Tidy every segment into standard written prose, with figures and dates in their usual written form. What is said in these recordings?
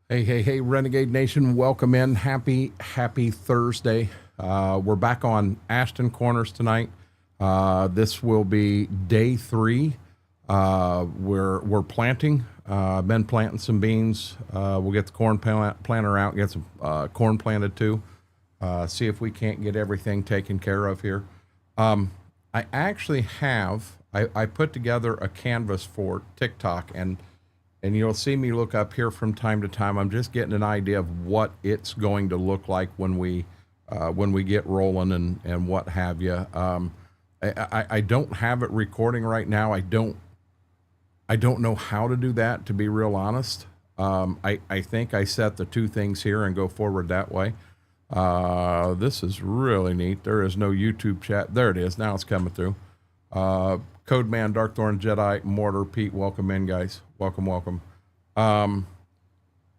Hey, Renegade Nation, welcome in. Happy Thursday. We're back on Ashton Corners tonight. This will be day 3. We're planting. Been planting some beans. We'll get the corn planter out, get some corn planted too. See if we can't get everything taken care of here. I actually have, I put together a canvas for TikTok, and you'll see me look up here from time to time. I'm just getting an idea of what it's going to look like when we get rolling and what have you. I don't have it recording right now. I don't know how to do that, to be real honest. I think I set the two things here and go forward that way. This is really neat. There is no YouTube chat. There it is. Now it's coming through. Codeman, Darkthorn, Jedi, Mortar, Pete, welcome in, guys. Welcome.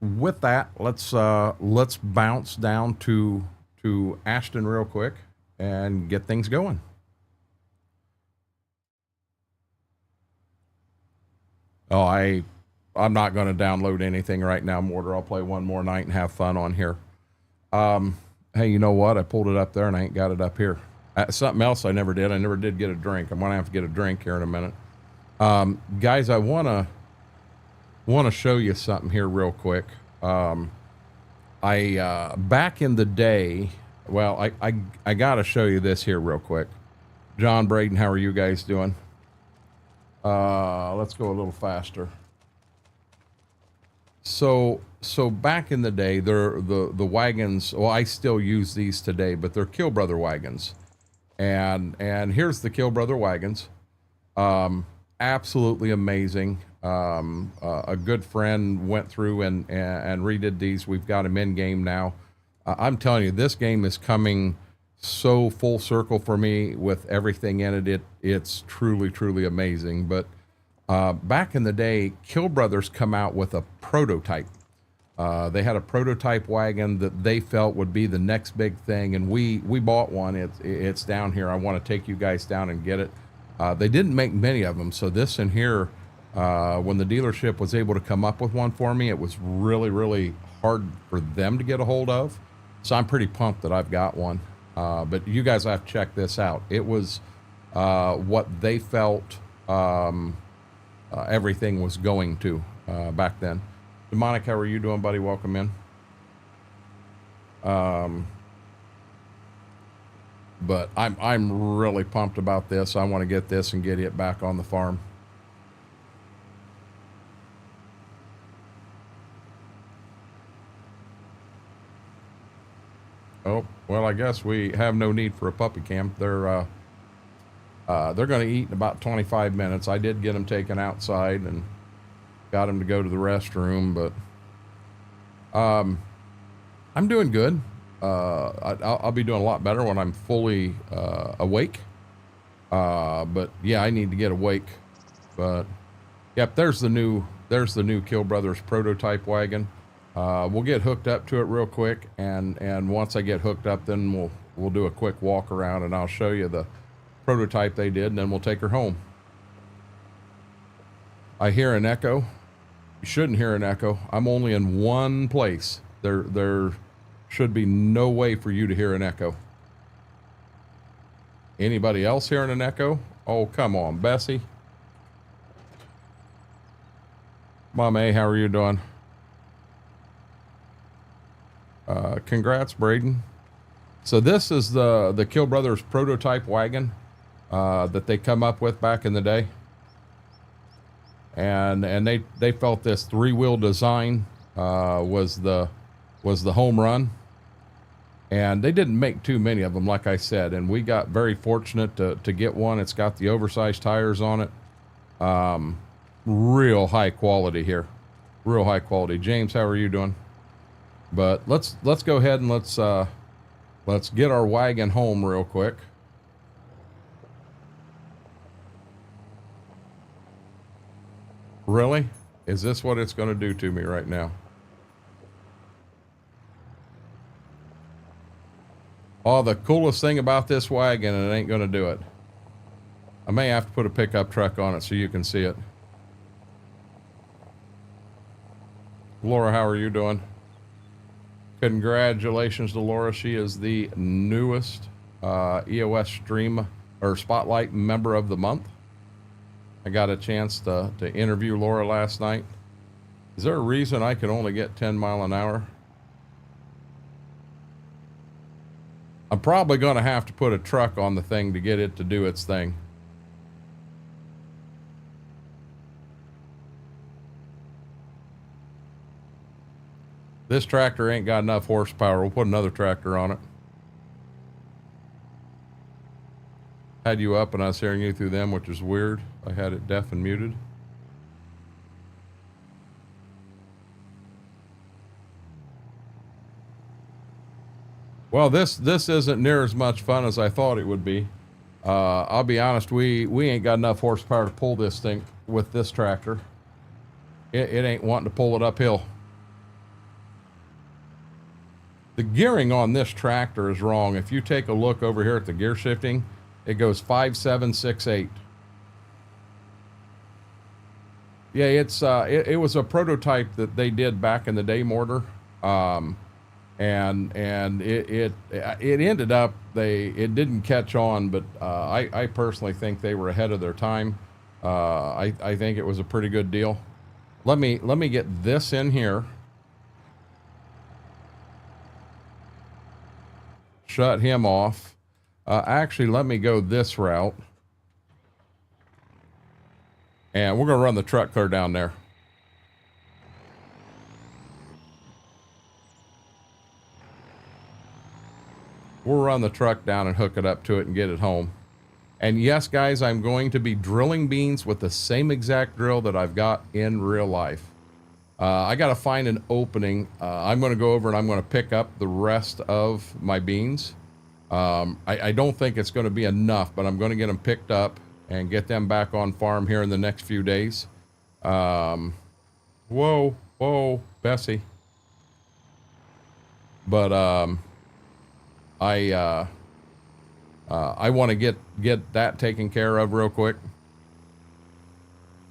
With that, let's bounce down to Ashton real quick and get things going. Oh, I'm not going to download anything right now, Mortar. I'll play one more night and have fun on here. Hey, you know what? I pulled it up there and I ain't got it up here. Something else I never did. I never did get a drink. I'm gonna have to get a drink here in a minute. Guys, I wanna show you something here real quick. Back in the day, well, I gotta show you this here real quick. John, Braden, how are you guys doing? Let's go a little faster. So back in the day, the wagons, well, I still use these today, but they're Kill Brother wagons. And here's the Kill Brother wagons. Absolutely amazing. A good friend went through and redid these. We've got them in game now. I'm telling you, this game is coming so full circle for me with everything in it. It's truly amazing. But back in the day, Kill Brothers come out with a prototype. They had a prototype wagon that they felt would be the next big thing, and we bought one. It's down here. I want to take you guys down and get it. They didn't make many of them, so this in here, when the dealership was able to come up with one for me, it was really hard for them to get a hold of. So I'm pretty pumped that I've got one. But you guys have to check this out. It was what they felt everything was going to back then. Demonic, how are you doing, buddy? Welcome in. But I'm really pumped about this. I want to get this and get it back on the farm. Oh, well, I guess we have no need for a puppy cam. They're going to eat in about 25 minutes. I did get them taken outside and got him to go to the restroom, but I'm doing good. I'll be doing a lot better when I'm fully awake. But yeah, I need to get awake. But yep, there's the new Kill Brothers prototype wagon. We'll get hooked up to it real quick, and once I get hooked up, then we'll do a quick walk around, and I'll show you the prototype they did, and then we'll take her home. I hear an echo. You shouldn't hear an echo. I'm only in one place. There should be no way for you to hear an echo. Anybody else hearing an echo? Oh, come on, Bessie. Mom A, how are you doing? Congrats, Braden. So this is the Kill Brothers prototype wagon that they come up with back in the day. And they felt this 3-wheel design was the home run, and they didn't make too many of them, like I said, and we got very fortunate to get one. It's got the oversized tires on it. Real high quality here, real high quality. James, how are you doing? But let's go ahead and let's get our wagon home real quick. Really? Is this what it's going to do to me right now? Oh, the coolest thing about this wagon, and it ain't going to do it. I may have to put a pickup truck on it so you can see it. Laura, how are you doing? Congratulations to Laura. She is the newest EOS Stream or Spotlight member of the month. I got a chance to interview Laura last night. Is there a reason I can only get 10 mile an hour? I'm probably going to have to put a truck on the thing to get it to do its thing. This tractor ain't got enough horsepower. We'll put another tractor on it. Had you up and I was hearing you through them, which is weird. I had it deaf and muted. Well, this isn't near as much fun as I thought it would be. I'll be honest, we ain't got enough horsepower to pull this thing with this tractor. It ain't wanting to pull it uphill. The gearing on this tractor is wrong. If you take a look over here at the gear shifting, it goes 5, 7, 6, 8. Yeah, it was a prototype that they did back in the day, Mortar, and it ended up it didn't catch on, but I personally think they were ahead of their time. I think it was a pretty good deal. Let me get this in here. Shut him off. Actually, let me go this route. And we're going to run the truck clear down there. We'll run the truck down and hook it up to it and get it home. And yes, guys, I'm going to be drilling beans with the same exact drill that I've got in real life. I got to find an opening. I'm going to go over and I'm going to pick up the rest of my beans. I don't think it's going to be enough, but I'm going to get them picked up and get them back on farm here in the next few days. Whoa, Bessie. But I want to get that taken care of real quick.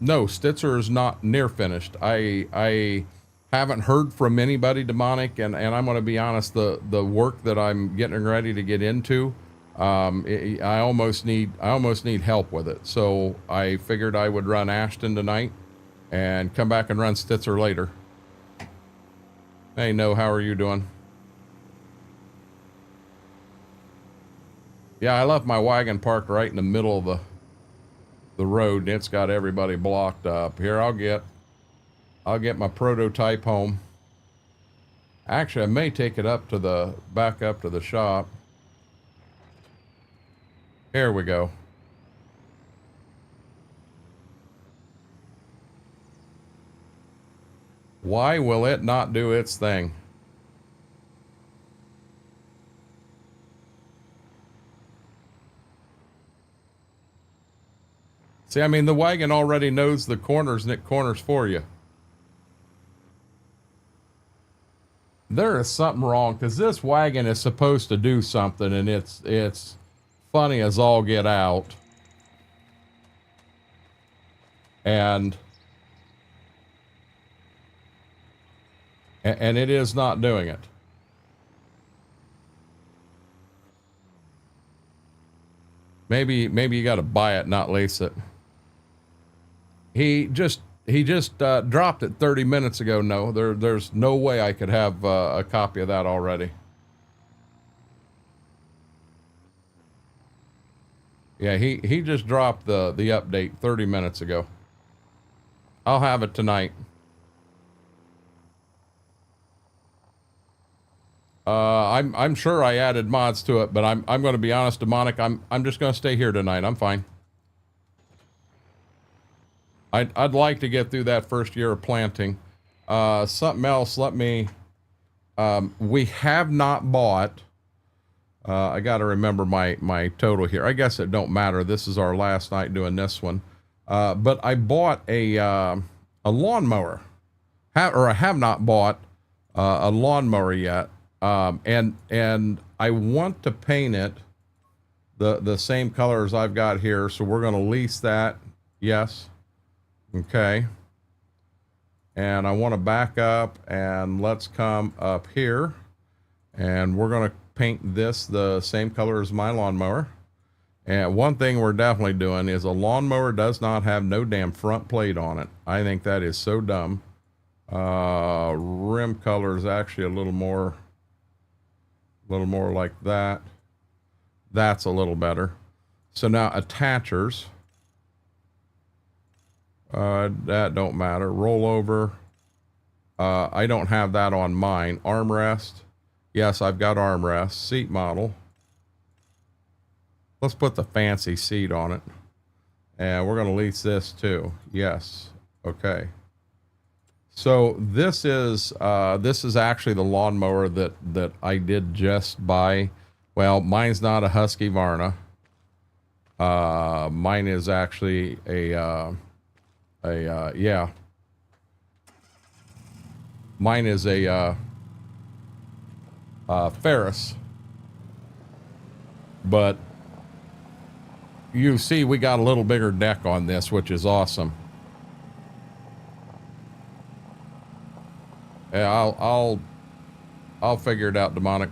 No, Stitzer is not near finished. I haven't heard from anybody demonic, and I'm going to be honest, the work that I'm getting ready to get into, I almost need help with it. So I figured I would run Ashton tonight and come back and run Stitzer later. Hey, No, how are you doing? Yeah, I left my wagon parked right in the middle of the road, and it's got everybody blocked up. Here, I'll get my prototype home. Actually, I may take it back up to the shop. Here we go. Why will it not do its thing? See, I mean, the wagon already knows the corners and it corners for you. There is something wrong, because this wagon is supposed to do something, and it's funny as all get out. And it is not doing it. Maybe you got to buy it, not lease it. He just dropped it 30 minutes ago. No, there's no way I could have a copy of that already. Yeah, he just dropped the update 30 minutes ago. I'll have it tonight. I'm sure I added mods to it, but I'm going to be honest, demonic. I'm just going to stay here tonight. I'm fine. I'd like to get through that first year of planting. Something else, we have not bought, I got to remember my total here. I guess it don't matter. This is our last night doing this one. But I bought a lawnmower. I have not bought a lawnmower yet. And I want to paint it the same color as I've got here. So we're going to lease that. Yes. Okay. And I want to back up, and let's come up here, and we're going to paint this the same color as my lawnmower. And one thing we're definitely doing is a lawnmower does not have no damn front plate on it. I think that is so dumb. Rim color is actually a little more like that. That's a little better. So now attachers. That don't matter. Rollover. I don't have that on mine. Armrest. Yes, I've got armrest. Seat model. Let's put the fancy seat on it. And we're going to lease this too. Yes. Okay. So this is actually the lawnmower that I did just buy. Well, mine's not a Husqvarna. Mine is actually yeah. Mine is a Ferris. But you see, we got a little bigger deck on this, which is awesome. Yeah, I'll figure it out, demonic.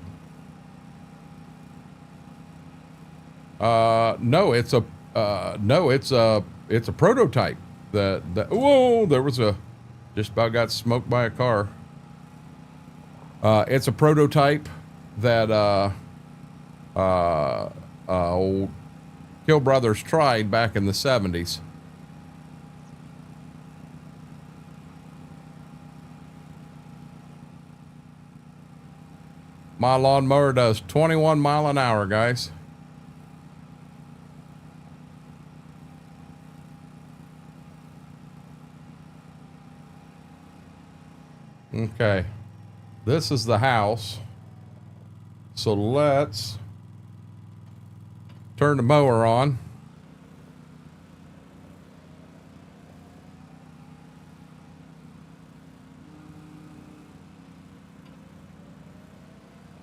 No, it's a prototype. Whoa, there was just about got smoked by a car. It's a prototype that old Kill Brothers tried back in the 70s. My lawnmower does 21 mile an hour, guys. Okay. This is the house. So let's turn the mower on.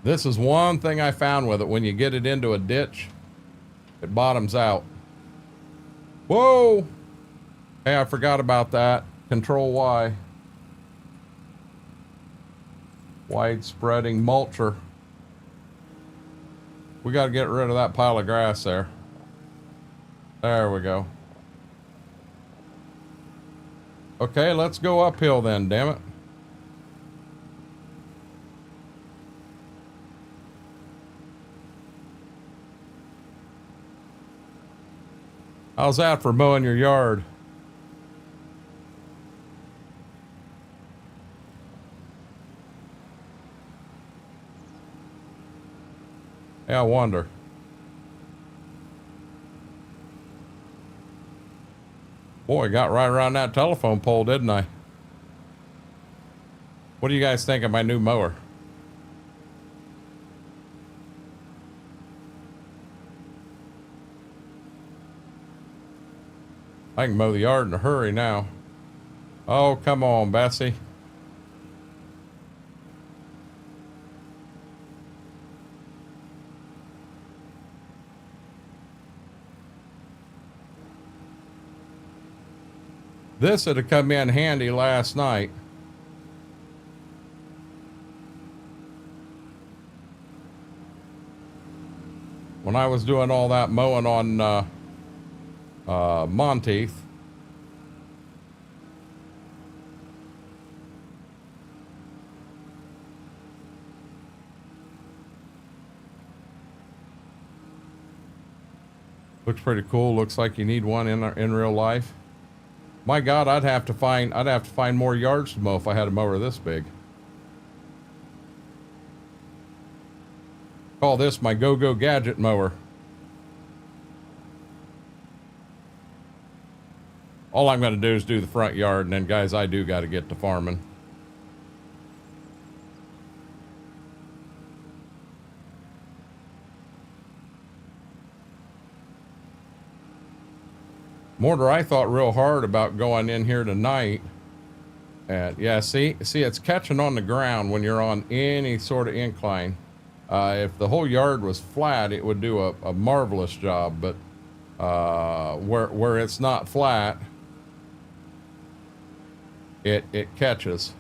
This is one thing I found with it. When you get it into a ditch, it bottoms out. Whoa! Hey, I forgot about that. Control Y. Wide spreading mulcher. We got to get rid of that pile of grass there. There we go. Okay, let's go uphill then, damn it. How's that for mowing your yard? Yeah, I wonder. Boy, I got right around that telephone pole, didn't I? What do you guys think of my new mower? I can mow the yard in a hurry now. Oh, come on, Bessie. This would have come in handy last night. When I was doing all that mowing on Monteith. Looks pretty cool. Looks like you need one in real life. My God, I'd have to find more yards to mow if I had a mower this big. Call this my go-go gadget mower. All I'm going to do is do the front yard, and then, guys, I do got to get to farming. Mortar, I thought real hard about going in here tonight. And yeah, see, it's catching on the ground when you're on any sort of incline. If the whole yard was flat, it would do a marvelous job. But where it's not flat, it catches.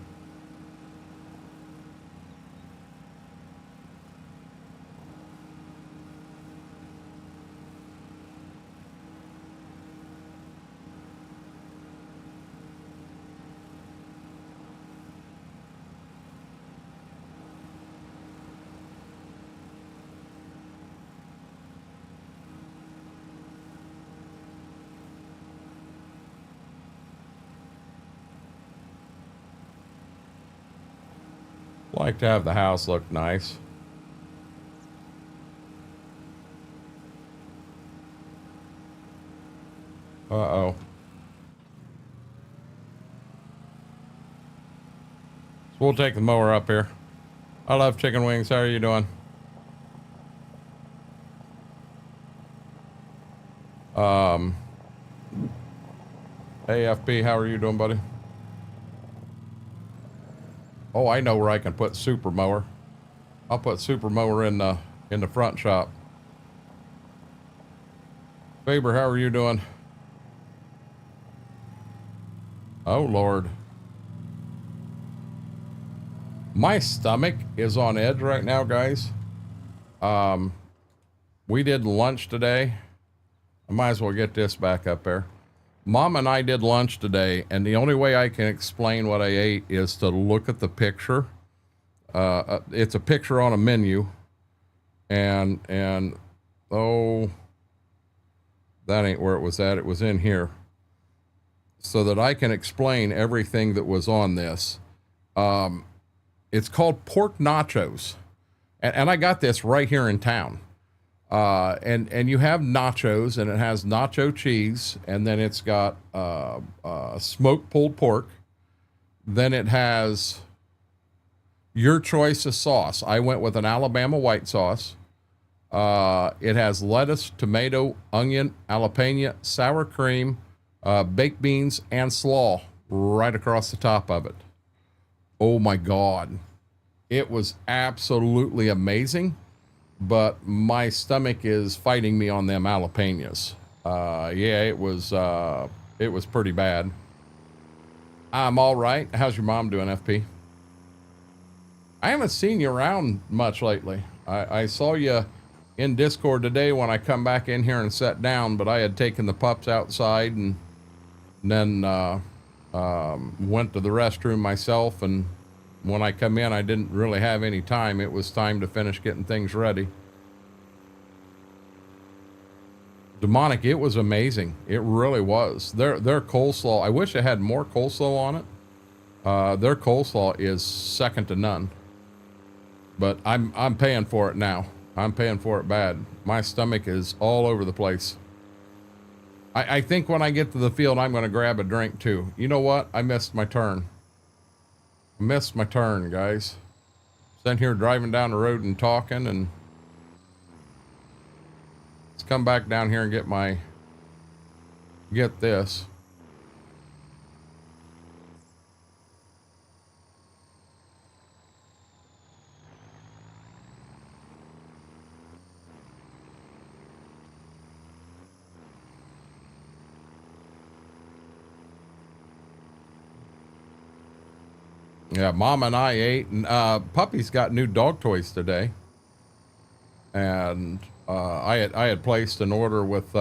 Like to have the house look nice. Uh-oh. So we'll take the mower up here. I love chicken wings. How are you doing? AFP, how are you doing, buddy? Oh, I know where I can put super mower. I'll put super mower in the front shop. Faber, how are you doing? Oh, Lord. My stomach is on edge right now, guys. We did lunch today. I might as well get this back up there. Mom and I did lunch today, and the only way I can explain what I ate is to look at the picture. It's a picture on a menu, and oh, that ain't where it was at. It was in here, so that I can explain everything that was on this. It's called pork nachos, and I got this right here in town. And you have nachos, and it has nacho cheese, and then it's got smoked pulled pork. Then it has your choice of sauce. I went with an Alabama white sauce. It has lettuce, tomato, onion, jalapeno, sour cream, baked beans, and slaw right across the top of it. Oh my God. It was absolutely amazing. But my stomach is fighting me on them jalapenos. Yeah, it was pretty bad. I'm all right. How's your mom doing, FP? I haven't seen you around much lately. I saw you in Discord today when I come back in here and sat down, but I had taken the pups outside and then went to the restroom myself, and when I come in, I didn't really have any time. It was time to finish getting things ready. Demonic, it was amazing. It really was. Their coleslaw, I wish I had more coleslaw on it. Their coleslaw is second to none. But I'm paying for it now. I'm paying for it bad. My stomach is all over the place. I think when I get to the field, I'm going to grab a drink too. You know what? I missed my turn. Missed my turn, guys. Sitting here driving down the road and talking, and let's come back down here and get this. Yeah, Mom and I ate, and Puppies got new dog toys today, and I had placed an order with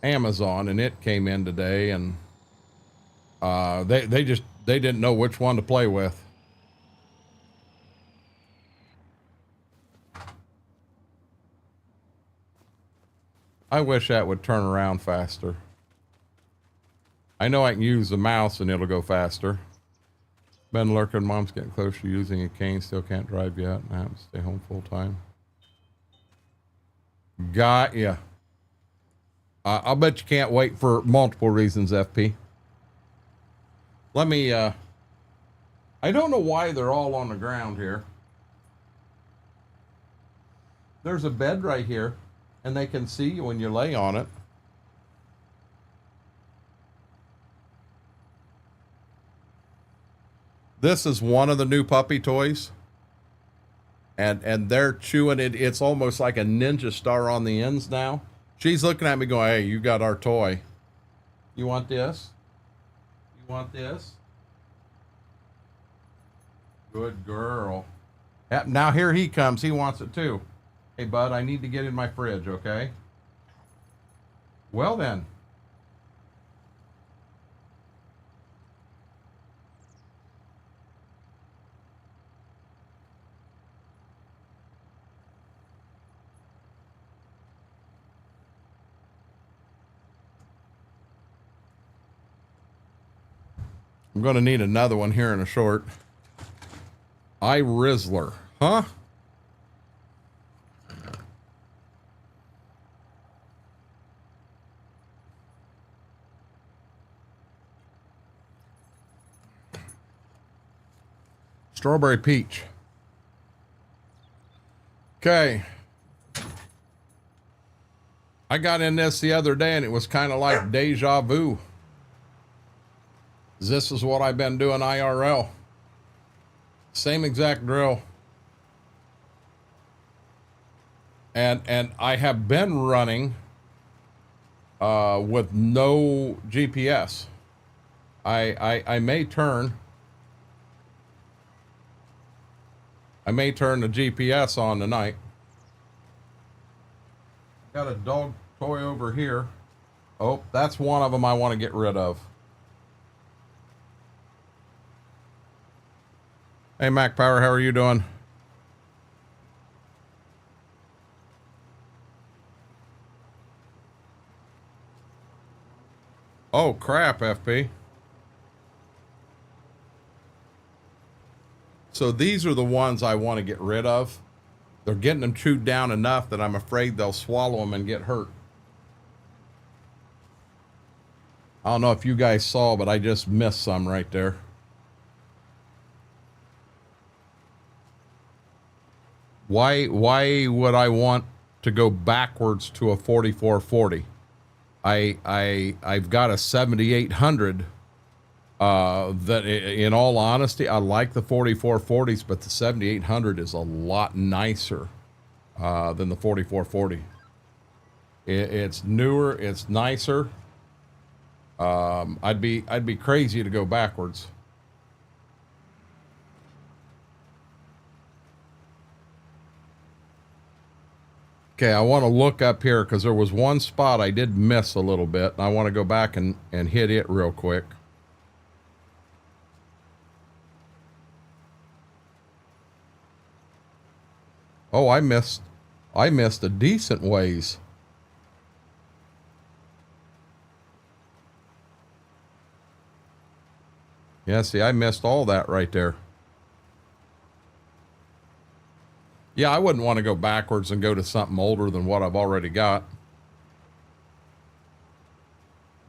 Amazon, and it came in today, and they didn't know which one to play with. I wish that would turn around faster. I know I can use the mouse and it'll go faster. Been lurking. Mom's getting close to using a cane. Still can't drive yet. I have to stay home full time. Got ya. I'll bet you can't wait for multiple reasons, FP. Let me, I don't know why they're all on the ground here. There's a bed right here, and they can see you when you lay on it. This is one of the new puppy toys, and they're chewing it. It's almost like a ninja star on the ends now. She's looking at me going, hey, you got our toy. You want this? You want this? Good girl. Yep, now here he comes. He wants it too. Hey, bud, I need to get in my fridge, okay? Well then. I'm going to need another one here in a short. Rizzler, huh? Strawberry peach. Okay. I got in this the other day and it was kind of like deja vu. This is what I've been doing IRL. Same exact drill. And I have been running with no GPS. I may turn the GPS on tonight. Got a dog toy over here. Oh, that's one of them I want to get rid of. Hey, Mac Power, how are you doing? Oh, crap, FP. So these are the ones I want to get rid of. They're getting them chewed down enough that I'm afraid they'll swallow them and get hurt. I don't know if you guys saw, but I just missed some right there. Why would I want to go backwards to a 4440? I've got a 7800 that in all honesty, I like the 4440s, but the 7800 is a lot nicer than the 4440. It's newer, it's nicer. I'd be crazy to go backwards. Okay, I want to look up here because there was one spot I did miss a little bit. And I want to go back and hit it real quick. Oh, I missed a decent ways. Yeah, see, I missed all that right there. Yeah, I wouldn't want to go backwards and go to something older than what I've already got.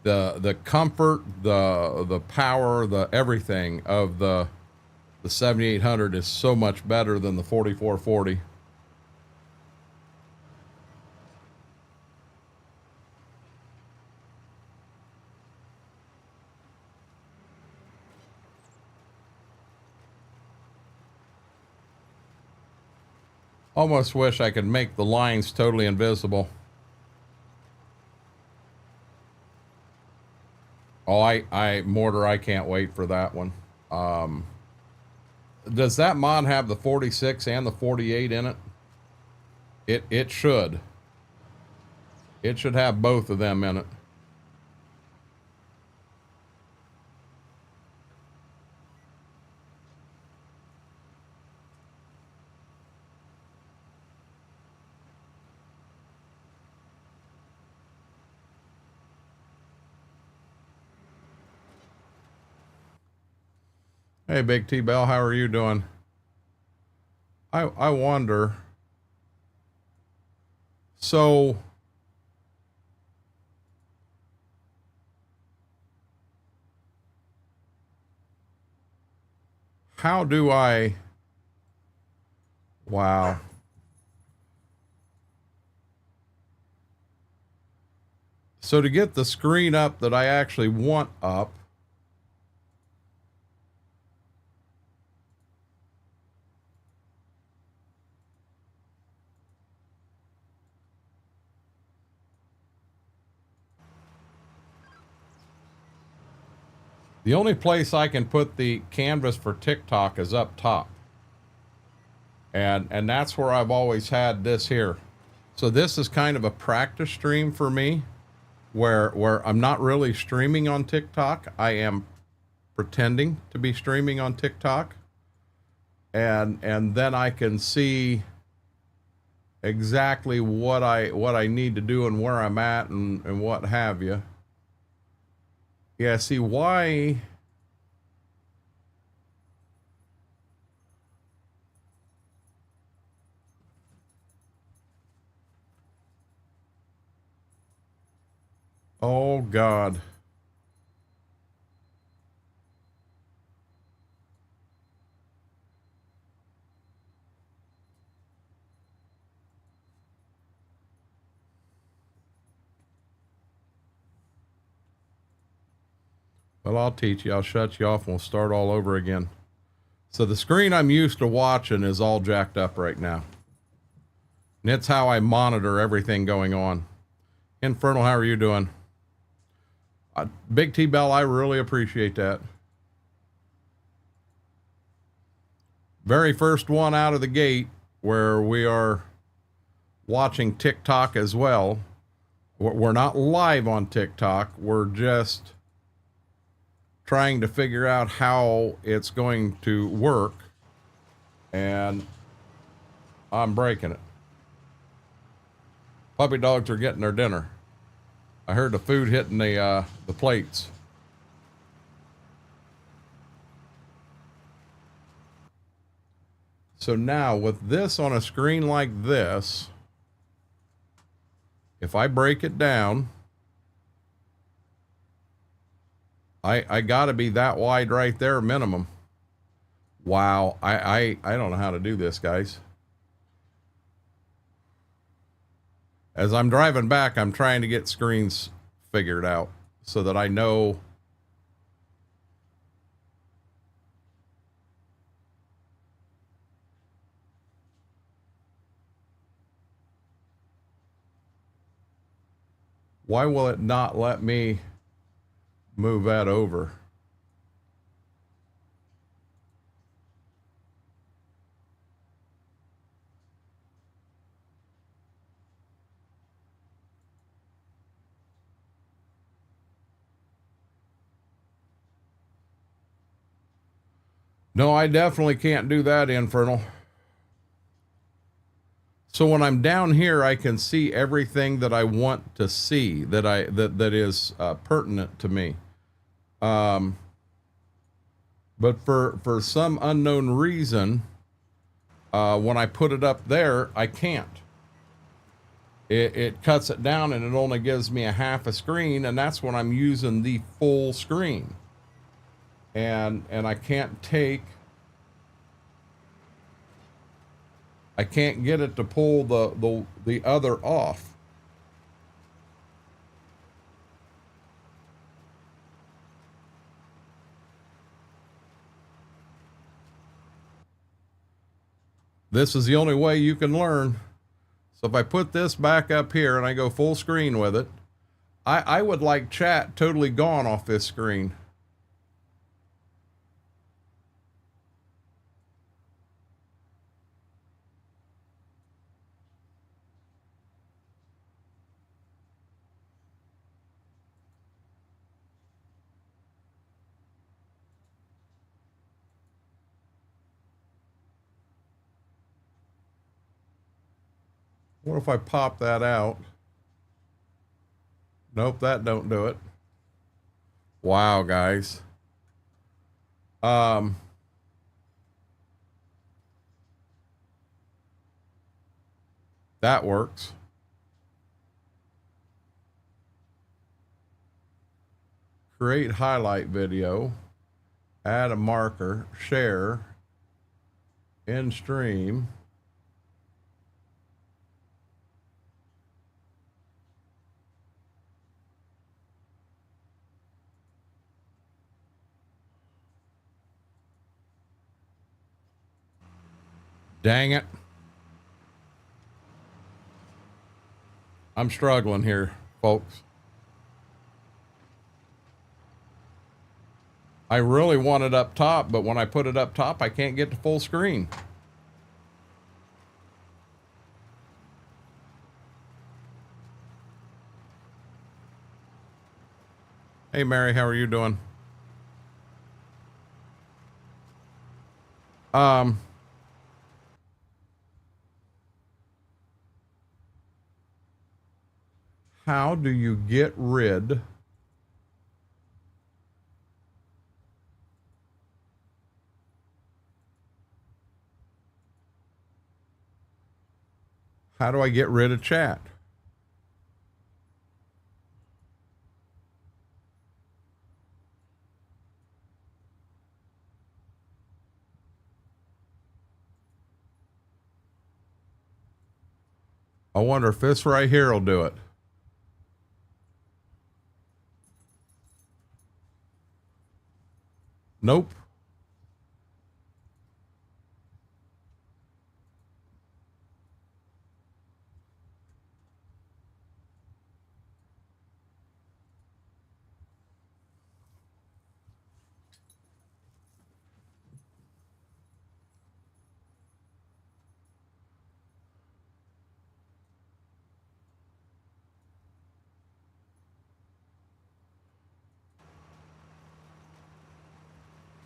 The comfort, the power, the everything of the 7800 is so much better than the 4440. Almost wish I could make the lines totally invisible. Oh, Mortar, I can't wait for that one. Does that mod have the 46 and the 48 in it? It should. It should have both of them in it. Hey, Big T Bell, how are you doing? I wonder. So how do I? Wow. So to get the screen up that I actually want up, the only place I can put the canvas for TikTok is up top. And that's where I've always had this here. So this is kind of a practice stream for me, where I'm not really streaming on TikTok. I am pretending to be streaming on TikTok, and then I can see exactly what I need to do and where I'm at and what have you. Yeah, see why. Oh God. Well, I'll teach you. I'll shut you off and we'll start all over again. So the screen I'm used to watching is all jacked up right now. And it's how I monitor everything going on. Infernal, how are you doing? Big T-Bell, I really appreciate that. Very first one out of the gate where we are watching TikTok as well. We're not live on TikTok. We're just trying to figure out how it's going to work, and I'm breaking it. Puppy dogs are getting their dinner. I heard the food hitting the plates. So now with this on a screen like this, if I break it down, I gotta be that wide right there minimum. Wow, I don't know how to do this, guys. As I'm driving back, I'm trying to get screens figured out so that I know. Why will it not let me move that over? No, I definitely can't do that, Infernal. So when I'm down here, I can see everything that I want to see, that is pertinent to me. But for some unknown reason, when I put it up there, I can't. It cuts it down and it only gives me a half a screen, and that's when I'm using the full screen. And I can't get it to pull the other off. This is the only way you can learn. So if I put this back up here and I go full screen with it, I would like chat totally gone off this screen. What if I pop that out? Nope, that don't do it. Wow, guys. That works. Create highlight video, add a marker, share, in stream. Dang it. I'm struggling here, folks. I really want it up top, but when I put it up top, I can't get to full screen. Hey, Mary, how are you doing? How do you get rid how do I get rid of chat? I wonder if this right here will do it. Nope.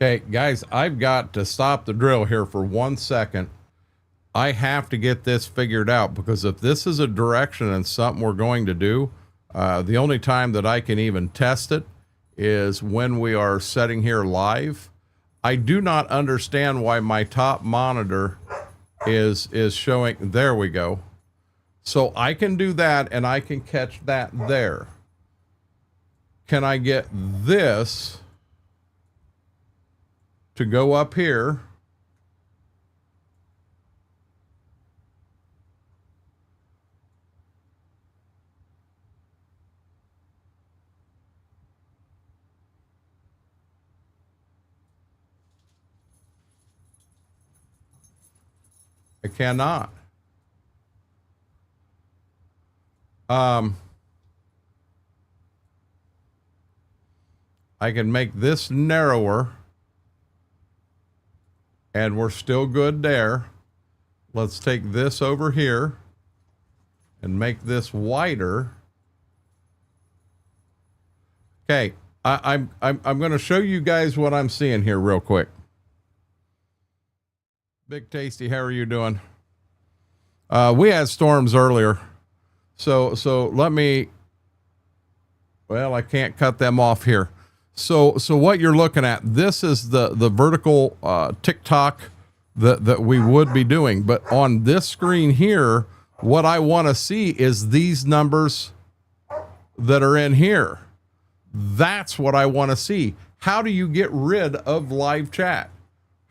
Okay, guys, I've got to stop the drill here for 1 second. I have to get this figured out, because if this is a direction and something we're going to do, the only time that I can even test it is when we are setting here live. I do not understand why my top monitor is showing. There we go. So I can do that, and I can catch that there. Can I get this to go up here? I cannot. I can make this narrower, and we're still good there. Let's take this over here and make this wider. Okay, I'm going to show you guys what I'm seeing here real quick. Big Tasty, how are you doing? We had storms earlier, so let me. Well, I can't cut them off here. So what you're looking at, this is the vertical TikTok that we would be doing, but on this screen here, what I want to see is these numbers that are in here. That's what I want to see. How do you get rid of live chat?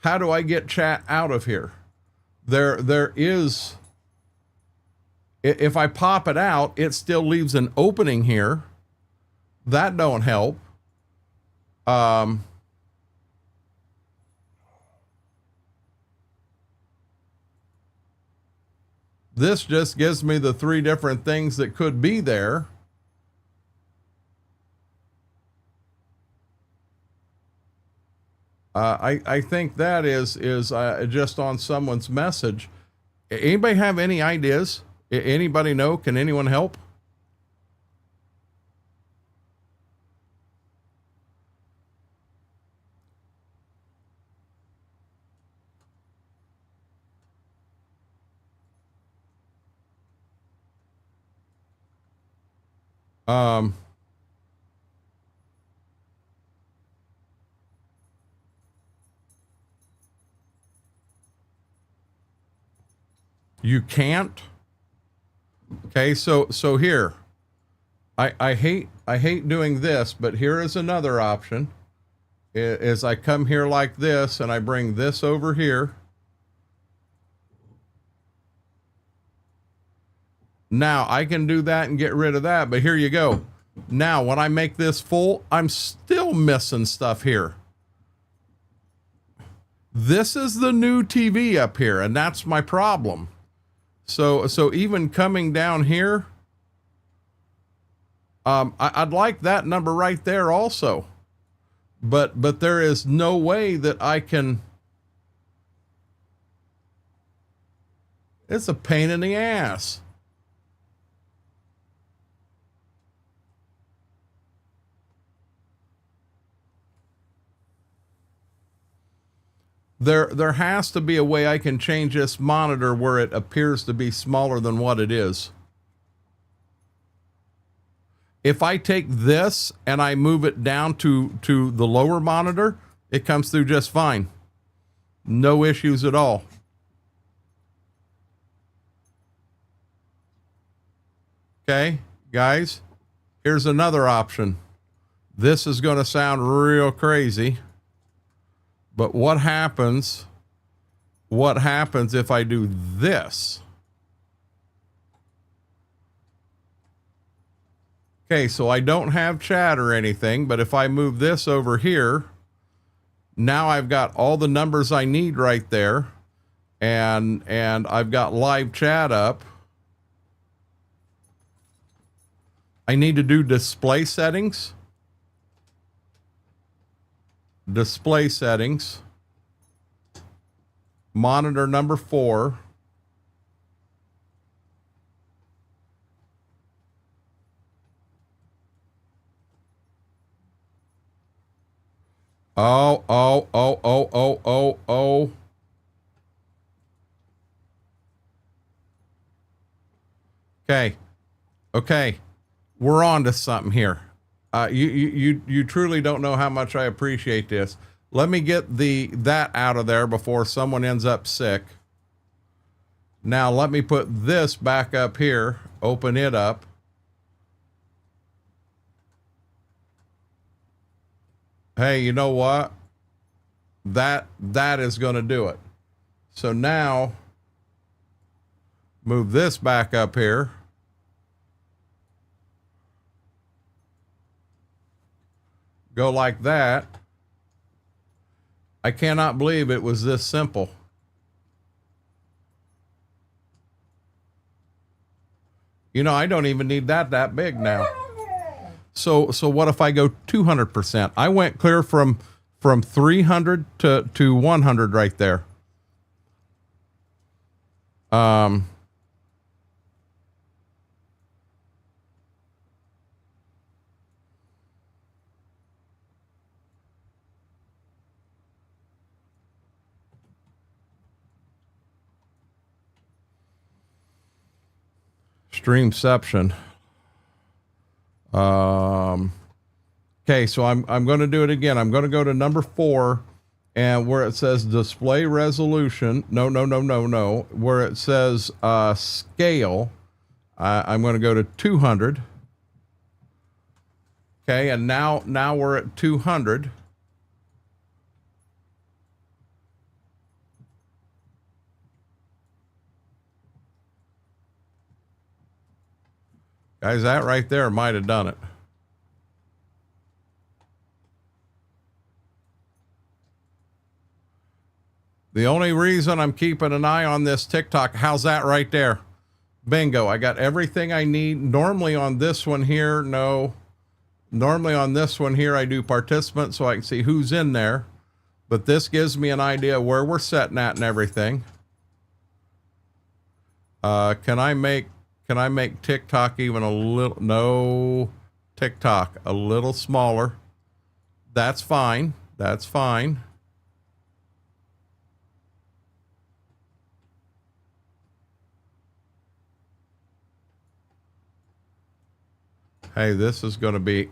How do I get chat out of here? There is, if I pop it out, it still leaves an opening here. That don't help. This just gives me the 3 different things that could be there. I think that is just on someone's message. Anybody have any ideas? Anybody know? Can anyone help? You can't. Okay, so here, I hate doing this, but here is another option. Is I come here like this, and I bring this over here. Now I can do that and get rid of that, but here you go. Now when I make this full, I'm still missing stuff here. This is the new TV up here, and that's my problem. So even coming down here, I'd like that number right there also, but there is no way that I can. It's a pain in the ass. There has to be a way I can change this monitor where it appears to be smaller than what it is. If I take this and I move it down to the lower monitor, it comes through just fine. No issues at all. Okay, guys, here's another option. This is going to sound real crazy, but what happens if I do this? Okay, so I don't have chat or anything, but if I move this over here, now I've got all the numbers I need right there, and I've got live chat up. I need to do display settings. Display settings. Monitor number 4. Oh. Okay. We're on to something here. You truly don't know how much I appreciate this. Let me get that out of there before someone ends up sick. Now let me put this back up here, open it up. Hey, you know what? That is going to do it. So now move this back up here. Go like that. I cannot believe it was this simple. You know, I don't even need that big now. So what if I go 200%? I went clear from 300 to 100 right there. Streamception. Okay, so I'm going to do it again. I'm going to go to number 4, and where it says display resolution, no. Where it says scale, I'm going to go to 200. Okay, and now we're at 200. Guys, that right there might have done it. The only reason I'm keeping an eye on this TikTok, how's that right there? Bingo, I got everything I need. Normally on this one here, no. Normally on this one here, I do participants so I can see who's in there. But this gives me an idea of where we're setting at and everything. Can I make TikTok even a little, no, TikTok a little smaller? That's fine. That's fine. Hey, this is going to be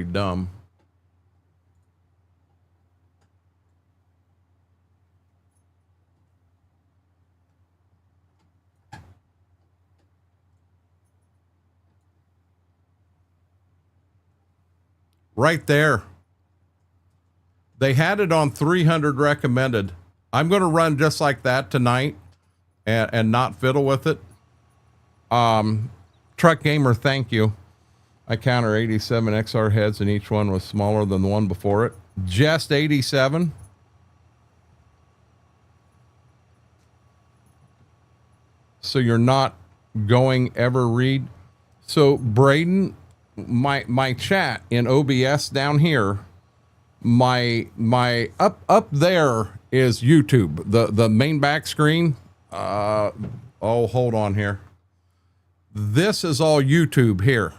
dumb. Right there. They had it on 300 recommended. I'm going to run just like that tonight and not fiddle with it. Truck Gamer, thank you. I counter 87 XR heads and each one was smaller than the one before it. Just 87. So you're not going ever read. So Braden, my chat in OBS down here, my up there is YouTube. The main back screen. Oh, hold on here. This is all YouTube here.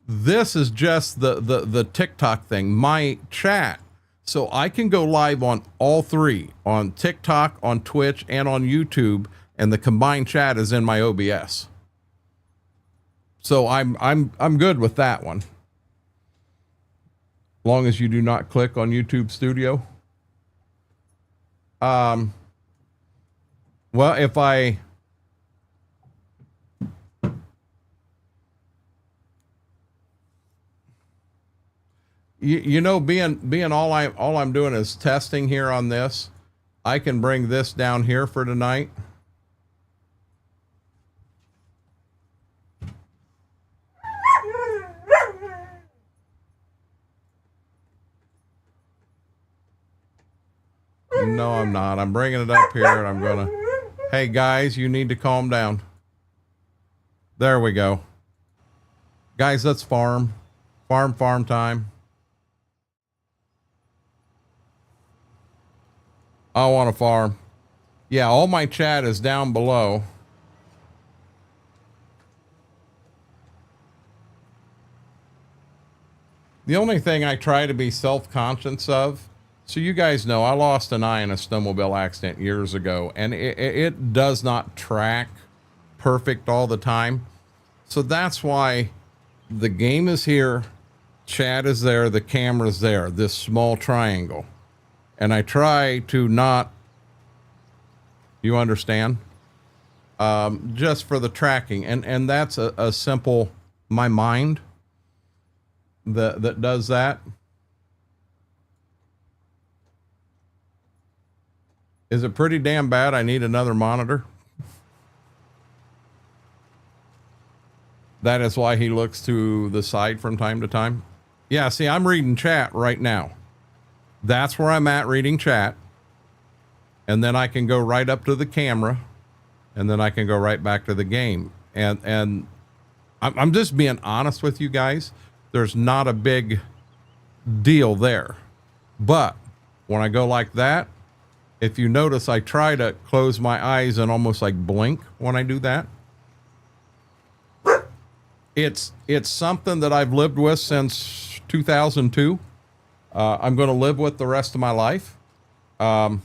This is just the TikTok thing. My chat So I can go live on all three, on TikTok, on Twitch, and on YouTube, and the combined chat is in my OBS. So I'm good with that one. Long as you do not click on YouTube Studio. Well, if I you know, being all I'm doing is testing here on this, I can bring this down here for tonight. No, I'm not. I'm bringing it up here, and I'm gonna. Hey guys, you need to calm down. There we go. Guys, let's farm time. I want to farm. Yeah, all my chat is down below. The only thing I try to be self-conscious of, so you guys know, I lost an eye in a snowmobile accident years ago, and it does not track perfect all the time. So that's why the game is here, chat is there, the camera's there, this small triangle. And I try to not, you understand, just for the tracking. And that's a simple, my mind that does that. Is it pretty damn bad? I need another monitor. That is why he looks to the side from time to time. Yeah, see, I'm reading chat right now. That's where I'm at, reading chat. And then I can go right up to the camera, and then I can go right back to the game. And I'm just being honest with you guys. There's not a big deal there. But when I go like that, if you notice, I try to close my eyes and almost like blink when I do that. It's something that I've lived with since 2002. I'm going to live with the rest of my life. No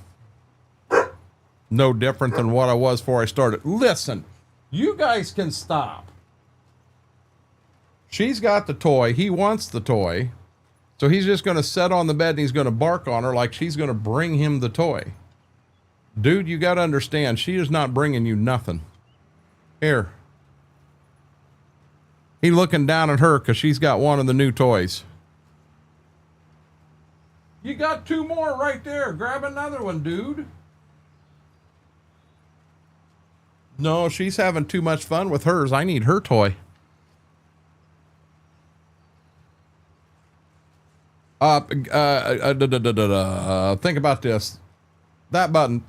different than what I was before I started. Listen, you guys can stop. She's got the toy. He wants the toy. So he's just going to sit on the bed and he's going to bark on her like she's going to bring him the toy. Dude, you got to understand, she is not bringing you nothing. Here. He looking down at her because she's got one of the new toys. You got two more right there. Grab another one, dude. No, she's having too much fun with hers. I need her toy. Think about this. That button.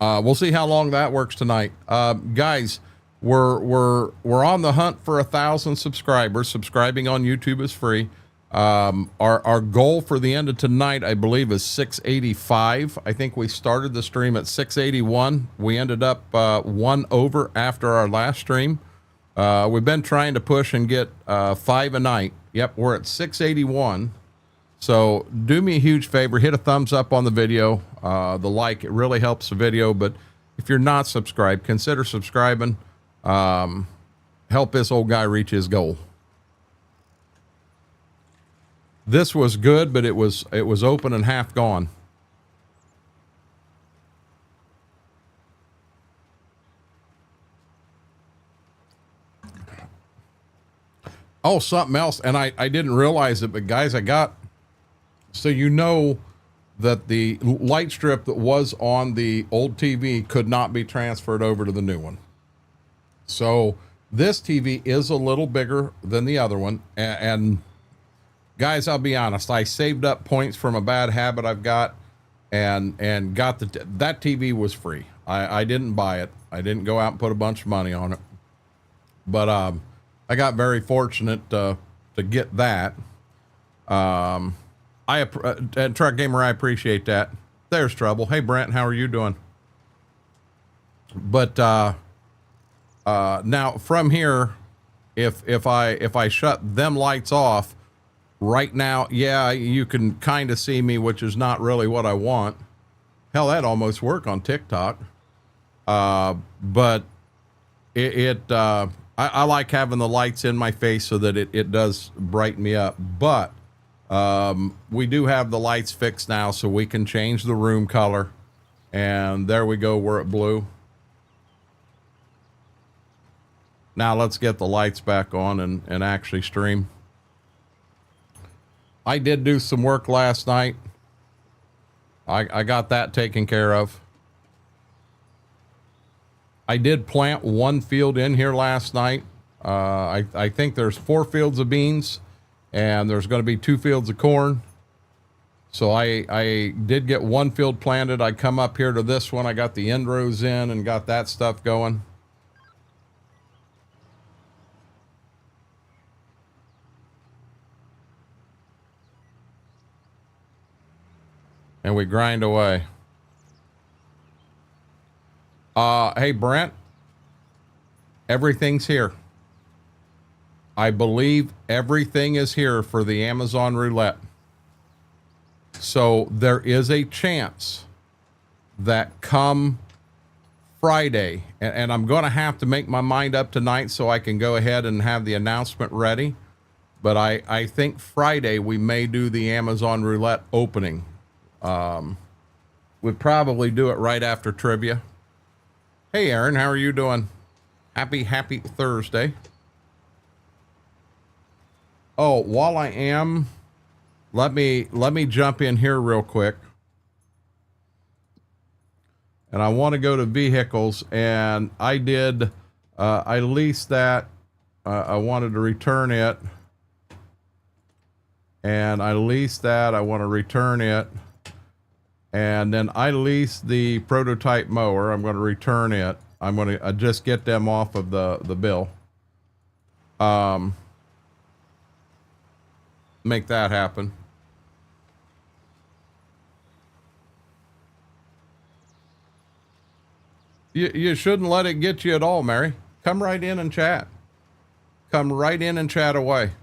We'll see how long that works tonight. Guys, we're on the hunt for 1,000 subscribers. Subscribing on YouTube is free. Our goal for the end of tonight, I believe, is 685. I think we started the stream at 681. We ended up one over after our last stream. We've been trying to push and get 5 a night. Yep, we're at 681. So do me a huge favor, hit a thumbs up on the video, the like, it really helps the video. But if you're not subscribed, consider subscribing. Help this old guy reach his goal. This was good, but it was open and half gone. Oh, something else, and I didn't realize it, but guys, I got, so you know that the light strip that was on the old TV could not be transferred over to the new one. So this TV is a little bigger than the other one, and guys, I'll be honest, I saved up points from a bad habit I've got and got that TV was free. I didn't buy it. I didn't go out and put a bunch of money on it. But I got very fortunate to get that. And Truck Gamer, I appreciate that. There's Trouble. Hey Brent, how are you doing? But now from here, if I shut them lights off, Right now, yeah, you can kind of see me, which is not really what I want. Hell, that almost worked on TikTok. But I like having the lights in my face so that it does brighten me up. But we do have the lights fixed now, so we can change the room color. And there we go, we're at blue. Now let's get the lights back on and actually stream. I did do some work last night. I got that taken care of. I did plant one field in here last night. I think there's 4 fields of beans and there's going to be 2 fields of corn. So I did get one field planted. I come up here to this one. I got the end rows in and got that stuff going. And we grind away. Hey, Brent, everything's here. I believe everything is here for the Amazon roulette. So there is a chance that come Friday, and I'm going to have to make my mind up tonight so I can go ahead and have the announcement ready. But I think Friday we may do the Amazon roulette opening. We'd probably do it right after trivia. Hey, Aaron, how are you doing? Happy Thursday. Oh, while I am, let me jump in here real quick. And I want to go to vehicles, and I did, I leased that. I wanted to return it. And I leased that. I want to return it. And then I leased the prototype mower. I'm going to return it. I'm going to just get them off of the bill. Make that happen. You shouldn't let it get you at all, Mary. Come right in and chat. Come right in and chat away.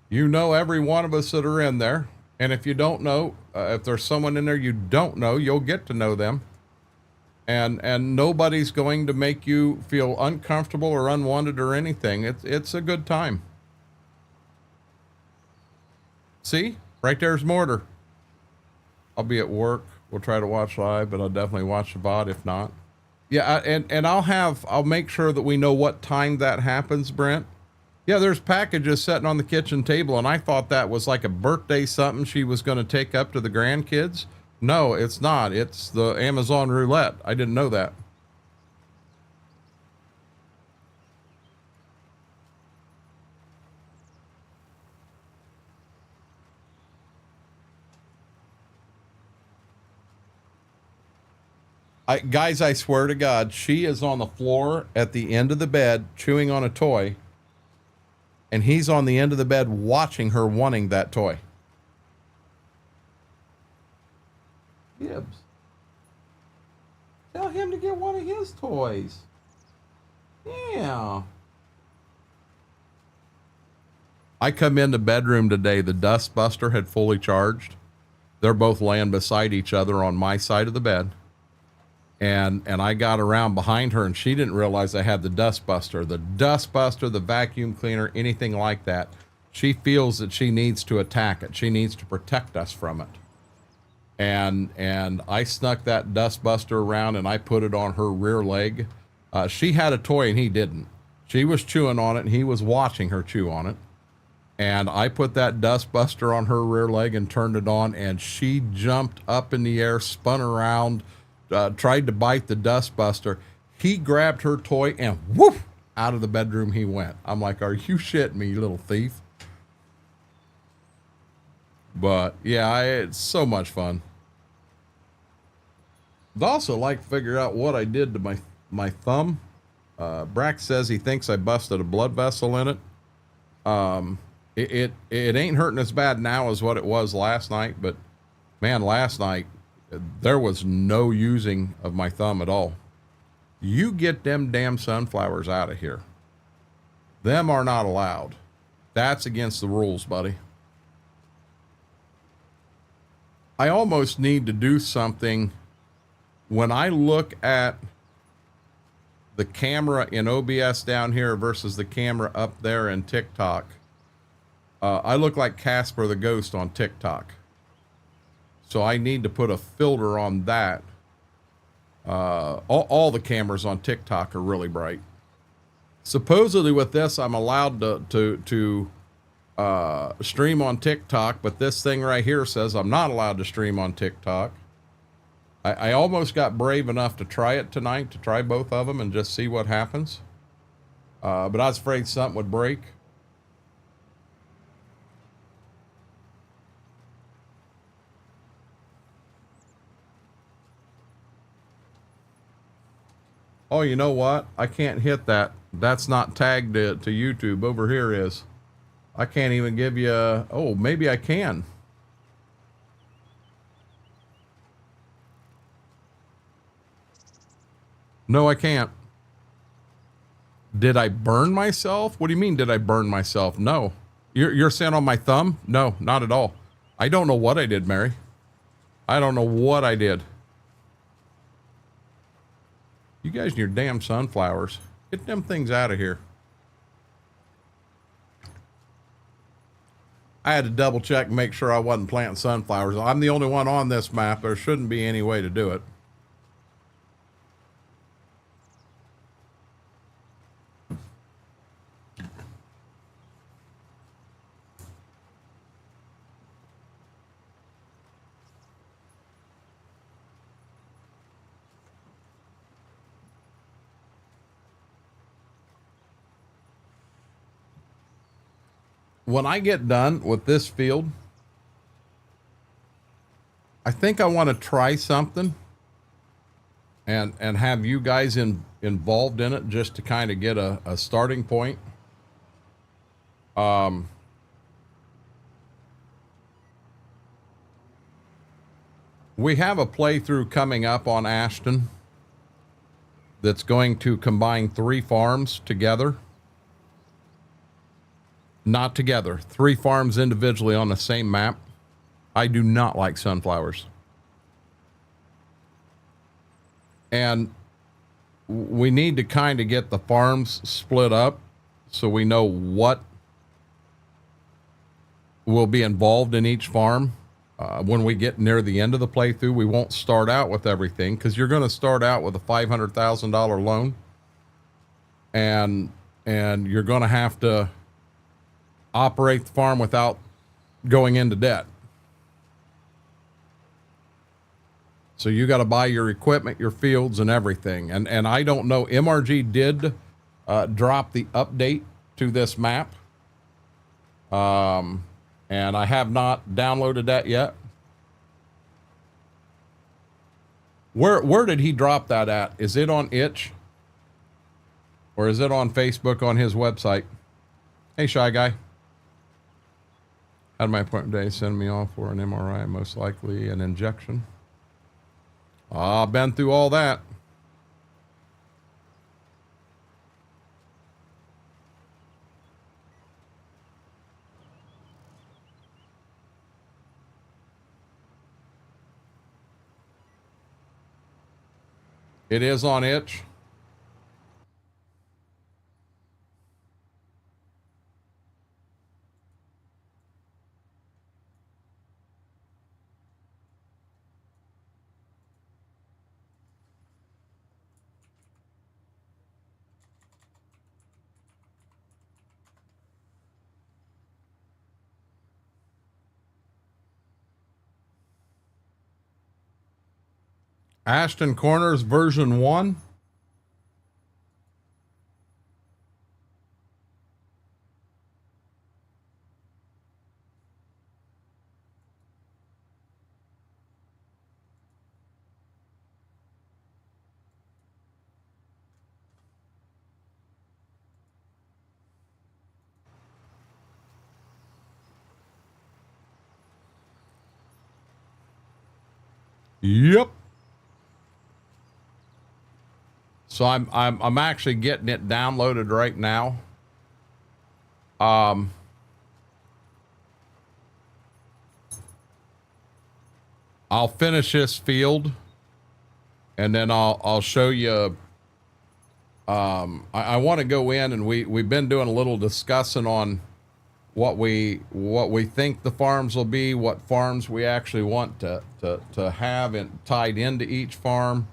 You know every one of us that are in there. And if you don't know, if there's someone in there you don't know, you'll get to know them. And nobody's going to make you feel uncomfortable or unwanted or anything. It's a good time. See? Right there's Mortar. I'll be at work. We'll try to watch live, but I'll definitely watch the VOD if not. Yeah, and I'll make sure that we know what time that happens, Brent. Yeah, there's packages sitting on the kitchen table, and I thought that was like a birthday something she was going to take up to the grandkids. No, it's not. It's the Amazon roulette. I didn't know that. Guys, I swear to God, she is on the floor at the end of the bed chewing on a toy. And he's on the end of the bed watching her wanting that toy. Gibbs. Tell him to get one of his toys. Yeah. I come in the bedroom today. The Dustbuster had fully charged. They're both laying beside each other on my side of the bed. And I got around behind her, and she didn't realize I had the Dustbuster. The Dustbuster, the vacuum cleaner, anything like that. She feels that she needs to attack it. She needs to protect us from it. And I snuck that Dustbuster around, and I put it on her rear leg. She had a toy, and he didn't. She was chewing on it, and he was watching her chew on it. And I put that Dustbuster on her rear leg and turned it on, and she jumped up in the air, spun around, tried to bite the Dustbuster. He grabbed her toy and whoop, out of the bedroom he went. I'm like, are you shitting me, you little thief? But yeah, it's so much fun. I'd also like to figure out what I did to my thumb. Brack says he thinks I busted a blood vessel in it. It ain't hurting as bad now as what it was last night, but man, last night there was no using of my thumb at all. You get them damn sunflowers out of here. Them are not allowed. That's against the rules, buddy. I almost need to do something when I look at the camera in OBS down here versus the camera up there in TikTok. I look like Casper the Ghost on TikTok. So I need to put a filter on that. All the cameras on TikTok are really bright. Supposedly with this, I'm allowed to stream on TikTok, but this thing right here says I'm not allowed to stream on TikTok. I almost got brave enough to try it tonight, to try both of them and just see what happens. But I was afraid something would break. Oh, you know what? I can't hit that. That's not tagged to YouTube. Over here is. I can't even give you a... Oh, maybe I can. No, I can't. Did I burn myself? What do you mean, did I burn myself? No. You're saying on my thumb? No, not at all. I don't know what I did, Mary. I don't know what I did. You guys and your damn sunflowers. Get them things out of here. I had to double check and make sure I wasn't planting sunflowers. I'm the only one on this map. There shouldn't be any way to do it. When I get done with this field, I think I want to try something and have you guys involved in it just to kind of get a starting point. We have a playthrough coming up on Ashton that's going to combine 3 farms together. Not together. 3 farms individually on the same map. I do not like sunflowers. And we need to kind of get the farms split up so we know what will be involved in each farm. When we get near the end of the playthrough, we won't start out with everything because you're going to start out with a $500,000 loan. And you're going to have to operate the farm without going into debt. So you got to buy your equipment, your fields, and everything. And I don't know, MRG did drop the update to this map. And I have not downloaded that yet. Where did he drop that at? Is it on Itch? Or is it on Facebook on his website? Hey, Shy Guy. Had my appointment today, send me off for an MRI, most likely an injection. I've been through all that. It is on Itch. Ashton Corners version 1. Yep. So I'm actually getting it downloaded right now. Um, I'll finish this field, and then I'll show you. I want to go in, and we've been doing a little discussing on what we think the farms will be, what farms we actually want to have and tied into each farm.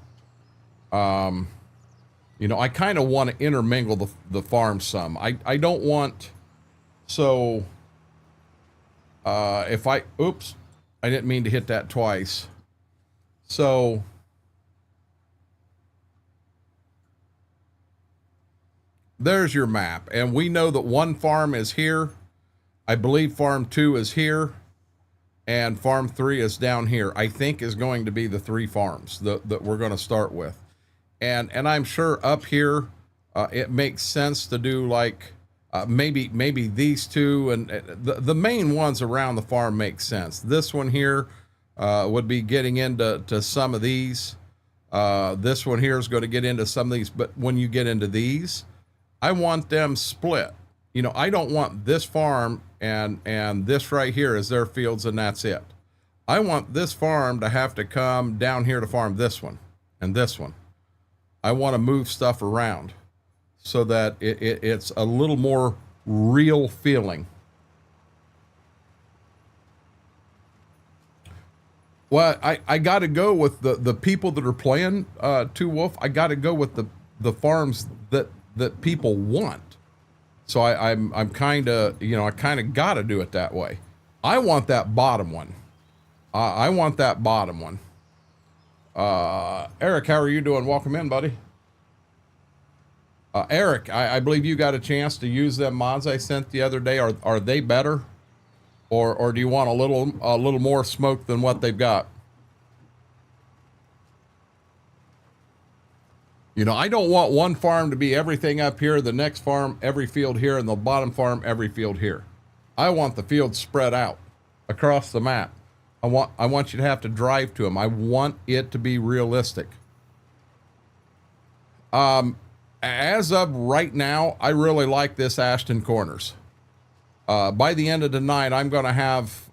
You know, I kind of want to intermingle the farms some. I don't want, so if oops, I didn't mean to hit that twice. So there's your map, and we know that one farm is here. I believe farm 2 is here, and farm 3 is down here. I think is going to be the 3 farms that we're going to start with. And I'm sure up here, it makes sense to do like maybe these 2, and the main ones around the farm make sense. This one here would be getting into some of these. This one here is going to get into some of these, but when you get into these, I want them split. You know, I don't want this farm and this right here as their fields and that's it. I want this farm to have to come down here to farm this one and this one. I want to move stuff around so that it's a little more real feeling. Well, I got to go with the people that are playing Two Wolf. I got to go with the farms that people want. So I'm kind of, you know, I kind of got to do it that way. I want that bottom one. I want that bottom one. Eric, how are you doing? Welcome in, buddy. Eric, I believe you got a chance to use them mods I sent the other day. Are they better, or do you want a little more smoke than what they've got? You know, I don't want one farm to be everything up here, the next farm every field here, and the bottom farm every field here. I want the fields spread out across the map. I want you to have to drive to them. I want it to be realistic. As of right now, I really like this Ashton Corners. By the end of the night, I'm going to have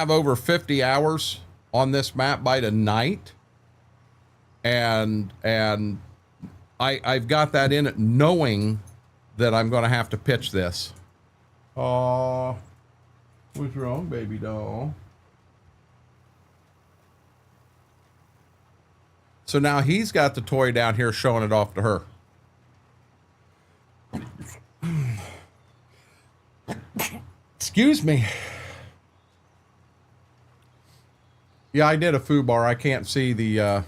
over 50 hours on this map by tonight. And I've got that in it knowing that I'm going to have to pitch this. Oh, what's wrong, baby doll? So now he's got the toy down here showing it off to her. Excuse me. Yeah, I did a foo bar. I can't see the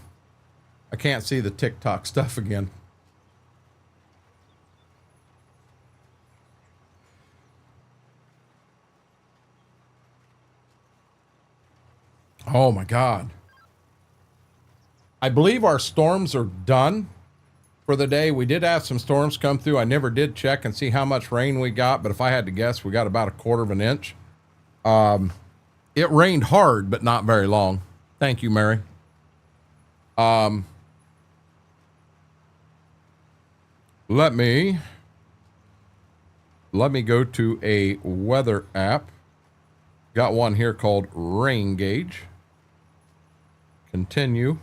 TikTok stuff again. Oh my God. I believe our storms are done for the day. We did have some storms come through. I never did check and see how much rain we got, but if I had to guess, we got about 1/4 inch. It rained hard, but not very long. Thank you, Mary. Let me go to a weather app. Got one here called Rain Gauge. Continue.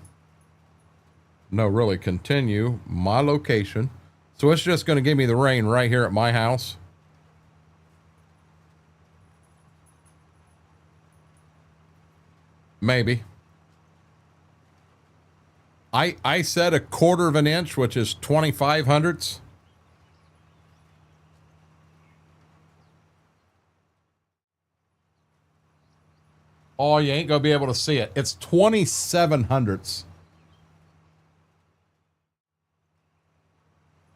No, really, continue my location. So it's just going to give me the rain right here at my house. Maybe. I said 1/4 inch, which is 25 hundredths. Oh, you ain't gonna be able to see it. It's 27 hundredths.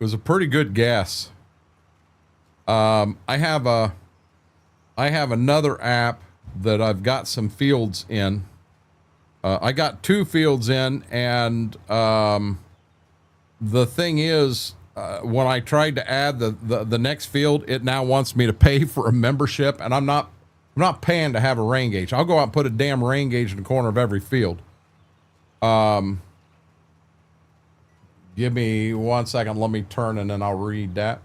It was a pretty good guess. I have another app that I've got some fields in. I got 2 fields in, and the thing is, when I tried to add the next field, it now wants me to pay for a membership, and I'm not paying to have a rain gauge. I'll go out and put a damn rain gauge in the corner of every field. Give me 1 second. Let me turn and then I'll read that.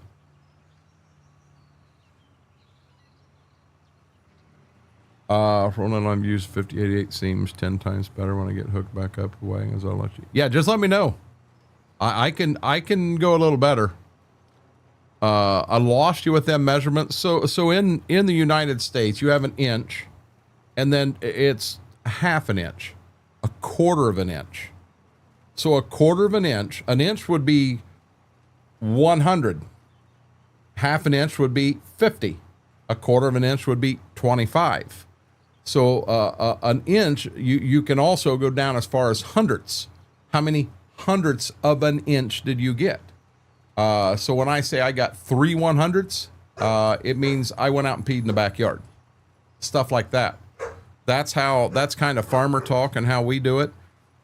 Rolling on use 5088 seems 10 times better when I get hooked back up the wagon, as I'll let you. Yeah, just let me know. I can go a little better. I lost you with them measurements. So in the United States, you have an inch, and then it's half an inch, a quarter of an inch. So a quarter of an inch would be 100. Half an inch would be 50. A quarter of an inch would be 25. So an inch, you can also go down as far as hundredths. How many hundredths of an inch did you get? So when I say I got 3 100ths, it means I went out and peed in the backyard. Stuff like that. That's kind of farmer talk and how we do it.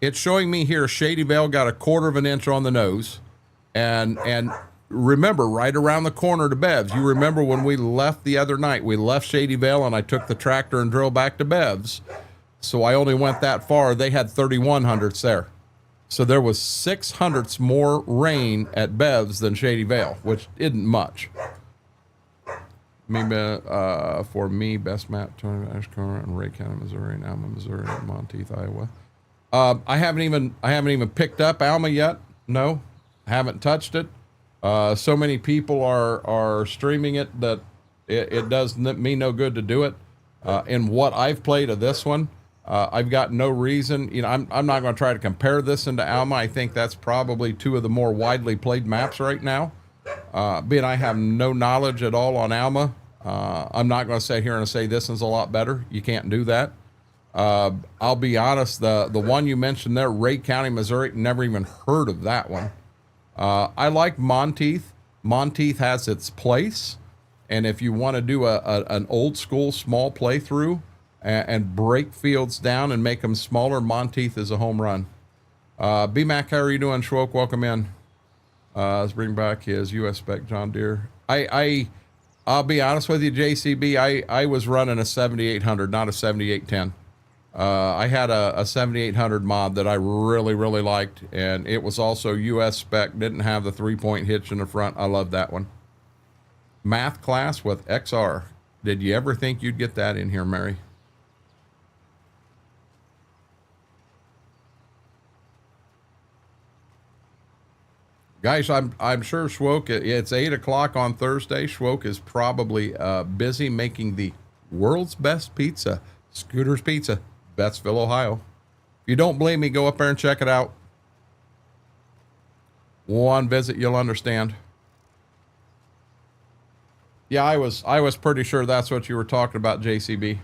It's showing me here Shady Vale got a quarter of an inch on the nose. And remember, right around the corner to Bev's, you remember when we left the other night, we left Shady Vale and I took the tractor and drove back to Bev's. So I only went that far. They had 31 hundredths there. So there was 6 hundredths more rain at Bev's than Shady Vale, which isn't much. For me, best map, Tony Ashton Corners and Ray County, Missouri, and Alma, Missouri, and Monteith, Iowa. I haven't even picked up Alma yet. No, haven't touched it. So many people are streaming it that it does me no good to do it. In what I've played of this one, I've got no reason. You know, I'm not going to try to compare this into Alma. I think that's probably 2 of the more widely played maps right now. Being I have no knowledge at all on Alma, I'm not going to sit here and say this is a lot better. You can't do that. I'll be honest, the one you mentioned there, Ray County, Missouri, never even heard of that one. I like Monteith. Monteith has its place, and if you want to do an old school small playthrough and break fields down and make them smaller, Monteith is a home run. B-Mac, how are you doing? Schwoke, welcome in. Let's bring back his US spec John Deere. I'll be honest with you, JCB, I was running a 7800, not a 7810. I had a 7800 mod that I really, really liked, and it was also US spec, didn't have the 3-point hitch in the front. I love that one. Math class with XR. Did you ever think you'd get that in here, Mary? Guys, I'm sure Schwoke, it's 8 o'clock on Thursday. Schwoke is probably busy making the world's best pizza, Scooter's Pizza, Bettsville, Ohio. If you don't believe me, go up there and check it out. One visit, you'll understand. Yeah, I was pretty sure that's what you were talking about, JCB.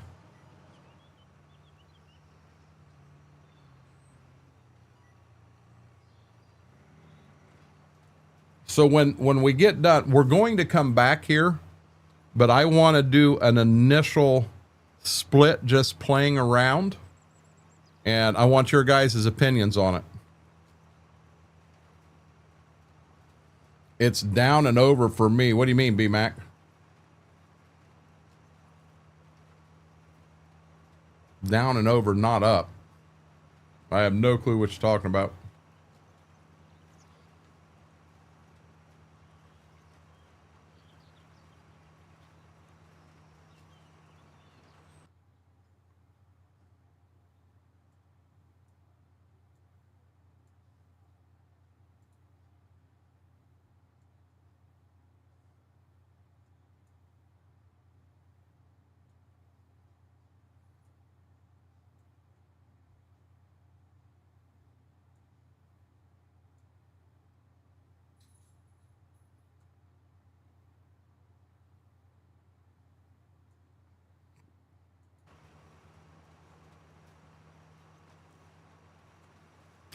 So when we get done, we're going to come back here, but I want to do an initial split just playing around, and I want your guys' opinions on it. It's down and over for me. What do you mean, B-Mac? Down and over, not up. I have no clue what you're talking about.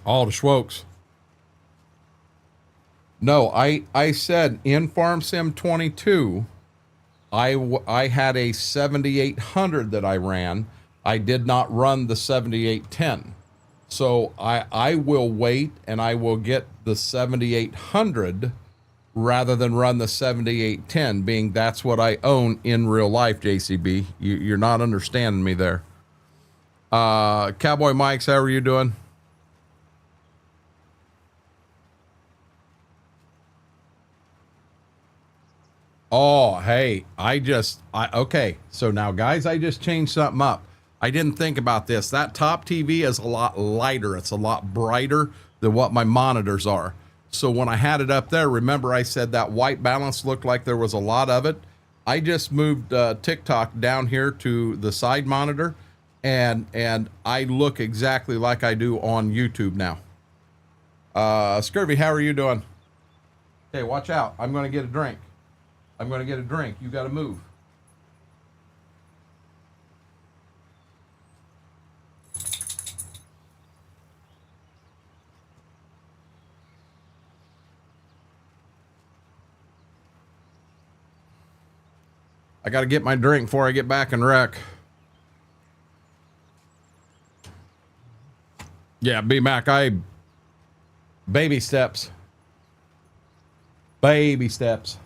All the Schwokes. No, I said in Farm Sim 22, I had a 7800 that I ran. I did not run the 7810. So I will wait and I will get the 7800 rather than run the 7810, being that's what I own in real life, JCB. You're not understanding me there. Cowboy Mike's, how are you doing? Oh, hey, okay. So now, guys, I just changed something up. I didn't think about this. That top TV is a lot lighter. It's a lot brighter than what my monitors are. So when I had it up there, remember I said that white balance looked like there was a lot of it. I just moved TikTok down here to the side monitor, and I look exactly like I do on YouTube now. Scurvy, how are you doing? Okay, watch out. I'm going to get a drink. I'm going to get a drink. You got to move. I got to get my drink before I get back and wreck. Yeah, B-Mac, baby steps. Baby steps.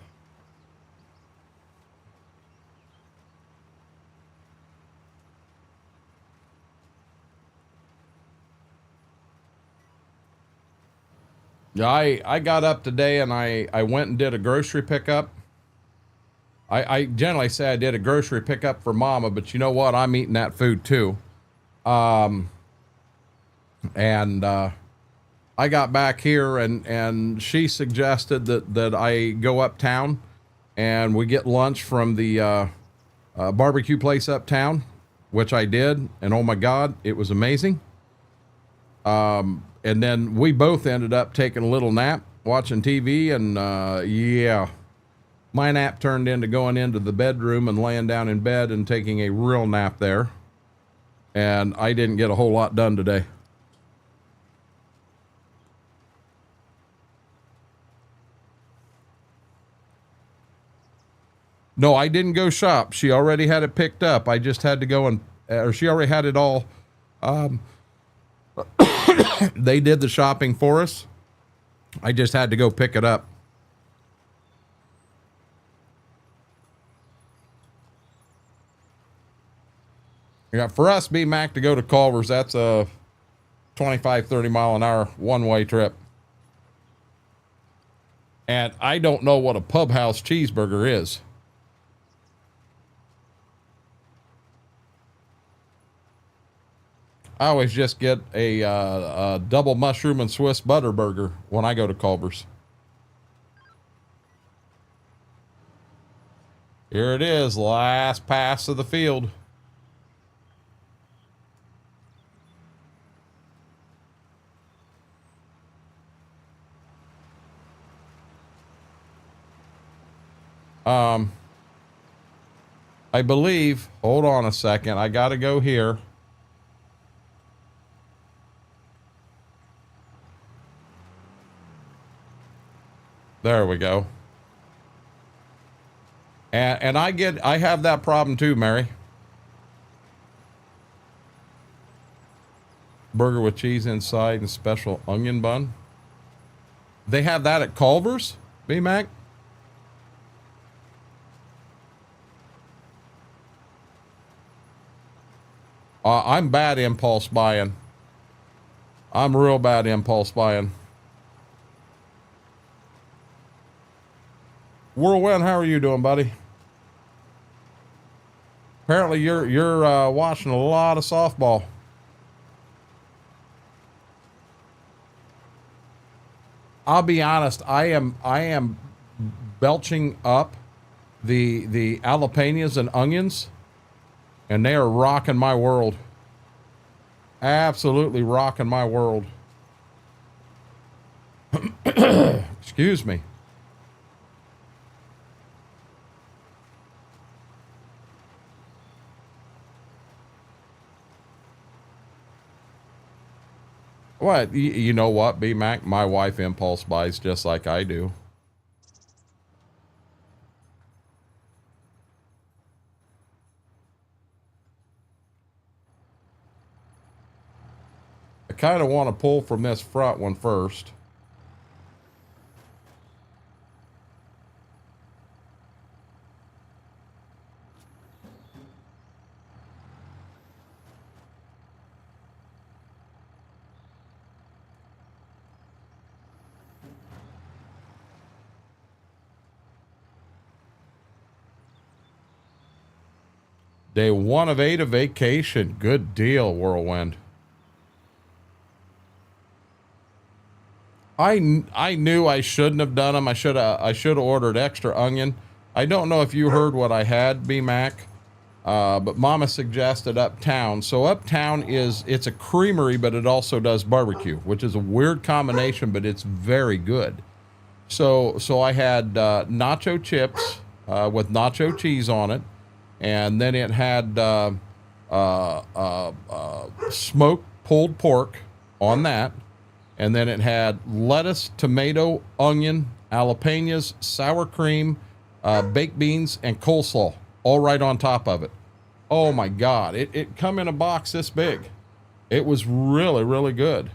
Yeah, I got up today and I went and did a grocery pickup. I generally say I did a grocery pickup for Mama, but you know what? I'm eating that food too. And I got back here and she suggested that I go uptown and we get lunch from the barbecue place uptown, which I did. And oh my God, it was amazing. And then we both ended up taking a little nap, watching TV, and yeah, my nap turned into going into the bedroom and laying down in bed and taking a real nap there. And I didn't get a whole lot done today. No, I didn't go shop. She already had it picked up. I just had to go and, or she already had it all. They did the shopping for us. I just had to go pick it up. Yeah, for us, B-Mac, to go to Culver's, that's a 25, 30 mile an hour one-way trip. And I don't know what a pub house cheeseburger is. I always just get a double mushroom and Swiss butter burger when I go to Culver's. Here it is, last pass of the field. I believe, hold on a second, I gotta go here. There we go. And I have that problem too, Mary. Burger with cheese inside and special onion bun. They have that at Culver's, B-Mac? I'm bad impulse buying. I'm real bad impulse buying. Whirlwind, how are you doing, buddy? Apparently you're watching a lot of softball. I'll be honest, I am belching up the jalapenos and onions, and they are rocking my world. Absolutely rocking my world. Excuse me. What? You know what, B-Mac? My wife impulse buys just like I do. I kind of want to pull from this front one first. Day 1 of 8 of vacation. Good deal, Whirlwind. I knew I shouldn't have done them. I should have ordered extra onion. I don't know if you heard what I had, B-Mac, but Mama suggested Uptown. So Uptown it's a creamery, but it also does barbecue, which is a weird combination, but it's very good. So I had nacho chips with nacho cheese on it, and then it had smoked pulled pork on that. And then it had lettuce, tomato, onion, jalapenos, sour cream, baked beans, and coleslaw, all right on top of it. Oh my God, it come in a box this big. It was really, really good.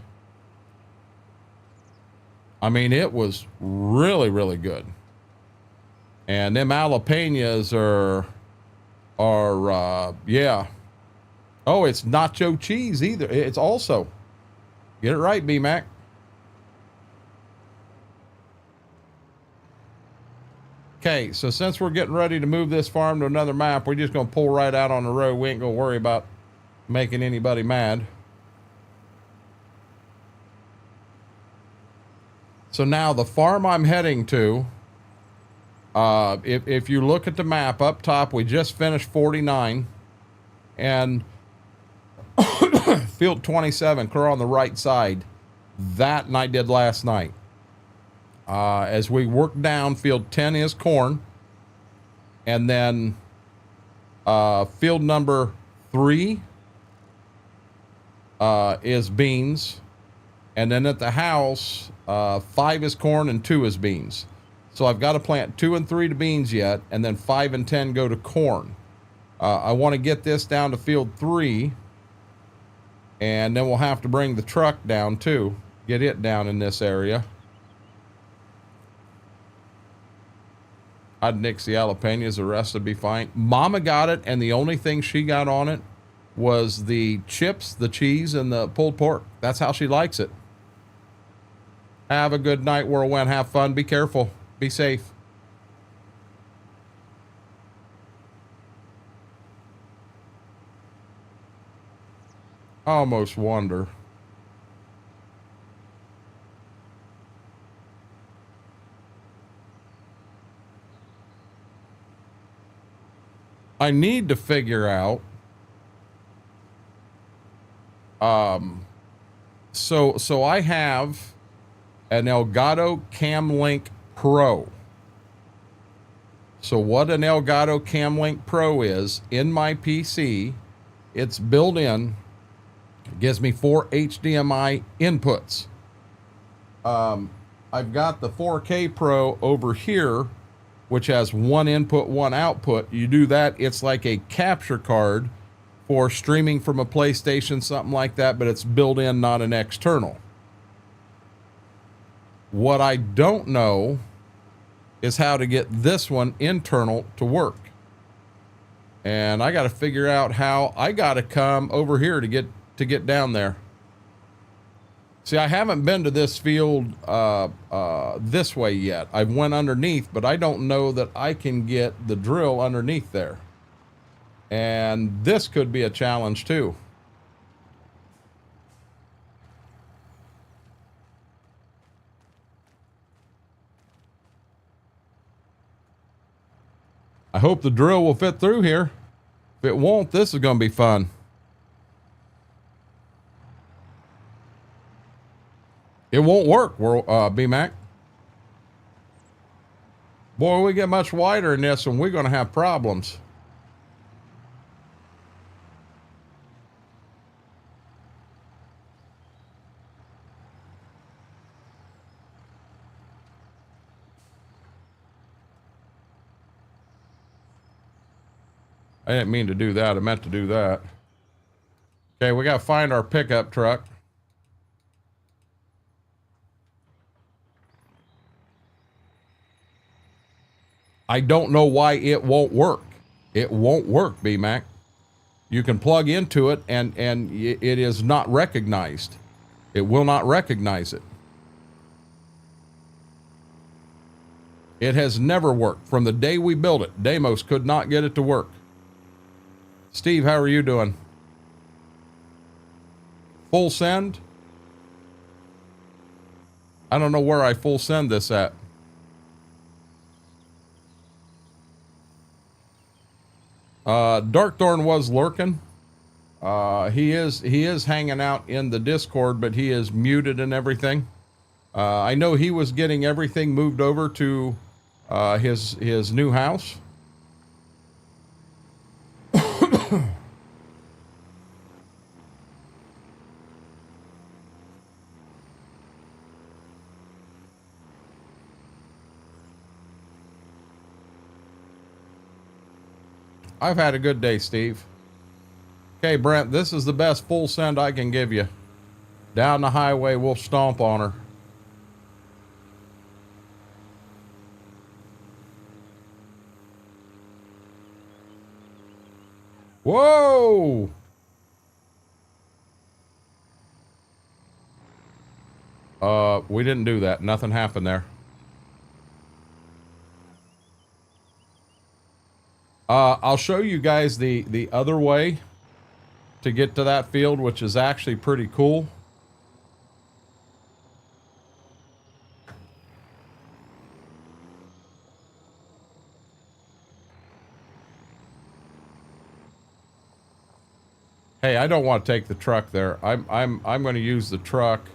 I mean, it was really, really good. And them jalapenos are yeah. Oh, it's nacho cheese either. It's also, get it right, B-Mac. Okay, so since we're getting ready to move this farm to another map, we're just going to pull right out on the road. We ain't going to worry about making anybody mad. So now the farm I'm heading to, if you look at the map up top, we just finished 49, and field 27, clear on the right side. That and I did last night. As we work down, field 10 is corn, and then field number 3 is beans, and then at the house 5 is corn and 2 is beans. So I've got to plant 2 and 3 to beans yet, and then 5 and 10 go to corn. I want to get this down to field 3, and then we'll have to bring the truck down too, get it down in this area. I'd nix the jalapenos, the rest would be fine. Mama got it, and the only thing she got on it was the chips, the cheese, and the pulled pork. That's how she likes it. Have a good night, Whirlwind. Have fun. Be careful. Be safe. I almost wonder. I need to figure out. So I have an Elgato CamLink Pro. So what an Elgato CamLink Pro is in my PC, it's built in. It gives me 4 HDMI inputs. I've got the 4K Pro over here, which has 1 input, 1 output. You do that, it's like a capture card for streaming from a PlayStation, something like that, but it's built in, not an external. What I don't know is how to get this one internal to work. And I got to figure out how. I got to come over here to get down there. See, I haven't been to this field this way yet. I went underneath, but I don't know that I can get the drill underneath there. And this could be a challenge too. I hope the drill will fit through here. If it won't, this is going to be fun. It won't work, B-Mac. Boy, we get much wider in this and we're going to have problems. I didn't mean to do that. I meant to do that. Okay, we got to find our pickup truck. I don't know why it won't work. It won't work, B-Mac. You can plug into it and it is not recognized. It will not recognize it. It has never worked. From the day we built it, Deimos could not get it to work. Steve, how are you doing? Full send? I don't know where I full send this at. Darkthorn was lurking. He is hanging out in the Discord, but he is muted and everything. I know he was getting everything moved over to his new house. I've had a good day, Steve. Okay, Brent, this is the best full send I can give you. Down the highway, we'll stomp on her. Whoa! We didn't do that. Nothing happened there. I'll show you guys the other way to get to that field, which is actually pretty cool. Hey, I don't want to take the truck there. I'm going to use the truck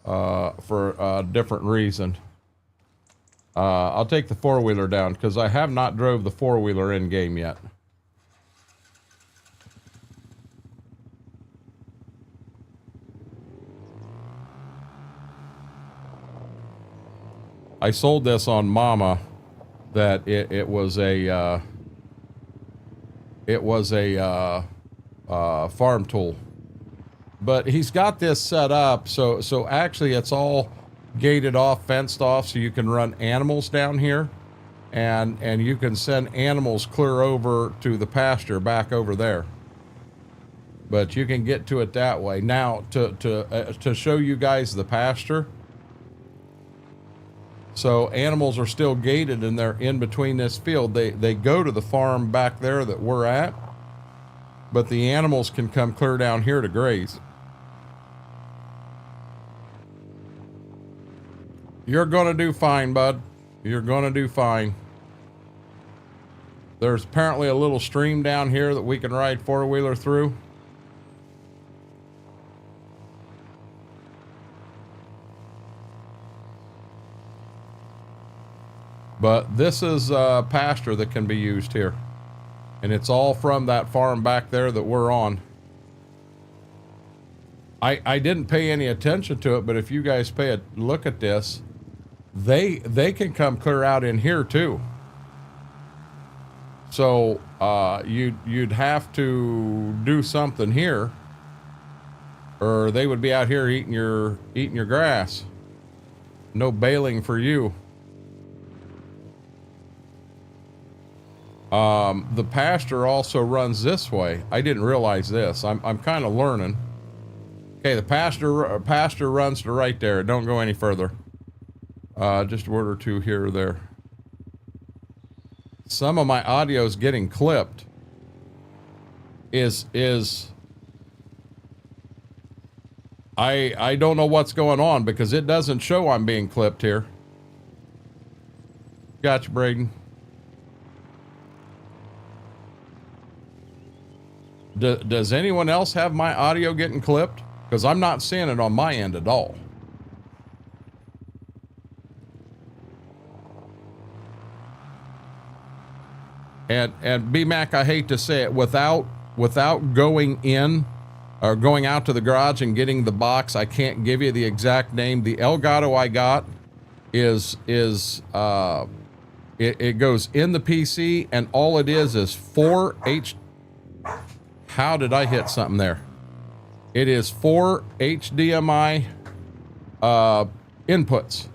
for a different reason. I'll take the four-wheeler down because I have not drove the four-wheeler in game yet. I sold this on Mama that it was a farm tool, but he's got this set up so actually it's all gated off, fenced off, so you can run animals down here, and you can send animals clear over to the pasture back over there. But you can get to it that way. Now to show you guys the pasture. So animals are still gated and they're in between this field. They go to the farm back there that we're at, but the animals can come clear down here to graze. You're gonna do fine, bud. You're gonna do fine. There's apparently a little stream down here that we can ride four-wheeler through. But this is pasture that can be used here. And it's all from that farm back there that we're on. I didn't pay any attention to it, but if you guys pay a look at this, they can come clear out in here too. So you'd have to do something here, or they would be out here eating your grass. No baling for you. The pasture also runs this way. I didn't realize this. I'm kind of learning. Okay, the pasture runs to right there. Don't go any further. Just a word or two here or there. Some of my audio is getting clipped. I don't know what's going on because it doesn't show I'm being clipped here. Gotcha, Braden. Does anyone else have my audio getting clipped? Because I'm not seeing it on my end at all. And B-Mac, I hate to say it, without going in or going out to the garage and getting the box, I can't give you the exact name. The Elgato I got is it goes in the PC, and all it is 4 H. How did I hit something there? It is 4 HDMI inputs.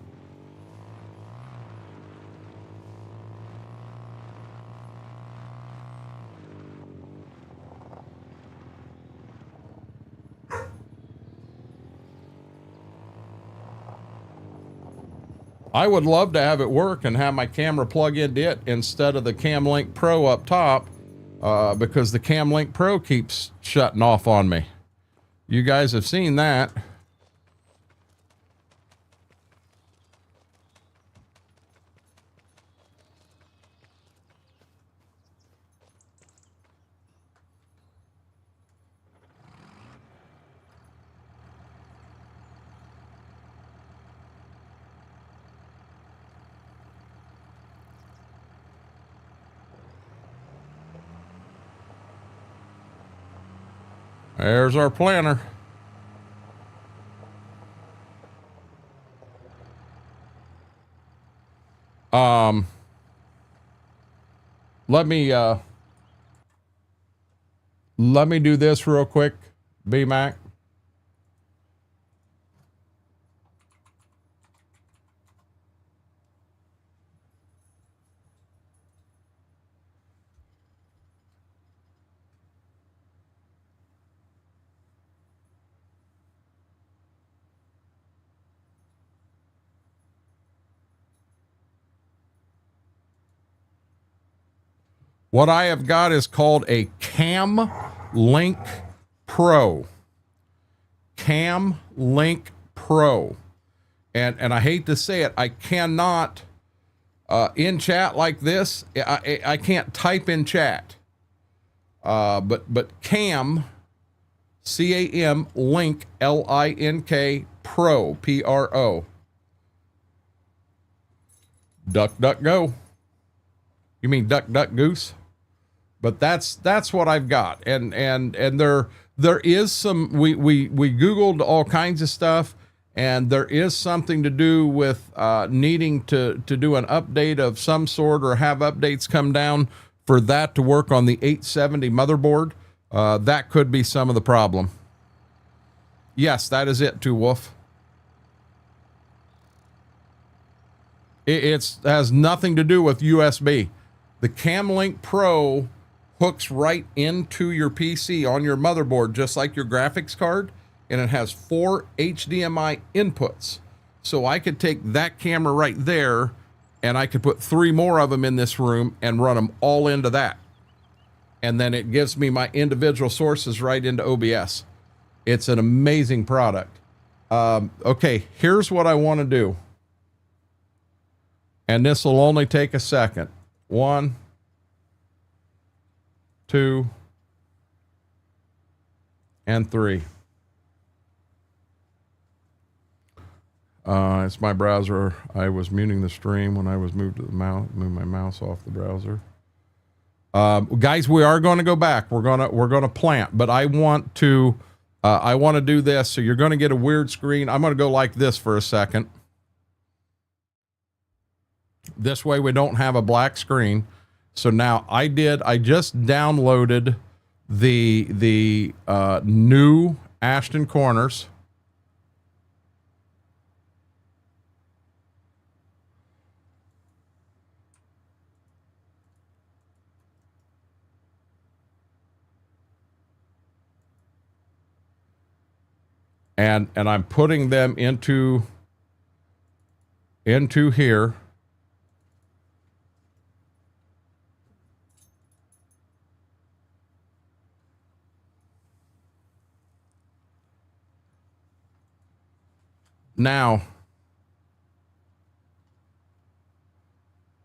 I would love to have it work and have my camera plug into it instead of the Cam Link Pro up top because the Cam Link Pro keeps shutting off on me. You guys have seen that. There's our planter. Let me do this real quick, B-Mac. What I have got is called a Cam Link Pro. Cam Link Pro. And I hate to say it, I cannot, in chat like this, I can't type in chat. But Cam, C-A-M, Link, L-I-N-K, Pro, P-R-O. Duck, duck, go. You mean duck, duck, goose? But that's what I've got. And there is some, we Googled all kinds of stuff, and there is something to do with needing to do an update of some sort, or have updates come down for that to work on the 870 motherboard. That could be some of the problem. Yes, that is it, Two Wolf. It has nothing to do with USB. The Cam Link Pro hooks right into your PC on your motherboard, just like your graphics card, and it has 4 HDMI inputs. So I could take that camera right there, and I could put 3 more of them in this room and run them all into that. And then it gives me my individual sources right into OBS. It's an amazing product. Okay, here's what I want to do. And this will only take a second. 1, 2, and 3. It's my browser. I was muting the stream when I was moved to the mouse. Move my mouse off the browser. Guys, we are going to go back. We're gonna plant, but I want to do this. So you're going to get a weird screen. I'm going to go like this for a second. This way we don't have a black screen. So now I just downloaded the new Ashton Corners. And I'm putting them into here. Now,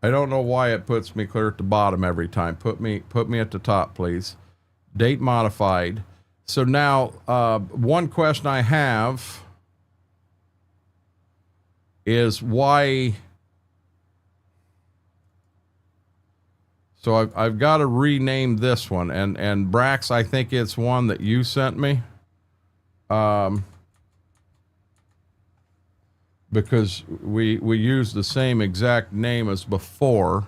I don't know why it puts me clear at the bottom every time. Put me at the top, please. Date modified. So now, one question I have is why. So I've got to rename this one, and Brax, I think it's one that you sent me. Because we use the same exact name as before.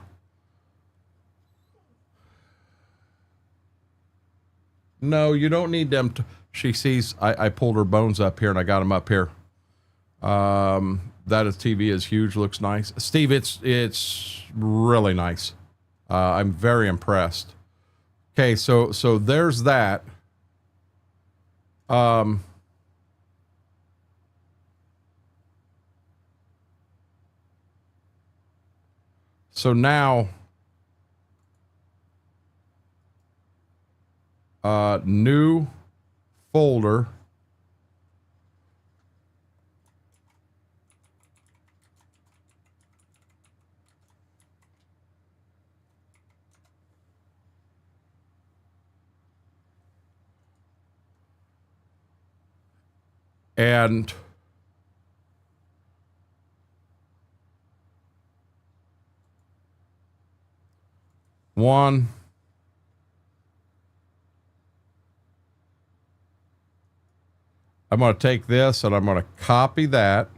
No, you don't need them to. She sees I pulled her bones up here and I got them up here. That is TV is huge, looks nice. Steve, it's really nice. I'm very impressed. Okay, so there's that. So now new folder. And one, I'm going to take this and I'm going to copy that.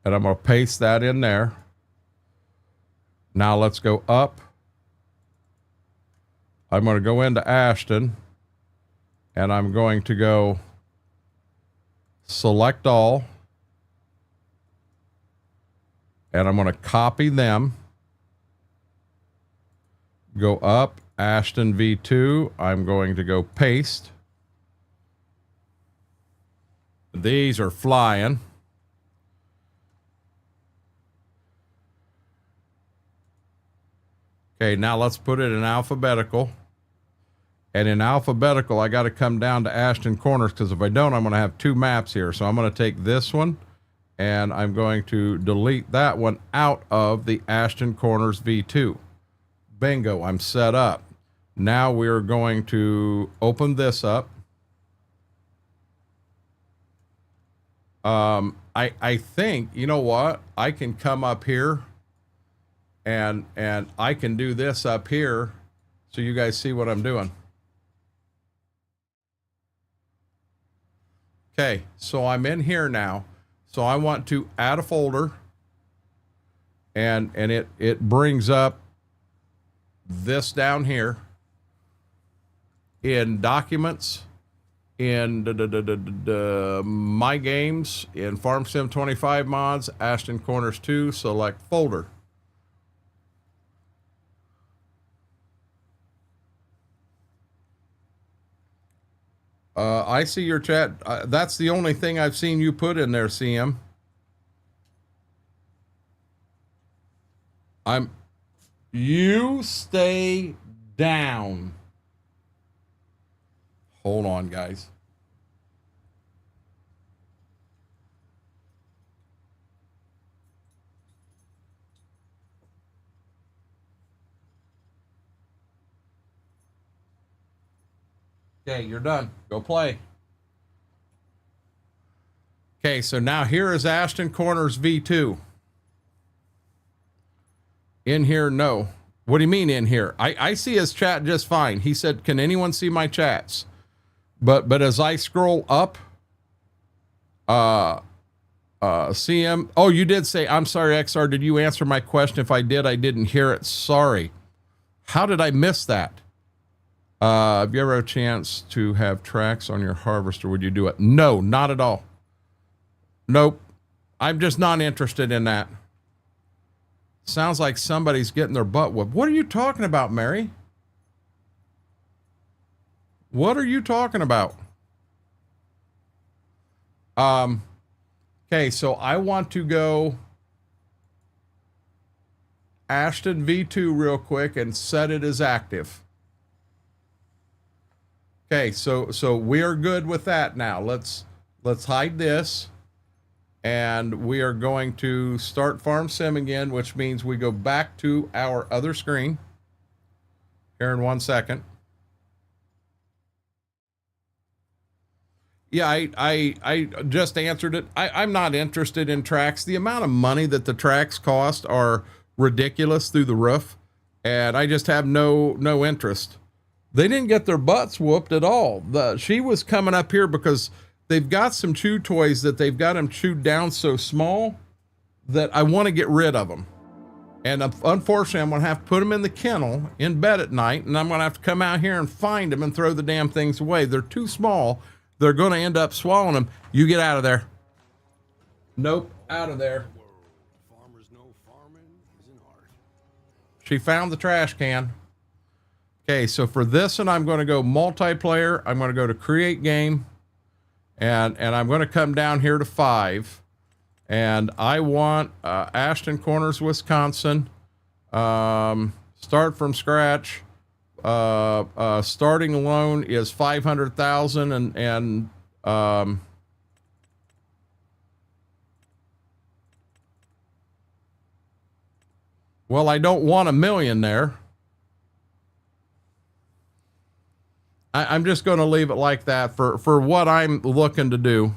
And I'm going to paste that in there. Now let's go up. I'm going to go into Ashton and I'm going to go select all. And I'm going to copy them. Go up, Ashton V2. I'm going to go paste. These are flying. Okay, now let's put it in alphabetical. And in alphabetical, I got to come down to Ashton Corners, because if I don't, I'm going to have two maps here. So I'm going to take this one, and I'm going to delete that one out of the Ashton Corners V2. Bingo, I'm set up. Now we're going to open this up. I think, you know what? I can come up here and I can do this up here so you guys see what I'm doing. Okay, so I'm in here now. So I want to add a folder, and it brings up this down here in documents, in my games, in Farm Sim 25 mods, Ashton Corners 2, select folder. I see your chat. That's the only thing I've seen you put in there, CM. You stay down. Hold on, guys. Okay, you're done. Go play. Okay, so now here is Ashton Corners V2. In here, no. What do you mean in here? I see his chat just fine. He said, can anyone see my chats? But as I scroll up, CM, oh, you did say, I'm sorry, XR, did you answer my question? If I did, I didn't hear it. Sorry. How did I miss that? Have you ever had a chance to have tracks on your harvester? Would you do it? No, not at all. Nope. I'm just not interested in that. Sounds like somebody's getting their butt whooped. What are you talking about, Mary? What are you talking about? Okay, so I want to go Ashton V2 real quick and set it as active. Okay, so we are good with that now. Let's hide this, and we are going to start Farm Sim again, which means we go back to our other screen here in 1 second. Yeah, I just answered it. I'm not interested in tracks. The amount of money that the tracks cost are ridiculous through the roof, and I just have no interest. They didn't get their butts whooped at all. She was coming up here because they've got some chew toys that they've got them chewed down so small that I want to get rid of them. And unfortunately, I'm going to have to put them in the kennel in bed at night, and I'm going to have to come out here and find them and throw the damn things away. They're too small. They're going to end up swallowing them. You get out of there. Nope, out of there. Farmers know farming is an art. She found the trash can. Okay, so for this one, I'm going to go multiplayer. I'm going to go to create game, and I'm going to come down here to 5, and I want Ashton Corners, Wisconsin, Start from scratch. Starting loan is 500,000 and well, I don't want $1 million there. I'm just going to leave it like that for what I'm looking to do.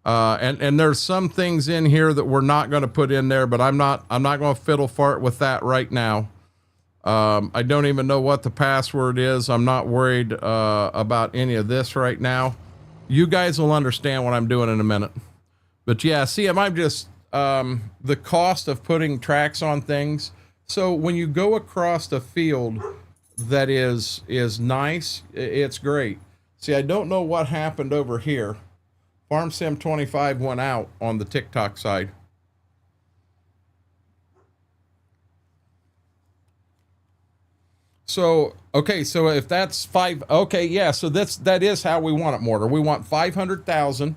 And there's some things in here that we're not going to put in there, but I'm not going to fiddle fart with that right now. I don't even know what the password is. I'm not worried about any of this right now. You guys will understand what I'm doing in a minute. But yeah, see, I'm just the cost of putting tracks on things. So when you go across a field that is nice, it's great. See, I don't know what happened over here. Farm Sim 25 went out on the TikTok side. So, okay, so if that's 5, okay, yeah, so that is how we want it, Mortar. We want 500,000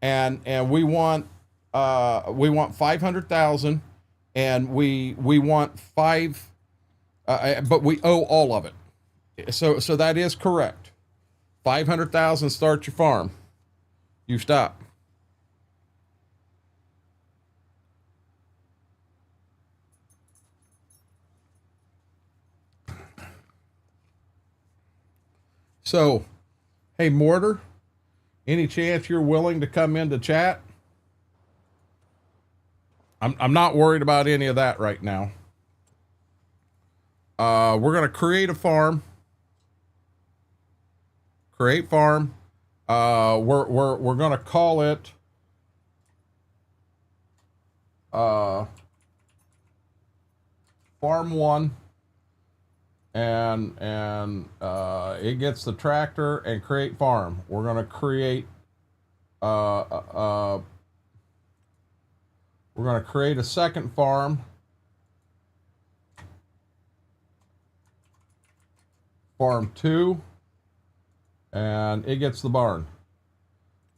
and we want 500,000 and we want 5 but we owe all of it. So that is correct. 500,000 start your farm. You stop. So, hey, Mortar, any chance you're willing to come into chat? I'm not worried about any of that right now. We're going to create a farm. Create farm. We're going to call it Farm 1. And it gets the tractor and create farm. We're going to create we're going to create a second farm. Farm 2, and it gets the barn.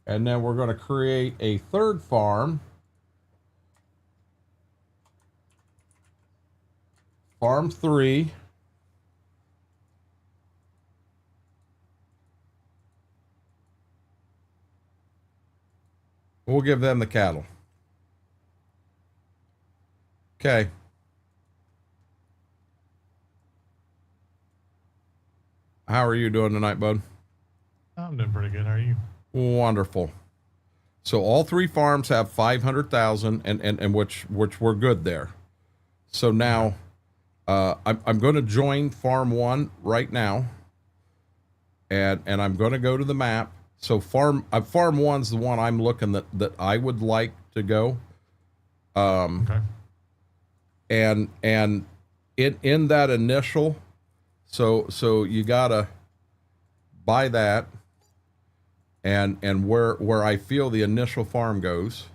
And then we're going to create a third farm. Farm 3. We'll give them the cattle. Okay. How are you doing tonight, bud? I'm doing pretty good. How are you? Wonderful. So all 3 farms have 500,000 and which we're good there. So now I'm going to join Farm 1 right now. And I'm going to go to the map. So Farm 1's the one I'm looking that I would like to go. Okay. And in that initial, so you gotta buy that, and where I feel the initial farm goes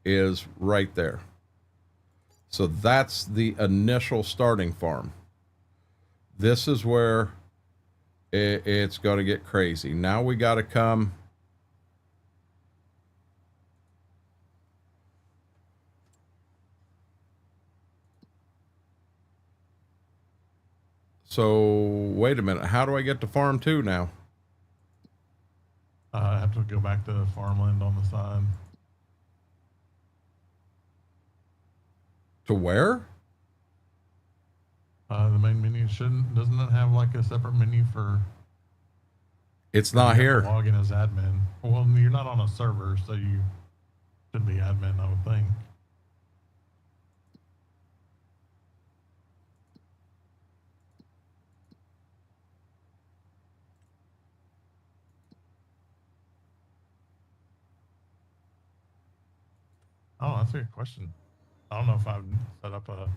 is right there. So that's the initial starting farm. This is where it's going to get crazy. Now we got to come. So wait a minute. How do I get to Farm 2 now? I have to go back to farmland on the side. To where? The main menu doesn't it have like a separate menu for? It's not here. Log in as admin. Well, you're not on a server, so you should be admin, I would think. Oh, that's a good question. I don't know if I've set up a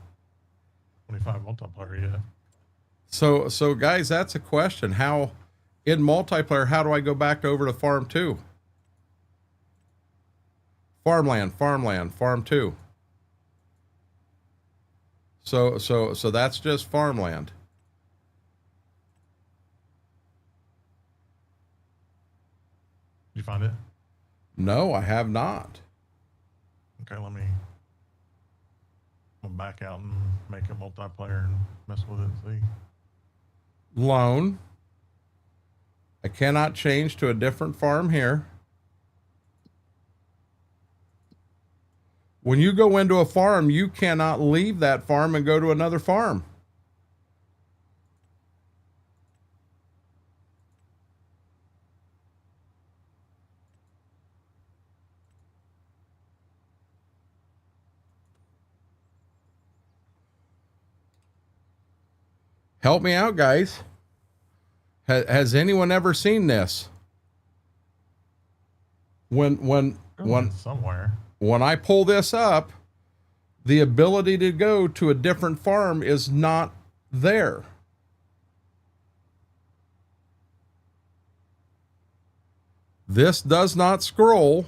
25 multiplayer yet. So guys, that's a question. How in multiplayer, how do I go back over to Farm 2? Farmland, Farm 2. So that's just farmland. Did you find it? No, I have not. Okay, I'm gonna back out and make a multiplayer and mess with it and see. Loan. I cannot change to a different farm here. When you go into a farm, you cannot leave that farm and go to another farm. Help me out, guys. Has anyone ever seen this? When Somewhere. when I pull this up, the ability to go to a different farm is not there. This does not scroll.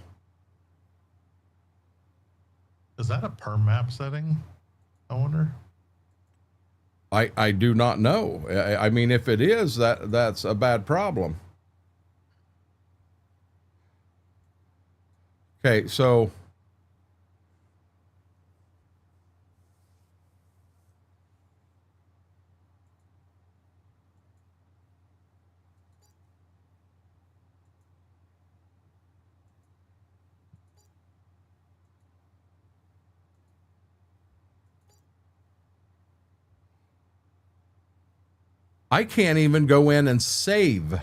Is that a per map setting? I wonder. I do not know. I mean, if it is, that's a bad problem. Okay, so I can't even go in and save.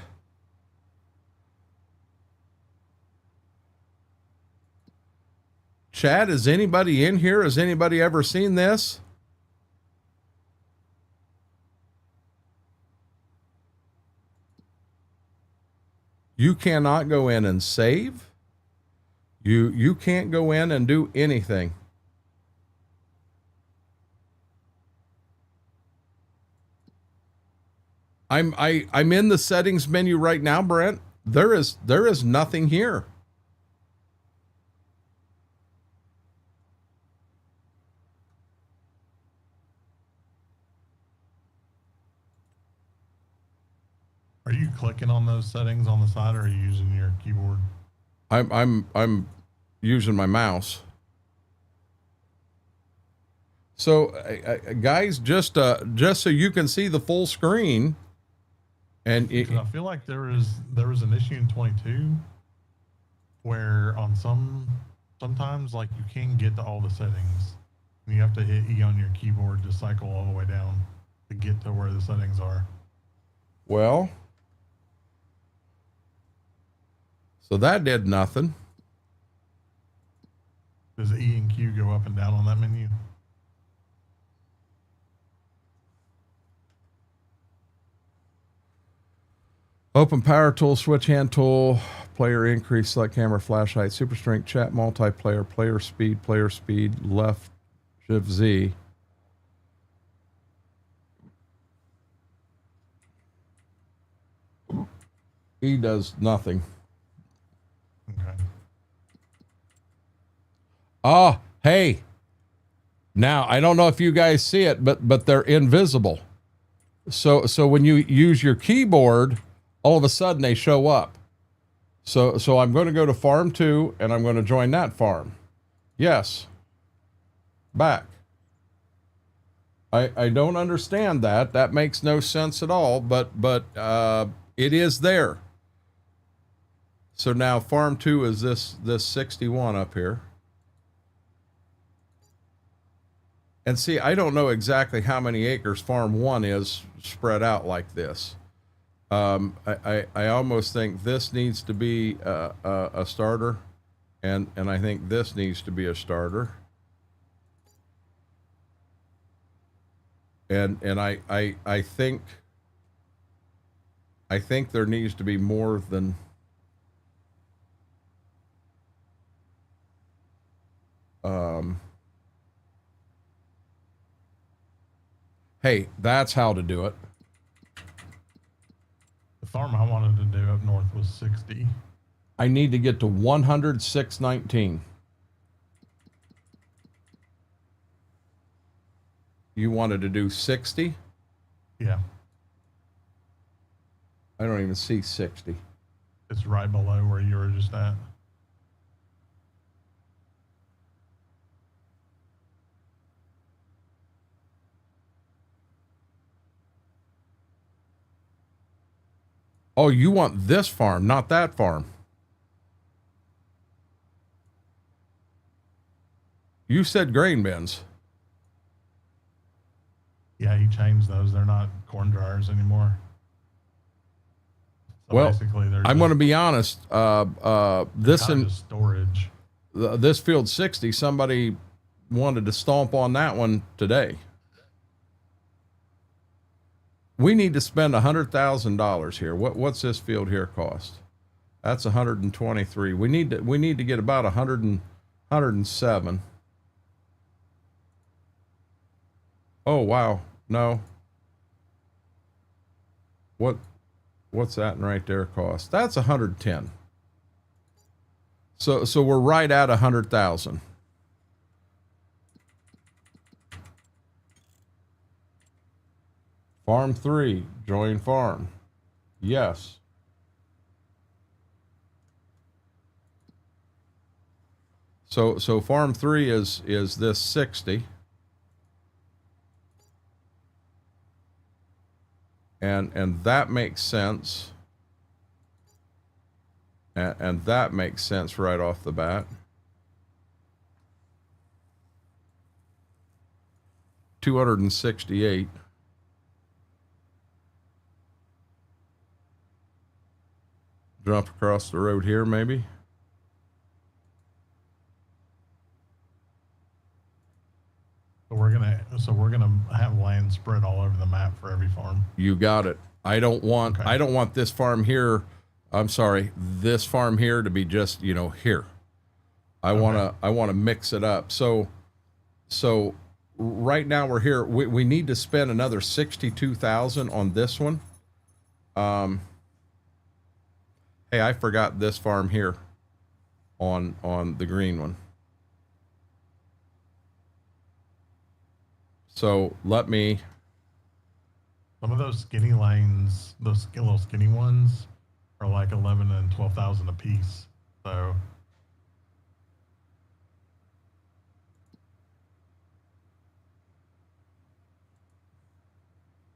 Chad, is anybody in here? Has anybody ever seen this? You cannot go in and save. You can't go in and do anything. I'm in the settings menu right now, Brent. There is nothing here. Are you clicking on those settings on the side, or are you using your keyboard? I'm using my mouse. So, guys, just so you can see the full screen, and I feel like there was an issue in 22 where on sometimes like you can't get to all the settings, and you have to hit E on your keyboard to cycle all the way down to get to where the settings are. well, so that did nothing. Does E and Q go up and down on that menu? Open power tool, switch hand tool, player increase, select camera, flashlight, super strength, chat, multiplayer, player speed, left, shift Z. E does nothing. Okay. Ah, hey. Now, I don't know if you guys see it, but they're invisible. So when you use your keyboard, all of a sudden they show up. So I'm going to go to farm 2 and I'm going to join that farm. Yes. Back. I don't understand that. That makes no sense at all, but it is there. So now farm 2 is this 61 up here. And see, I don't know exactly how many acres farm 1 is spread out like this. I almost think this needs to be a starter, and I think this needs to be a starter. And I think there needs to be more than hey, that's how to do it. The farm I wanted to do up north was 60. I need to get to 106.19. You wanted to do 60? Yeah. I don't even see 60. It's right below where you were just at. Oh, you want this farm, not that farm. You said grain bins. Yeah, he changed those. They're not corn dryers anymore. So Well, basically, they're I'm going to be honest. This kind of just storage. This field 60, somebody wanted to stomp on that one today. We need to spend $100,000 here. What's this field here cost? That's 123. We need to get about 107. Oh wow, no. What's that right there cost? That's 110. So we're right at 100,000. Farm 3, join farm. Yes. So farm 3 is this 60. And that makes sense. And that makes sense right off the bat. 268. Jump across the road here, maybe. So we're gonna have land spread all over the map for every farm. You got it. I don't want this farm here. I'm sorry, this farm here to be just, here. I want to mix it up. So right now we're here. We need to spend another 62,000 on this one. Hey, I forgot this farm here on the green one. So let me. Some of those skinny lanes, those little skinny ones, are like 11 and 12,000 a piece. So.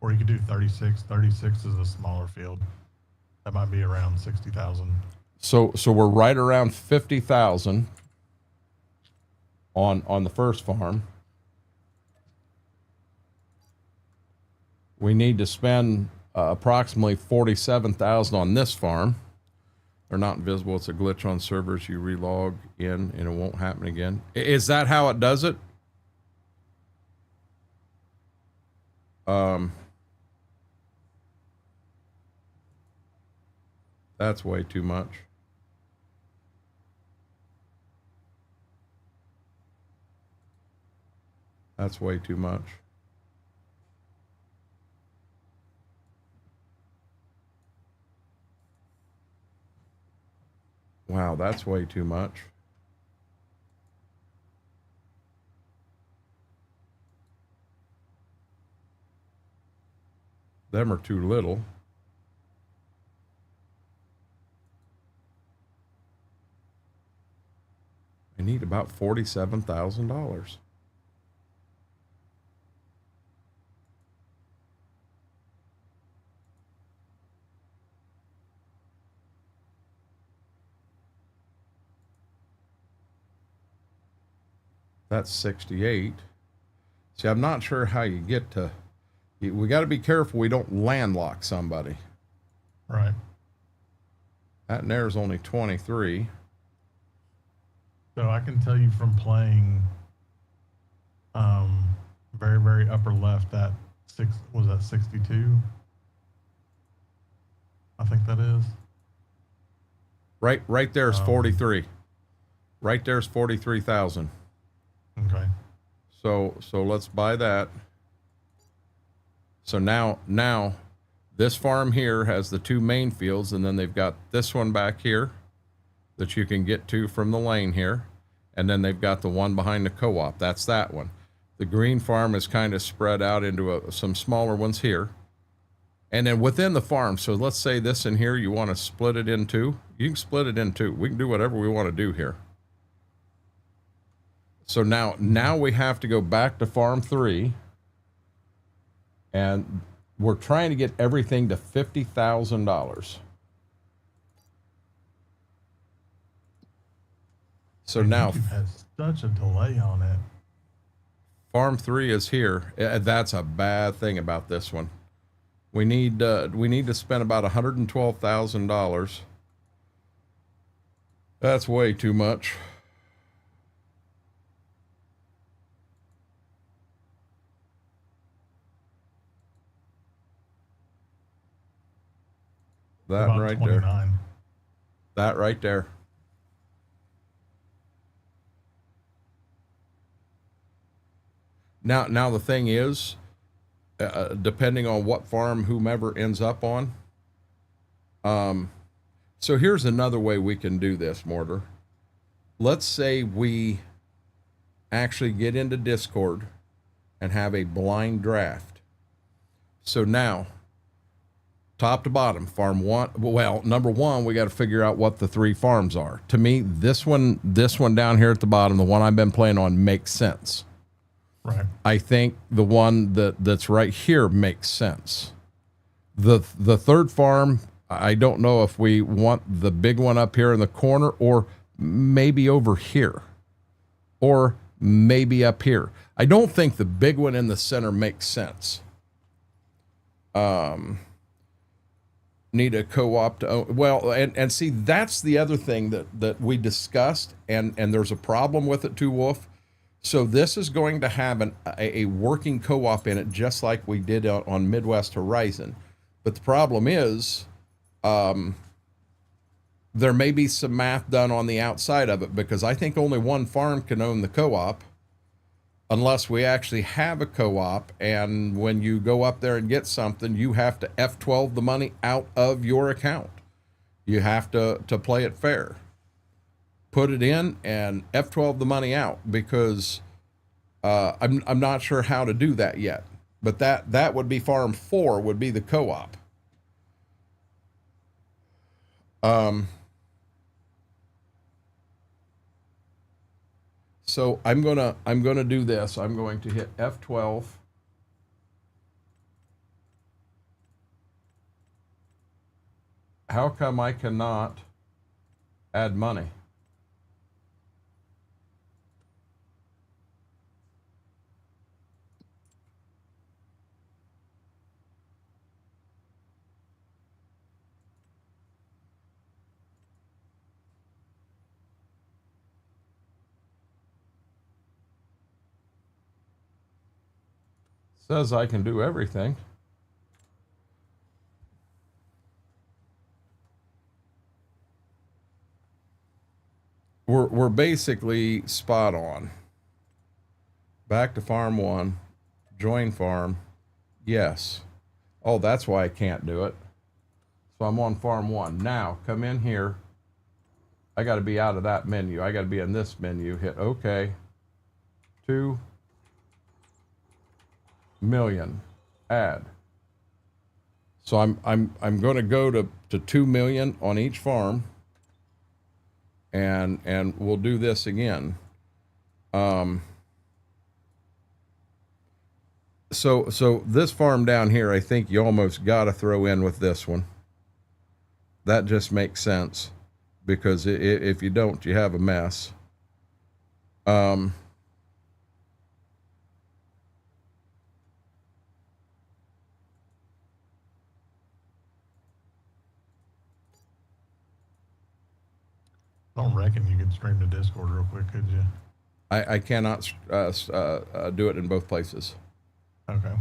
Or you could do 36. 36 is a smaller field. That might be around 60,000. So we're right around 50,000 on the first farm. We need to spend approximately 47,000 on this farm. They're not invisible. It's a glitch on servers. You relog in and it won't happen again. Is that how it does it? That's way too much. That's way too much. Wow, that's way too much. Them are too little. I need about $47,000. That's 68. See, I'm not sure how you get to. We got to be careful we don't landlock somebody. Right. That and there's only 23. So I can tell you from playing very, very upper left, that 62? I think that is. Right there's 43. Right there's 43,000. Okay. So let's buy that. So now this farm here has the two main fields, and then they've got this one back here that you can get to from the lane here. And then they've got the one behind the co-op. That's that one. The green farm is kind of spread out into some smaller ones here. And then within the farm, so let's say this in here, you want to split it in two. You can split it in two. We can do whatever we want to do here. So now we have to go back to farm 3. And we're trying to get everything to $50,000. So Man, now YouTube has such a delay on it. Farm 3 is here. That's a bad thing about this one. We need to spend about $112,000. That's way too much. That About right 29. there. That right there. Now the thing is, depending on what farm whomever ends up on. So here's another way we can do this, Mortar. Let's say we actually get into Discord and have a blind draft. So now, top to bottom, farm 1. Well, number 1, we got to figure out what the 3 farms are. To me, this one down here at the bottom, the one I've been playing on, makes sense. Right. I think the one that's right here makes sense. The third farm, I don't know if we want the big one up here in the corner or maybe over here or maybe up here. I don't think the big one in the center makes sense. Need a co-op to own. Well, and see, that's the other thing that we discussed, and there's a problem with it too, Wolf. So this is going to have a working co-op in it, just like we did on Midwest Horizon. But the problem is, there may be some math done on the outside of it, because I think only one farm can own the co-op unless we actually have a co-op. And when you go up there and get something, you have to F12 the money out of your account. You have to play it fair. Put it in and F12 the money out, because I'm not sure how to do that yet. But that would be farm 4 would be the co-op. So I'm gonna do this. I'm going to hit F12. How come I cannot add money? Says I can do everything. We're basically spot on. Back to farm 1, join farm. Yes. Oh, that's why I can't do it. So I'm on farm 1. Now come in here. I got to be out of that menu. I got to be in this menu. Hit OK. 2 million. Add. So I'm going to go to 2 million on each farm, and we'll do this again. So this farm down here, I think you almost got to throw in with this one. That just makes sense, because if you don't, you have a mess. I don't reckon you could stream to Discord real quick, could you? I cannot do it in both places. Okay.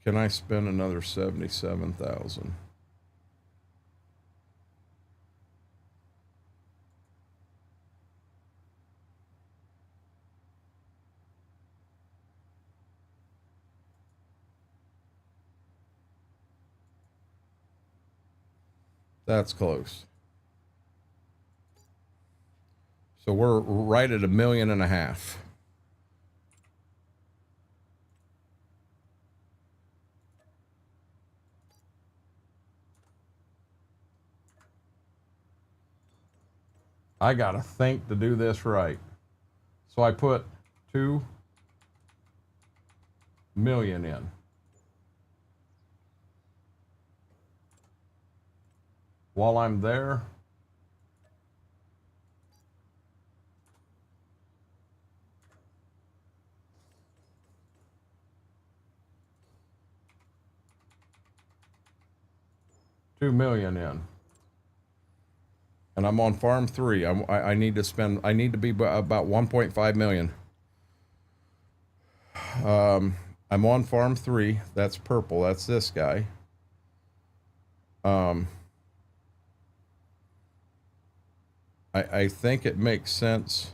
Can I spend another 77,000? That's close. So we're right at 1.5 million. I gotta think to do this right. So I put 2 million in. While I'm there, $2 million in, and I'm on farm 3. I need to spend. I need to be about 1.5 million. I'm on farm 3. That's purple. That's this guy. I think it makes sense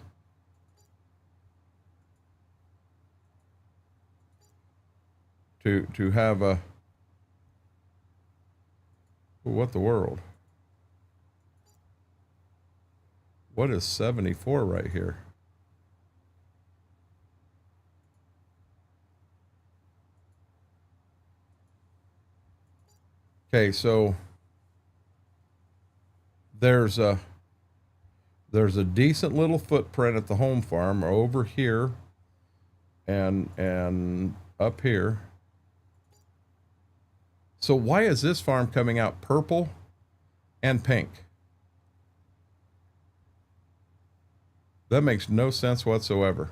to have a, what the world? What is 74 right here? Okay, so there's a decent little footprint at the home farm over here and up here. So why is this farm coming out purple and pink? That makes no sense whatsoever.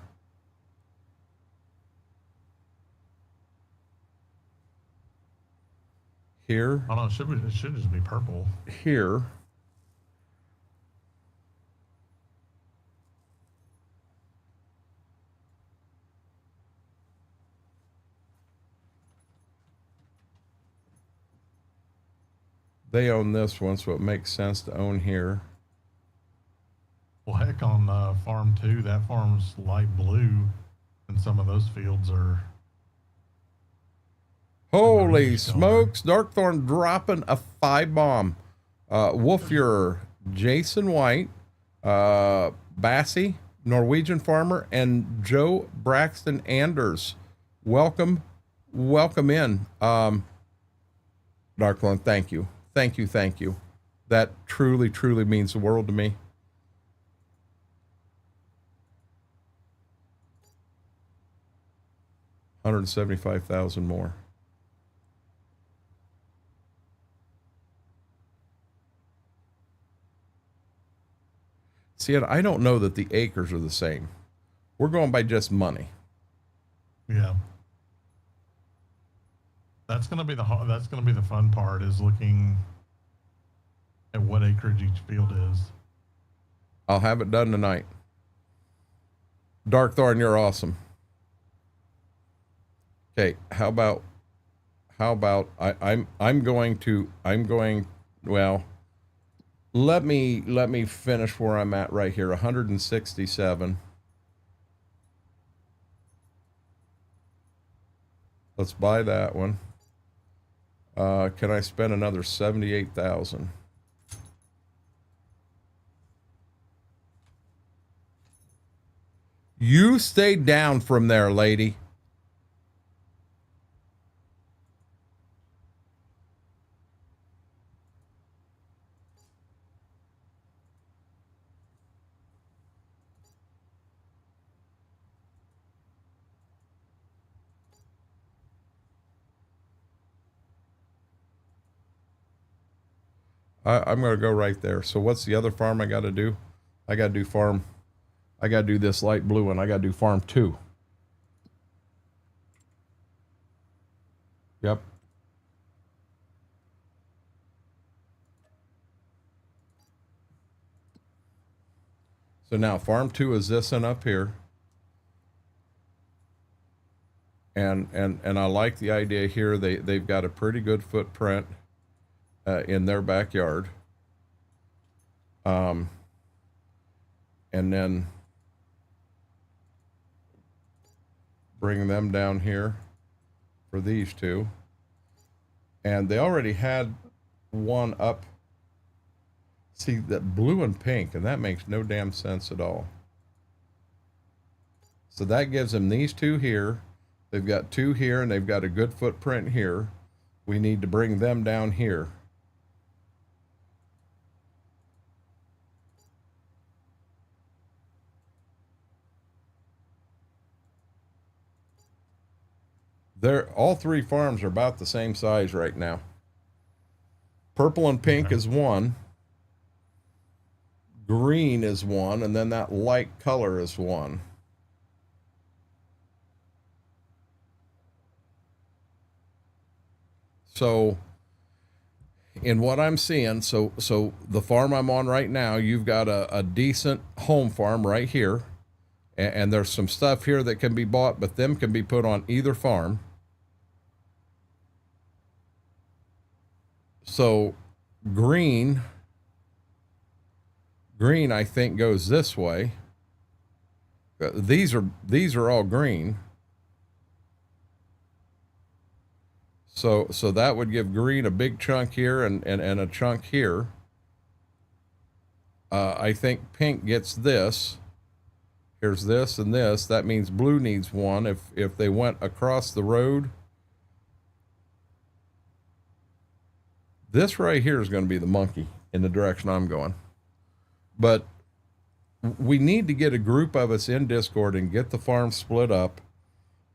Here. I don't know, it should just be purple. Here. They own this one, so it makes sense to own here. Well, heck, on farm 2, that farm's light blue, and some of those fields are. Holy smokes! Darkthorn dropping a 5-bomb. Wolfure, Jason White, Bassie, Norwegian farmer, and Joe Braxton Anders. Welcome in. Darkthorn, thank you. Thank you. That truly means the world to me. $175,000 more. See, I don't know that the acres are the same. We're going by just money. Yeah. That's gonna be the fun part, is looking at what acreage each field is. I'll have it done tonight. Darkthorn, you're awesome. Okay, how about I'm going, well, let me finish where I'm at right here. 167. Let's buy that one. Can I spend another 78,000? You stay down from there, lady. I'm going to go right there. So what's the other farm I got to do? I got to do this light blue one. I got to do farm 2. Yep. So now farm 2 is this one up here. And I like the idea here. They've got a pretty good footprint in their backyard. And then bring them down here for these two. And they already had one up. See, that blue and pink, and that makes no damn sense at all. So that gives them these two here. They've got 2 here, and they've got a good footprint here. We need to bring them down here. all three farms are about the same size right now. Purple and pink is one. Green is one, and then that light color is one. So in what I'm seeing, so the farm I'm on right now, you've got a decent home farm right here. And there's some stuff here that can be bought, but them can be put on either farm. So green, I think, goes this way. These are all green. So that would give green a big chunk here and a chunk here. I think pink gets this. Here's this and this. That means blue needs one. If they went across the road, this right here is going to be the monkey in the direction I'm going. But we need to get a group of us in Discord and get the farm split up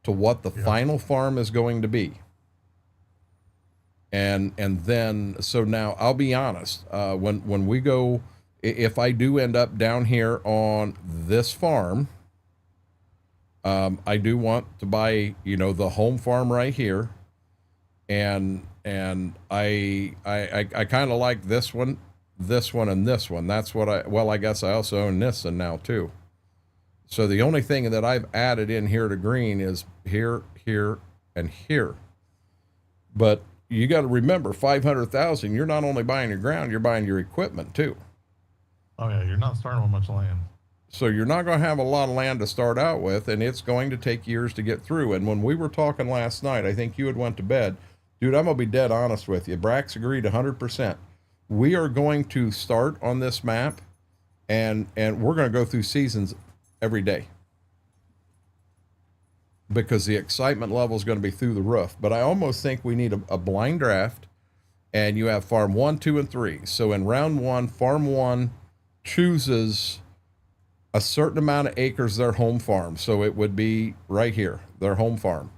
to what the final farm is going to be. And then, so now I'll be honest, when we go, if I do end up down here on this farm, I do want to buy, the home farm right here. And I kind of like this one, and this one. That's what I guess I also own this one now too. So the only thing that I've added in here to green is here, here, and here. But you got to remember, 500,000, you're not only buying your ground, you're buying your equipment too. Oh yeah, you're not starting with much land. So you're not going to have a lot of land to start out with, and it's going to take years to get through. And when we were talking last night, I think you had went to bed. Dude, I'm going to be dead honest with you. Brax agreed 100%. We are going to start on this map, and we're going to go through seasons every day, because the excitement level is going to be through the roof. But I almost think we need a blind draft, and you have farm 1, 2, and 3. So in round 1, farm 1 chooses a certain amount of acres, their home farm. So it would be right here, their home farm.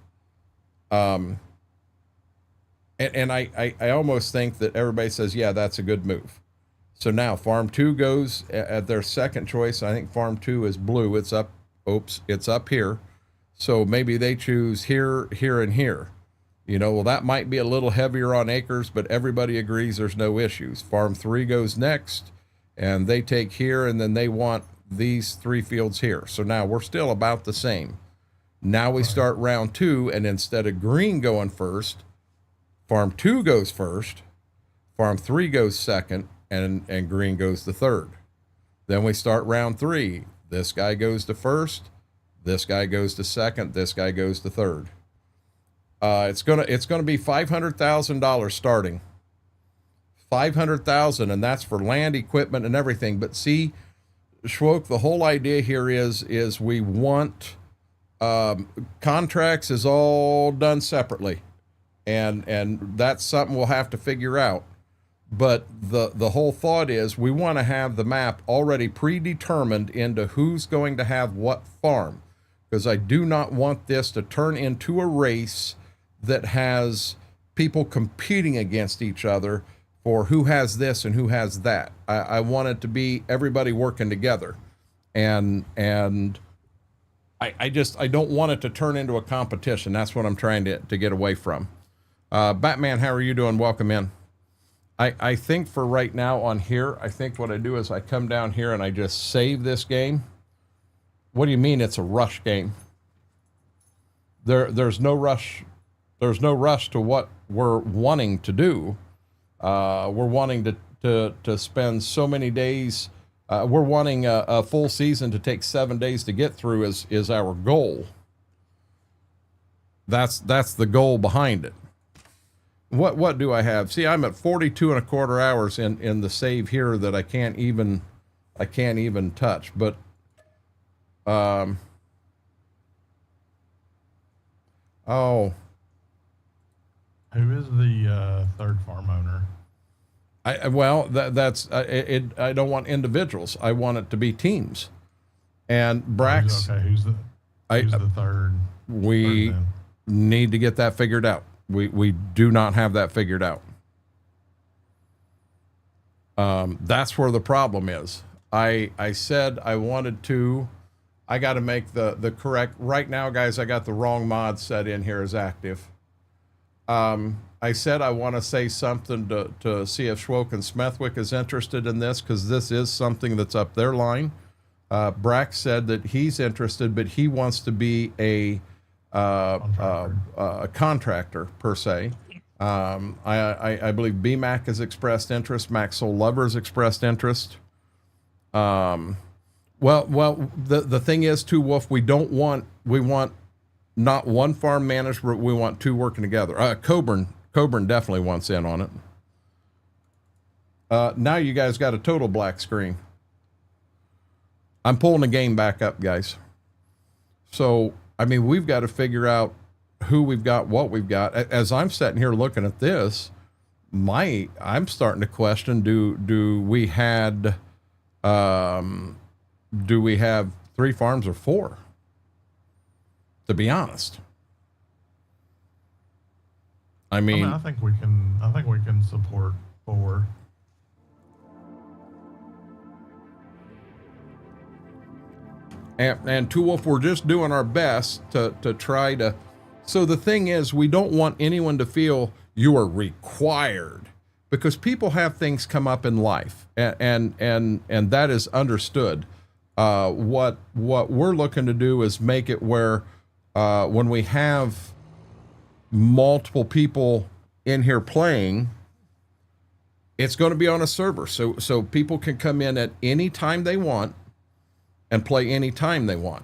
And I almost think that everybody says, yeah, that's a good move. So now farm 2 goes at their second choice. I think farm 2 is blue. It's up. Oops, it's up here. So maybe they choose here, here, and here. Well, that might be a little heavier on acres, but everybody agrees there's no issues. Farm 3 goes next, and they take here, and then they want these 3 fields here. So now we're still about the same. Now we start round 2, and instead of green going first, farm 2 goes first, farm 3 goes second, and green goes to third. Then we start round 3. This guy goes to first, this guy goes to second, this guy goes to third. It's gonna be $500,000 starting. $500,000, and that's for land, equipment, and everything. But see, Schwoke, the whole idea here is we want contracts is all done separately, and that's something we'll have to figure out. But the whole thought is we want to have the map already predetermined into who's going to have what farm, because I do not want this to turn into a race that has people competing against each other for who has this and who has that. I want it to be everybody working together, and I don't want it to turn into a competition. That's what I'm trying to get away from. Batman, how are you doing? Welcome in. I think for right now on here, I think what I do is I come down here and I just save this game. What do you mean it's a rush game? There's no rush. There's no rush to what we're wanting to do. We're wanting to spend so many days. We're wanting a full season to take 7 days to get through is our goal. That's the goal behind it. What do I have? See, I'm at 42 and a quarter hours in the save here that I can't even touch. But oh, who is the third farm owner? I don't want individuals. I want it to be teams. And Brax. Okay, who's the third? We third need to get that figured out. We do not have that figured out. That's where the problem is. I said I wanted to. I got to make the correct. Right now, guys, I got the wrong mod set in here as active. I said I want to say something to see if Schwoke and Smethwick is interested in this, because this is something that's up their line. Brack said that he's interested, but he wants to be a contractor per se. I believe BMAC has expressed interest. Max Soul Lover has expressed interest. Well, the thing is too, Wolf, we want not one farm manager, we want two working together. Coburn definitely wants in on it. Now you guys got a total black screen. I'm pulling the game back up, guys. So, I mean, we've got to figure out who we've got, what we've got. As I'm sitting here looking at this, I'm starting to question, do we have 3 farms or 4? To be honest. I mean, I think we can support 4. And Two Wolf, we're just doing our best to try to. So the thing is, we don't want anyone to feel you are required, because people have things come up in life, and that is understood. What we're looking to do is make it where when we have multiple people in here playing, it's going to be on a server, so people can come in at any time they want and play any time they want.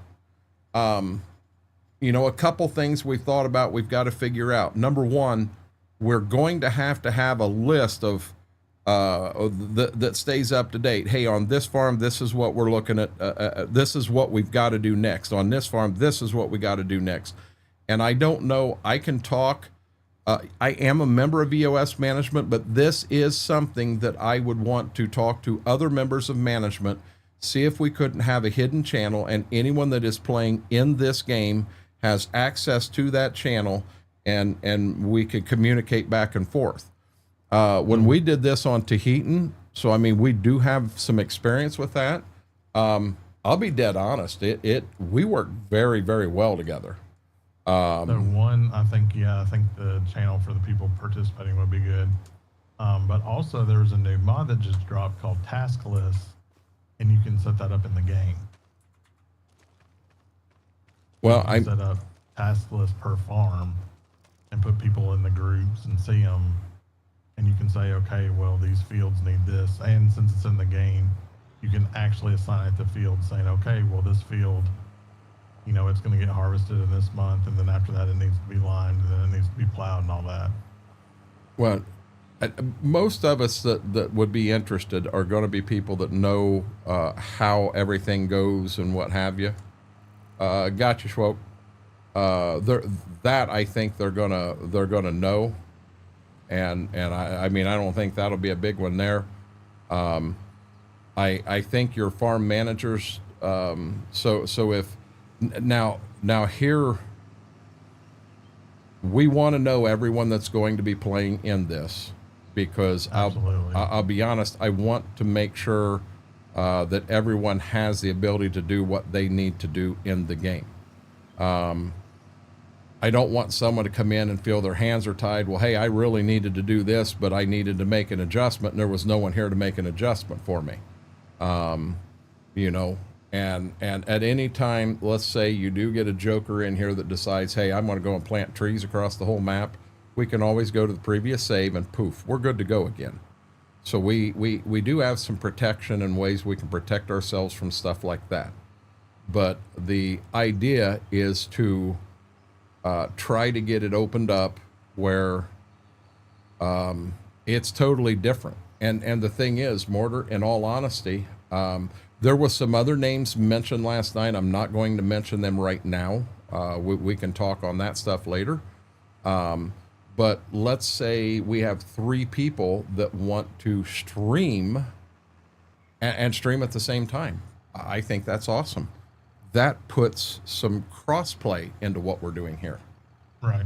You know, a couple things we've thought about, we've got to figure out. Number one, we're going to have a list of that stays up to date. Hey, on this farm, this is what we're looking at. This is what we've got to do next. On this farm, this is what we got to do next. And I don't know, I can talk. I am a member of EOS management, but this is something that I would want to talk to other members of management, see if we couldn't have a hidden channel, and anyone that is playing in this game has access to that channel, and we could communicate back and forth. When we did this on Tahitian, so I mean, we do have some experience with that. I'll be dead honest. We work very, very well together. I think the channel for the people participating would be good. But also there's a new mod that just dropped called Task List, and you can set that up in the game. Well, I set up task list per farm and put people in the groups and see them. And you can say, okay, well, these fields need this. And since it's in the game, you can actually assign it to fields saying, okay, well, this field, you know, it's going to get harvested in this month. And then after that, it needs to be lined, and then it needs to be plowed and all that. Well, most of us that would be interested are going to be people that know how everything goes and what have you. Gotcha, Schwope. That I think they're gonna know, and I mean, I don't think that'll be a big one there. I think your farm managers. So if now here, we want to know everyone that's going to be playing in this, because I'll be honest, I want to make sure that everyone has the ability to do what they need to do in the game. I don't want someone to come in and feel their hands are tied. Well, hey, I really needed to do this, but I needed to make an adjustment, and there was no one here to make an adjustment for me. You know, and at any time, let's say you do get a joker in here that decides, hey, I'm going to go and plant trees across the whole map. We can always go to the previous save, and poof, we're good to go again. So we do have some protection and ways we can protect ourselves from stuff like that. But the idea is to try to get it opened up where it's totally different. And the thing is, Mortar, in all honesty, there was some other names mentioned last night. I'm not going to mention them right now. We can talk on that stuff later. But let's say we have 3 people that want to stream and stream at the same time. I think that's awesome. That puts some cross-play into what we're doing here. Right.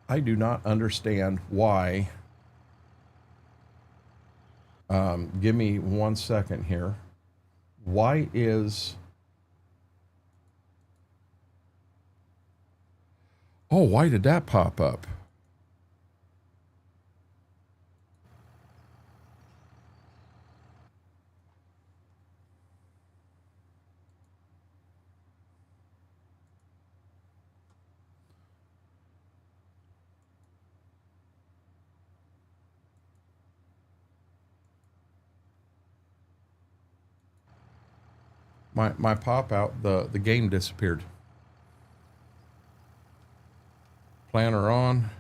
I do not understand why. Give me 1 second here. Why is... Oh, why did that pop up? My pop out, the game disappeared. Planner on.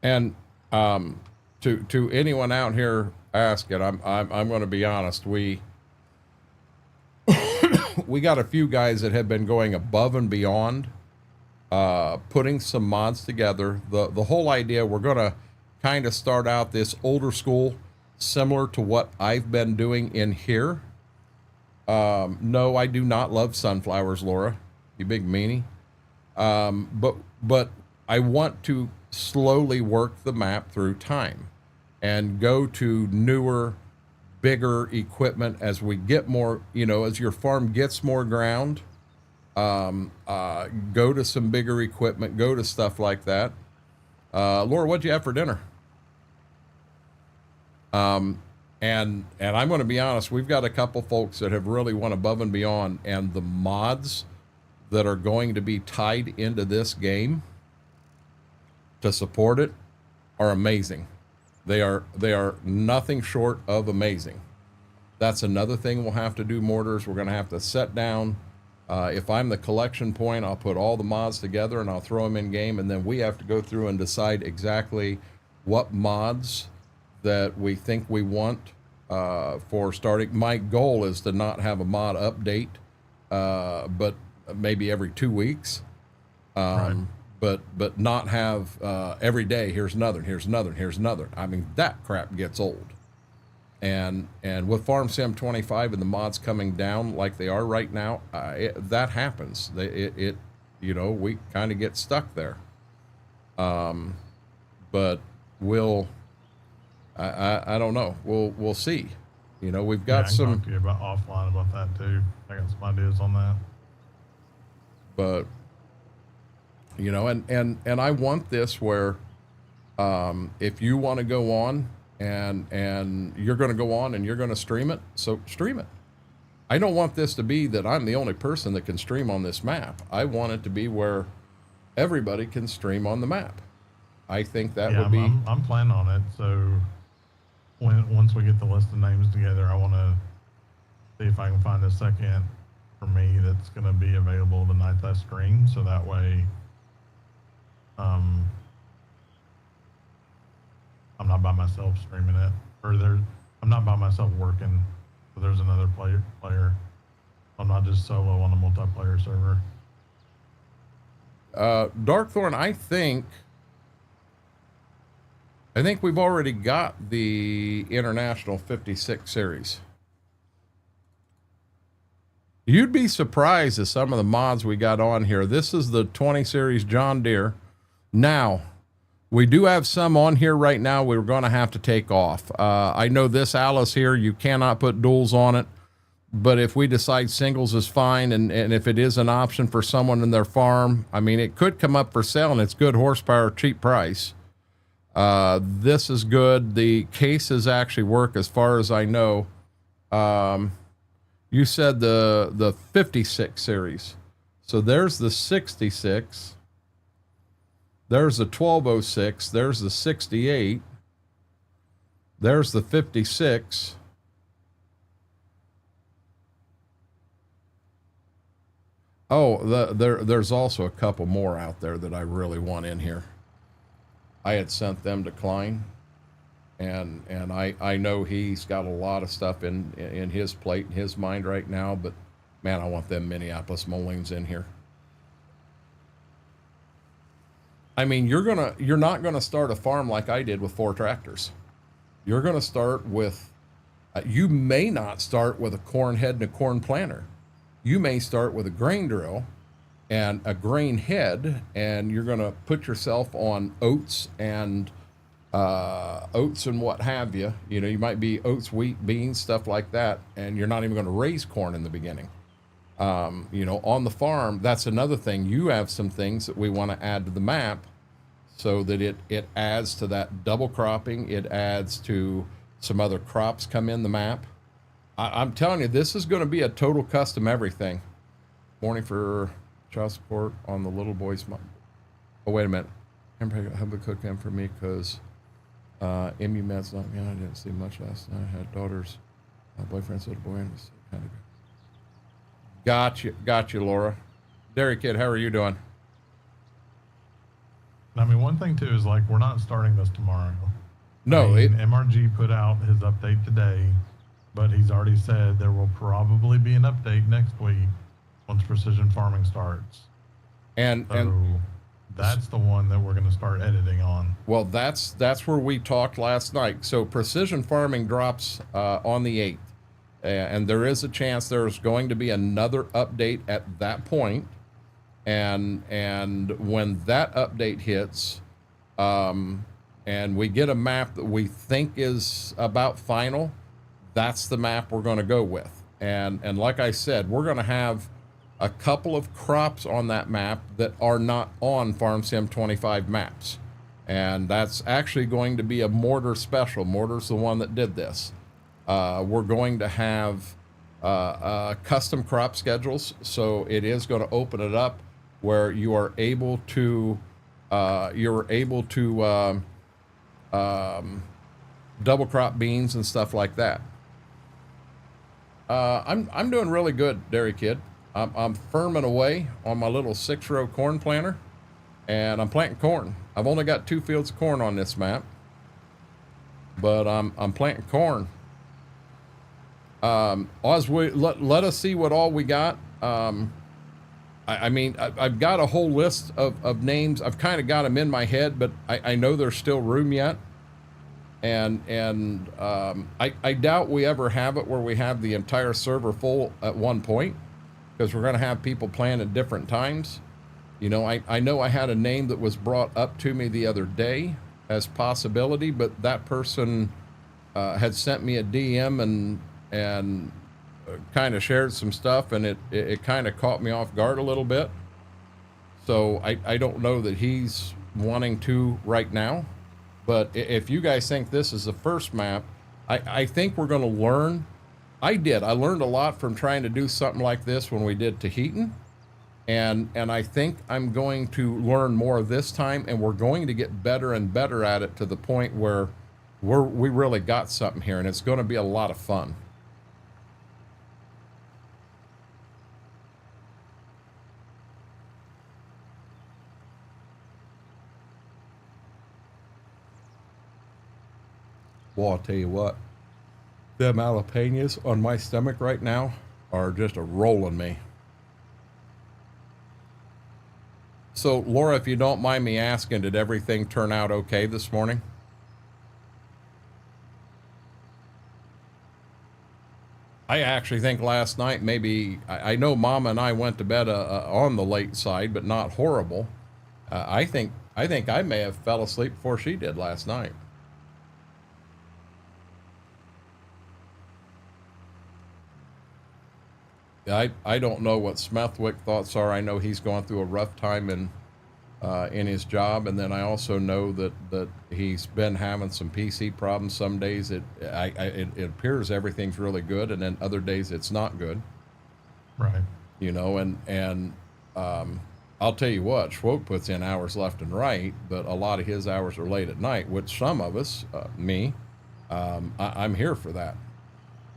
And to anyone out here asking, I'm going to be honest. We we got a few guys that have been going above and beyond, putting some mods together. The whole idea, we're going to kind of start out this older school, similar to what I've been doing in here. No, I do not love sunflowers, Laura, you big meanie. But I want to slowly work the map through time and go to newer, bigger equipment as we get more, you know, as your farm gets more ground, go to some bigger equipment, go to stuff like that. Laura, what'd you have for dinner? And I'm going to be honest, we've got a couple folks that have really went above and beyond, and the mods that are going to be tied into this game to support it are amazing. They are nothing short of amazing. That's another thing we'll have to do, Mortars. We're going to have to set down. If I'm the collection point, I'll put all the mods together and I'll throw them in game, and then we have to go through and decide exactly what mods that we think we want for starting. My goal is to not have a mod update, but maybe every 2 weeks. Right. But not have every day, here's another, here's another, here's another. I mean, that crap gets old. And with Farm Sim 25 and the mods coming down like they are right now, that happens. You know, we kind of get stuck there. But I don't know. We'll see. You know, we've got I can talk to you about offline about that too. I got some ideas on that. But you know, and I want this where if you want to go on and you're going to go on and you're going to stream it, so stream it. I don't want this to be that I'm the only person that can stream on this map. I want it to be where everybody can stream on the map. I think that would be... I'm planning on it. So once we get the list of names together, I want to see if I can find a second for me that's going to be available the night I stream. So that way, I'm not by myself streaming it, or I'm not by myself working. So there's another player. I'm not just solo on a multiplayer server. Darkthorn, I think we've already got the International 56 series. You'd be surprised at some of the mods we got on here. This is the 20 series John Deere. Now, we do have some on here right now we're going to have to take off. I know this Alice here, you cannot put duals on it, but if we decide singles is fine, and if it is an option for someone in their farm, I mean, it could come up for sale, and it's good horsepower, cheap price. This is good. The cases actually work as far as I know. You said the 56 series. So there's the 66. There's the 1206. There's the 68. There's the 56. Oh, there's also a couple more out there that I really want in here. I had sent them to Klein, and I know he's got a lot of stuff in his plate, in his mind right now, but man, I want them Minneapolis Molings in here. I mean, you're not gonna start a farm like I did with 4 tractors. You're going to start with, you may not start with a corn head and a corn planter. You may start with a grain drill and a grain head, and you're going to put yourself on oats and what have you. You know, you might be oats, wheat, beans, stuff like that, and you're not even going to raise corn in the beginning. You know, on the farm, that's another thing. You have some things that we want to add to the map so that it adds to that double cropping. It adds to some other crops come in the map. I'm telling you, this is going to be a total custom everything. Morning for child support on the little boy's mom. Oh, wait a minute. Have a cook in for me because MU med's not me. I didn't see much last night. I had daughters. My boyfriend said a boy and was kind of good. Got you, Laura. Derry Kid, how are you doing? I mean, one thing too is like we're not starting this tomorrow. No, I mean, MRG put out his update today, but he's already said there will probably be an update next week once precision farming starts. And that's the one that we're going to start editing on. Well, that's where we talked last night. So precision farming drops on the 8th, and there is a chance there's going to be another update at that point. And when that update hits, and we get a map that we think is about final, that's the map we're going to go with. And like I said, we're going to have a couple of crops on that map that are not on Farm Sim 25 maps. And that's actually going to be a Mortar special. Mortar's the one that did this. We're going to have custom crop schedules. So it is going to open it up where you are able to, double crop beans and stuff like that. I'm doing really good, Derry Kid. I'm firming away on my little 6-row corn planter, and I'm planting corn. I've only got 2 fields of corn on this map, but I'm planting corn. Oz, let us see what all we got. I mean, I've got a whole list of names. I've kind of got them in my head, but I know there's still room yet. And I doubt we ever have it where we have the entire server full at one point, because we're going to have people playing at different times. You know, I know I had a name that was brought up to me the other day as possibility, but that person had sent me a DM and kind of shared some stuff, and it kind of caught me off guard a little bit. So I don't know that he's wanting to right now. But if you guys think this is the first map, I think we're going to learn. I learned a lot from trying to do something like this when we did Tahitian. And I think I'm going to learn more this time, and we're going to get better and better at it to the point where we really got something here, and it's going to be a lot of fun. Well, I'll tell you what, them jalapenos on my stomach right now are just rolling me. So, Laura, if you don't mind me asking, did everything turn out okay this morning? I actually think last night maybe, I know Mama and I went to bed on the late side, but not horrible. I think I may have fell asleep before she did last night. I don't know what Smethwick thoughts are. I know he's going through a rough time in his job, and then I also know that he's been having some PC problems. Some days it appears everything's really good, and then other days it's not good. Right. You know, and I'll tell you what, Schwoke puts in hours left and right, but a lot of his hours are late at night, which some of us, I'm here for that.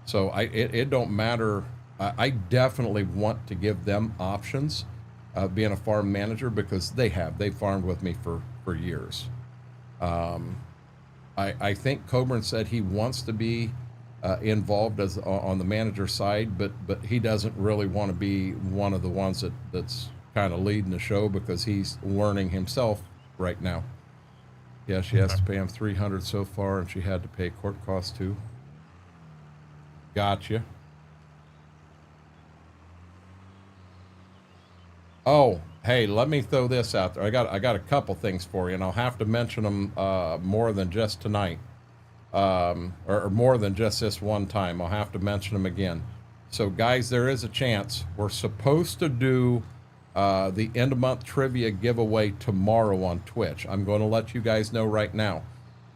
So it don't matter. I definitely want to give them options being a farm manager, because they've farmed with me for years. I think Coburn said he wants to be involved as on the manager side, but he doesn't really want to be one of the ones that's kind of leading the show, because he's learning himself right now. Yeah, she has to pay him $300 so far, and she had to pay court costs too. Gotcha. Oh, hey, let me throw this out there. I got a couple things for you, and I'll have to mention them more than just tonight, or more than just this one time. I'll have to mention them again. So, guys, there is a chance we're supposed to do the end of month trivia giveaway tomorrow on Twitch. I'm going to let you guys know right now.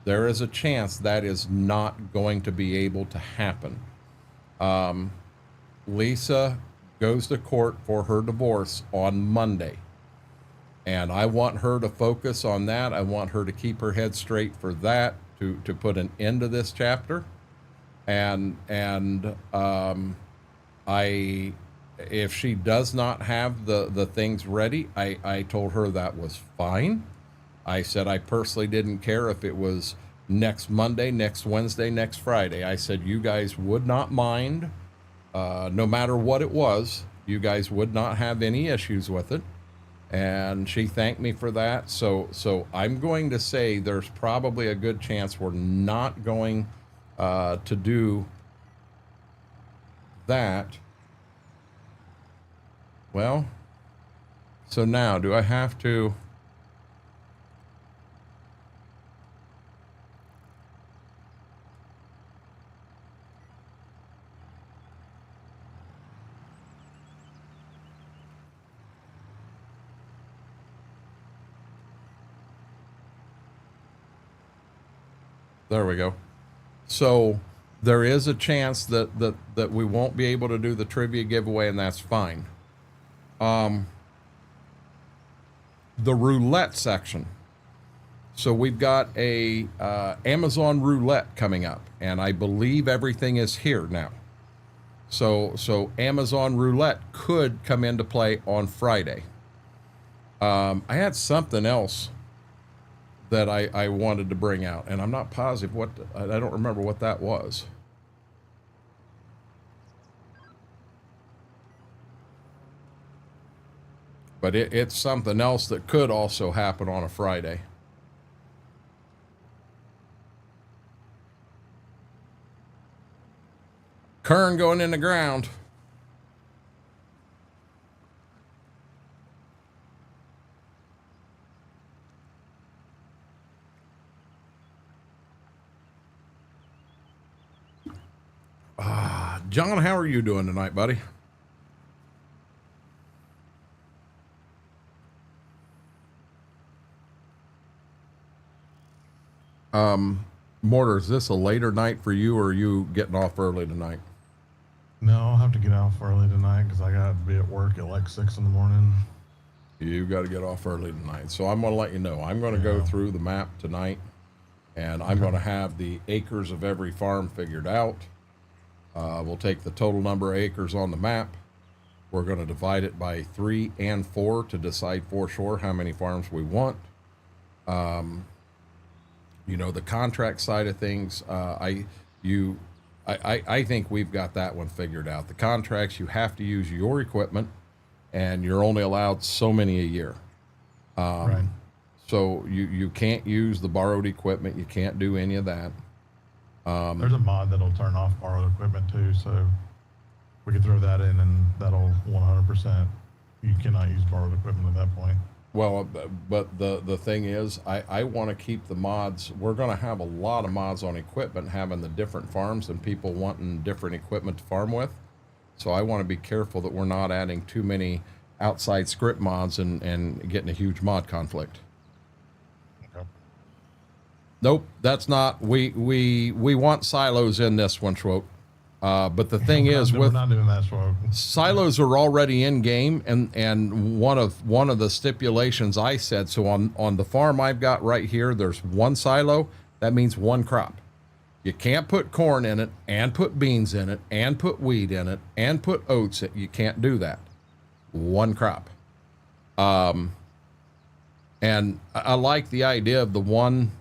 There is a chance that is not going to be able to happen. Lisa goes to court for her divorce on Monday, and I want her to focus on that. I want her to keep her head straight for that, to put an end to this chapter. And if she does not have the things ready, I told her that was fine. I said I personally didn't care if it was next Monday, next Wednesday, next Friday. I said you guys would not mind, no matter what it was. You guys would not have any issues with it. And she thanked me for that. So I'm going to say there's probably a good chance we're not going to do that. Well, so now do I have to... There we go. So there is a chance that we won't be able to do the trivia giveaway, and that's fine. The roulette section. So we've got a Amazon roulette coming up, and I believe everything is here now. So Amazon roulette could come into play on Friday. I had something else that I wanted to bring out, and I'm not positive what, I don't remember what that was. But it's something else that could also happen on a Friday. Kern going in the ground. John, how are you doing tonight, buddy? Mortar, is this a later night for you, or are you getting off early tonight? No, I'll have to get off early tonight because I got to be at work at like 6 in the morning. You got to get off early tonight. So I'm going to let you know. I'm going to go through the map tonight, and I'm going to have the acres of every farm figured out. We'll take the total number of acres on the map. We're going to divide it by 3 and 4 to decide for sure how many farms we want. You know, the contract side of things, I think we've got that one figured out. The contracts, you have to use your equipment, and you're only allowed so many a year. Right. So you can't use the borrowed equipment. You can't do any of that. There's a mod that'll turn off borrowed equipment too, so we could throw that in, and that'll 100%. You cannot use borrowed equipment at that point. Well, but the thing is, I want to keep the mods. We're going to have a lot of mods on equipment, having the different farms and people wanting different equipment to farm with. So I want to be careful that we're not adding too many outside script mods and getting a huge mod conflict. Okay. Nope, that's not. We want silos in this one, Schwope. But the thing is, we're not doing that, Schwope. Silos are already in game, and one of the stipulations I said, so on the farm I've got right here, there's one silo. That means one crop. You can't put corn in it and put beans in it and put wheat in it and put oats in it. You can't do that. One crop. And I like the idea of the one.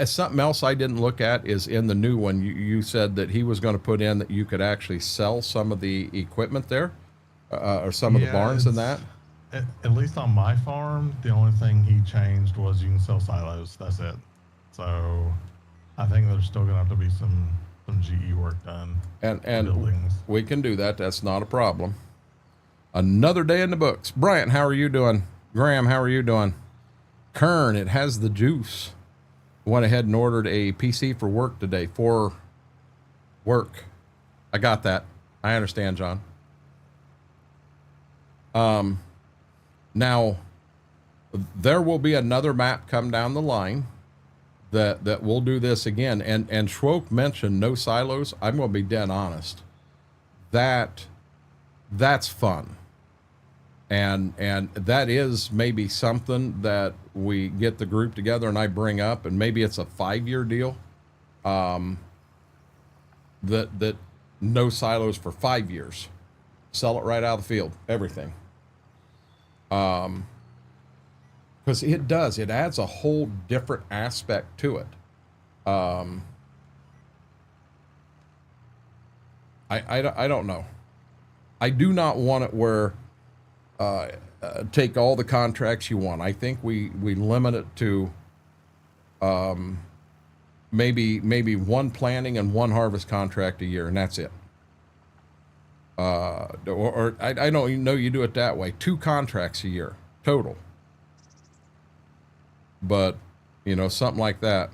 Something else I didn't look at is in the new one. You said that he was going to put in that you could actually sell some of the equipment there, or some of the barns in that. at least on my farm, the only thing he changed was you can sell silos. That's it. So I think there's still gonna have to be some GE work done. And buildings. we can do that. That's not a problem. Another day in the books. Bryant, how are you doing? Graham, how are you doing? Kern, it has the juice. Went ahead and ordered a PC for work today. For work. I got that. I understand, John. Now, there will be another map come down the line that we'll do this again. And Schwoke mentioned no silos. I'm going to be dead honest. That's fun. And that is maybe something that we get the group together and I bring up, and maybe it's a 5-year deal. That no silos for 5 years. Sell it right out of the field, everything. Because it adds a whole different aspect to it. I don't know. I do not want it where take all the contracts you want. I think we limit it to maybe one planting and one harvest contract a year, and that's it. Or I don't even know you do it that way. 2 contracts a year total. But, you know, something like that.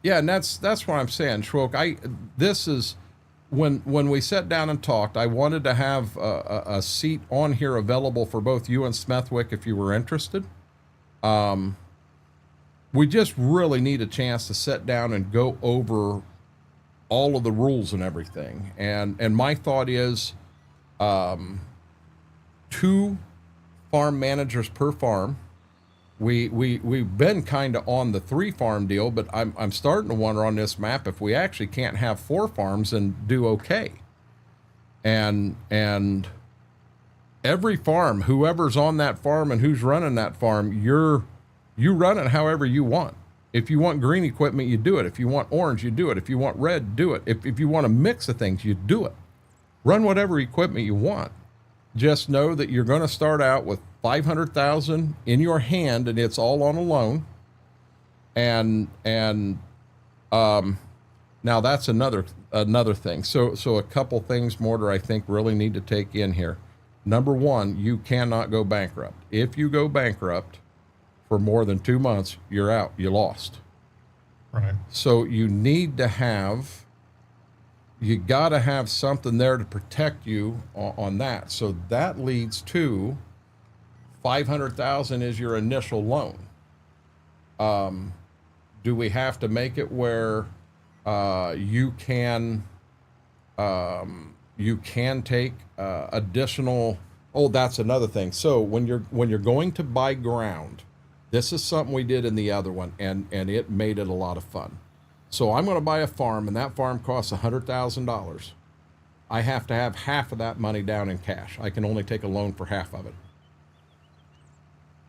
Yeah, and that's what I'm saying, Schwoke. This is when we sat down and talked, I wanted to have a seat on here available for both you and Smethwick if you were interested. We just really need a chance to sit down and go over all of the rules and everything. And my thought is 2 farm managers per farm. We've been kind of on the 3 farm deal, but I'm starting to wonder on this map if we actually can't have 4 farms and do okay. And every farm, whoever's on that farm and who's running that farm, you run it however you want. If you want green equipment, you do it. If you want orange, you do it. If you want red, do it. If you want a mix of things, you do it. Run whatever equipment you want. Just know that you're going to start out with $500,000 in your hand, and it's all on a loan. And now that's another thing. So a couple things, Mortar, I think really need to take in here. Number one, you cannot go bankrupt. If you go bankrupt for more than 2 months, you're out. You lost. Right. So you need to have, you got to have something there to protect you on that. So that leads to $500,000 is your initial loan. Do we have to make it where you can take additional? Oh, that's another thing. So when you're going to buy ground, this is something we did in the other one, and it made it a lot of fun. So I'm going to buy a farm, and that farm costs $100,000. I have to have half of that money down in cash. I can only take a loan for half of it.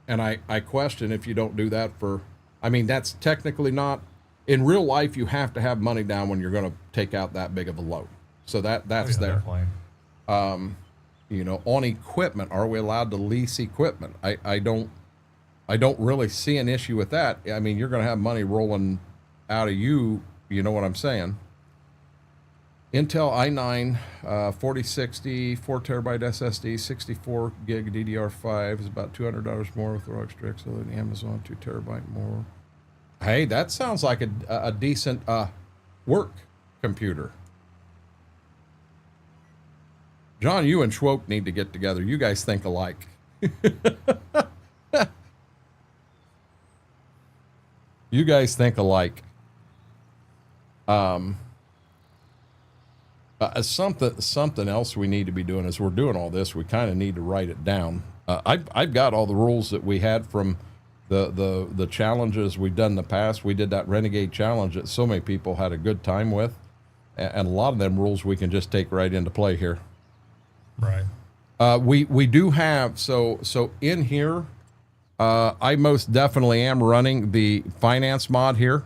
And I question if you don't do that for, I mean, that's technically not, in real life, you have to have money down when you're going to take out that big of a loan. So that's there. You know, on equipment, are we allowed to lease equipment? I don't really see an issue with that. I mean, you're going to have money rolling out of you know what I'm saying. Intel i9 4060 4 terabyte SSD 64 gig DDR5 is about $200 more with ROG Strix than Amazon 2 terabyte more. Hey, that sounds like a decent work computer. John, you and Schwoke need to get together. You guys think alike. You guys think alike. Something else we need to be doing as we're doing all this, we kind of need to write it down. I've got all the rules that we had from the challenges we've done in the past. We did that Renegade challenge that so many people had a good time with, and a lot of them rules we can just take right into play here. Right. We do have so in here. I most definitely am running the finance mod here.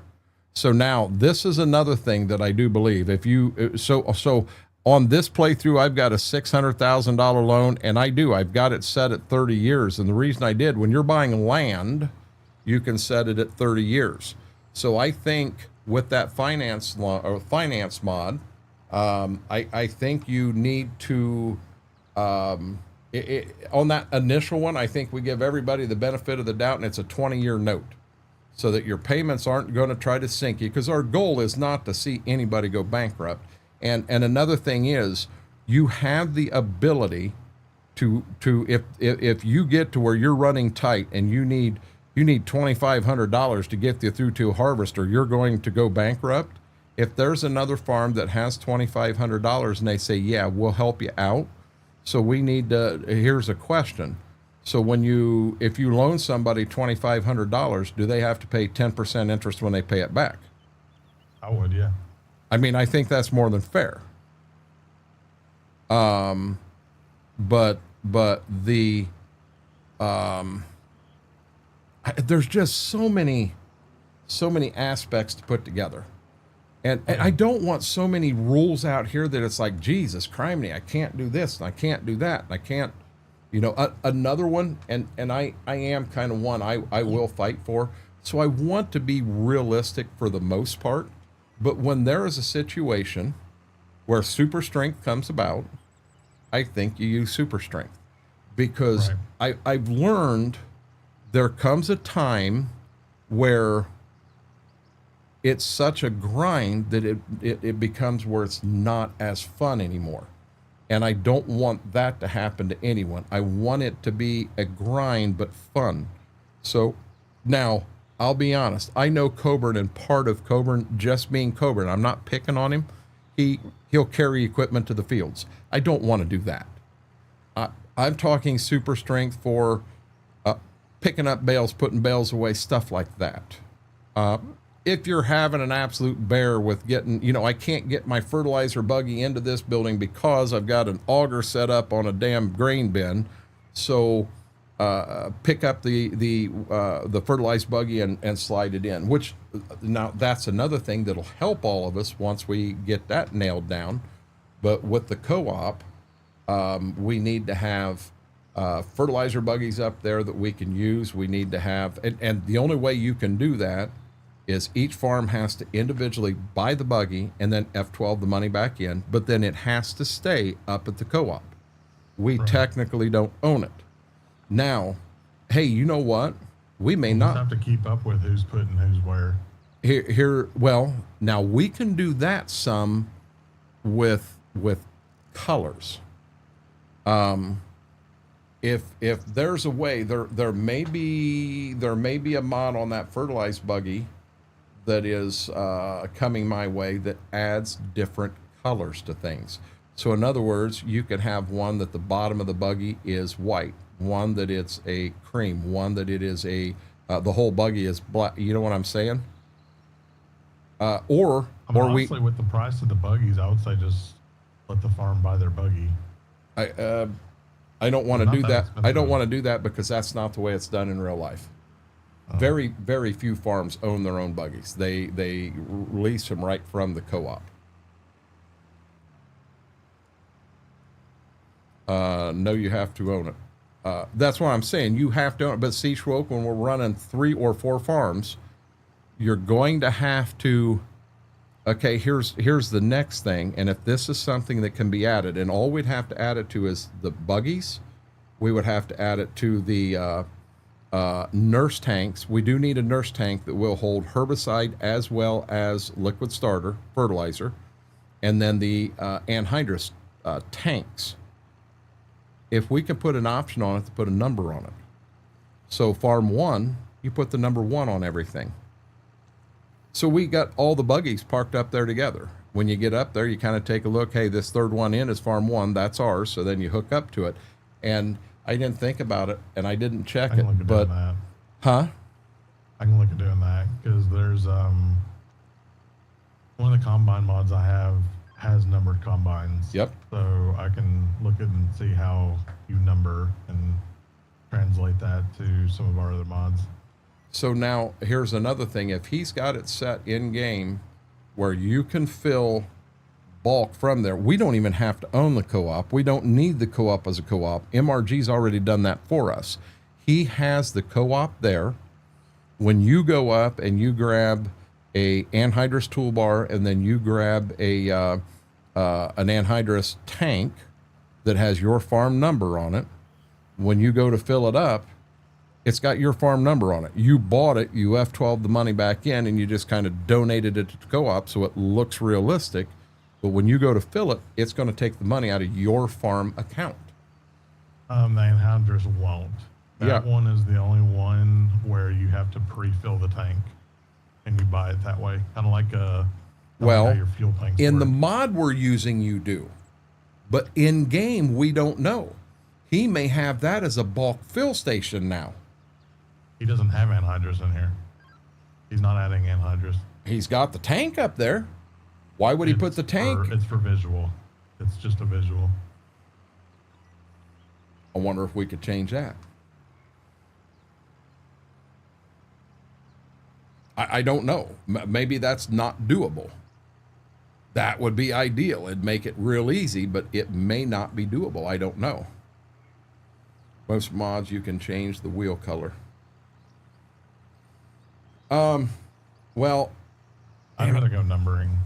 So now this is another thing that I do believe. If you so on this playthrough, I've got a $600,000 loan, and I've got it set at 30 years. And the reason I did, when you're buying land, you can set it at 30 years. So I think with that finance law or finance mod, I think you need to, on that initial one, I think we give everybody the benefit of the doubt, and it's a 20-year note so that your payments aren't going to try to sink you, because our goal is not to see anybody go bankrupt. And another thing is, you have the ability to if you get to where you're running tight and you need $2,500 to get you through to a harvest, or you're going to go bankrupt. If there's another farm that has $2,500 and they say, yeah, we'll help you out. So we need to, here's a question. So if you loan somebody $2,500, do they have to pay 10% interest when they pay it back? I would, yeah. I mean, I think that's more than fair. But the, there's just so many aspects to put together. And I don't want so many rules out here that it's like, Jesus, criminy, I can't do this, and I can't do that, and I can't, another one, and I am kind of one I will fight for. So I want to be realistic for the most part, but when there is a situation where super strength comes about, I think you use super strength, because I've learned there comes a time where it's such a grind that it becomes where it's not as fun anymore. And I don't want that to happen to anyone. I want it to be a grind, but fun. So now, I'll be honest. I know Coburn, and part of Coburn just being Coburn, I'm not picking on him. He'll carry equipment to the fields. I don't want to do that. I'm talking super strength for picking up bales, putting bales away, stuff like that. If you're having an absolute bear with getting, I can't get my fertilizer buggy into this building because I've got an auger set up on a damn grain bin. So pick up the fertilized buggy and slide it in, which now that's another thing that'll help all of us once we get that nailed down. But with the co-op, we need to have fertilizer buggies up there that we can use. We need to have, and the only way you can do that is each farm has to individually buy the buggy and then F12 the money back in, but then it has to stay up at the co-op. We technically don't own it. Now, hey, you know what? We may not have to keep up with who's putting who's where. Well, now we can do that some with colors. If there's a way, there may be a mod on that fertilized buggy that is coming my way that adds different colors to things. So in other words, you could have one that the bottom of the buggy is white, one that it's a cream, one that it is the whole buggy is black. You know what I'm saying? Honestly, with the price of the buggies, I would say just let the farm buy their buggy. I don't want to do that. I don't want to do that because that's not the way it's done in real life. Very, very few farms own their own buggies. They release them right from the co-op. No, you have to own it. That's what I'm saying. You have to own it. But see, Schwoke, when we're running 3 or 4 farms, you're going to have to, okay, here's the next thing. And if this is something that can be added, and all we'd have to add it to is the buggies, we would have to add it to the nurse tanks. We do need a nurse tank that will hold herbicide as well as liquid starter, fertilizer, and then the anhydrous tanks. If we can put an option on it to put a number on it. So farm 1, you put the number 1 on everything. So we got all the buggies parked up there together. When you get up there, you kind of take a look, hey, this third one in is farm 1, that's ours. So then you hook up to it. And I didn't think about it, and I didn't check it, but I can look at doing that, because there's one of the combine mods I have has numbered combines. Yep. So I can look at and see how you number and translate that to some of our other mods. So now here's another thing. If he's got it set in game where you can fill bulk from there. We don't even have to own the co-op. We don't need the co-op as a co-op. MRG's already done that for us. He has the co-op there. When you go up and you grab a anhydrous toolbar and then you grab a an anhydrous tank that has your farm number on it, when you go to fill it up, it's got your farm number on it. You bought it, you F12 the money back in, and you just kind of donated it to the co-op so it looks realistic. But when you go to fill it, it's going to take the money out of your farm account. The anhydrous won't. That one is the only one where you have to pre-fill the tank, and you buy it that way, kind of like how your fuel tanks in work. The mod we're using, you do, but in game we don't know. He may have that as a bulk fill station now. He doesn't have anhydrous in here. He's not adding anhydrous. He's got the tank up there. Why would he put the tank? It's for visual. It's just a visual. I wonder if we could change that. I don't know. Maybe that's not doable. That would be ideal. It'd make it real easy, but it may not be doable. I don't know. Most mods, you can change the wheel color. Well, I'm going to go numbering.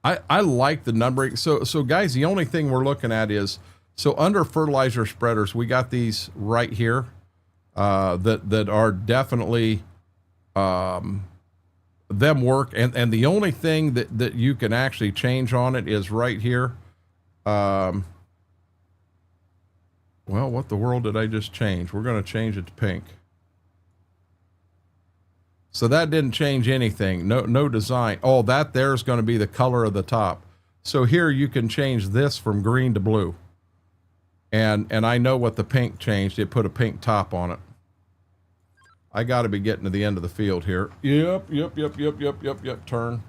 I like the numbering. So guys, the only thing we're looking at is, so under fertilizer spreaders, we got these right here, that are definitely, them work. And the only thing that you can actually change on it is right here. Well, what the world did I just change? We're going to change it to pink. So that didn't change anything. No design. Oh, that there's going to be the color of the top. So here you can change this from green to blue. And I know what the pink changed. It put a pink top on it. I got to be getting to the end of the field here. Yep. Turn.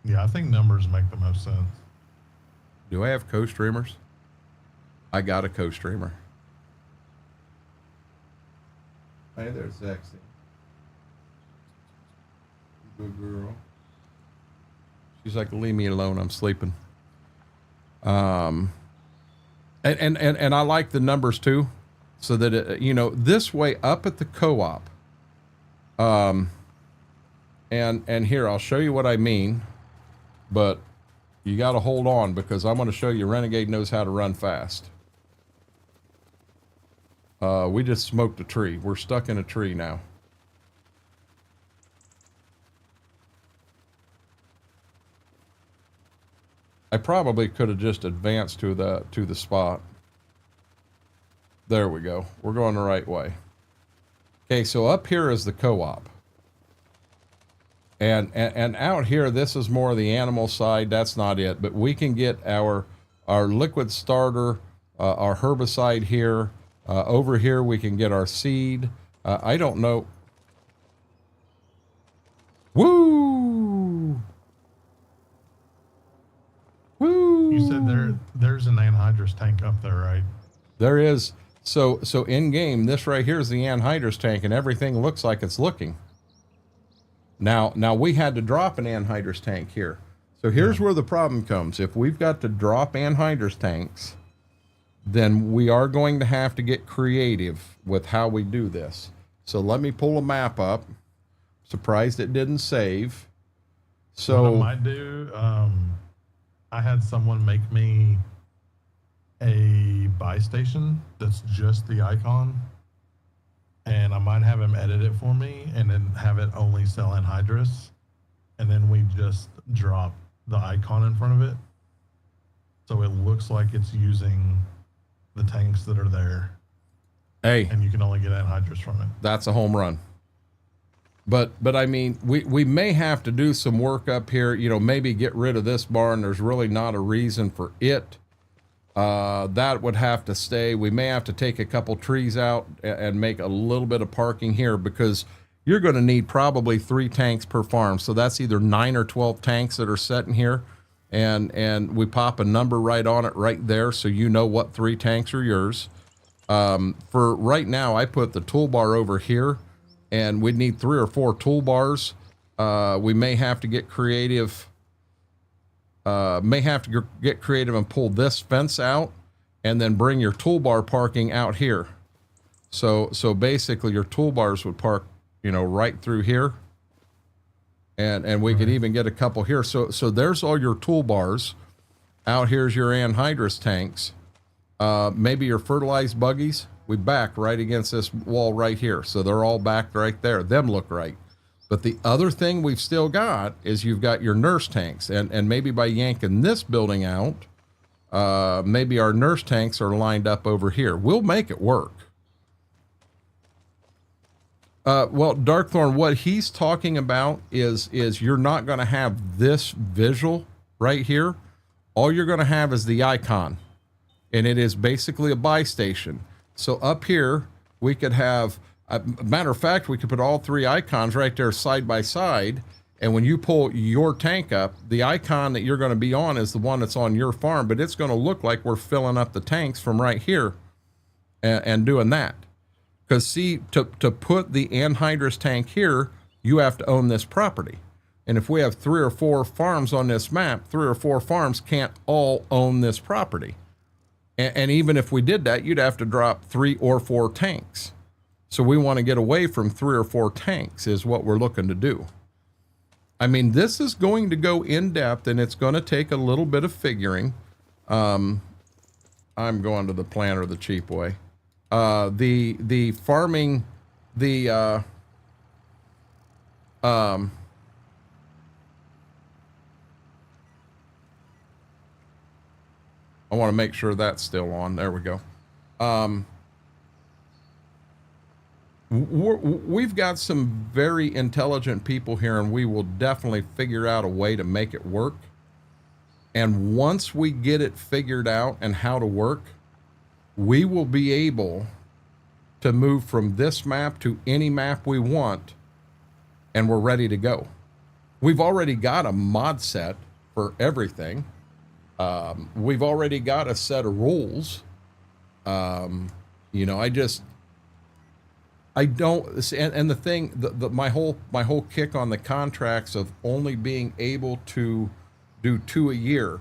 Yeah, I think numbers make the most sense. Do I have co-streamers? I got a co-streamer. Hey there, sexy. Good girl. She's like, leave me alone, I'm sleeping. And I like the numbers too, so that it, you know, this way up at the co-op. And here, I'll show you what I mean, but you got to hold on because I'm going to show you Renegade knows how to run fast. We just smoked a tree. We're stuck in a tree now. I probably could have just advanced to the spot. There we go. We're going the right way. Okay, so up here is the co-op. And out here, this is more the animal side. That's not it. But we can get our liquid starter, our herbicide here. Over here, we can get our seed. I don't know. Woo! Woo! You said there's an anhydrous tank up there, right? There is. So in game, this right here is the anhydrous tank, and everything looks like it's looking. Now we had to drop an anhydrous tank here. So here's where the problem comes. If we've got to drop anhydrous tanks, then we are going to have to get creative with how we do this. So let me pull a map up. Surprised it didn't save. So what I might do, I had someone make me a buy station that's just the icon, and I might have him edit it for me and then have it only sell anhydrous, and then we just drop the icon in front of it so it looks like it's using the tanks that are there. Hey, and you can only get anhydrous from it. That's a home run. But I mean, we may have to do some work up here, you know, maybe get rid of this barn. There's really not a reason for it. That would have to stay. We may have to take a couple trees out and make a little bit of parking here, because you're going to need probably 3 tanks per farm. So that's either 9 or 12 tanks that are sitting here, and we pop a number right on it right there, so you know what 3 tanks are yours. For right now, I put the toolbar over here, and we'd need 3 or 4 toolbars. We may have to get creative. Get creative and pull this fence out, and then bring your toolbar parking out here. So basically, your toolbars would park, you know, right through here, and we could even get a couple here. So there's all your toolbars. Out here's your anhydrous tanks. Maybe your fertilized buggies, we back right against this wall right here. So they're all backed right there. Them look right. But the other thing we've still got is you've got your nurse tanks. And maybe by yanking this building out, maybe our nurse tanks are lined up over here. We'll make it work. Well, Darkthorn, what he's talking about is you're not going to have this visual right here. All you're going to have is the icon. And it is basically a buy station. So up here, we could have, matter of fact, we could put all 3 icons right there side by side. And when you pull your tank up, the icon that you're going to be on is the one that's on your farm, but it's going to look like we're filling up the tanks from right here and doing that. Because see, to put the anhydrous tank here, you have to own this property. And if we have 3 or 4 farms on this map, 3 or 4 farms can't all own this property. And even if we did that, you'd have to drop 3 or 4 tanks. So we want to get away from 3 or 4 tanks is what we're looking to do. I mean, this is going to go in depth, and it's going to take a little bit of figuring. I'm going to the planner the cheap way. The farming, I want to make sure that's still on. There we go. We've got some very intelligent people here, and we will definitely figure out a way to make it work. And once we get it figured out and how to work, we will be able to move from this map to any map we want, and we're ready to go. We've already got a mod set for everything. We've already got a set of rules. You know, I don't, and the thing, my whole kick on the contracts of only being able to do 2 a year.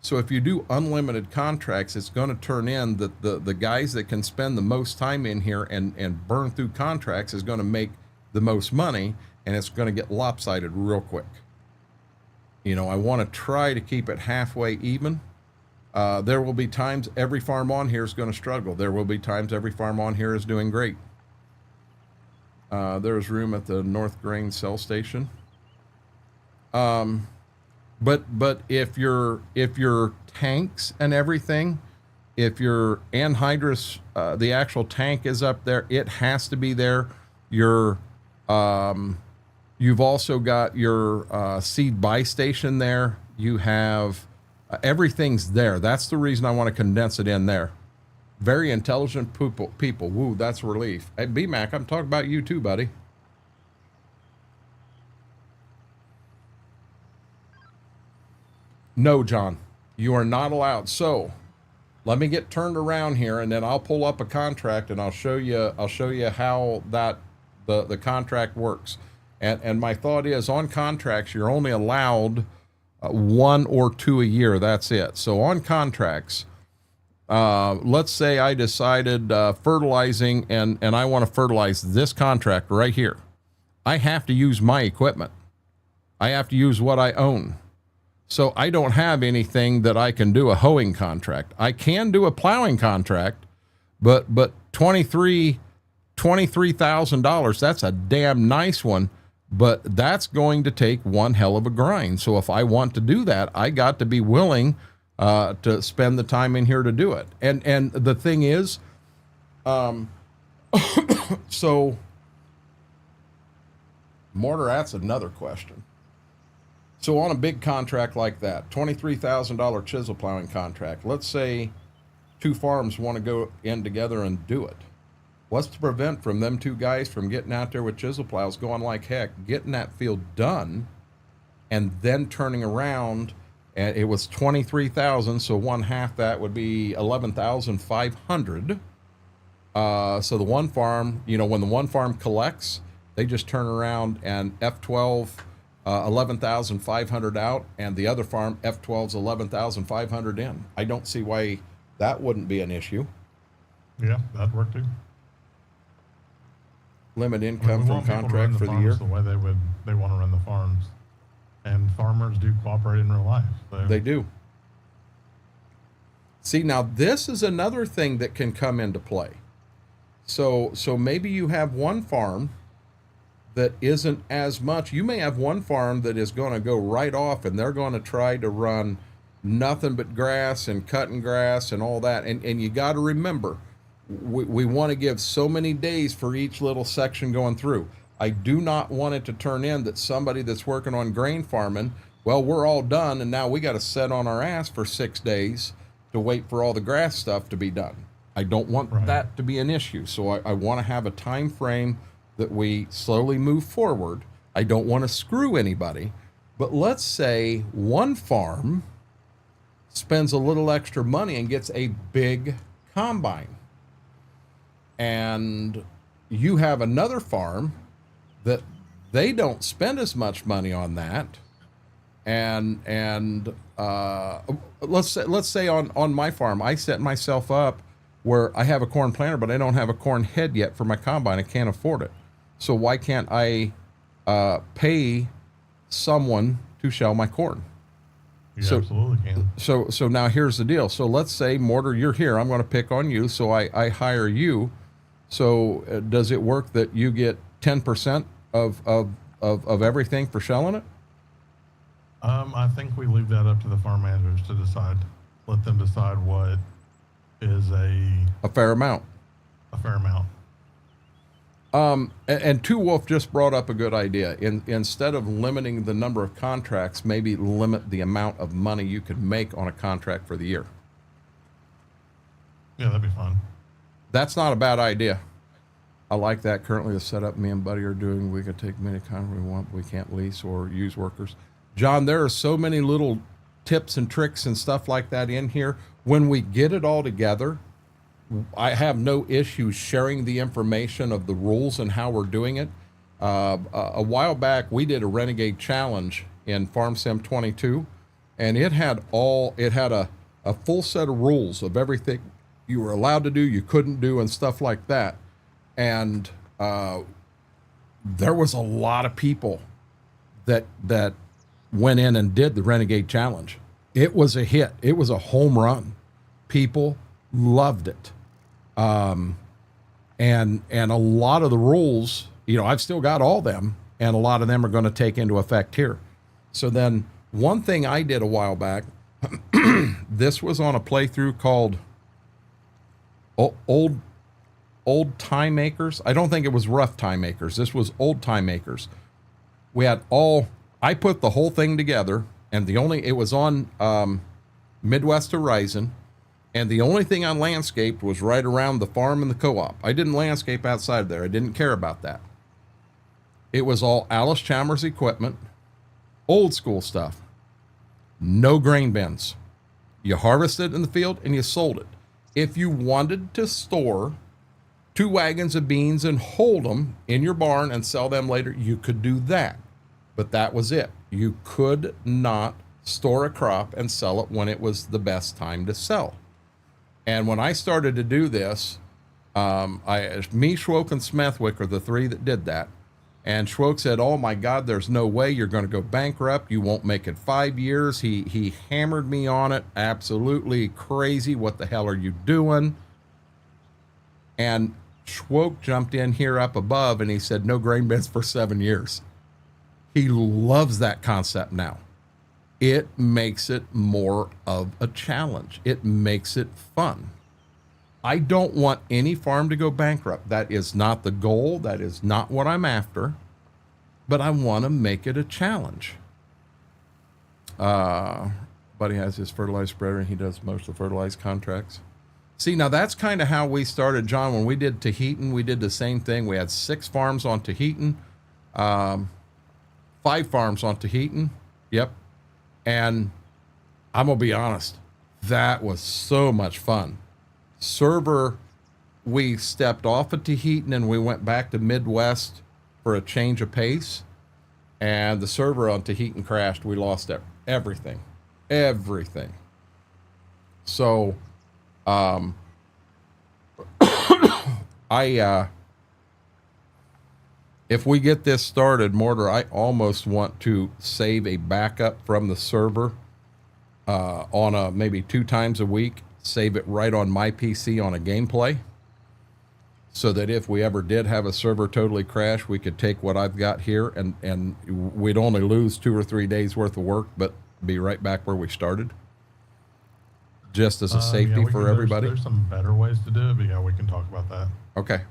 So if you do unlimited contracts, it's going to turn in that the guys that can spend the most time in here and burn through contracts is going to make the most money, and it's going to get lopsided real quick. You know, I want to try to keep it halfway even. There will be times every farm on here is going to struggle. There will be times every farm on here is doing great. There's room at the North Grain Cell Station. But if your tanks and everything, if your anhydrous, the actual tank is up there, it has to be there. Your you've also got your seed buy station there. You have everything's there. That's the reason I want to condense it in there. Very intelligent people. Woo, that's relief. Hey, B-Mac, I'm talking about you too, buddy. No, John, you are not allowed. So let me get turned around here, and then I'll pull up a contract, and I'll show you how that the contract works. And my thought is, on contracts, you're only allowed 1 or 2 a year. That's it. So on contracts, let's say I decided fertilizing, and I want to fertilize this contract right here. I have to use my equipment. I have to use what I own. So I don't have anything that I can do a hoeing contract. I can do a plowing contract, but $23,000, that's a damn nice one, but that's going to take one hell of a grind. So if I want to do that, I got to be willing to spend the time in here to do it. And the thing is, so Mortar, that's another question. So on a big contract like that, $23,000 chisel plowing contract, let's say 2 farms want to go in together and do it. What's to prevent from them 2 guys from getting out there with chisel plows, going like heck, getting that field done, and then turning around, and it was 23,000, so 1/2 that would be 11,500. So the one farm, you know, when the one farm collects, they just turn around and F12 11,500 out, and the other farm F12's 11,500 in. I don't see why that wouldn't be an issue. Yeah, that'd work too. Limit income from contract for the year. The way they want to run the farms, and farmers do cooperate in real life. So. They do. See, now this is another thing that can come into play. So maybe you have one farm that isn't as much. You may have one farm that is going to go right off, and they're going to try to run nothing but grass and cutting grass and all that. And you got to remember, we want to give so many days for each little section going through. I do not want it to turn in that somebody that's working on grain farming, well, we're all done, and now we got to sit on our ass for 6 days to wait for all the grass stuff to be done. I don't want that to be an issue. So I want to have a time frame that we slowly move forward. I don't want to screw anybody, but let's say one farm spends a little extra money and gets a big combine, and you have another farm that they don't spend as much money on that, and let's say on my farm, I set myself up where I have a corn planter, but I don't have a corn head yet for my combine. I can't afford it. So why can't I pay someone to shell my corn? You absolutely can. So now here's the deal. So let's say, Mortar, you're here. I'm going to pick on you. So I hire you. So does it work that you get 10% of everything for shelling it? I think we leave that up to the farm managers to decide. Let them decide what is a fair amount. A fair amount. And Two Wolf just brought up a good idea. Instead of limiting the number of contracts, maybe limit the amount of money you could make on a contract for the year. Yeah, that'd be fun. That's not a bad idea. I like that. Currently, the setup me and Buddy are doing, we can take many contracts we want, but we can't lease or use workers. John, there are so many little tips and tricks and stuff like that in here. When we get it all together, I have no issue sharing the information of the rules and how we're doing it. A while back, we did a Renegade challenge in Farm Sim 22, and it had a full set of rules of everything you were allowed to do, you couldn't do, and stuff like that. And there was a lot of people that went in and did the Renegade challenge. It was a hit. It was a home run. People loved it. And a lot of the rules, you know, I've still got all them, and a lot of them are going to take into effect here. So then one thing I did a while back, this was on a playthrough called Old Time Makers. I don't think it was Rough Time Makers. This was Old Time Makers. I put the whole thing together, and it was on Midwest Horizon. And the only thing I landscaped was right around the farm and the co-op. I didn't landscape outside there. I didn't care about that. It was all Alice Chalmers equipment, old school stuff. No grain bins. You harvested in the field and you sold it. If you wanted to store 2 wagons of beans and hold them in your barn and sell them later, you could do that. But that was it. You could not store a crop and sell it when it was the best time to sell. And when I started to do this, me, Schwoke, and Smethwick are the 3 that did that. And Schwoke said, "Oh my God, there's no way you're going to go bankrupt. You won't make it 5 years." He hammered me on it. Absolutely crazy. What the hell are you doing? And Schwoke jumped in here up above and he said, "No grain bins for 7 years." He loves that concept now. It makes it more of a challenge. It makes it fun. I don't want any farm to go bankrupt. That is not the goal. That is not what I'm after. But I want to make it a challenge. Buddy has his fertilizer spreader, and he does most of the fertilizer contracts. See, now that's kind of how we started, John. When we did Tahitian, we did the same thing. We had 6 farms on Tahitian, 5 farms on Tahitian. Yep. And I'm going to be honest, that was so much fun. Server we stepped off of Tahitian and we went back to Midwest for a change of pace, and the server on Tahitian crashed. We lost everything. So, if we get this started, Mortar, I almost want to save a backup from the server on a maybe 2 times a week, save it right on my PC on a gameplay, so that if we ever did have a server totally crash, we could take what I've got here and we'd only lose 2 or 3 days worth of work, but be right back where we started. Just as a safety for everybody. There's some better ways to do it, but yeah, we can talk about that. Okay.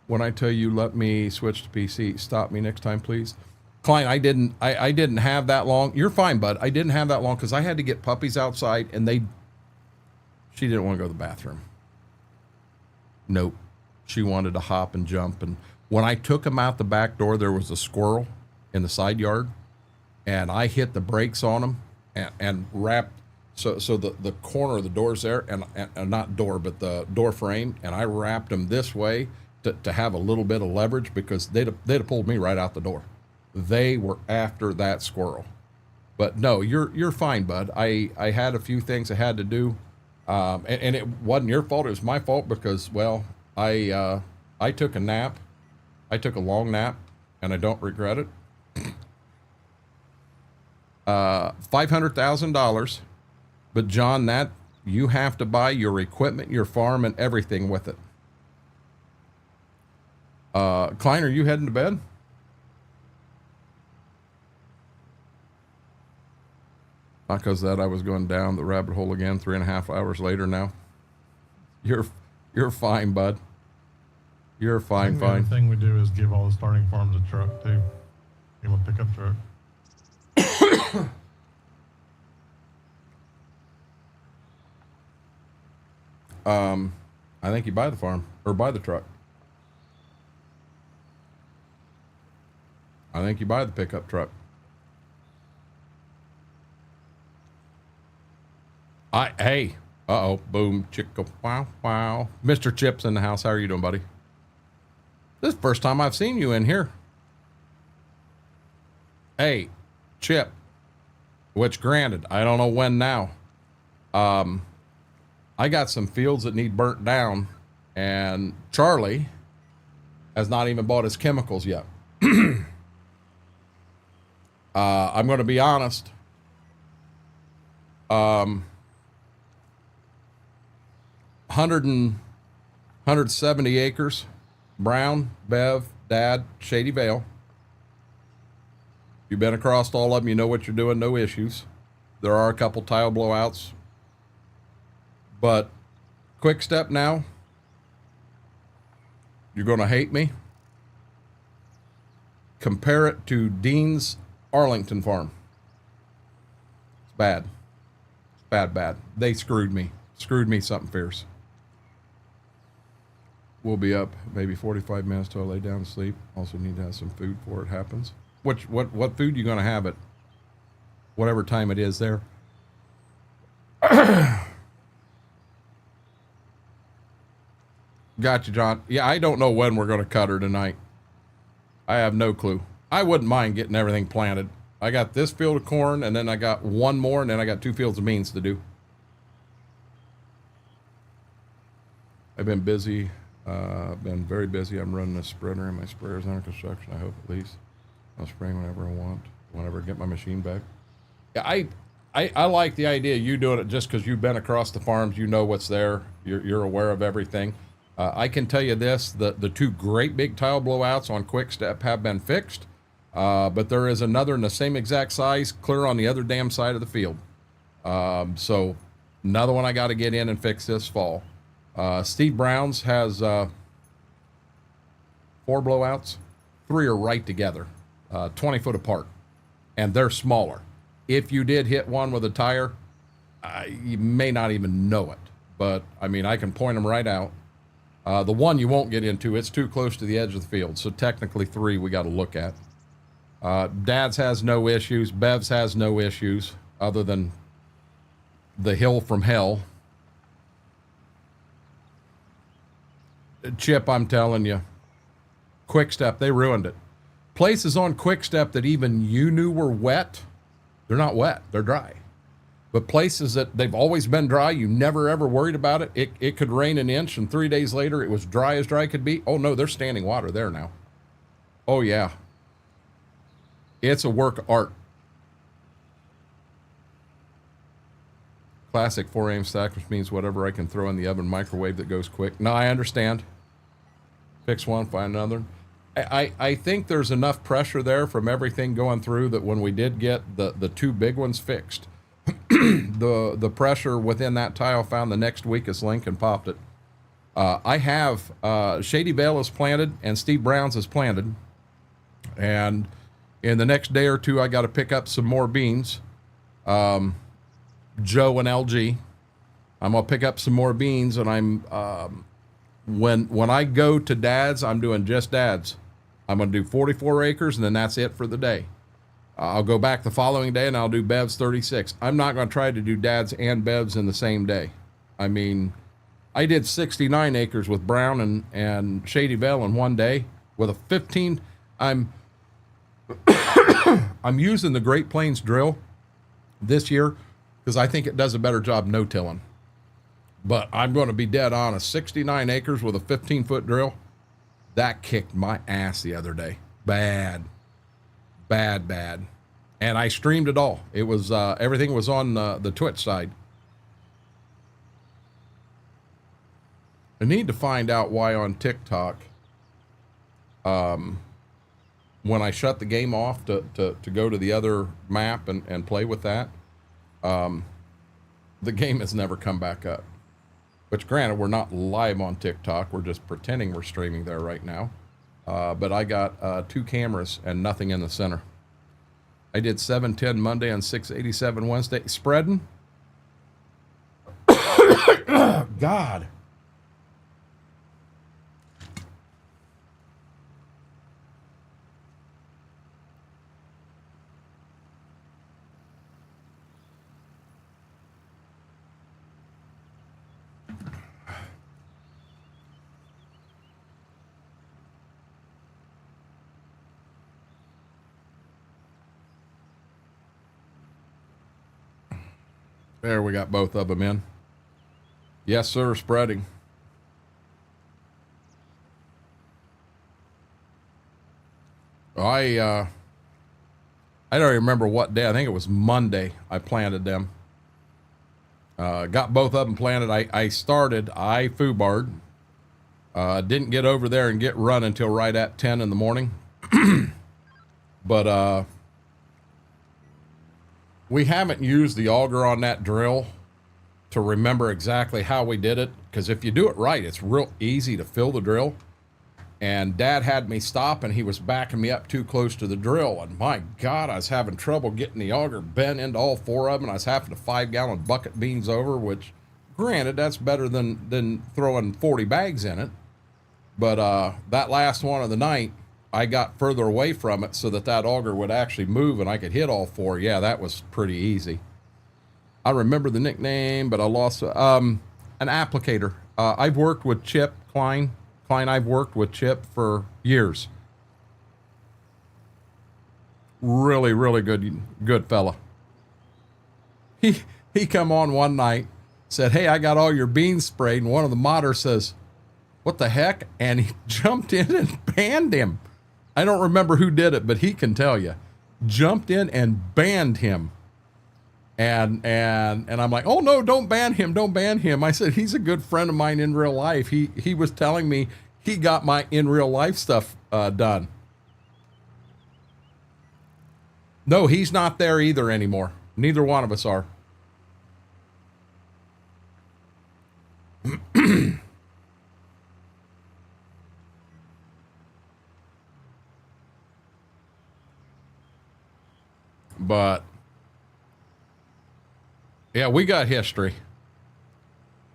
When I tell you, let me switch to PC, stop me next time, please. Klein, I didn't have that long. You're fine, bud. I didn't have that long because I had to get Puppies outside, and she didn't want to go to the bathroom. Nope. She wanted to hop and jump. And when I took him out the back door, there was a squirrel in the side yard, and I hit the brakes on him and wrapped. So the corner of the door's there, and not door, but the door frame, and I wrapped him this way to have a little bit of leverage, because they'd have pulled me right out the door. They were after that squirrel. But no, you're fine, bud. I had a few things I had to do, and it wasn't your fault. It was my fault because, well, I took a nap. I took a long nap, and I don't regret it. $500,000, but John, that you have to buy your equipment, your farm, and everything with it. Klein, are you heading to bed? Not because that I was going down the rabbit hole again 3.5 hours later now. You're fine, bud. You're fine. The other thing we do is give all the starting farms a truck too. You want a pickup truck? I think you buy the farm or buy the truck. I think you buy the pickup truck. Hey, boom, chicka, wow, wow. Mr. Chip's in the house. How are you doing, buddy? This is the first time I've seen you in here. Hey, Chip, which granted, I don't know when now. I got some fields that need burnt down, and Charlie has not even bought his chemicals yet. I'm going to be honest. 170 acres, Brown, Bev, Dad, Shady Vale. You've been across all of them, you know what you're doing, no issues. There are a couple tile blowouts. But quick step now. You're going to hate me. Compare it to Dean's Arlington farm. It's bad. It's bad. They screwed me. Screwed me something fierce. We'll be up maybe 45 minutes till I lay down and sleep. Also need to have some food before it happens. What food you going to have at whatever time it is there? Gotcha, John. Yeah, I don't know when we're going to cut her tonight. I have no clue. I wouldn't mind getting everything planted. I got this field of corn, and then I got one more, and then I got 2 fields of beans to do. I've been busy. Been very busy. I'm running a spreader, and my sprayer's under construction. I hope at least I'll spray whenever I want, whenever I get my machine back. Yeah, I like the idea of you doing it just because you've been across the farms. You know what's there. You're aware of everything. I can tell you this, the 2 great big tile blowouts on Quick Step have been fixed, but there is another in the same exact size clear on the other damn side of the field. So another one I got to get in and fix this fall. Steve Brown's has 4 blowouts. 3 are right together, 20 foot apart, and they're smaller. If you did hit one with a tire, you may not even know it, but I mean, I can point them right out. The one you won't get into, it's too close to the edge of the field. So technically 3 we got to look at. Dad's has no issues. Bev's has no issues other than the hill from hell. Chip, I'm telling you, Quick Step, they ruined it. Places on Quick Step that even you knew were wet, they're not wet, they're dry. But places that they've always been dry, you never ever worried about it. It could rain an inch and 3 days later it was dry as dry could be. Oh no, there's standing water there now. Oh yeah. It's a work of art. Classic 4 AM stack, which means whatever I can throw in the oven microwave that goes quick. No, I understand. Fix one, find another. I think there's enough pressure there from everything going through that when we did get the two big ones fixed, the pressure within that tile found the next weakest link and popped it. I have Shady Vale is planted and Steve Brown's is planted, and in the next day or two I got to pick up some more beans. Joe and LG, I'm gonna pick up some more beans, and I'm when I go to Dad's, I'm doing just Dad's. I'm gonna do 44 acres and then that's it for the day. I'll go back the following day and I'll do Bev's 36. I'm not going to try to do Dad's and Bev's in the same day. I mean, I did 69 acres with Brown and Shady Vale in one day with a 15. I'm using the Great Plains drill this year because I think it does a better job no-tilling. But I'm going to be dead honest. 69 acres with a 15-foot drill, that kicked my ass the other day. Bad. And I streamed it all. It was everything was on the Twitch side. I need to find out why on TikTok, when I shut the game off to go to the other map and play with that, the game has never come back up. Which, granted, we're not live on TikTok. We're just pretending we're streaming there right now. But I got 2 cameras and nothing in the center. I did 710 Monday and 687 Wednesday. Spreading? God. There, we got both of them in. Yes, sir, spreading. I don't remember what day. I think it was Monday I planted them. Got both of them planted. I foobarred. Didn't get over there and get run until right at 10 in the morning. But we haven't used the auger on that drill to remember exactly how we did it, because if you do it right, it's real easy to fill the drill. And Dad had me stop, and he was backing me up too close to the drill. And my God, I was having trouble getting the auger bent into all 4 of them. And I was having to 5-gallon bucket beans over, which, granted, that's better than throwing 40 bags in it. But that last one of the night, I got further away from it so that auger would actually move and I could hit all 4. Yeah, that was pretty easy. I remember the nickname, but I lost an applicator. I've worked with Chip Klein. I've worked with Chip for years. Really, really good fella. He come on one night, said, "Hey, I got all your beans sprayed." And one of the modders says, "What the heck?" And he jumped in and banned him. I don't remember who did it, but he can tell you. Jumped in and banned him. And I'm like, "Oh no, don't ban him, don't ban him." I said, "He's a good friend of mine in real life. He was telling me he got my in real life stuff done." No, he's not there either anymore. Neither one of us are. But yeah, we got history.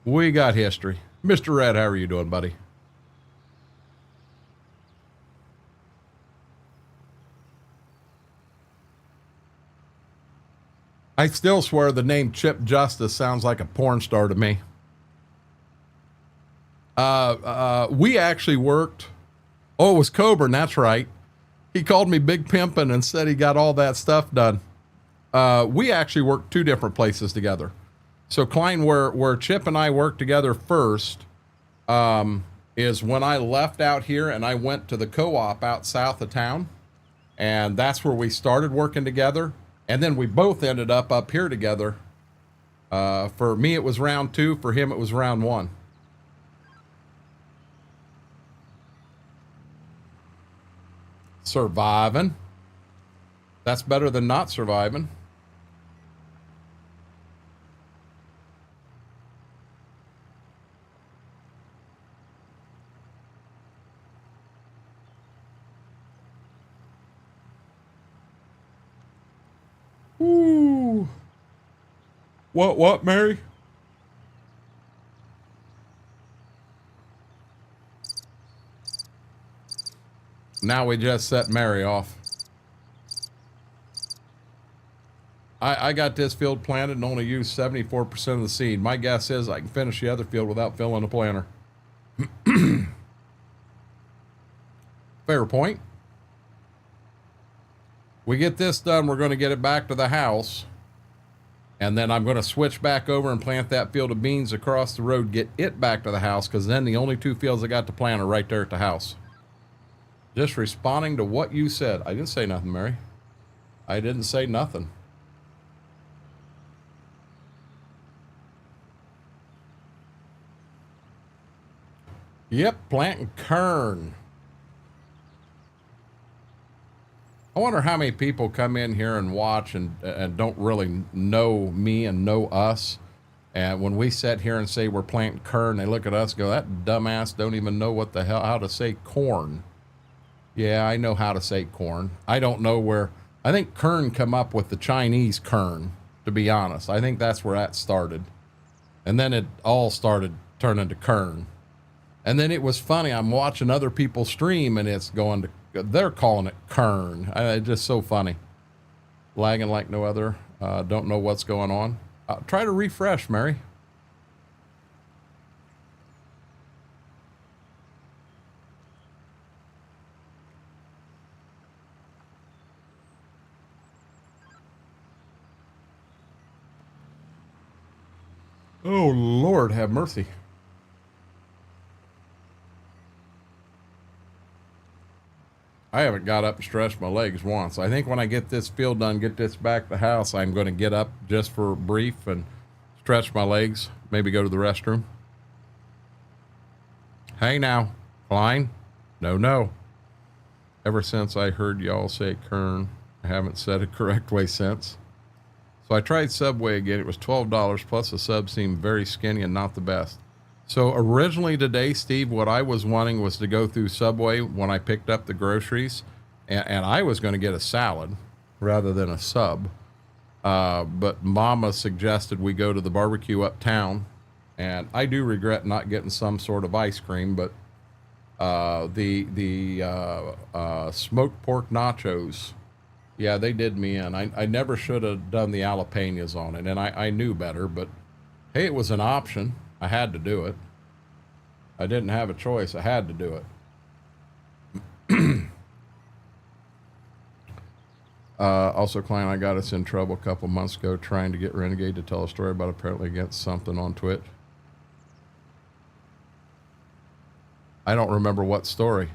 Mr. Red, how are you doing, buddy? I still swear the name Chip Justice sounds like a porn star to me. We actually worked. Oh, it was Coburn. That's right. He called me Big Pimpin' and said he got all that stuff done. We actually worked 2 different places together. So Klein, where Chip and I worked together first, is when I left out here and I went to the co-op out south of town. And that's where we started working together. And then we both ended up here together. For me, it was round 2. For him, it was round 1. Surviving. That's better than not surviving. Ooh. What, Mary? Now we just set Mary off. I got this field planted and only used 74% of the seed. My guess is I can finish the other field without filling the planter. Fair point. We get this done, we're going to get it back to the house. And then I'm going to switch back over and plant that field of beans across the road, get it back to the house, because then the only 2 fields I got to plant are right there at the house. Just responding to what you said. I didn't say nothing, Mary. I didn't say nothing. Yep, planting kern. I wonder how many people come in here and watch and don't really know me and know us. And when we sit here and say we're planting kern, they look at us and go, that dumbass don't even know what the hell, how to say corn. Yeah, I know how to say corn. I don't know where, I think kern come up with the Chinese kern, to be honest. I think that's where that started. And then it all started turning to kern. And then it was funny, I'm watching other people stream and it's going to, they're calling it kern. It's just so funny. Lagging like no other. Don't know what's going on. Try to refresh, Mary. Oh, Lord, have mercy. I haven't got up and stretched my legs once. I think when I get this field done, get this back to the house, I'm going to get up just for a brief and stretch my legs, maybe go to the restroom. Hey now, Klein. No. Ever since I heard y'all say kern, I haven't said it correct way since. So I tried Subway again. It was $12, plus the sub seemed very skinny and not the best. So originally today, Steve, what I was wanting was to go through Subway when I picked up the groceries, and I was going to get a salad rather than a sub. But Mama suggested we go to the barbecue uptown, and I do regret not getting some sort of ice cream, but the smoked pork nachos, yeah, they did me in. I never should have done the jalapenos on it, and I knew better, but hey, it was an option. I had to do it. I didn't have a choice. I had to do it. Also, Klein, I got us in trouble a couple months ago trying to get Renegade to tell a story about apparently against something on Twitch. I don't remember what story.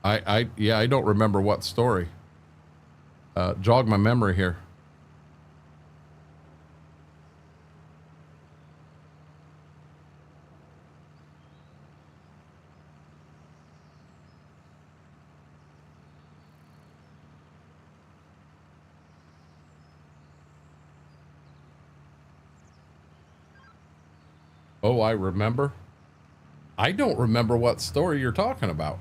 Yeah, I don't remember what story. Jog my memory here. Oh, I remember. I don't remember what story you're talking about.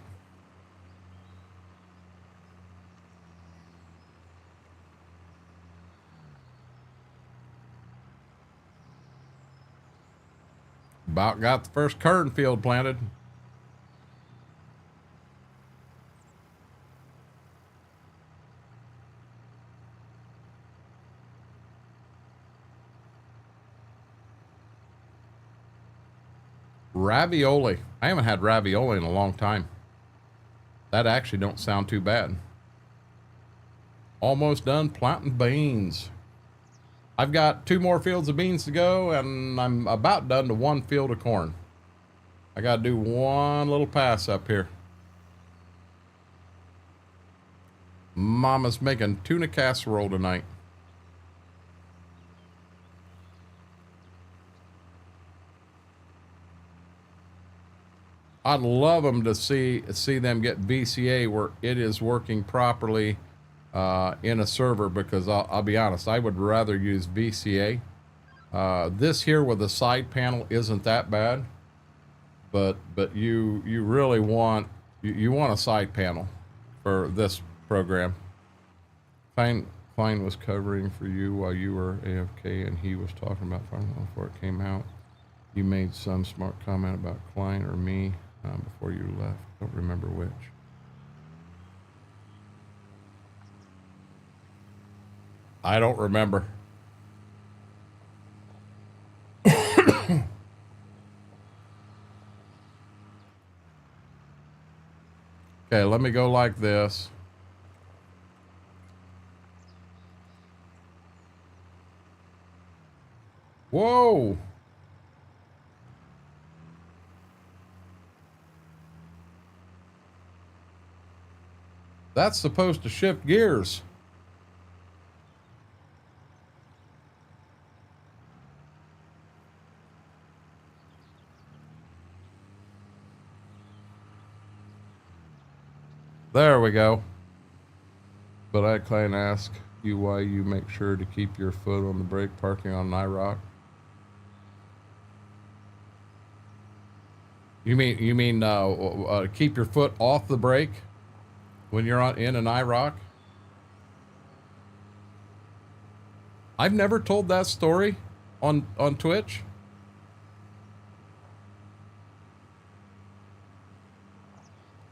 About got the first kern field planted. Ravioli. I haven't had ravioli in a long time. That actually don't sound too bad. Almost done planting beans. I've got 2 more fields of beans to go, and I'm about done to 1 field of corn. I gotta do 1 little pass up here. Mama's making tuna casserole tonight. I'd love them to see them get VCA where it is working properly in a server, because I'll be honest, I would rather use VCA. This here with the side panel isn't that bad, but you really want you want a side panel for this program. Klein was covering for you while you were AFK, and he was talking about farming before it came out. You made some smart comment about Klein or me before you left. Don't remember which. I don't remember. Okay, let me go like this. Whoa! That's supposed to shift gears. There we go. But I can ask you why you make sure to keep your foot on the brake parking on IROC. You mean keep your foot off the brake when you're in an IROC? I've never told that story on Twitch.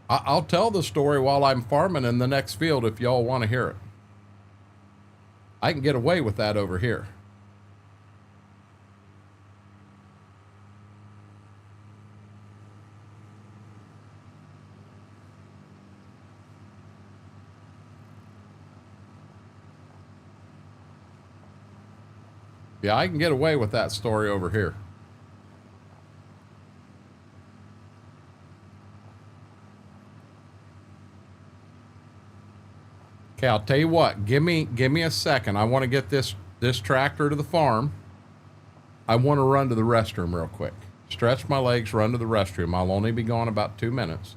I'll tell the story while I'm farming in the next field if y'all want to hear it. I can get away with that over here. Yeah, I can get away with that story over here. Okay, I'll tell you what. Give me a second. I want to get this tractor to the farm. I want to run to the restroom real quick. Stretch my legs, run to the restroom. I'll only be gone about 2 minutes.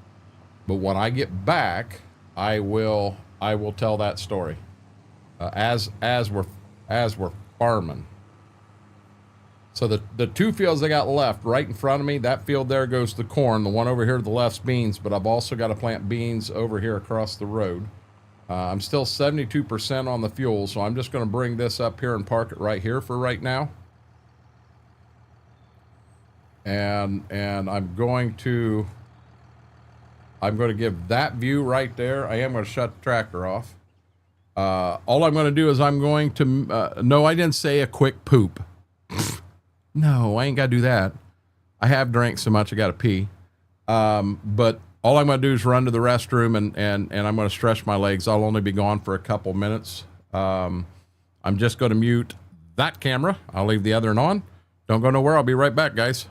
But when I get back, I will tell that story. As we're farming. So the 2 fields I got left right in front of me, that field there goes to corn. The one over here to the left's beans, but I've also got to plant beans over here across the road. I'm still 72% on the fuel, so I'm just going to bring this up here and park it right here for right now. And I'm going to give that view right there. I am going to shut the tractor off. All I'm going to do is I'm going to, no, I didn't say a quick poop. No, I ain't got to do that. I have drank so much I got to pee. But all I'm going to do is run to the restroom and I'm going to stretch my legs. I'll only be gone for a couple minutes. I'm just going to mute that camera. I'll leave the other one on. Don't go nowhere. I'll be right back, guys.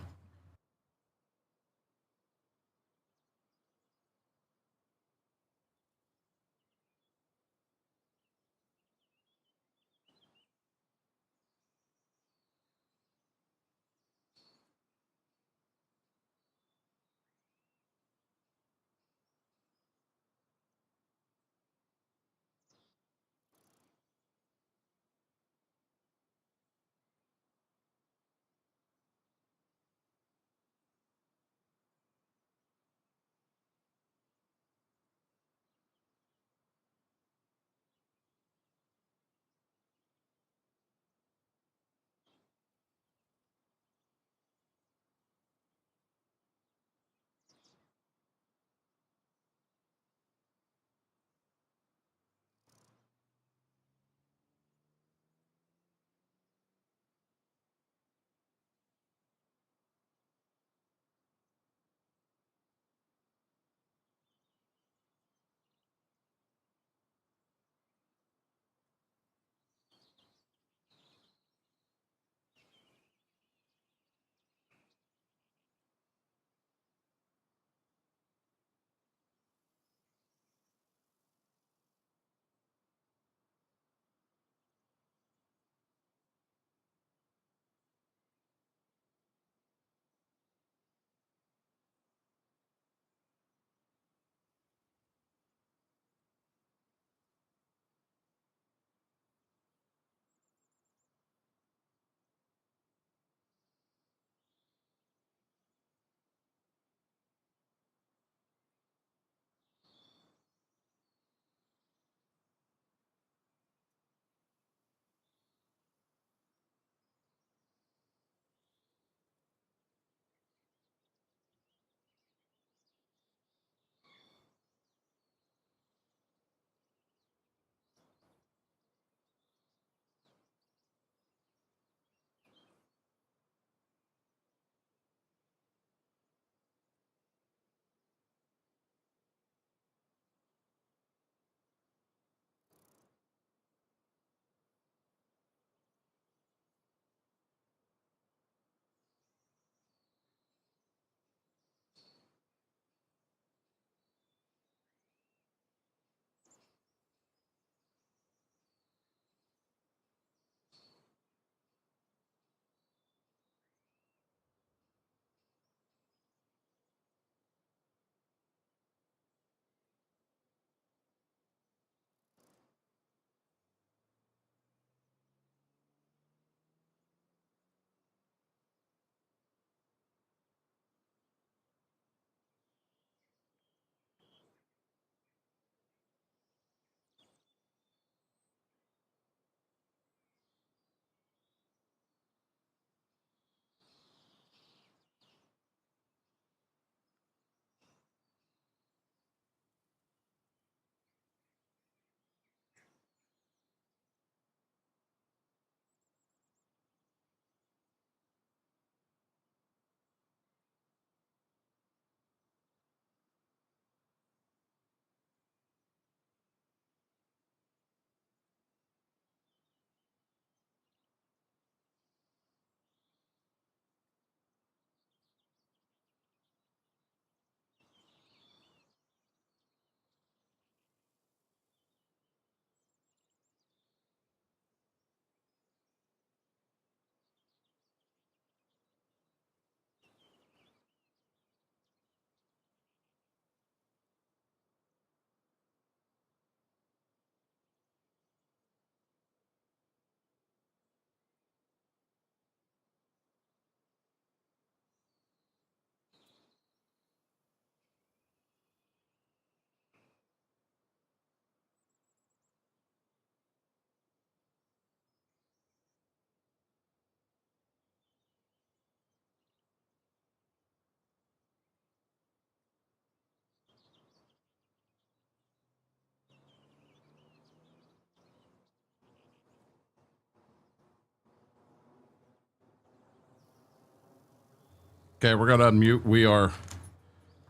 Okay, we're gonna unmute. We are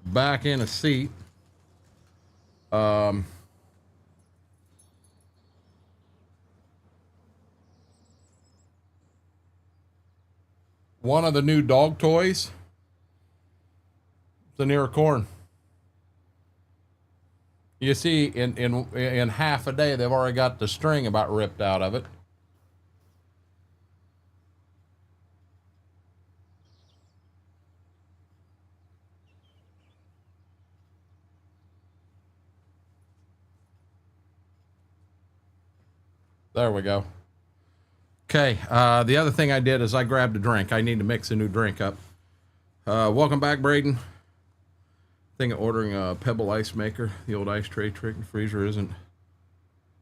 back in a seat. One of the new dog toys, the near corn. You see, in half a day, they've already got the string about ripped out of it. There we go. Okay, the other thing I did is I grabbed a drink. I need to mix a new drink up. Welcome back, Braden. Thinking of ordering a Pebble ice maker. The old ice tray trick and freezer isn't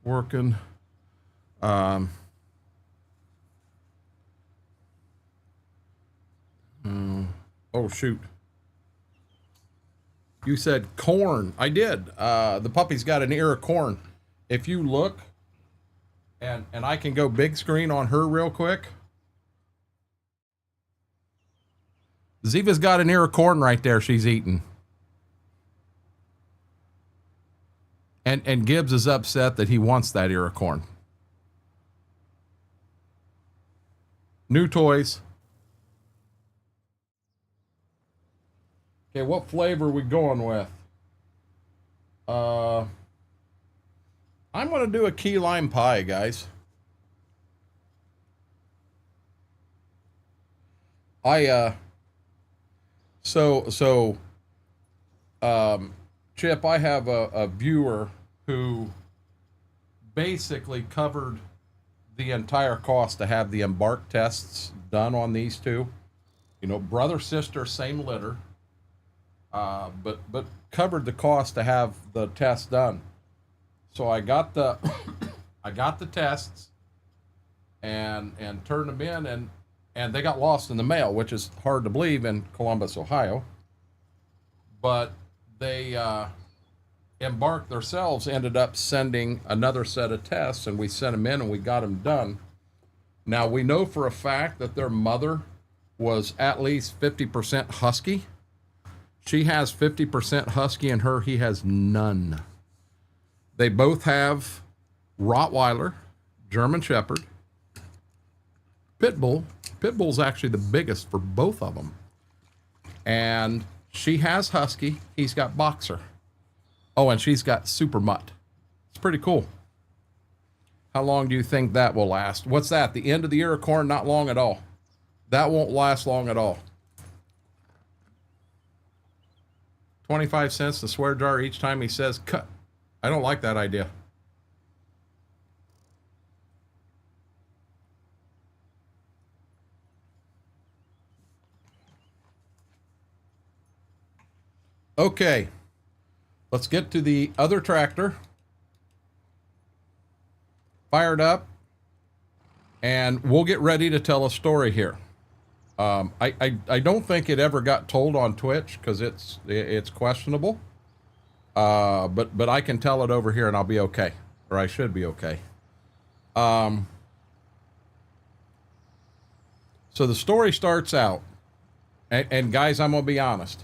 working. Oh, shoot. You said corn. I did. The puppy's got an ear of corn. If you look, and I can go big screen on her real quick. Ziva's got an ear of corn right there she's eating. And Gibbs is upset that he wants that ear of corn. New toys. Okay, what flavor are we going with? I'm going to do a key lime pie, guys. Chip, I have a viewer who basically covered the entire cost to have the embark tests done on these two. You know, brother, sister, same litter. But covered the cost to have the test done. So I got the I got the tests and turned them in, and they got lost in the mail, which is hard to believe in Columbus, Ohio. But they Embark themselves ended up sending another set of tests, and we sent them in and we got them done. Now we know for a fact that their mother was at least 50% husky. She has 50% husky in her. He has none. They both have Rottweiler, German Shepherd, Pit Bull. Pit Bull's actually the biggest for both of them. And she has husky. He's got boxer. Oh, and she's got super mutt. It's pretty cool. How long do you think that will last? What's that? The end of the ear of corn? Not long at all. That won't last long at all. 25 cents the swear jar each time he says cut. I don't like that idea. Okay. Let's get to the other tractor. Fired up. And we'll get ready to tell a story here. I don't think it ever got told on Twitch because it's questionable. But I can tell it over here and I'll be okay. Or I should be okay. So the story starts out, and guys, I'm gonna be honest.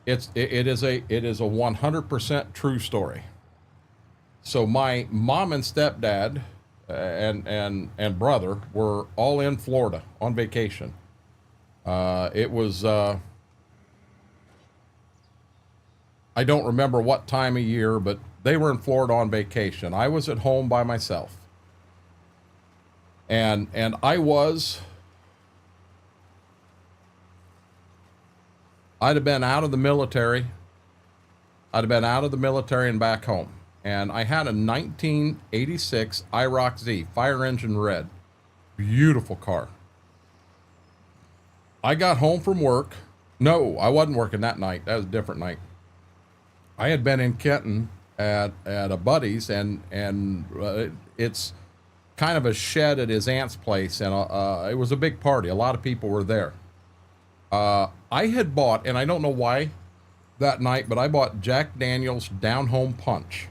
It is a 100% true story. So my mom and stepdad and brother were all in Florida on vacation. It was I don't remember what time of year, but they were in Florida on vacation. I was at home by myself. And I'd have been out of the military. I'd have been out of the military and back home. And I had a 1986 IROC Z, fire engine red. Beautiful car. I got home from work. No, I wasn't working that night. That was a different night. I had been in Kenton at a buddy's, and it's kind of a shed at his aunt's place, and it was a big party. A lot of people were there. I had bought, and I don't know why that night, but I bought Jack Daniel's Down Home Punch.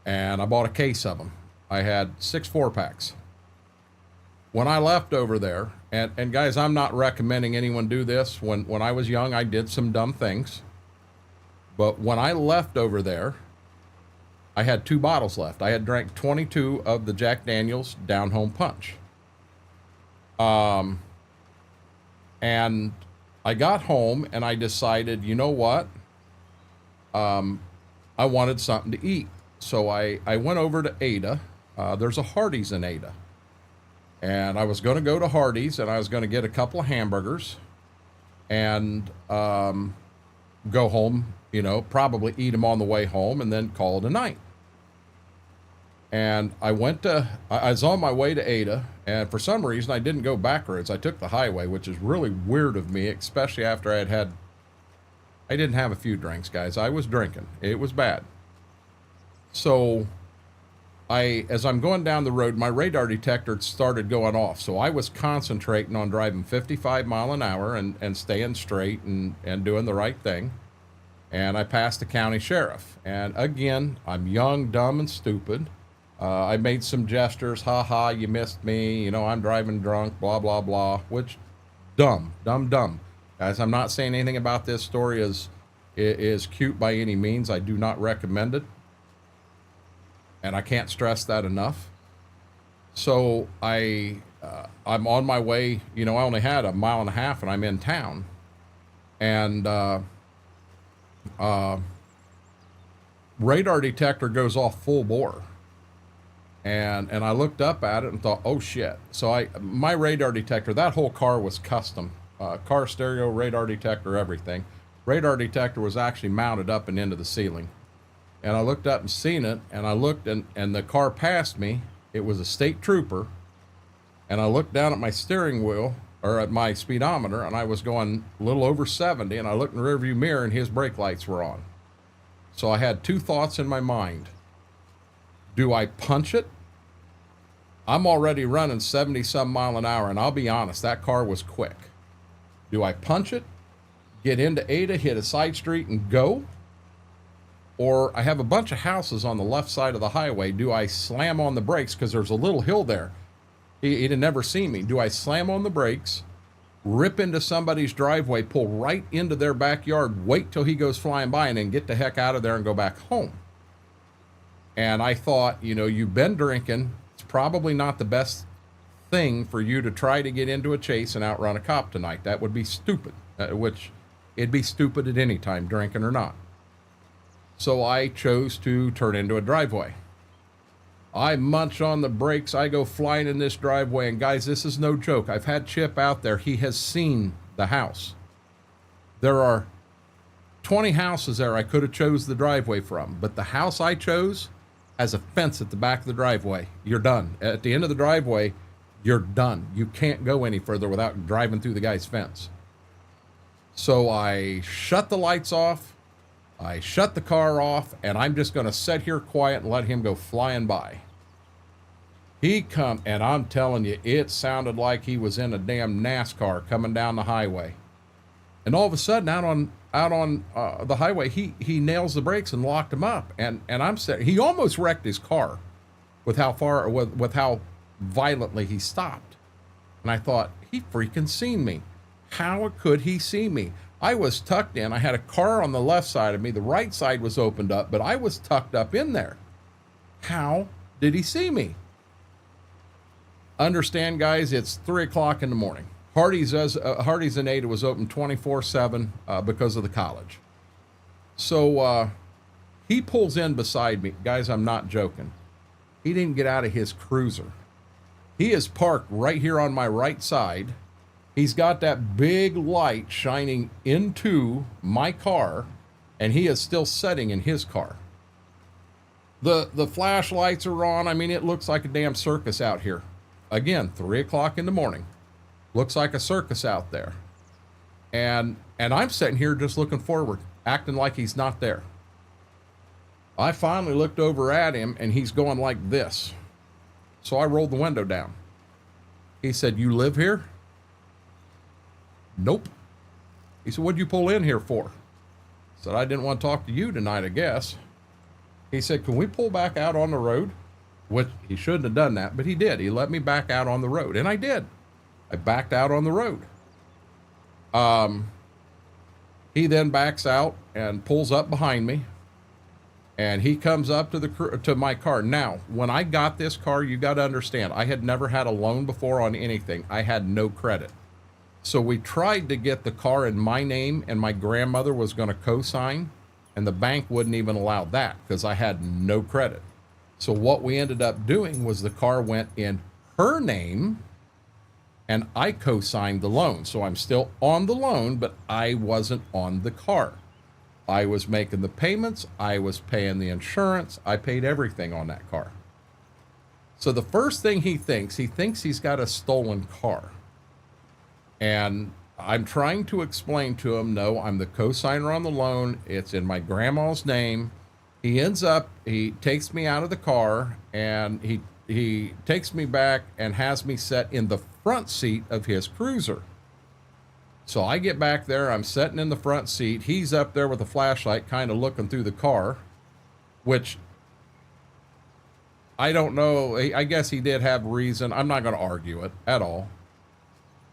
And I bought a case of them. I had 6 4-packs. When I left over there, and guys, I'm not recommending anyone do this. When I was young, I did some dumb things. But when I left over there, I had 2 bottles left. I had drank 22 of the Jack Daniel's Down Home Punch. And I got home and I decided, you know what? I wanted something to eat. So I went over to Ada. There's a Hardee's in Ada. And I was going to go to Hardee's and I was going to get a couple of hamburgers and go home, you know, probably eat them on the way home and then call it a night. And I was on my way to Ada, and for some reason I didn't go back roads. I took the highway, which is really weird of me, especially after I didn't have a few drinks, guys. I was drinking. It was bad. So as I'm going down the road, my radar detector started going off. So I was concentrating on driving 55 mile an hour and staying straight and doing the right thing. And I passed the county sheriff. And again, I'm young, dumb, and stupid. I made some gestures, ha, you missed me, you know, I'm driving drunk, blah, blah, blah, which, dumb. Guys, I'm not saying anything about this story is cute by any means. I do not recommend it. And I can't stress that enough. So I'm on my way, you know, I only had 1.5 miles and I'm in town. And radar detector goes off full bore. And I looked up at it and thought, oh shit. So my radar detector, that whole car was custom. Car stereo, radar detector, everything. Radar detector was actually mounted up and into the ceiling. And I looked up and seen it, and I looked and the car passed me. It was a state trooper. And I looked down at my steering wheel, or at my speedometer, and I was going a little over 70, and I looked in the rearview mirror and his brake lights were on. So I had 2 thoughts in my mind. Do I punch it? I'm already running 70 some mile an hour, and I'll be honest, that car was quick. Do I punch it, get into Ada, hit a side street and go? Or I have a bunch of houses on the left side of the highway. Do I slam on the brakes? Because there's a little hill there. He'd never seen me. Do I slam on the brakes, rip into somebody's driveway, pull right into their backyard, wait till he goes flying by, and then get the heck out of there and go back home? And I thought, you know, you've been drinking. It's probably not the best thing for you to try to get into a chase and outrun a cop tonight. That would be stupid, which it'd be stupid at any time, drinking or not. So I chose to turn into a driveway. I munch on the brakes. I go flying in this driveway. And guys, this is no joke. I've had Chip out there. He has seen the house. There are 20 houses there I could have chose the driveway from, but the house I chose has a fence at the back of the driveway. You're done. At the end of the driveway, you're done. You can't go any further without driving through the guy's fence. So I shut the lights off. I shut the car off, and I'm just going to sit here quiet and let him go flying by. He come, and I'm telling you, it sounded like he was in a damn NASCAR coming down the highway. And all of a sudden, out on the highway, he nails the brakes and locked him up. And I'm sitting, he almost wrecked his car with how violently he stopped. And I thought, he freaking seen me. How could he see me? I was tucked in. I had a car on the left side of me. The right side was opened up, but I was tucked up in there. How did he see me? Understand, guys, it's 3 o'clock in the morning. Hardee's in Ada was open 24/7 because of the college. So he pulls in beside me. Guys, I'm not joking. He didn't get out of his cruiser. He is parked right here on my right side. He's got that big light shining into my car, and he is still sitting in his car. The flashlights are on. I mean, it looks like a damn circus out here. Again, 3 o'clock in the morning. Looks like a circus out there. And I'm sitting here just looking forward, acting like he's not there. I finally looked over at him, and he's going like this. So I rolled the window down. He said, "You live here?" "Nope." He said, "What'd you pull in here for?" I said, "I didn't want to talk to you tonight, I guess." He said, "Can we pull back out on the road?" Which he shouldn't have done that, but he did. He let me back out on the road, and I did. I backed out on the road. He then backs out and pulls up behind me, and he comes up to my car. Now, when I got this car, you got to understand, I had never had a loan before on anything. I had no credit. So we tried to get the car in my name, and my grandmother was going to co-sign, and the bank wouldn't even allow that because I had no credit. So what we ended up doing was the car went in her name, and I co-signed the loan. So I'm still on the loan, but I wasn't on the car. I was making the payments. I was paying the insurance. I paid everything on that car. So the first thing he thinks he's got a stolen car. And I'm trying to explain to him, no, I'm the co-signer on the loan. It's in my grandma's name. He takes me out of the car, and he takes me back and has me set in the front seat of his cruiser. So I get back there, I'm sitting in the front seat. He's up there with a flashlight kind of looking through the car, which I don't know. I guess he did have reason. I'm not going to argue it at all.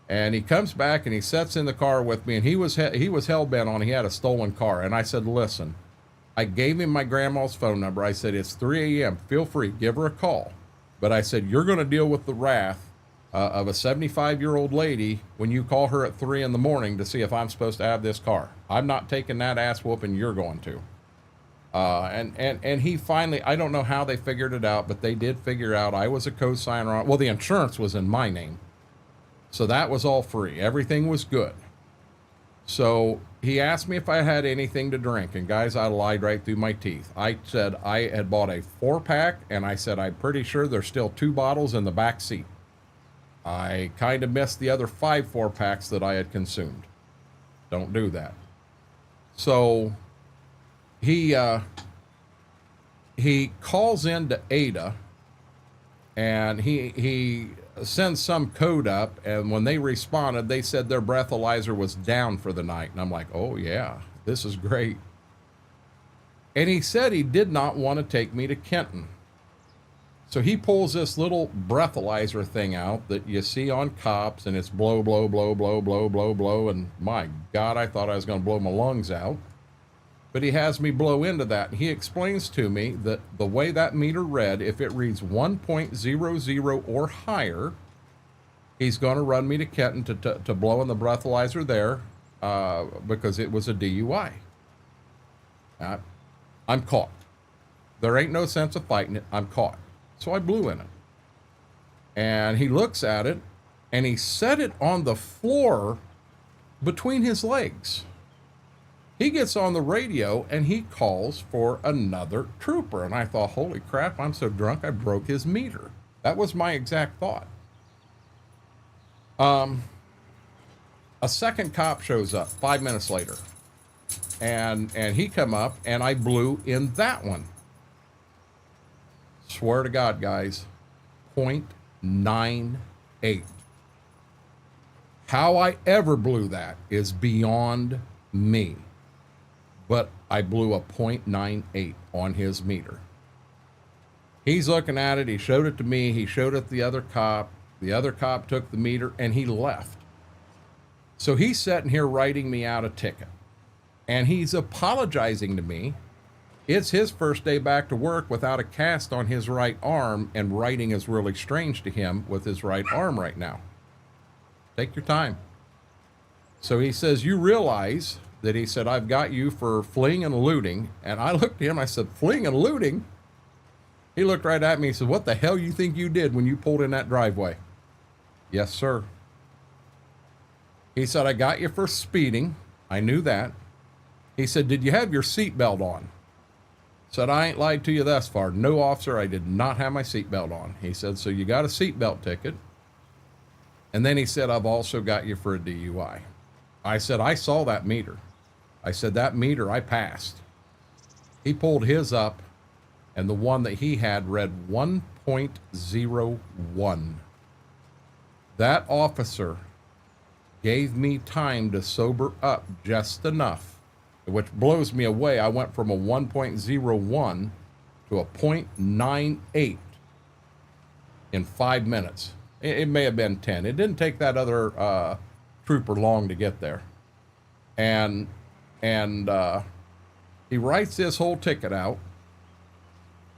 And he comes back and he sits in the car with me, and he was hell-bent on he had a stolen car. And I said, listen, I gave him my grandma's phone number. I said, it's 3 a.m. Feel free, give her a call. But I said, you're going to deal with the wrath of a 75-year-old lady when you call her at 3 in the morning to see if I'm supposed to have this car. I'm not taking that ass whooping you're going to. And he finally, I don't know how they figured it out, but they did figure out I was a co-signer on, well, the insurance was in my name. So that was all free. Everything was good. So he asked me if I had anything to drink, and guys, I lied right through my teeth. I said I had bought a 4-pack, and I said I'm pretty sure there's still 2 bottles in the back seat. I kind of missed the other 5 4-packs that I had consumed. Don't do that. So he calls into Ada, and he sends some code up, and when they responded, they said their breathalyzer was down for the night. And I'm like, oh yeah, this is great. And he said he did not want to take me to Kenton. So he pulls this little breathalyzer thing out that you see on cops, and it's blow, blow, blow, blow, blow, blow, blow. And my God, I thought I was going to blow my lungs out. But he has me blow into that. And he explains to me that the way that meter read, if it reads 1.00 or higher, he's going to run me to Kenton to blow in the breathalyzer there because it was a DUI. I'm caught. There ain't no sense of fighting it. I'm caught. So I blew in it. And he looks at it, and he set it on the floor between his legs. He gets on the radio, and he calls for another trooper. And I thought, holy crap, I'm so drunk I broke his meter. That was my exact thought. A second cop shows up 5 minutes later. And he come up, and I blew in that one. Swear to God, guys, 0.98. How I ever blew that is beyond me. But I blew a 0.98 on his meter. He's looking at it. He showed it to me. He showed it to the other cop. The other cop took the meter, and he left. So he's sitting here writing me out a ticket. And he's apologizing to me. It's his first day back to work without a cast on his right arm, and writing is really strange to him with his right arm right now. Take your time. So he says, you realize that, he said, I've got you for fleeing and looting. And I looked at him, I said, fleeing and looting? He looked right at me, he said, what the hell you think you did when you pulled in that driveway? Yes, sir. He said, I got you for speeding. I knew that. He said, did you have your seatbelt on? Said, I ain't lied to you thus far. No, officer, I did not have my seatbelt on. He said, so you got a seatbelt ticket. And then he said, I've also got you for a DUI. I said, I saw that meter. I said, that meter I passed. He pulled his up, and the one that he had read 1.01. That officer gave me time to sober up just enough, which blows me away. I went from a 1.01 to a 0.98 in 5 minutes. It may have been 10. It didn't take that other trooper long to get there. And he writes this whole ticket out,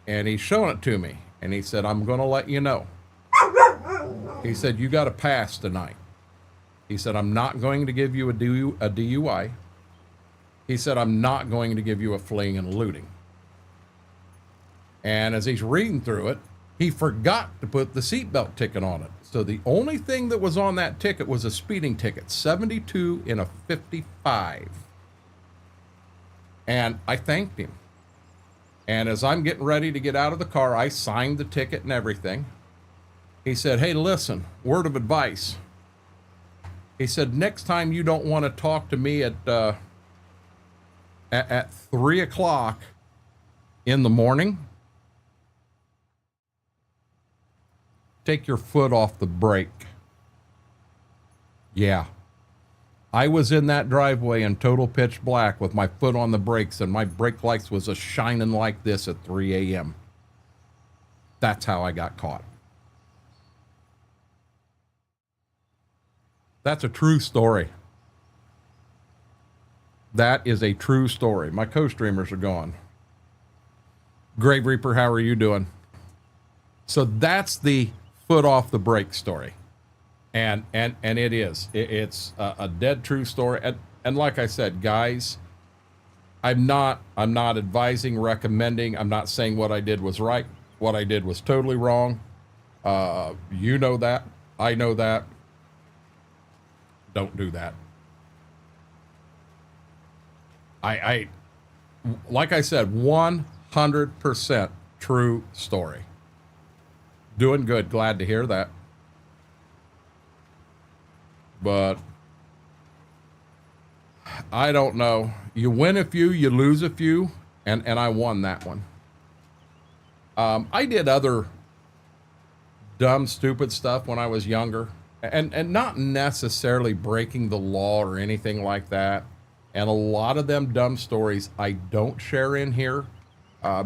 and he's showing it to me. And he said, I'm going to let you know. He said, you got to pass tonight. He said, I'm not going to give you a DUI. He said, I'm not going to give you a fleeing and looting. And as he's reading through it, he forgot to put the seatbelt ticket on it. So the only thing that was on that ticket was a speeding ticket, 72 in a 55. And I thanked him. And as I'm getting ready to get out of the car, I signed the ticket and everything. He said, hey, listen, word of advice. He said, next time you don't want to talk to me at 3 o'clock in the morning, take your foot off the brake. Yeah. I was in that driveway in total pitch black with my foot on the brakes, and my brake lights was a shining like this at 3 a.m. That's how I got caught. That's a true story. That is a true story. My co-streamers are gone. Grave Reaper, how are you doing? So that's the foot off the brake story. And it is. It's a dead true story. And like I said, guys, I'm not advising, recommending. I'm not saying what I did was right. What I did was totally wrong. You know that. I know that. Don't do that. I like I said, 100% true story. Doing good. Glad to hear that. But I don't know. You win a few, you lose a few, and I won that one. I did other dumb, stupid stuff when I was younger, and not necessarily breaking the law or anything like that. And a lot of them dumb stories I don't share in here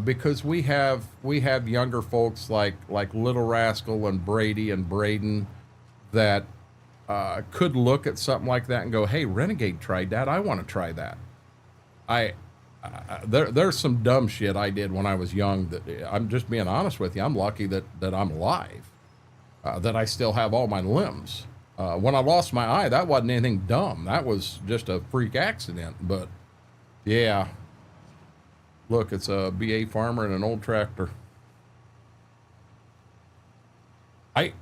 because we have younger folks like Little Rascal and Brady and Braden that could look at something like that and go, hey, Renegade tried that. I want to try that. There's some dumb shit I did when I was young that I'm just being honest with you. I'm lucky that I'm alive, that I still have all my limbs. When I lost my eye, that wasn't anything dumb. That was just a freak accident. But yeah, look, it's a BA farmer and an old tractor.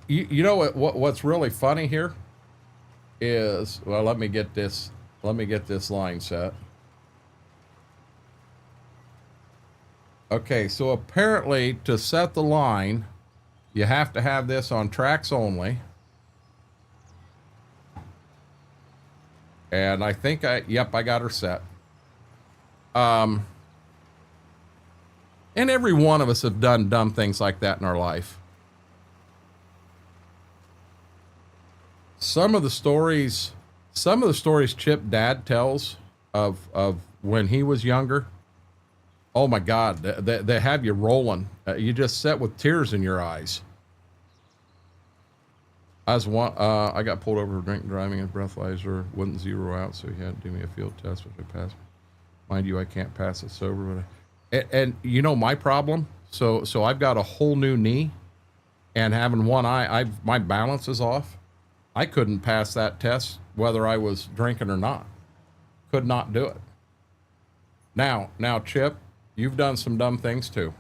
You know what's really funny here is, well, let me get this line set. Okay, so apparently to set the line, you have to have this on tracks only. And I think yep, I got her set. And every one of us have done dumb things like that in our life. Some of the stories Chip Dad tells of when he was younger, oh my God, they have you rolling. You just sit with tears in your eyes. I got pulled over for drink and driving, and breathalyzer wouldn't zero out, so he had to do me a field test, which I passed. Mind you, I can't pass it sober, but and you know my problem. So I've got a whole new knee, and having one eye, my balance is off. I couldn't pass that test whether I was drinking or not. Could not do it. Now, Chip, you've done some dumb things too.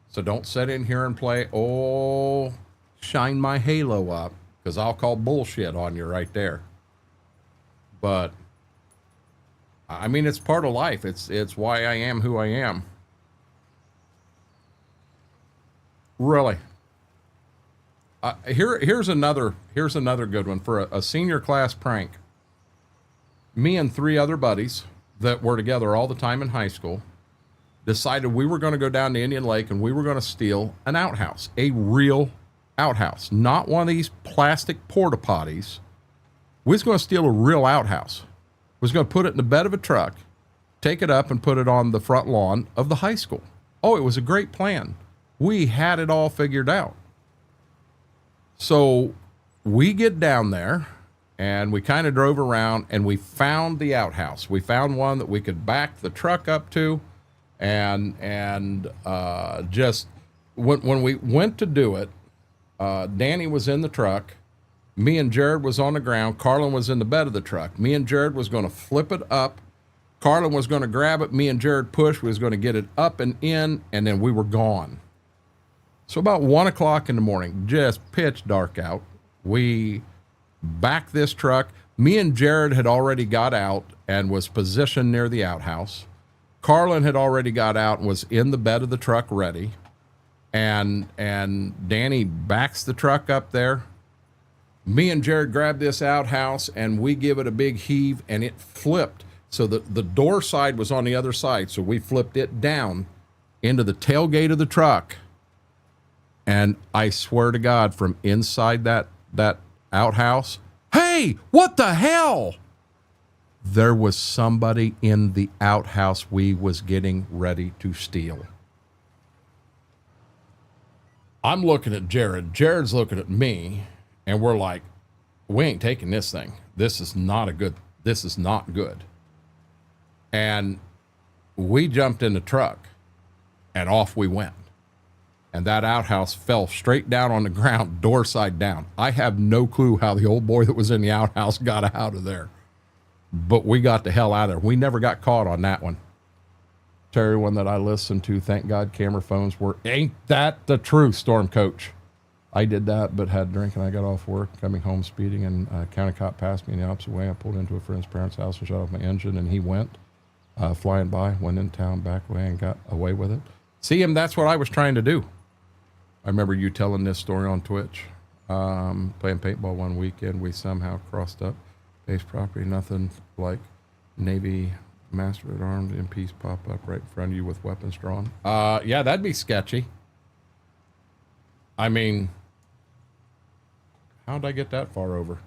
So don't sit in here and play, oh, shine my halo up, because I'll call bullshit on you right there. But I mean, it's part of life. It's why I am who I am. Really. Here's another good one for a senior class prank. Me and 3 other buddies that were together all the time in high school decided we were going to go down to Indian Lake and we were going to steal an outhouse, a real outhouse, not one of these plastic porta potties. We was going to steal a real outhouse. We was going to put it in the bed of a truck, take it up and put it on the front lawn of the high school. Oh, it was a great plan. We had it all figured out. So we get down there and we kind of drove around and we found the outhouse. We found one that we could back the truck up to, and just when we went to do it, Danny was in the truck. Me and Jared was on the ground. Carlin was in the bed of the truck. Me and Jared was going to flip it up. Carlin was going to grab it. Me and Jared push. We was going to get it up and in, and then we were gone. So about 1 o'clock in the morning, just pitch dark out, we backed this truck. Me and Jared had already got out and was positioned near the outhouse. Carlin had already got out and was in the bed of the truck ready. And Danny backs the truck up there. Me and Jared grabbed this outhouse and we give it a big heave, and it flipped. So the door side was on the other side. So we flipped it down into the tailgate of the truck. And I swear to God, from inside that outhouse, hey, what the hell? There was somebody in the outhouse we was getting ready to steal. I'm looking at Jared. Jared's looking at me, and we're like, we ain't taking this thing. This is not good. And we jumped in the truck, and off we went. And that outhouse fell straight down on the ground, door side down. I have no clue how the old boy that was in the outhouse got out of there. But we got the hell out of there. We never got caught on that one. Terry, one that I listened to, thank God camera phones were, ain't that the truth, Storm Coach? I did that, but had a drink, and I got off work, coming home speeding, and a county cop passed me in the opposite way. I pulled into a friend's parents' house and shut off my engine, and he went flying by, went in town, back away, and got away with it. See him, that's what I was trying to do. I remember you telling this story on Twitch. Playing paintball one weekend, we somehow crossed up base property. Nothing like Navy master at arms and peace pop up right in front of you with weapons drawn. Yeah, that'd be sketchy. I mean, how'd I get that far over?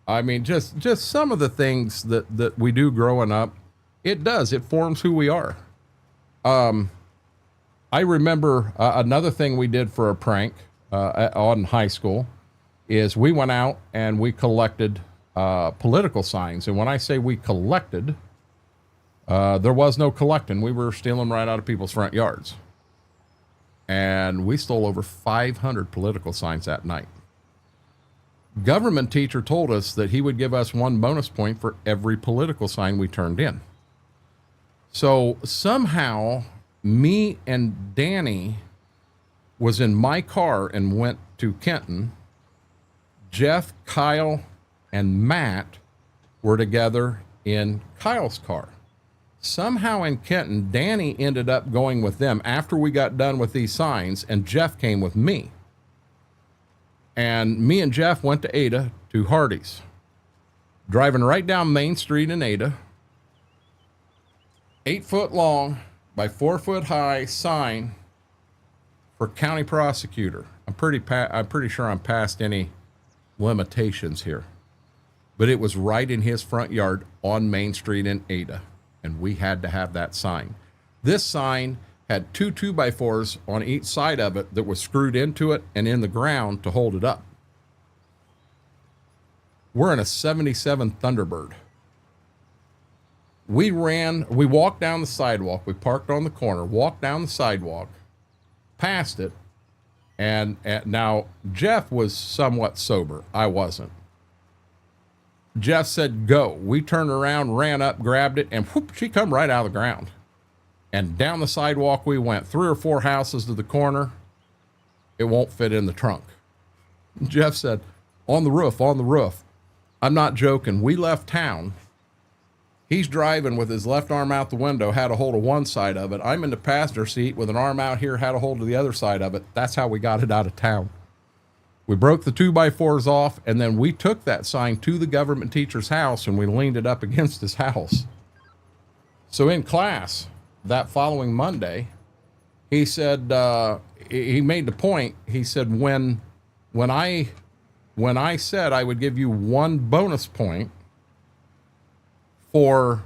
I mean, just some of the things that we do growing up, it forms who we are. I remember another thing we did for a prank on high school is we went out and we collected political signs. And when I say we collected, there was no collecting. We were stealing right out of people's front yards. And we stole over 500 political signs that night. Government teacher told us that he would give us 1 bonus point for every political sign we turned in. So somehow me and Danny was in my car and went to Kenton. Jeff, Kyle, and Matt were together in Kyle's car. Somehow in Kenton, Danny ended up going with them after we got done with these signs, and Jeff came with me. And me and Jeff went to Ada to Hardee's. Driving right down Main Street in Ada. 8 foot long by 4 foot high sign for county prosecutor. I'm pretty sure I'm past any limitations here. But it was right in his front yard on Main Street in Ada. And we had to have that sign. This sign had 2 2x4s on each side of it that was screwed into it and in the ground to hold it up. We're in a 77 Thunderbird. We walked down the sidewalk. We parked on the corner, walked down the sidewalk, passed it. And now Jeff was somewhat sober. I wasn't. Jeff said, go. We turned around, ran up, grabbed it, and whoop, she come right out of the ground. And down the sidewalk we went, 3 or 4 houses to the corner. It won't fit in the trunk. Jeff said, on the roof, on the roof. I'm not joking. We left town. He's driving with his left arm out the window, had a hold of one side of it. I'm in the passenger seat with an arm out here, had a hold of the other side of it. That's how we got it out of town. We broke the 2x4s off, and then we took that sign to the government teacher's house, and we leaned it up against his house. So in class, that following Monday, he said, he made the point, he said, when I said I would give you 1 bonus point for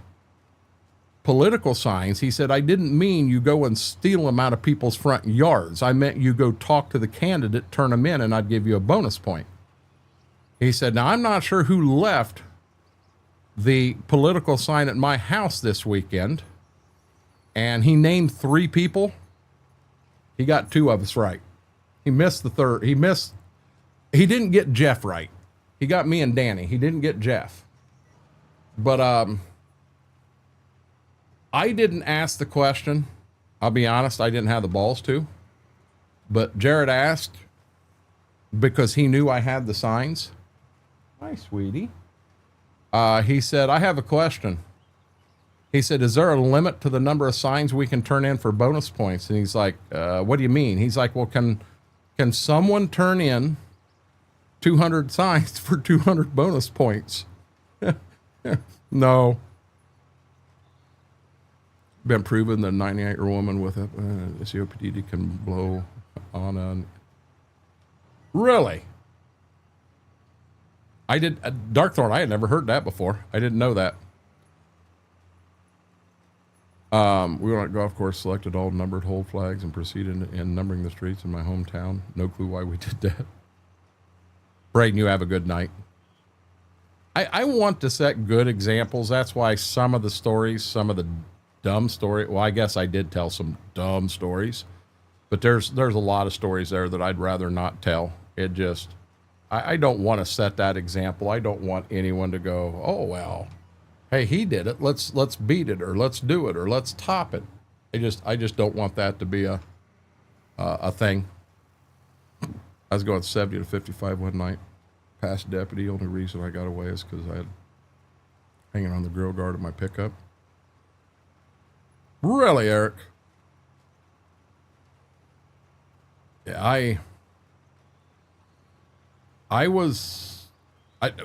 political signs. He said, I didn't mean you go and steal them out of people's front yards. I meant you go talk to the candidate, turn them in, and I'd give you a bonus point. He said, now I'm not sure who left the political sign at my house this weekend. And he named 3 people. He got 2 of us right. He missed the third. He didn't get Jeff right. He got me and Danny. He didn't get Jeff. But I didn't ask the question. I'll be honest, I didn't have the balls to. But Jared asked because he knew I had the signs. Hi, sweetie. He said, I have a question. He said, is there a limit to the number of signs we can turn in for bonus points? And he's like, what do you mean? He's like, well, can someone turn in 200 signs for 200 bonus points? No. Been proven that a 98-year-old woman with a COPD can blow on a... Really? I did... Darkthorn, I had never heard that before. I didn't know that. We were on a golf course, selected all numbered hole flags, and proceeded in numbering the streets in my hometown. No clue why we did that. Braden, you have a good night. I want to set good examples. That's why some of the stories, some of the dumb story. Well, I guess I did tell some dumb stories, but there's a lot of stories there that I'd rather not tell. It just, I don't want to set that example. I don't want anyone to go, oh, well, hey, he did it. Let's beat it, or let's do it, or let's top it. I just don't want that to be a thing. I was going 70 to 55 one night. Past deputy. Only reason I got away is because I had hanging on the grill guard of my pickup. Really, Eric? Yeah,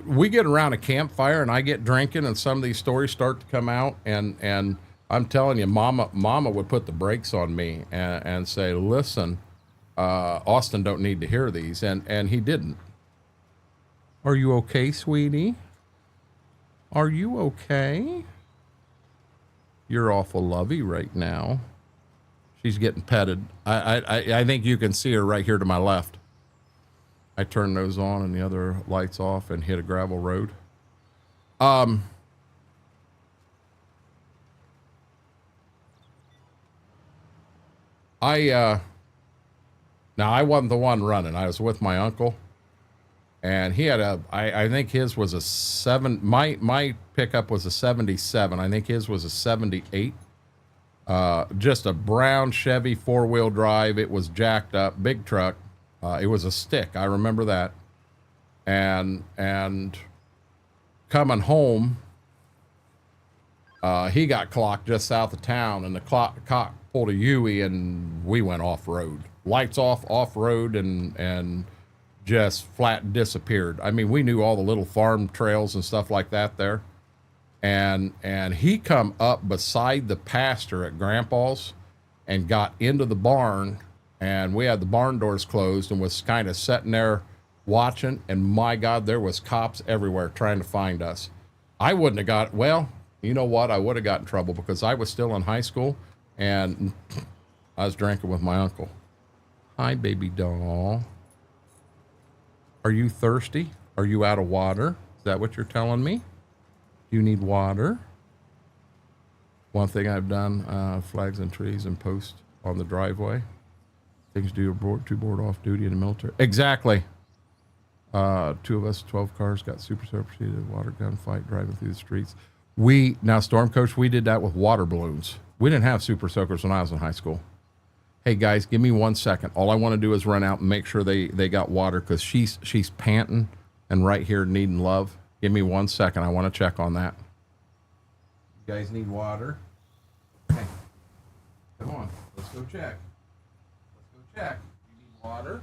we get around a campfire and I get drinking and some of these stories start to come out, and I'm telling you, mama would put the brakes on me and say, listen, Austin don't need to hear these. And he didn't. Are you okay, sweetie? Are you okay? You're awful lovey right now. She's getting petted. I think you can see her right here to my left. I turned those on and the other lights off and hit a gravel road. Now I wasn't the one running. I was with my uncle, and he had I think his was a my pickup was a 77. I think his was a 78. Just a brown Chevy 4-wheel drive. It was jacked up, big truck. It was a stick. I remember that. And coming home, he got clocked just south of town, and the cop pulled a U-ey, and we went off-road. Lights off-road, and just flat disappeared. I mean, we knew all the little farm trails and stuff like that there. And he come up beside the pasture at Grandpa's and got into the barn, and we had the barn doors closed and was kind of sitting there watching, and my God, there was cops everywhere trying to find us. I wouldn't have got, well, you know what? I would have got in trouble because I was still in high school and I was drinking with my uncle. Hi, baby doll. Are you thirsty? Are you out of water? Is that what you're telling me? Do you need water? One thing I've done, flags and trees and posts on the driveway. Things to board off duty in the military. Exactly. 2 of us, 12 cars, got super proceeded, water gun fight, driving through the streets. Now Storm Coach, we did that with water balloons. We didn't have super soakers when I was in high school. Hey guys, give me 1 second. All I want to do is run out and make sure they got water, because she's panting and right here needing love. Give me 1 second. I want to check on that. You guys need water? Hey, come on. Let's go check. Let's go check. You need water?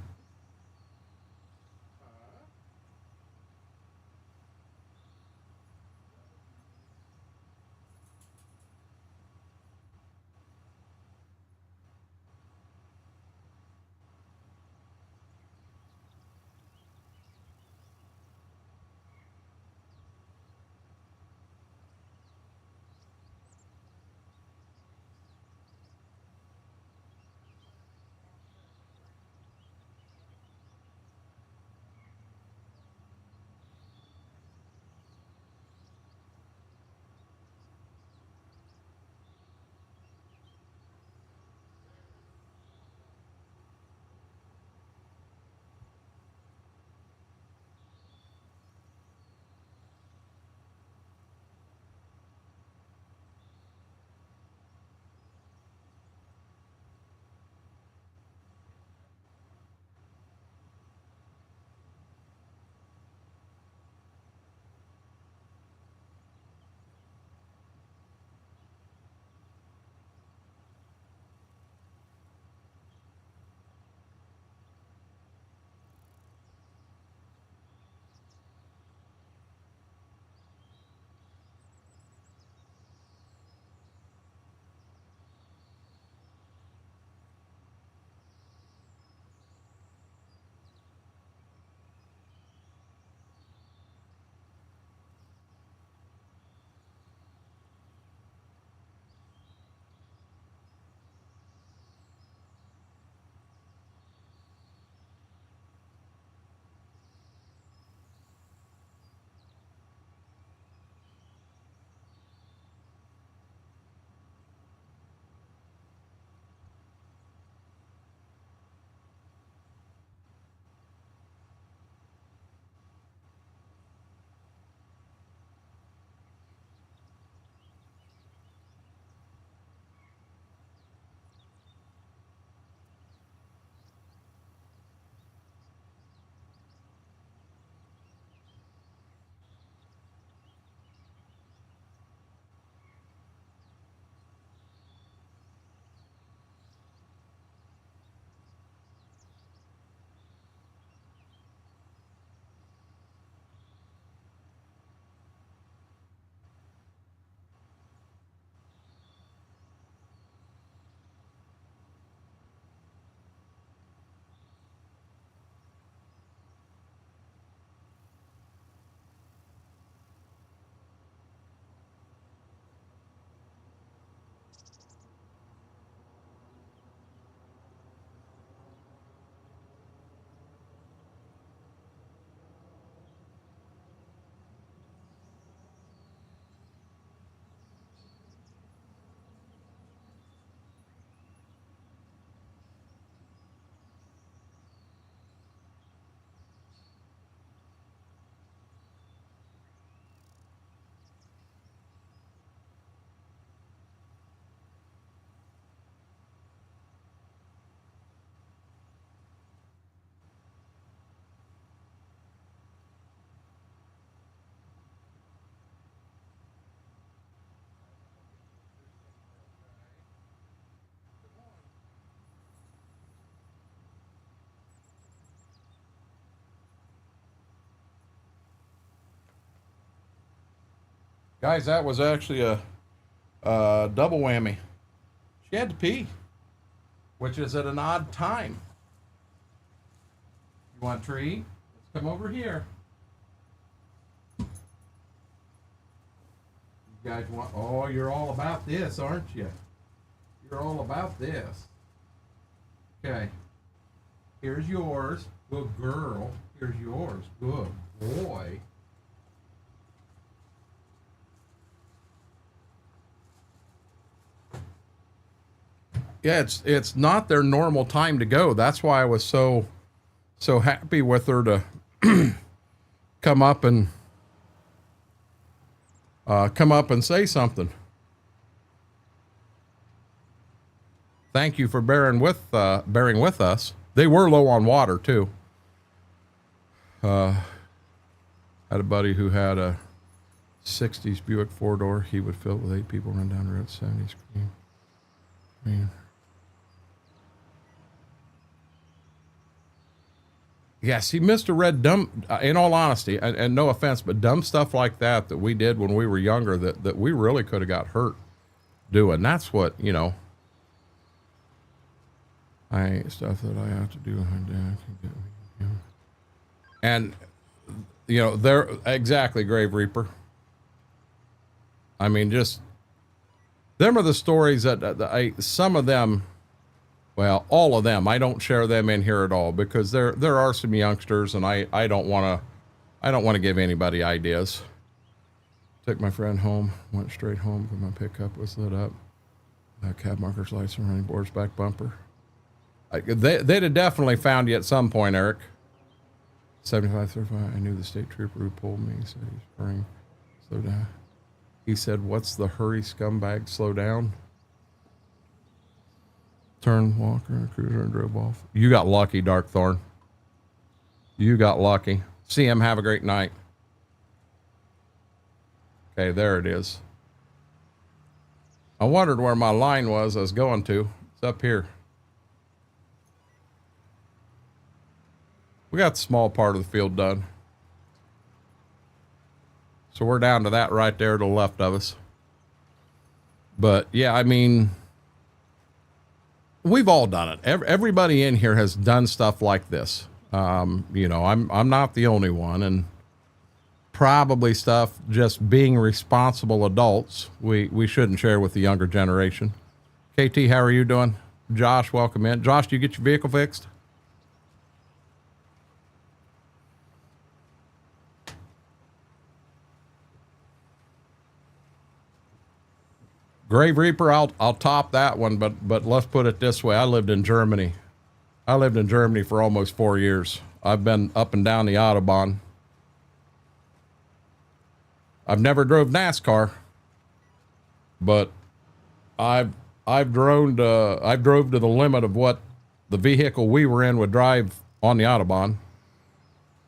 Guys, that was actually a double whammy. She had to pee, which is at an odd time. You want a tree? Let's come over here. You guys want, oh, you're all about this, aren't you? You're all about this. Okay. Here's yours. Good girl. Here's yours. Good boy. Yeah, it's not their normal time to go. That's why I was so happy with her to come up and say something. Thank you for bearing with us. They were low on water too. Had a buddy who had a 60s Buick 4-door. He would fill it with 8 people, run down the road, 70s green. Yeah, see, Mr. Red, dumb, in all honesty, and no offense, but dumb stuff like that we did when we were younger that we really could have got hurt doing. That's what, you know, I ain't stuff that I have to do. My dad can get me. You know. And, you know, they're exactly, Grave Reaper. I mean, just, them are the stories that some of them, well, all of them, I don't share them in here at all because there are some youngsters and I don't want to give anybody ideas. Took my friend home, went straight home because my pickup was lit up. Cab markers, lights, and running boards, back bumper. They'd have definitely found you at some point, Eric. 7535, I knew the state trooper who pulled me. He said he's hurrying. Slow down. He said, what's the hurry, scumbag? Slow down. Turned Walker and cruiser and drove off. You got lucky, Darkthorn. You got lucky. See him. Have a great night. Okay, there it is. I wondered where my line was I was going to. It's up here. We got the small part of the field done. So we're down to that right there to the left of us. But yeah, I mean, we've all done it. Everybody in here has done stuff like this. You know, I'm not the only one, and probably stuff just being responsible adults we shouldn't share with the younger generation. KT, how are you doing? Josh, welcome in. Josh, do you get your vehicle fixed? Grave Reaper, I'll top that one, but let's put it this way. I lived in Germany. I lived in Germany for almost 4 years. I've been up and down the Autobahn. I've never drove NASCAR, but I've drove to the limit of what the vehicle we were in would drive on the Autobahn.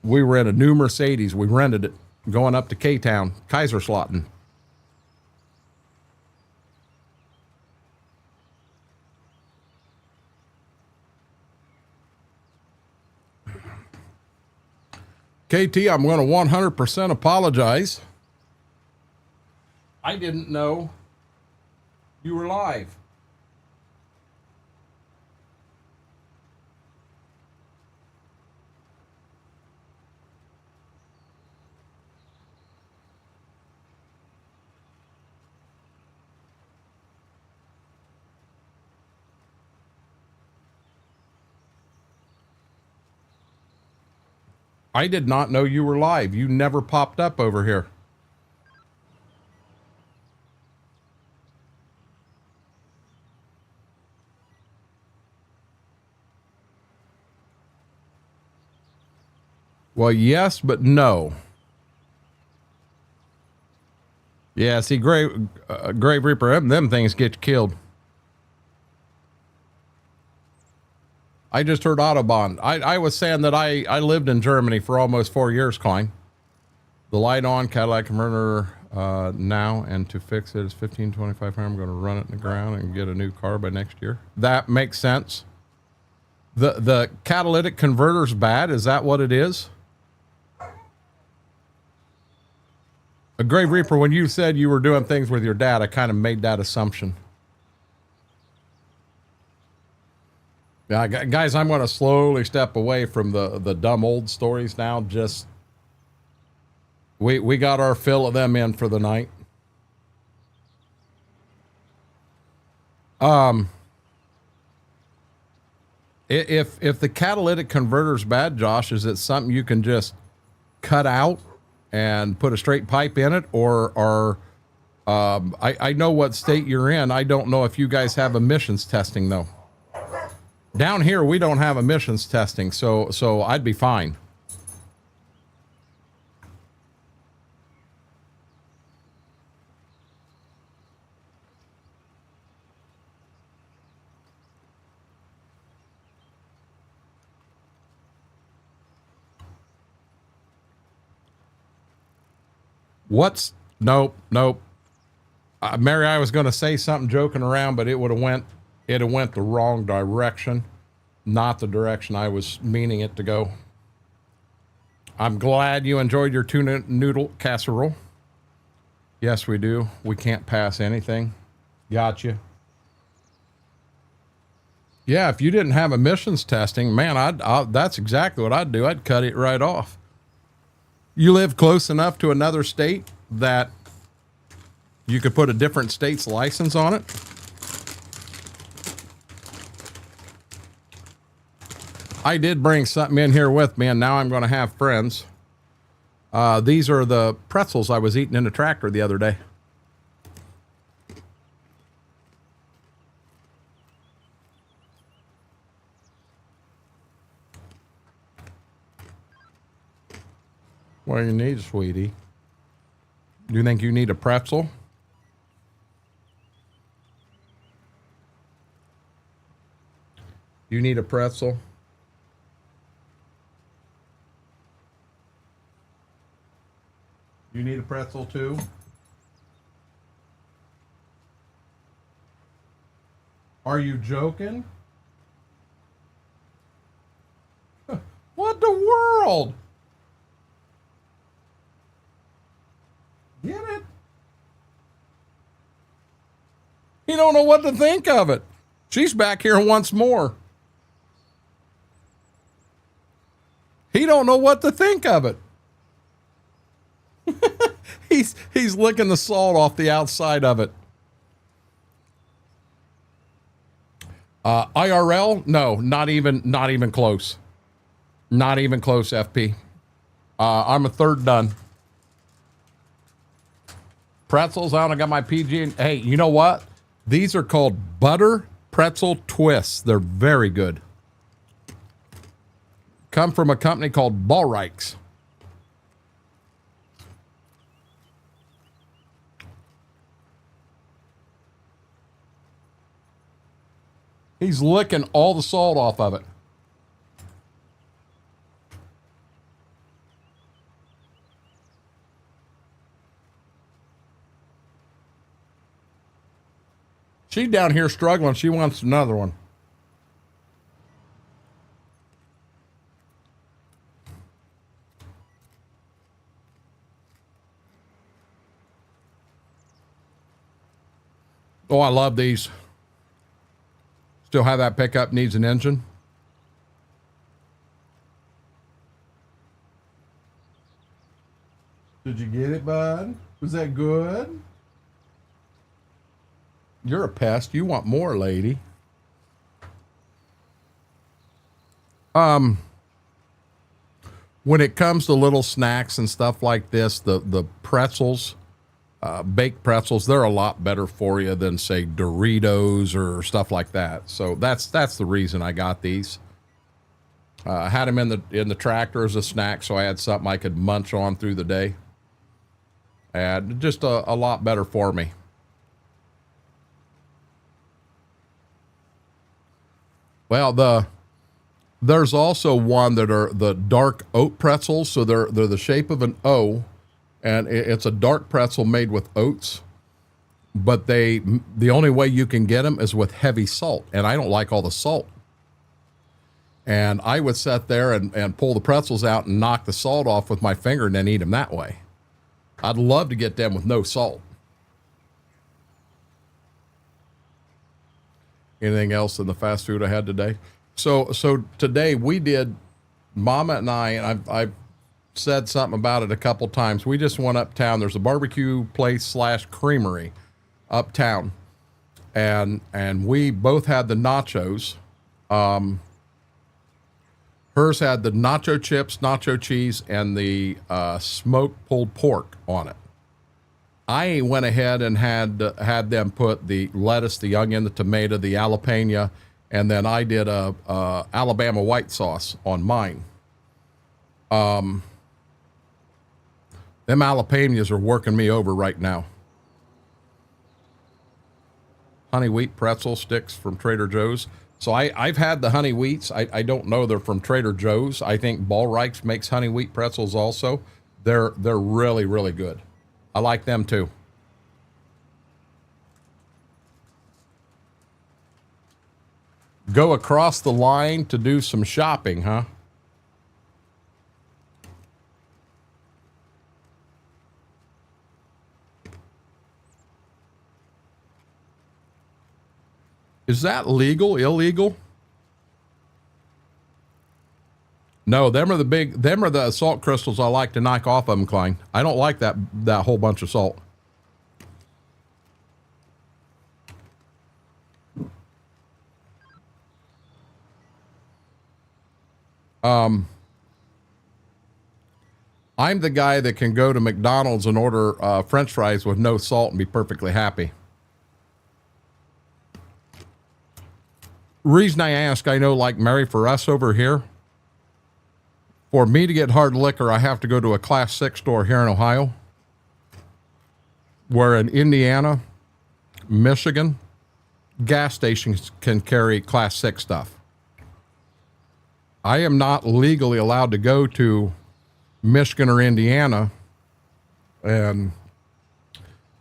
We were in a new Mercedes. We rented it going up to K-Town, Kaiserslautern. KT, I'm going to 100% apologize. I didn't know you were live. I did not know you were live. You never popped up over here. Well, yes, but no. Yeah, see, Grave Reaper, them things get you killed. I just heard Autobahn. I was saying that I lived in Germany for almost 4 years, Klein. The light on, Cadillac converter now, and to fix it is $15.25. I'm going to run it in the ground and get a new car by next year. That makes sense. The catalytic converter's bad. Is that what it is? A Grave Reaper, when you said you were doing things with your dad, I kind of made that assumption. Yeah, guys, I'm going to slowly step away from the dumb old stories now. Just we got our fill of them in for the night. If the catalytic converter's bad, Josh, is it something you can just cut out and put a straight pipe in it, or I know what state you're in. I don't know if you guys have emissions testing though. Down here, we don't have emissions testing, so I'd be fine. Nope. Mary, I was going to say something joking around, but it went the wrong direction, not the direction I was meaning it to go. I'm glad you enjoyed your tuna noodle casserole. Yes, we do. We can't pass anything. Gotcha. Yeah, if you didn't have emissions testing, man, that's exactly what I'd do. I'd cut it right off. You live close enough to another state that you could put a different state's license on it. I did bring something in here with me, and now I'm going to have friends. These are the pretzels I was eating in the tractor the other day. What do you need, sweetie? Do you think you need a pretzel? You need a pretzel? You need a pretzel too? Are you joking? What the world? Get it? You don't know what to think of it. She's back here once more. He don't know what to think of it. He's licking the salt off the outside of it. IRL? No, not even close. Not even close, FP. I'm a third done. Pretzels, I got my PG. Hey, you know what? These are called butter pretzel twists. They're very good. Come from a company called Ballreichs. He's licking all the salt off of it. She's down here struggling. She wants another one. Oh, I love these. Still have that pickup, needs an engine. Did you get it, bud? Was that good? You're a pest. You want more, lady. When it comes to little snacks and stuff like this, the pretzels, baked pretzels, they're a lot better for you than, say, Doritos or stuff like that. So that's the reason I got these. I had them in the tractor as a snack, so I had something I could munch on through the day. And just a lot better for me. Well, there's also one that are the dark oat pretzels. So they're the shape of an O, and it's a dark pretzel made with oats. But the only way you can get them is with heavy salt, and I don't like all the salt. And I would sit there and pull the pretzels out and knock the salt off with my finger and then eat them that way. I'd love to get them with no salt. Anything else in the fast food I had today? So today we did, Mama and I've said something about it a couple times. We just went uptown. There's a barbecue place / creamery uptown. And we both had the nachos. Hers had the nacho chips, nacho cheese, and the smoked pulled pork on it. I went ahead and had them put the lettuce, the onion, the tomato, the jalapeno, and then I did a Alabama white sauce on mine. Them jalapenos are working me over right now. Honey wheat pretzel sticks from Trader Joe's. So I've had the honey wheats. I don't know they're from Trader Joe's. I think Ballreich's makes honey wheat pretzels also. They're really, really good. I like them too. Go across the line to do some shopping, huh? Is that legal, illegal? No, them are the salt crystals I like to knock off of them, Klein. I don't like that whole bunch of salt. I'm the guy that can go to McDonald's and order French fries with no salt and be perfectly happy. Reason I ask, I know, like Mary, for us over here, for me to get hard liquor, I have to go to a Class 6 store here in Ohio. Where in Indiana, Michigan, gas stations can carry Class 6 stuff. I am not legally allowed to go to Michigan or Indiana and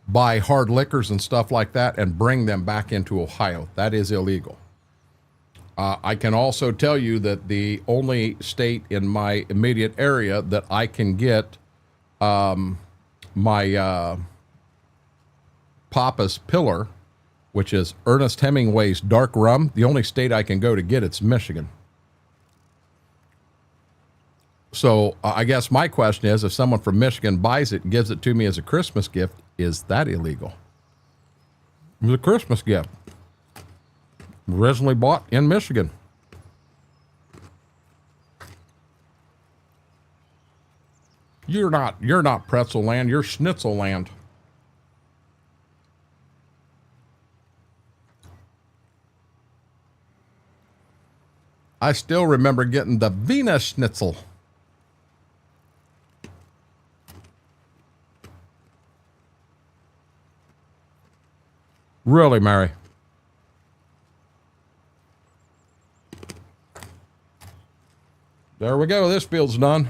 buy hard liquors and stuff like that and bring them back into Ohio. That is illegal. I can also tell you that the only state in my immediate area that I can get my Papa's Pillar, which is Ernest Hemingway's dark rum, the only state I can go to get it's Michigan. So I guess my question is, if someone from Michigan buys it and gives it to me as a Christmas gift, is that illegal? It was a Christmas gift. Originally bought in Michigan. You're not pretzel land, you're schnitzel land. I still remember getting the Wiener Schnitzel. Really, Mary? There we go. This field's done.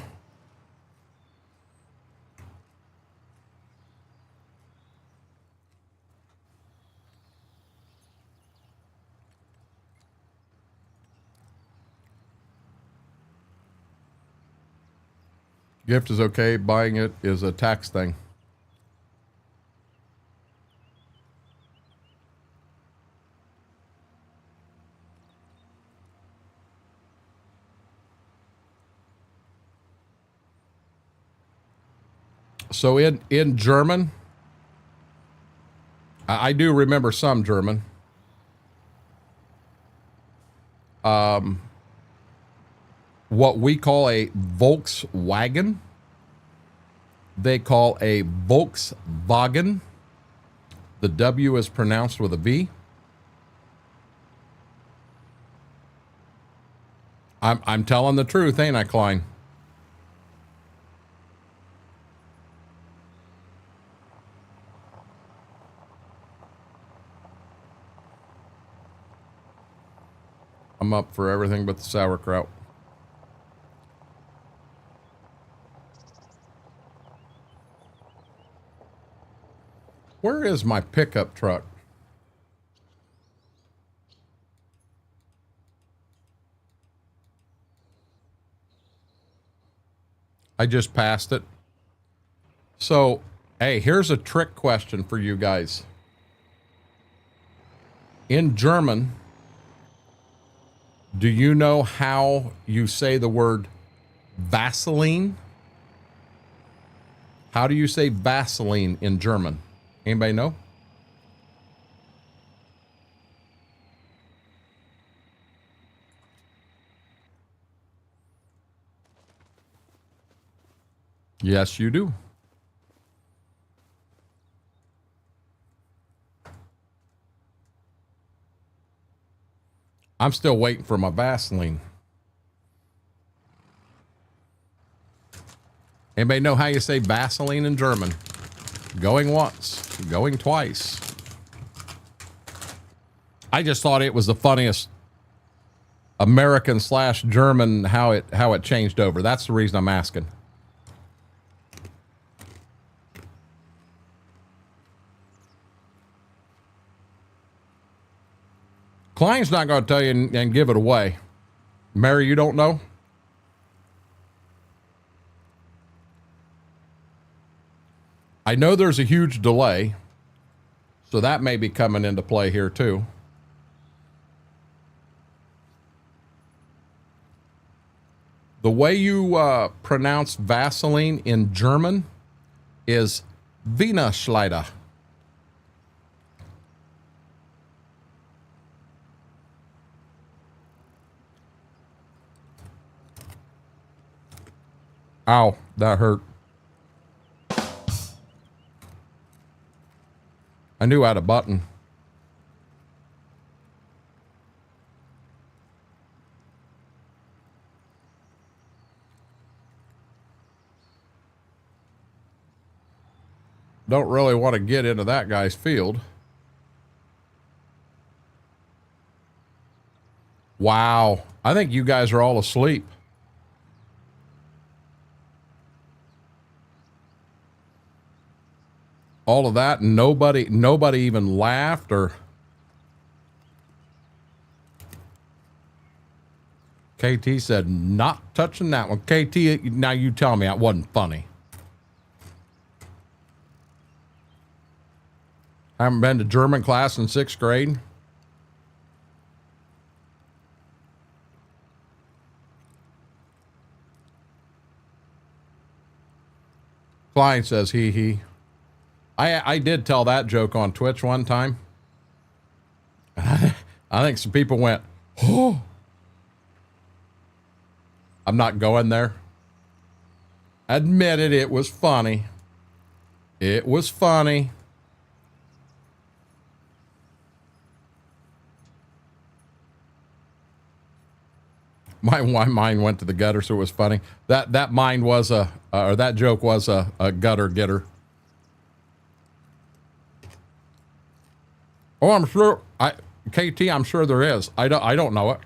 Gift is okay. Buying it is a tax thing. So in German, I do remember some German. What we call a Volkswagen, they call a Volkswagen. The W is pronounced with a V. I'm telling the truth, ain't I, Klein? I'm up for everything but the sauerkraut. Where is my pickup truck? I just passed it. So Hey, here's a trick question for you guys. In German, do you know how you say the word Vaseline? How do you say Vaseline in German? Anybody know? Yes, you do. I'm still waiting for my Vaseline. Anybody know how you say Vaseline in German? Going once, going twice. I just thought it was the funniest American / German how it changed over. That's the reason I'm asking. Klein's not going to tell you and give it away. Mary, you don't know? I know there's a huge delay, so that may be coming into play here too. The way you pronounce Vaseline in German is Wienerschleider. Ow, that hurt. I knew I had a button. Don't really want to get into that guy's field. Wow. I think you guys are all asleep. All of that, and nobody even laughed or... KT said, not touching that one. KT, now you tell me that wasn't funny. I haven't been to German class in 6th grade. Klein says, he. I did tell that joke on Twitch one time. I think some people went, oh. I'm not going there. Admit it, it was funny. It was funny. My mind went to the gutter, so it was funny. That mind was or that joke was a gutter getter. Oh, I'm sure. KT, I'm sure there is. I don't know it.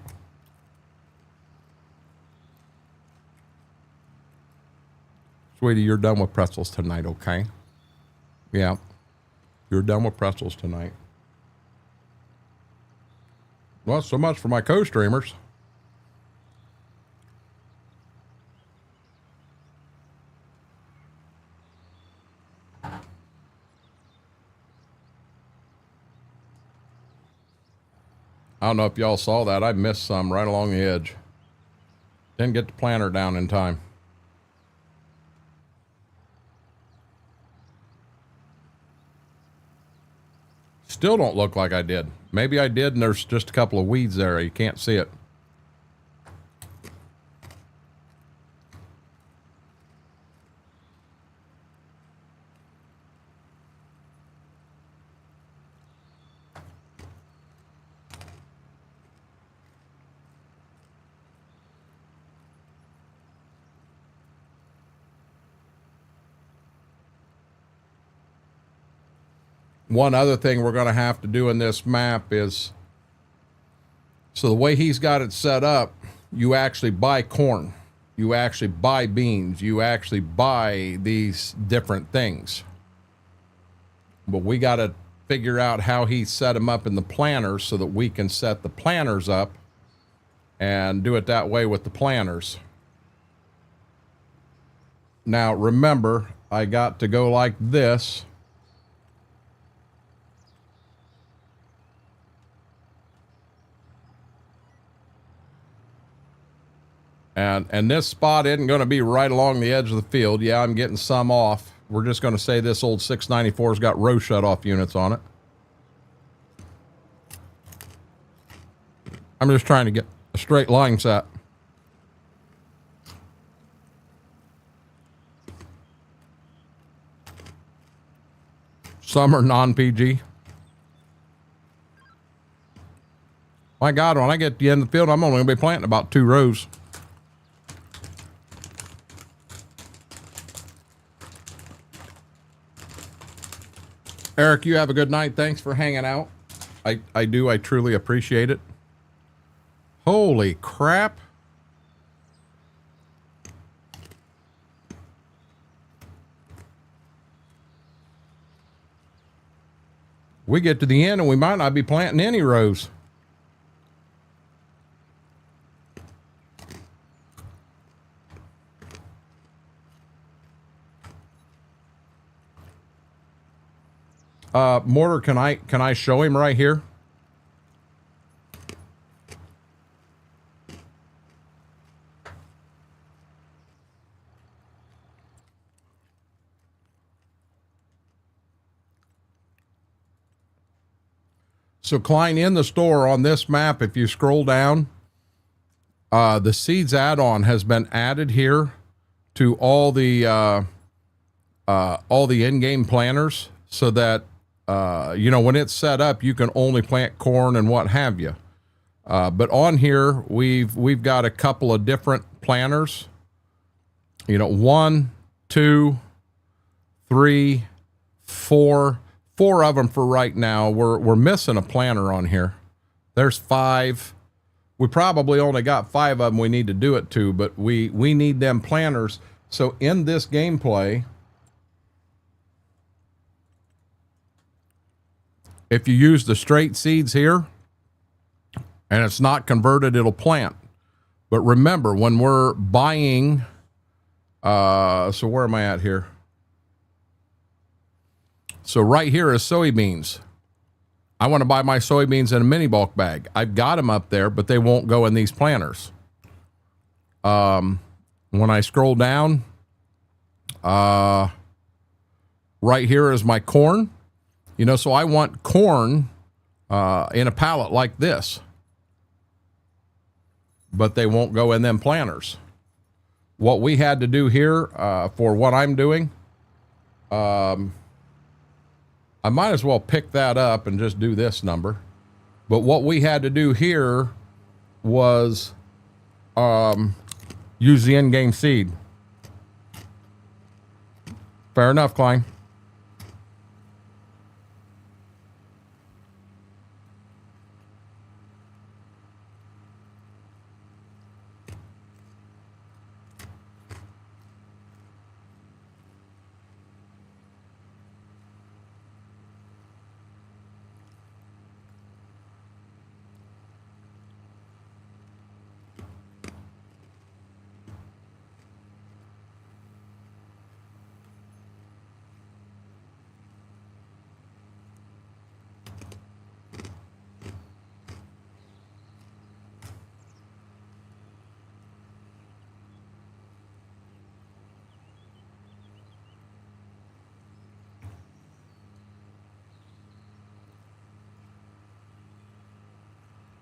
Sweetie, you're done with pretzels tonight, okay? Yeah. You're done with pretzels tonight. Well, so much for my co-streamers. I don't know if y'all saw that. I missed some right along the edge. Didn't get the planter down in time. Still don't look like I did. Maybe I did and there's just a couple of weeds there. You can't see it. One other thing we're going to have to do in this map is, so the way he's got it set up, you actually buy corn, you actually buy beans, you actually buy these different things. But we got to figure out how he set them up in the planters so that we can set the planters up and do it that way with the planters. Now, remember, I got to go like this. And this spot isn't going to be right along the edge of the field. Yeah, I'm getting some off. We're just going to say this old 694's got row shut-off units on it. I'm just trying to get a straight line set. Some are non-PG. My God, when I get to the end of the field, I'm only going to be planting about 2 rows. Eric, you have a good night. Thanks for hanging out. I do. I truly appreciate it. Holy crap. We get to the end and we might not be planting any rows. Mortar, can I show him right here? So Klein, in the store on this map, if you scroll down, the seeds add-on has been added here to all the in-game planters, so that you know, when it's set up, you can only plant corn and what have you. But on here, we've got a couple of different planters. You know, 1, 2, 3, 4. 4 of them for right now. We're missing a planter on here. There's 5. We probably only got 5 of them we need to do it to, but we need them planters. So in this gameplay, if you use the straight seeds here and it's not converted, it'll plant. But remember, when we're buying, so where am I at here? So right here is soybeans. I want to buy my soybeans in a mini bulk bag. I've got them up there, but they won't go in these planters. When I scroll down, right here is my corn. You know, so I want corn in a pallet like this, but they won't go in them planters. What we had to do here for what I'm doing, I might as well pick that up and just do this number. But what we had to do here was use the in-game seed. Fair enough, Klein.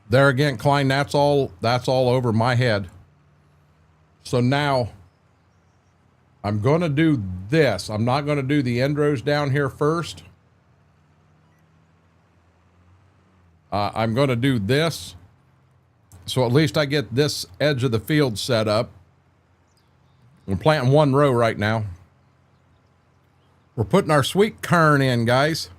There again, Klein, that's all over my head. So now I'm going to do this. I'm not going to do the end rows down here first. I'm going to do this. So at least I get this edge of the field set up. We're planting 1 row right now. We're putting our sweet corn in, guys.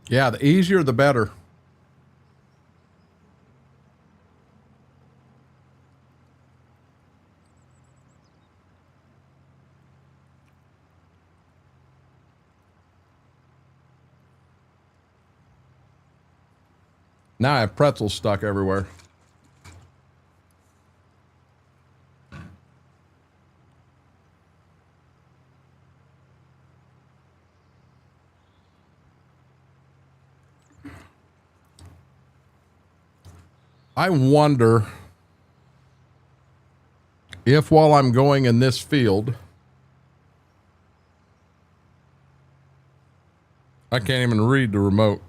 Yeah, the easier, the better. Now I have pretzels stuck everywhere. I wonder if while I'm going in this field, I can't even read the remote.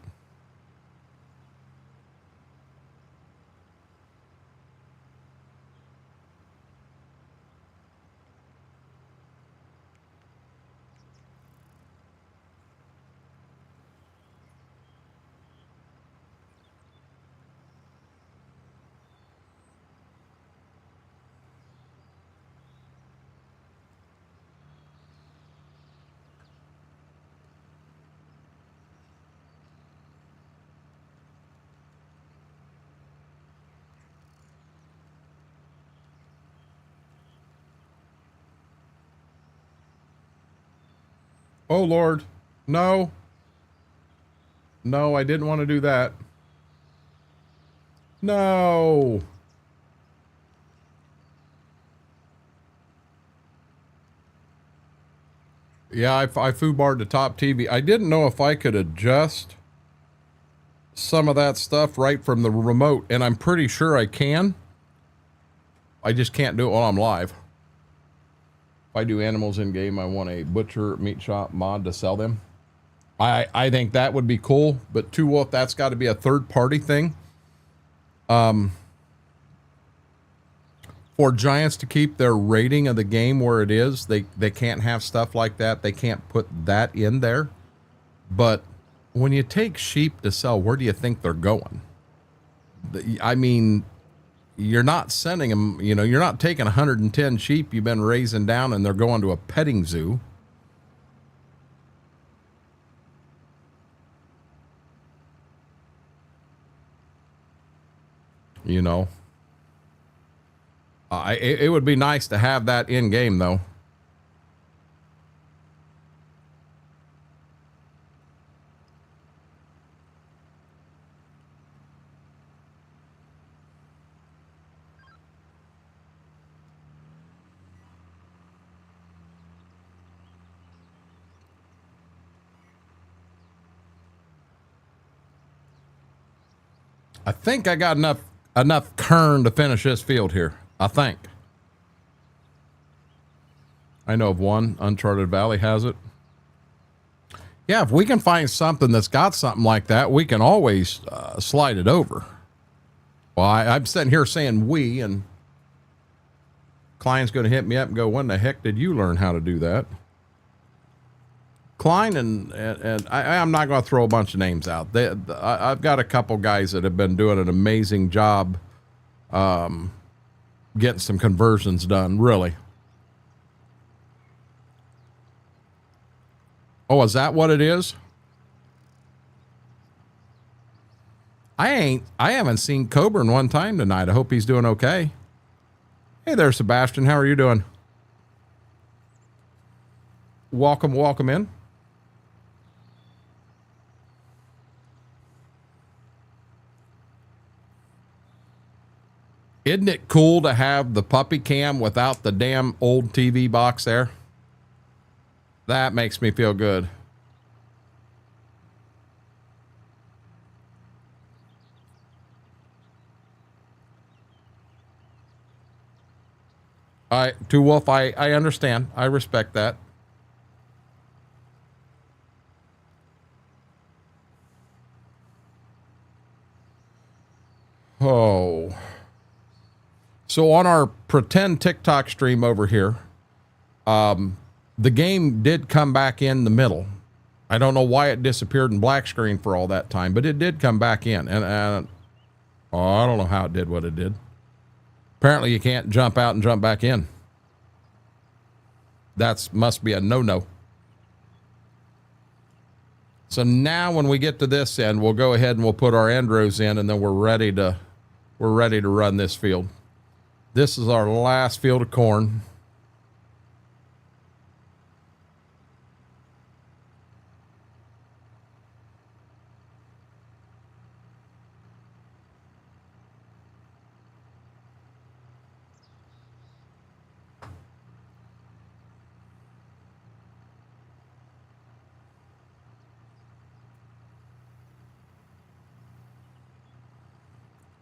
Oh, Lord. No. No, I didn't want to do that. No. Yeah, I foobarred the top TV. I didn't know if I could adjust some of that stuff right from the remote, and I'm pretty sure I can. I just can't do it while I'm live. If I do animals in game, I want a butcher meat shop mod to sell them. I think that would be cool, but Two Wolf, that's got to be a third party thing. For Giants to keep their rating of the game where it is, they can't have stuff like that. They can't put that in there. But when you take sheep to sell, where do you think they're going? I mean, you're not sending them, you know, you're not taking 110 sheep you've been raising down and they're going to a petting zoo. You know, it would be nice to have that in game, though. I think I got enough kern to finish this field here. I think. I know of one. Uncharted Valley has it. Yeah, if we can find something that's got something like that, we can always slide it over. Well, I'm sitting here saying we, and Klein's going to hit me up and go, when the heck did you learn how to do that? Klein and I'm not going to throw a bunch of names out. I've got a couple guys that have been doing an amazing job getting some conversions done, really. Oh, is that what it is? I haven't seen Coburn one time tonight. I hope he's doing okay. Hey there, Sebastian. How are you doing? Welcome in. Isn't it cool to have the puppy cam without the damn old TV box there? That makes me feel good. To Wolf, I understand. I respect that. Oh. So on our pretend TikTok stream over here, the game did come back in the middle. I don't know why it disappeared in black screen for all that time, but it did come back in. And I don't know how it did what it did. Apparently you can't jump out and jump back in. That must be a no-no. So now when we get to this end, we'll go ahead and we'll put our end rows in, and then we're ready to run this field. This is our last field of corn.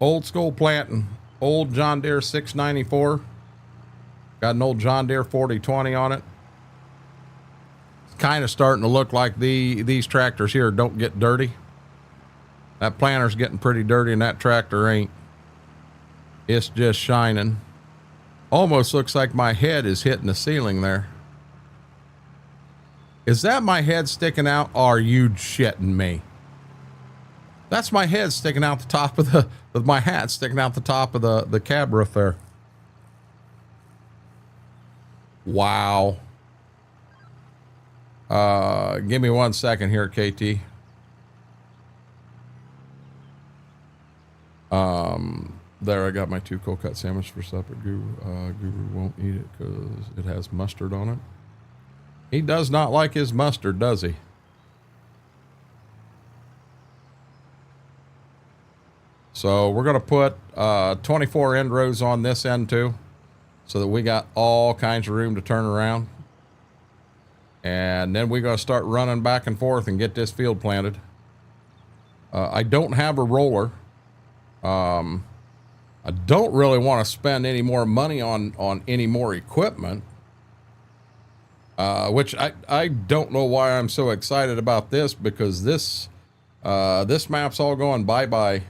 Old school planting. Old John Deere 694. Got an old John Deere 4020 on it. It's kind of starting to look like these tractors here don't get dirty. That planter's getting pretty dirty and that tractor ain't. It's just shining. Almost looks like my head is hitting the ceiling there. Is that my head sticking out? Or are you shitting me? That's my head sticking out the top of with my hat sticking out the top of the cab roof there. Wow. Give me 1 second here, KT. There, I got my 2 cold cut sandwich for supper. Guru won't eat it because it has mustard on it. He does not like his mustard, does he? So we're going to put 24 end rows on this end too, so that we got all kinds of room to turn around. And then we're going to start running back and forth and get this field planted. I don't have a roller. I don't really want to spend any more money on any more equipment, which I don't know why I'm so excited about this, because this map's all going bye-bye.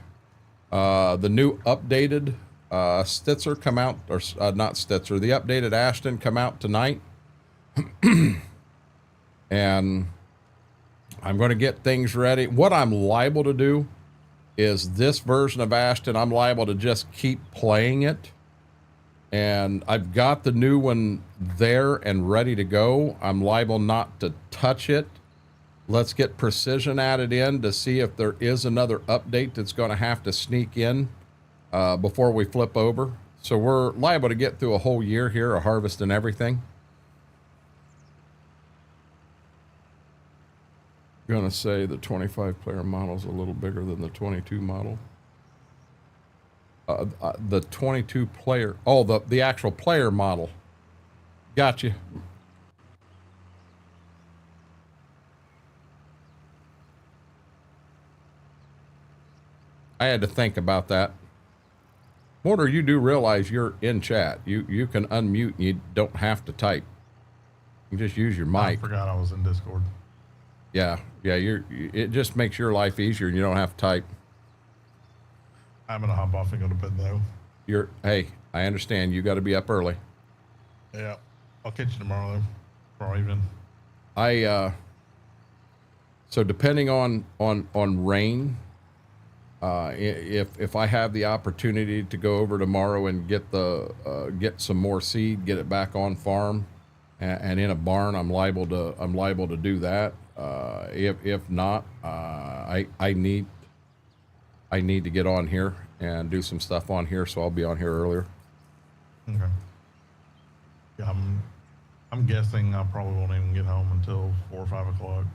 The new updated Stitzer come out, or not Stitzer, the updated Ashton come out tonight. And I'm going to get things ready. What I'm liable to do is this version of Ashton, I'm liable to just keep playing it. And I've got the new one there and ready to go. I'm liable not to touch it. Let's get precision added in to see if there is another update that's going to have to sneak in before we flip over. So we're liable to get through a whole year here of harvest and everything. Going to say the 25 player model is a little bigger than the 22 model. The 22 player, oh, the actual player model. Gotcha. I had to think about that. Mortar, you do realize you're in chat. You can unmute and you don't have to type. You just use your mic. I forgot I was in Discord. Yeah, it just makes your life easier and you don't have to type. I'm gonna hop off and go to bed though. Hey, I understand you got to be up early. Yeah, I'll catch you tomorrow though, tomorrow evening. So depending on rain, if I have the opportunity to go over tomorrow and get some more seed, get it back on farm and in a barn, I'm liable to do that. If not, I need to get on here and do some stuff on here, so I'll be on here earlier. Okay. Yeah, I'm guessing I probably won't even get home until 4 or 5 o'clock.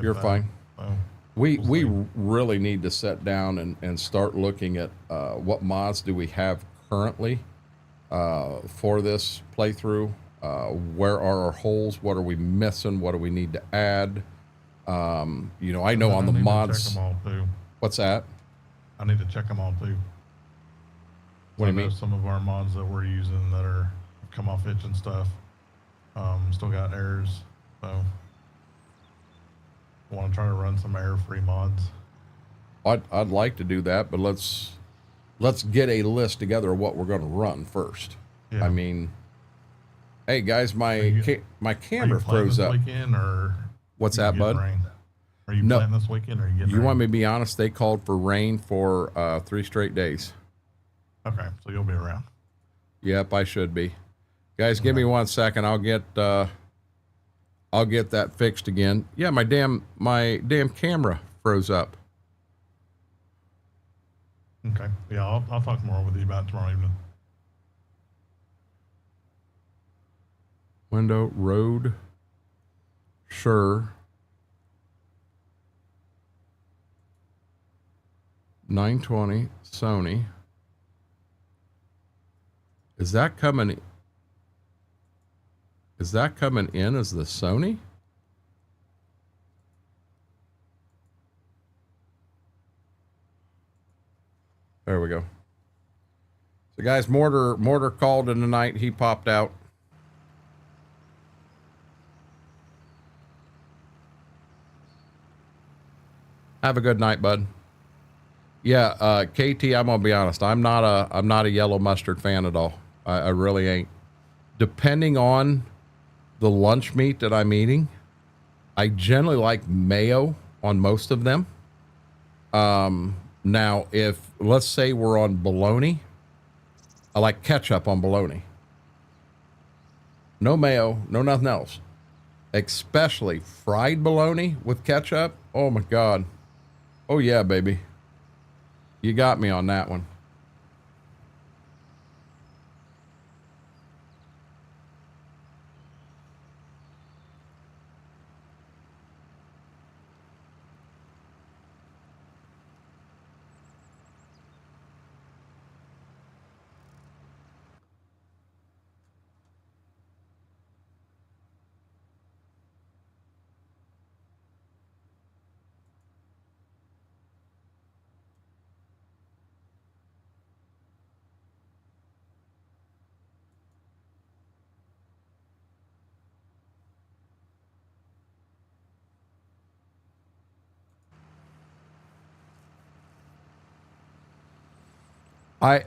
You're fine. So We really need to sit down and start looking at what mods do we have currently for this playthrough. Where are our holes? What are we missing? What do we need to add? I know on the mods. Check them all too. What's that? I need to check them all too. What do you mean? Some of our mods that we're using that are come off itch and stuff, still got errors. So I want to try to run some error-free mods. I'd like to do that, but let's get a list together of what we're going to run first. Yeah. I mean, hey guys, my camera froze up. Weekend, or what's that, bud? Rain? Are you planting this weekend, or are you getting rain? Want me to be honest? They called for rain for 3 straight days. Okay, so you'll be around. Yep, I should be. Guys, give me 1 second. I'll get that fixed again. Yeah, my damn camera froze up. Okay. Yeah, I'll talk more with you about it tomorrow evening. Window, road, sure. 920, Sony. Is that coming in as the Sony? There we go. So guys, Mortar called in the night. He popped out. Have a good night, bud. Yeah, KT, I'm gonna be honest. I'm not a yellow mustard fan at all. I really ain't. Depending on the lunch meat that I'm eating, I generally like mayo on most of them. Now, if let's say we're on bologna, I like ketchup on bologna. No mayo, no nothing else. Especially fried bologna with ketchup. Oh my God. Oh yeah, baby. You got me on that one.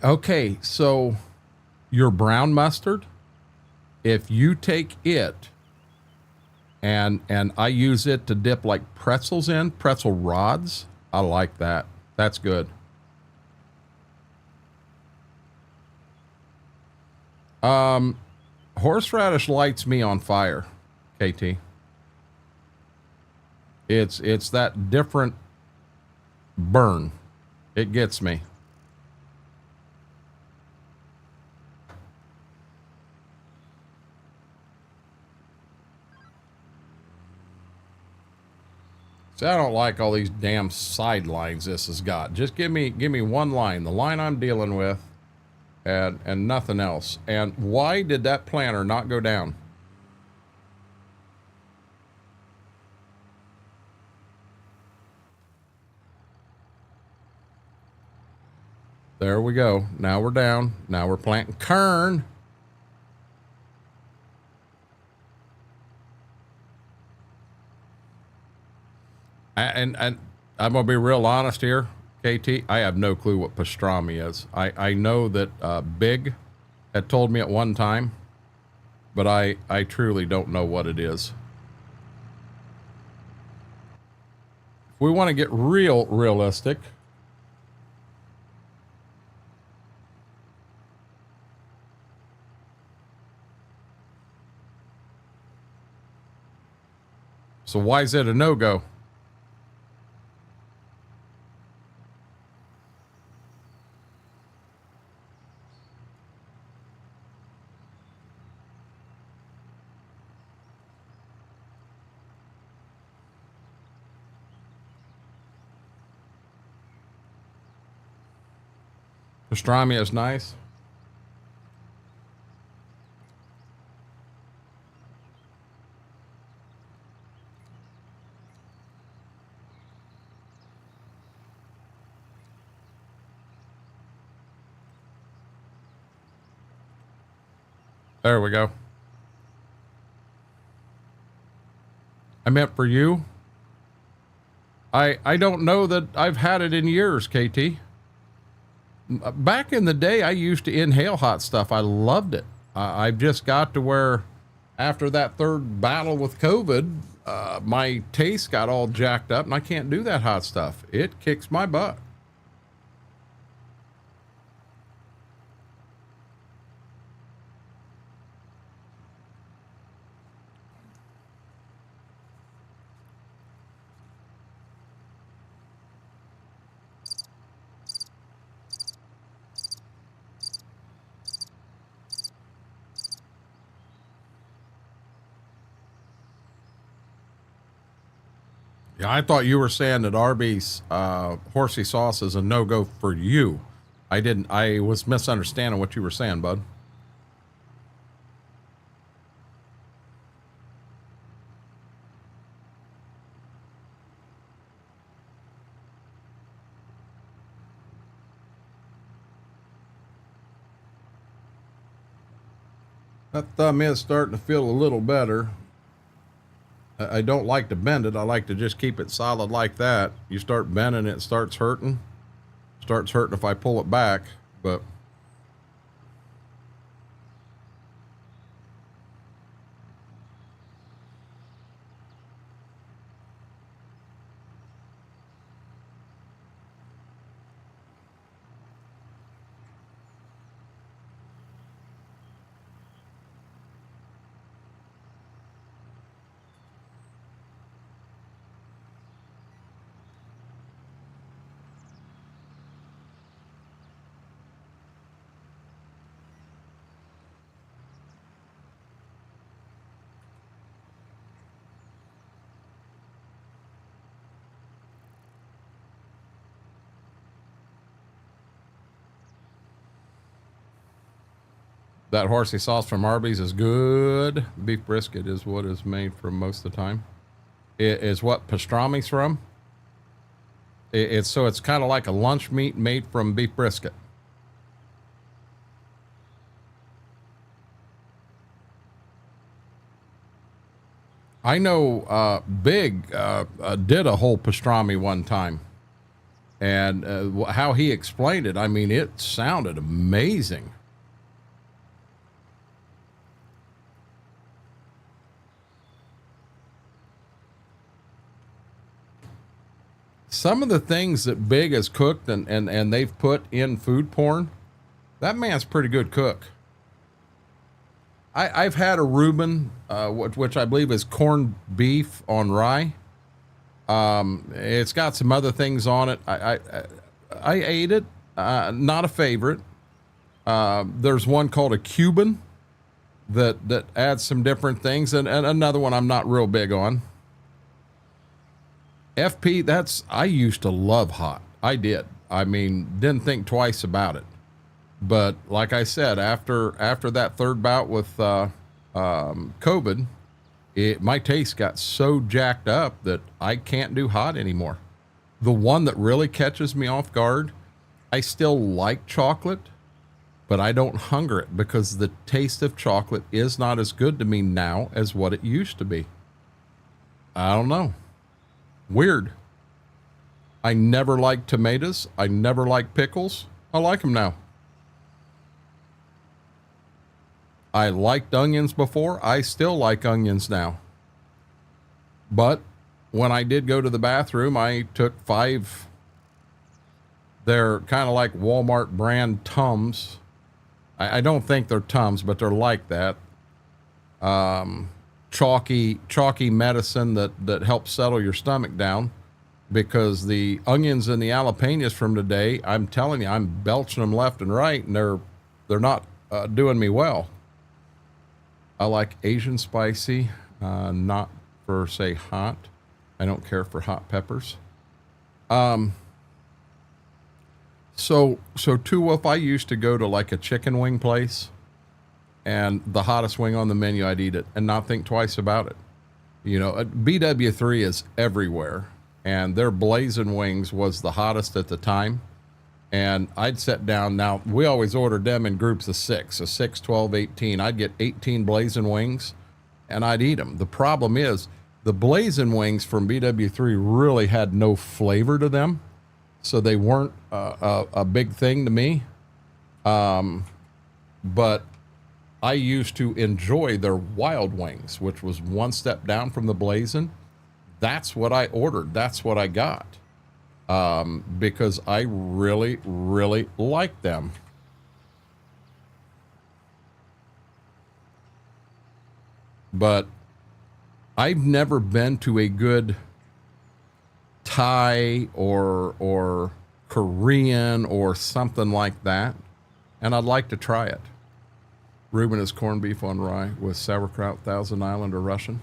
Okay, so your brown mustard, if you take it and I use it to dip like pretzels in, pretzel rods, I like that. That's good. Horseradish lights me on fire, KT. It's that different burn. It gets me. See, I don't like all these damn sidelines this has got. Just give me one line, the line I'm dealing with, and nothing else. And why did that planter not go down? There we go. Now we're down. Now we're planting kern. And I'm gonna be real honest here, KT. I have no clue what pastrami is. I know that Big had told me at one time, but I truly don't know what it is. If we want to get realistic, so why is it a no-go? Pastrami is nice. There we go. I meant for you. I don't know that I've had it in years, KT. Back in the day, I used to inhale hot stuff. I loved it. I've just got to where after that third battle with COVID, my taste got all jacked up and I can't do that hot stuff. It kicks my butt. Yeah, I thought you were saying that Arby's horsey sauce is a no-go for you. I was misunderstanding what you were saying, bud. That thumb is starting to feel a little better. I don't like to bend it. I like to just keep it solid like that. You start bending it, starts hurting. Starts hurting if I pull it back, but that horsey sauce from Arby's is good. Beef brisket is what is made from most of the time. It is what pastrami's from. It's kind of like a lunch meat made from beef brisket. I know Big did a whole pastrami one time. And how he explained it, I mean, it sounded amazing. Some of the things that Big has cooked and they've put in food porn, that man's a pretty good cook. I've had a Reuben, which I believe is corned beef on rye. It's got some other things on it. I ate it, not a favorite. There's one called a Cuban that adds some different things, and another one I'm not real big on. FP, I used to love hot. I did. I mean, didn't think twice about it. But like I said, after that third bout with COVID, my taste got so jacked up that I can't do hot anymore. The one that really catches me off guard, I still like chocolate, but I don't hunger it because the taste of chocolate is not as good to me now as what it used to be. I don't know. Weird. I never liked tomatoes. I never liked pickles. I like them now. I liked onions before. I still like onions now. But when I did go to the bathroom, I took 5. They're kind of like Walmart brand Tums. I don't think they're Tums, but they're like that. Chalky medicine that helps settle your stomach down, because the onions and the jalapenos from today, I'm telling you, I'm belching them left and right, and they're not doing me well. I like Asian spicy, not for say hot. I don't care for hot peppers. So Two Wolf, I used to go to like a chicken wing place, and the hottest wing on the menu, I'd eat it and not think twice about it. You know, BW3 is everywhere, and their blazing wings was the hottest at the time. And I'd sit down. Now, we always ordered them in groups of 6, so 6, 12, 18. I'd get 18 blazing wings, and I'd eat them. The problem is, the blazing wings from BW3 really had no flavor to them, so they weren't a big thing to me. But I used to enjoy their wild wings, which was one step down from the blazing. That's what I ordered. That's what I got. Because I really, really like them. But I've never been to a good Thai or Korean or something like that, and I'd like to try it. Reuben is corned beef on rye with sauerkraut, Thousand Island or Russian,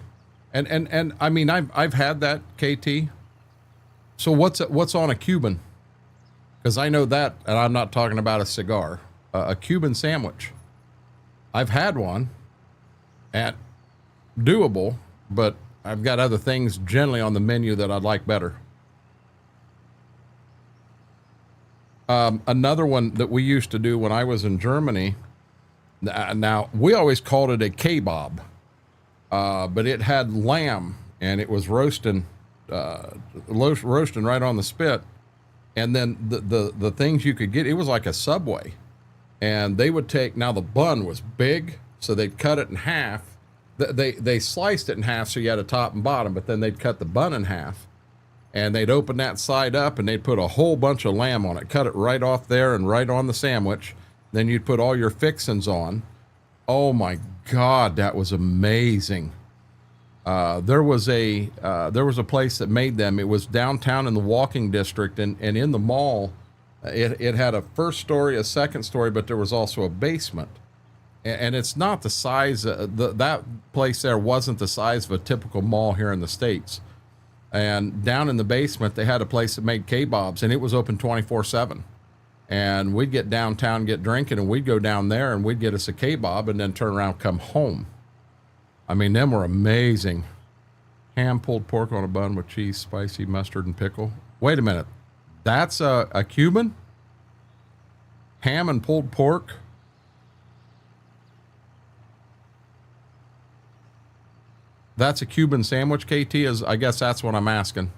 and I mean I've had that, KT. So what's on a Cuban? Because I know that, and I'm not talking about a cigar. A Cuban sandwich. I've had one, and doable, but I've got other things generally on the menu that I'd like better. Another one that we used to do when I was in Germany Now, we always called it a kebab, but it had lamb, and it was roasting right on the spit. And then the things you could get, it was like a Subway. And they would take, now the bun was big, so they'd cut it in half. They sliced it in half so you had a top and bottom, but then they'd cut the bun in half. And they'd open that side up, and they'd put a whole bunch of lamb on it, cut it right off there and right on the sandwich. Then you'd put all your fixings on. Oh my God, that was amazing. There was a place that made them. It was downtown in the walking district, and in the mall, it had a first story, a second story, but there was also a basement. And it's not the size, that place there wasn't the size of a typical mall here in the States. And down in the basement, they had a place that made kebabs, and it was open 24/7. And we'd get downtown, get drinking, and we'd go down there and we'd get us a kebab and then turn around and come home. I mean, them were amazing. Ham, pulled pork on a bun with cheese, spicy mustard, and pickle. Wait a minute. That's a Cuban? Ham and pulled pork? That's a Cuban sandwich, KT? I guess that's what I'm asking.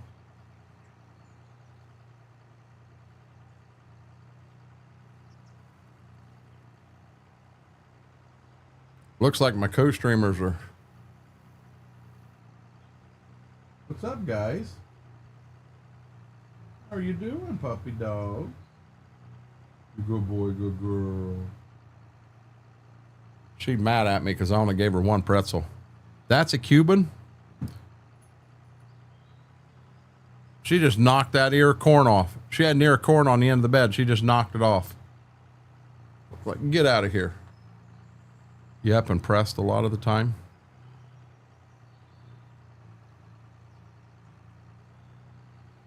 Looks like my co-streamers are... What's up, guys? How are you doing, puppy dog? Good boy, good girl. She's mad at me because I only gave her one pretzel. That's a Cuban? She just knocked that ear of corn off. She had an ear of corn on the end of the bed. She just knocked it off. Like, get out of here. Yep, and pressed a lot of the time.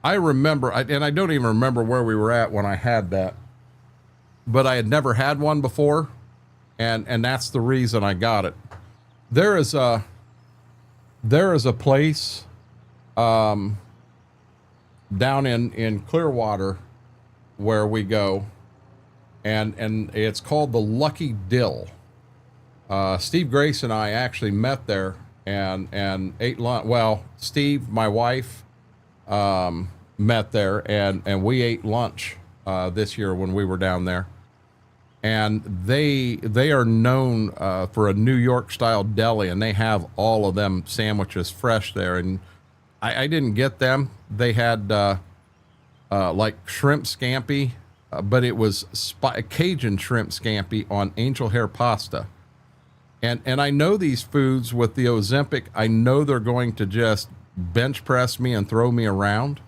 I remember, and I don't even remember where we were at when I had that, but I had never had one before, and that's the reason I got it. There is a place down in Clearwater where we go, and it's called the Lucky Dill. Steve Grace and I actually met there and ate lunch. Well, Steve, my wife, met there and we ate lunch this year when we were down there. And they are known for a New York style deli, and they have all of them sandwiches fresh there. And I didn't get them. They had like shrimp scampi, but it was Cajun shrimp scampi on angel hair pasta. And I know these foods with the Ozempic, I know they're going to just bench press me and throw me around,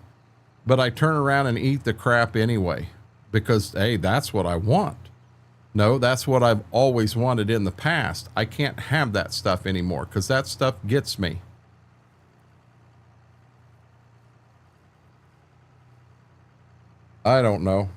but I turn around and eat the crap anyway because, hey, that's what I want. No, that's what I've always wanted in the past. I can't have that stuff anymore because that stuff gets me. I don't know.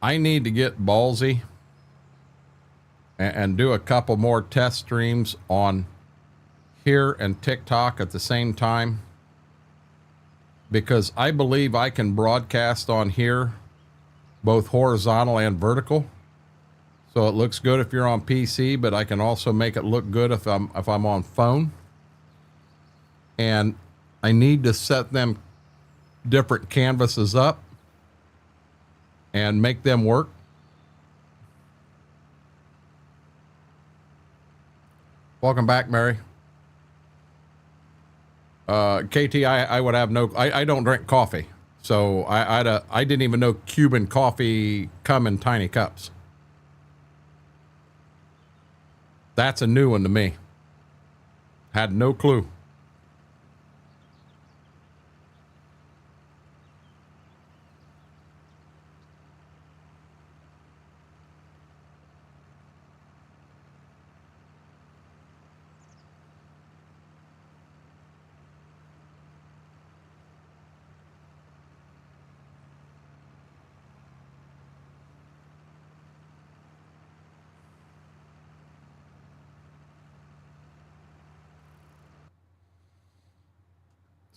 I need to get ballsy and do a couple more test streams on here and TikTok at the same time, because I believe I can broadcast on here both horizontal and vertical. So it looks good if you're on PC, but I can also make it look good if I'm on phone. And I need to set them different canvases up and make them work. Welcome back, Mary. KT, I would have no, I don't drink coffee. So I didn't even know Cuban coffee come in tiny cups. That's a new one to me. Had no clue.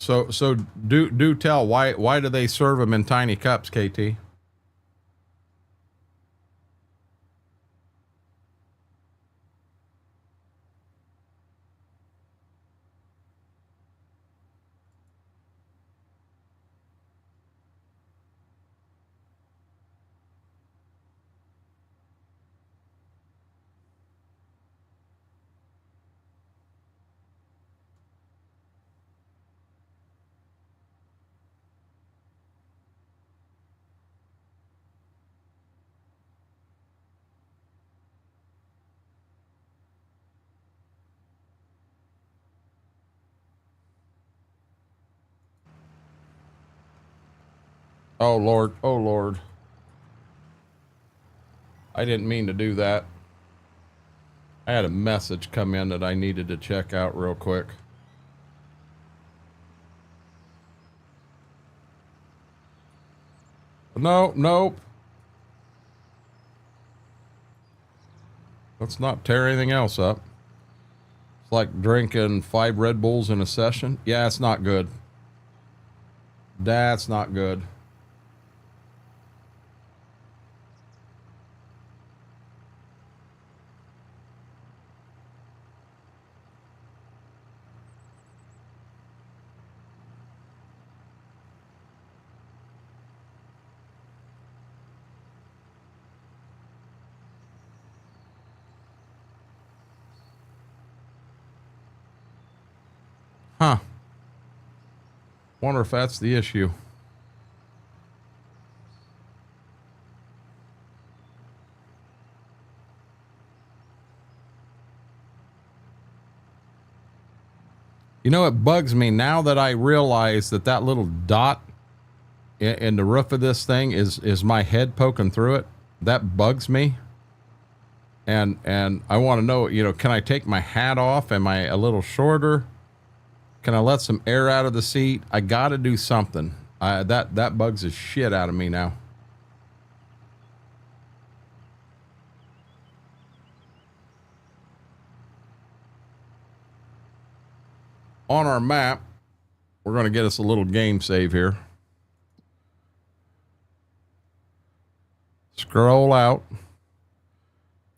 So do tell, why do they serve them in tiny cups, KT? Oh Lord, oh Lord. I didn't mean to do that. I had a message come in that I needed to check out real quick. No, nope. Let's not tear anything else up. It's like drinking 5 Red Bulls in a session. Yeah, it's not good. That's not good. Huh. Wonder if that's the issue. You know, it bugs me now that I realize that that little dot in the roof of this thing is my head poking through it. That bugs me. And I want to know, you know, can I take my hat off? Am I a little shorter? Can I let some air out of the seat? I got to do something. That bugs the shit out of me now. On our map, we're going to get us a little game save here. Scroll out.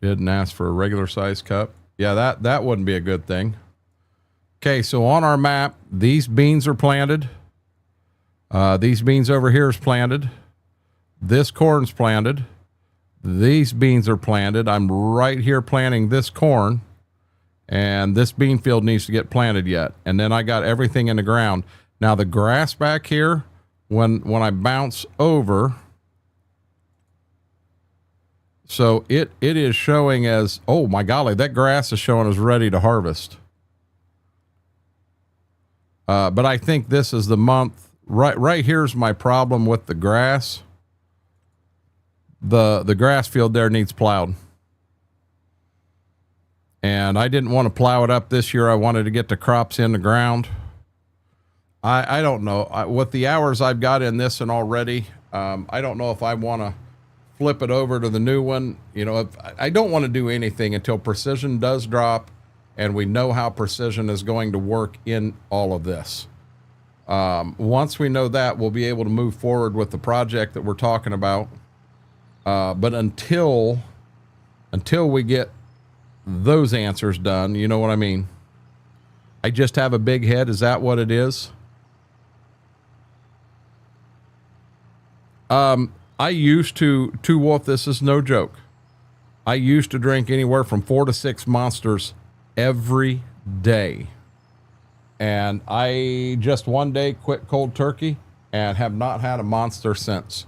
Didn't ask for a regular size cup. Yeah, that wouldn't be a good thing. Okay, so on our map, these beans are planted. These beans over here is planted. This corn's planted. These beans are planted. I'm right here planting this corn. And this bean field needs to get planted yet. And then I got everything in the ground. Now the grass back here, when I bounce over, so it is showing as, oh my golly, that grass is showing as ready to harvest. But I think this is the month. Right here's my problem with the grass. The grass field there needs plowed. And I didn't want to plow it up this year. I wanted to get the crops in the ground. I don't know. With the hours I've got in this and already, I don't know if I want to flip it over to the new one. You know, I don't want to do anything until precision does drop and we know how precision is going to work in all of this. Once we know that, we'll be able to move forward with the project that we're talking about. But until we get those answers done, you know what I mean? I just have a big head. Is that what it is? I used to Wolf, this is no joke. I used to drink anywhere from 4 to 6 Monsters every day. And I just one day quit cold turkey and have not had a Monster since.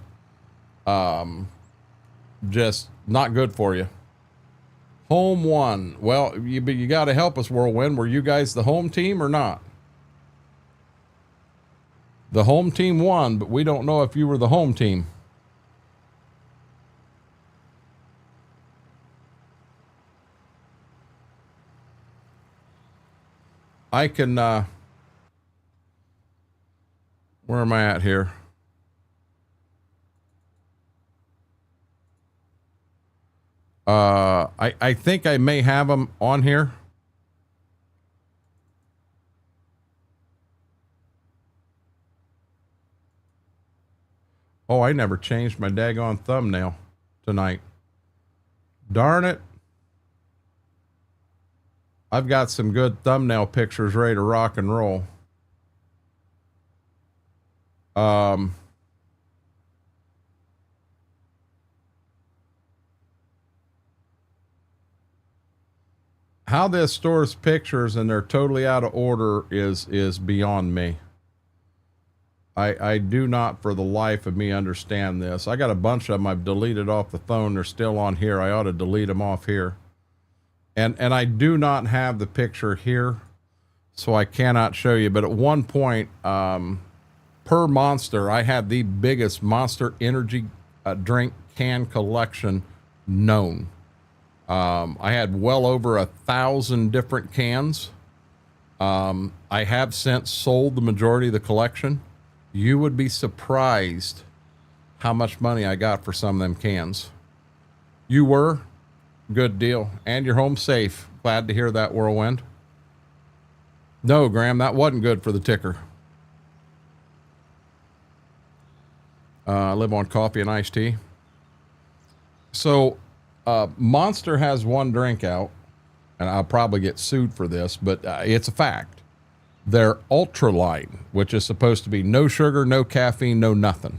Just not good for you. Home won. Well, you got to help us, Whirlwind. Were you guys the home team or not? The home team won, but we don't know if you were the home team. I can, where am I at here? I think I may have them on here. Oh, I never changed my daggone thumbnail tonight. Darn it. I've got some good thumbnail pictures ready to rock and roll. How this stores pictures and they're totally out of order is beyond me. I do not for the life of me understand this. I got a bunch of them I've deleted off the phone. They're still on here. I ought to delete them off here. And I do not have the picture here, so I cannot show you. But at one point, per Monster, I had the biggest Monster Energy drink can collection known. I had well over 1,000 different cans. I have since sold the majority of the collection. You would be surprised how much money I got for some of them cans. You were? Good deal. And you're home safe. Glad to hear that, Whirlwind. No, Graham, that wasn't good for the ticker. I live on coffee and iced tea. So, Monster has one drink out, and I'll probably get sued for this, but it's a fact. Their Ultra line, which is supposed to be no sugar, no caffeine, no nothing.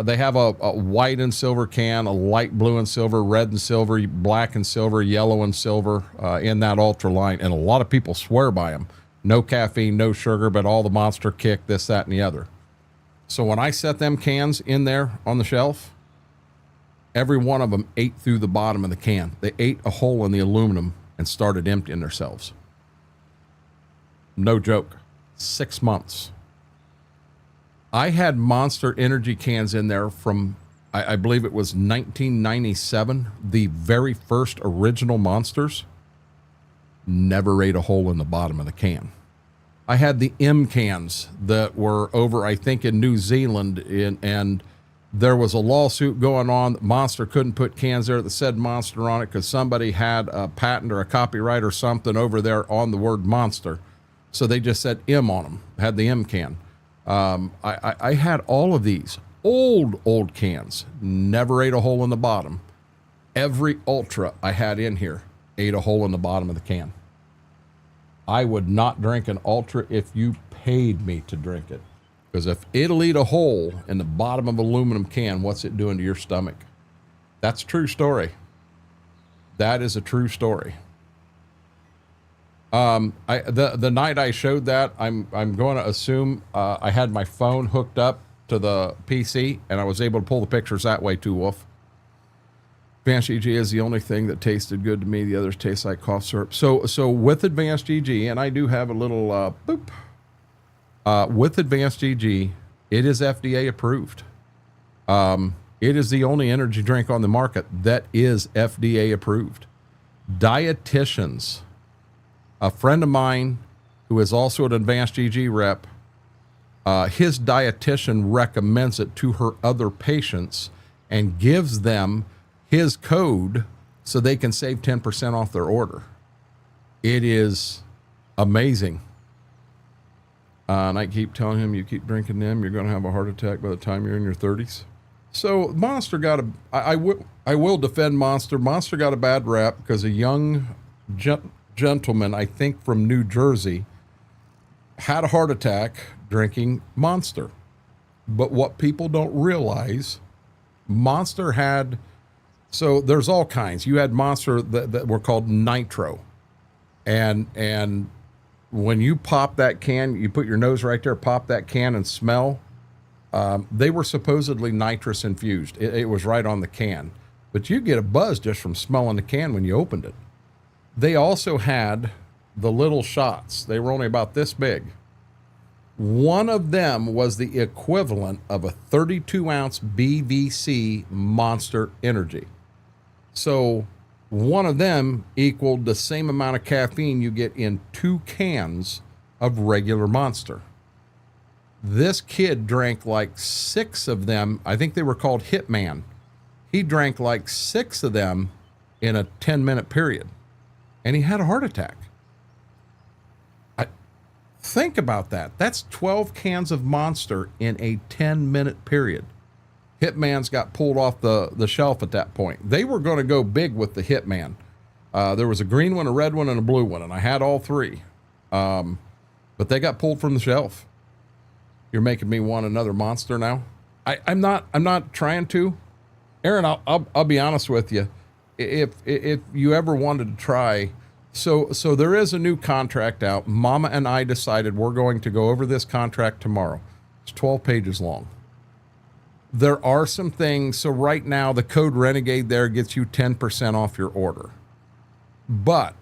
They have a white and silver can, a light blue and silver, red and silver, black and silver, yellow and silver in that Ultra line, and a lot of people swear by them. No caffeine, no sugar, but all the Monster kick, this, that, and the other. So when I set them cans in there on the shelf, every one of them ate through the bottom of the can. They ate a hole in the aluminum and started emptying themselves. No joke. 6 months. I had Monster Energy cans in there from, I believe it was 1997. The very first original Monsters. Never ate a hole in the bottom of the can. I had the M cans that were over, I think, in New Zealand, and there was a lawsuit going on. Monster couldn't put cans there that said Monster on it because somebody had a patent or a copyright or something over there on the word Monster. So they just said M on them, had the M can. I had all of these old cans, never ate a hole in the bottom. Every Ultra I had in here ate a hole in the bottom of the can. I would not drink an Ultra if you paid me to drink it. Because if it'll eat a hole in the bottom of an aluminum can, what's it doing to your stomach? That's a true story. That is a true story. The night I showed that, I'm going to assume I had my phone hooked up to the PC and I was able to pull the pictures that way too, Wolf. Advanced EG is the only thing that tasted good to me. The others taste like cough syrup. So with Advanced EG, and I do have a little with Advanced EG, it is FDA approved. It is the only energy drink on the market that is FDA approved. Dietitians. A friend of mine who is also an Advanced EG rep, his dietitian recommends it to her other patients and gives them his code so they can save 10% off their order. It is amazing. And I keep telling him, you keep drinking them, you're going to have a heart attack by the time you're in your 30s. So Monster got I will defend Monster. Monster got a bad rap because a young gentleman, I think from New Jersey, had a heart attack drinking Monster. But what people don't realize, Monster had, so there's all kinds. You had Monster that were called Nitro. And when you pop that can, you put your nose right there, pop that can and smell, they were supposedly nitrous infused. It was right on the can. But you get a buzz just from smelling the can when you opened it. They also had the little shots. They were only about this big. One of them was the equivalent of a 32-ounce BVC Monster Energy. So one of them equaled the same amount of caffeine you get in 2 cans of regular Monster. This kid drank like 6 of them. I think they were called Hitman. He drank like 6 of them in a 10-minute period. And he had a heart attack. Think about that. That's 12 cans of Monster in a 10-minute period. Hitman's got pulled off the shelf at that point. They were going to go big with the Hitman. There was a green one, a red one, and a blue one, and I had all three. But they got pulled from the shelf. You're making me want another Monster now. I'm not trying to. Aaron, I'll be honest with you. If you ever wanted to try, so there is a new contract out. Mama and I decided we're going to go over this contract tomorrow. It's 12 pages long. There are some things. So right now, the code Renegade there gets you 10% off your order. But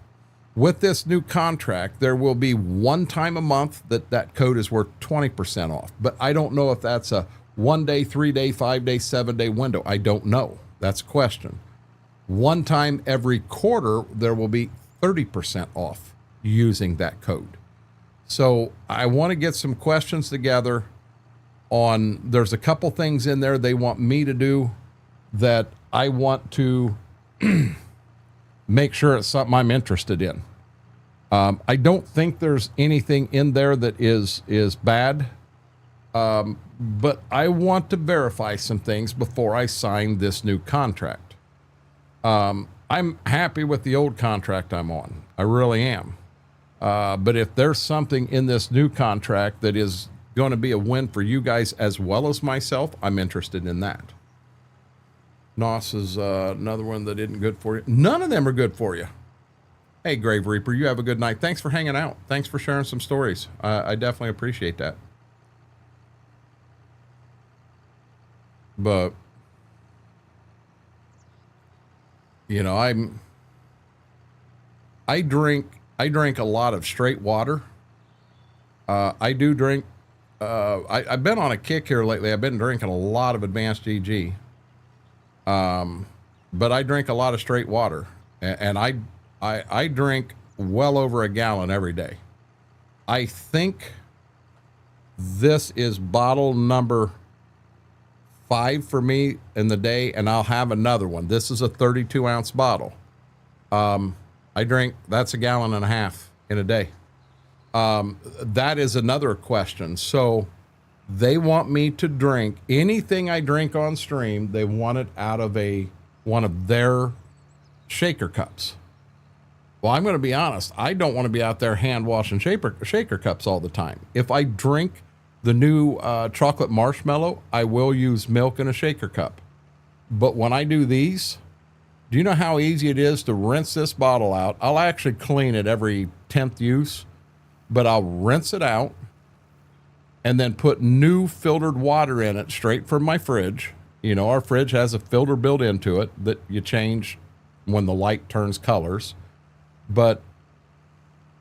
with this new contract, there will be one time a month that code is worth 20% off. But I don't know if that's a 1 day, 3 day, 5 day, 7 day window. I don't know. That's a question. One time every quarter, there will be 30% off using that code. So I want to get some questions together on, there's a couple things in there they want me to do that I want to make sure it's something I'm interested in. I don't think there's anything in there that is bad. But I want to verify some things before I sign this new contract. I'm happy with the old contract I'm on. I really am. But if there's something in this new contract that is going to be a win for you guys as well as myself, I'm interested in that. Nos is another one that isn't good for you. None of them are good for you. Hey, Grave Reaper, you have a good night. Thanks for hanging out. Thanks for sharing some stories. I definitely appreciate that. But, you know, I drink a lot of straight water. I do drink, I've been on a kick here lately. I've been drinking a lot of Advanced GG. But I drink a lot of straight water, and I drink well over a gallon every day. I think this is bottle number 5 for me in the day, and I'll have another one. This is a 32-ounce bottle. I drink, that's a gallon and a half in a day. That is another question. So they want me to drink anything I drink on stream. They want it out of one of their shaker cups. Well, I'm going to be honest. I don't want to be out there hand washing shaker cups all the time. If I drink the new chocolate marshmallow, I will use milk in a shaker cup. But when I do these, do you know how easy it is to rinse this bottle out? I'll actually clean it every 10th use, but I'll rinse it out and then put new filtered water in it straight from my fridge. You know, our fridge has a filter built into it that you change when the light turns colors, but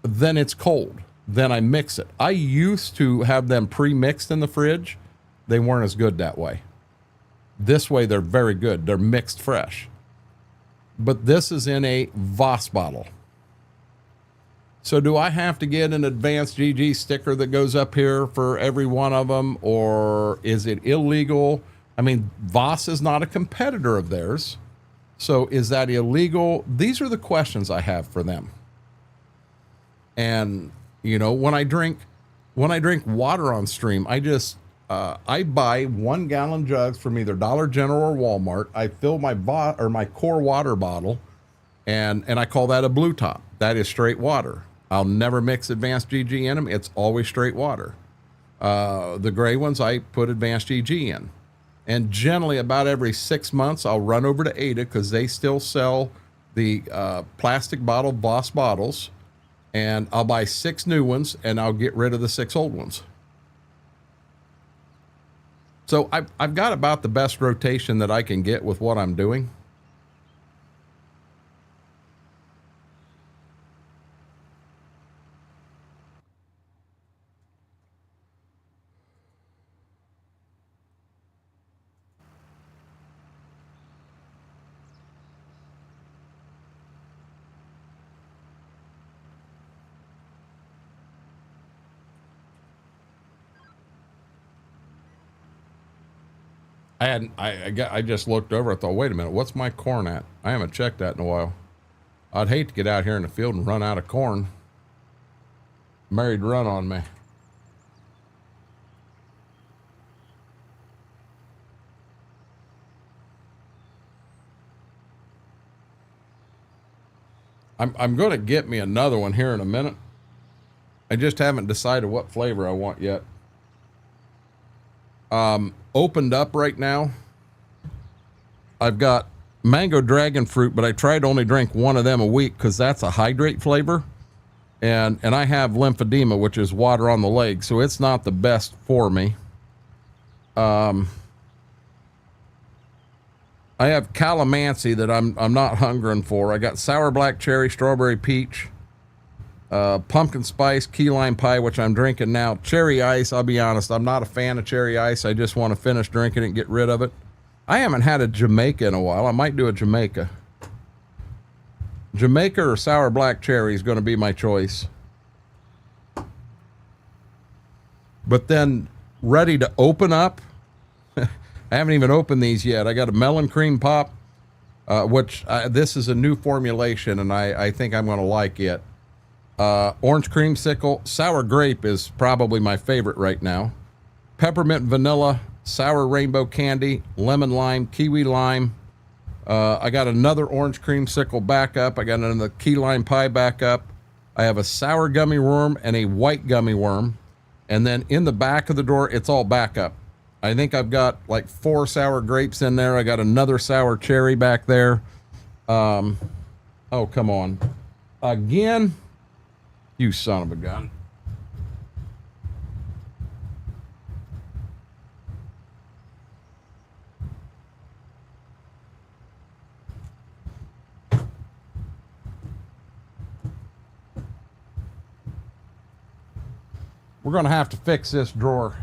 then it's cold. Then I mix it. I used to have them pre-mixed in the fridge. They weren't as good that way. This way, they're very good. They're mixed fresh. But this is in a Voss bottle. So do I have to get an Advanced GG sticker that goes up here for every one of them, or is it illegal? I mean, Voss is not a competitor of theirs. So is that illegal? These are the questions I have for them. And you know, when I drink water on stream, I buy 1 gallon jugs from either Dollar General or Walmart. I fill my core water bottle, and I call that a blue top. That is straight water. I'll never mix Advanced GG in them. It's always straight water. The gray ones, I put Advanced GG in. And generally about every 6 months, I'll run over to Ada because they still sell the plastic bottle Voss bottles. And I'll buy 6 new ones, and I'll get rid of the 6 old ones. So I've got about the best rotation that I can get with what I'm doing. I just looked over. I thought, wait a minute, what's my corn at? I haven't checked that in a while. I'd hate to get out here in the field and run out of corn. Married run on me. I'm going to get me another one here in a minute. I just haven't decided what flavor I want yet. Opened up right now. I've got mango dragon fruit, but I try to only drink one of them a week because that's a hydrate flavor. And I have lymphedema, which is water on the leg, so it's not the best for me. I have calamansi that I'm not hungering for. I got sour black cherry, strawberry peach, pumpkin spice, key lime pie, which I'm drinking now. Cherry ice, I'll be honest, I'm not a fan of cherry ice. I just want to finish drinking it and get rid of it. I haven't had a Jamaica in a while. I might do a Jamaica. Jamaica or sour black cherry is going to be my choice. But then ready to open up. I haven't even opened these yet. I got a melon cream pop, which this is a new formulation, and I think I'm going to like it. Orange creamsicle. Sour grape is probably my favorite right now. Peppermint vanilla, sour rainbow candy, lemon lime, kiwi lime. I got another orange creamsicle backup. I got another key lime pie backup. I have a sour gummy worm and a white gummy worm. And then in the back of the drawer, it's all backup. I think I've got like 4 sour grapes in there. I got another sour cherry back there. Oh, come on. Again? You son of a gun. We're going to have to fix this drawer.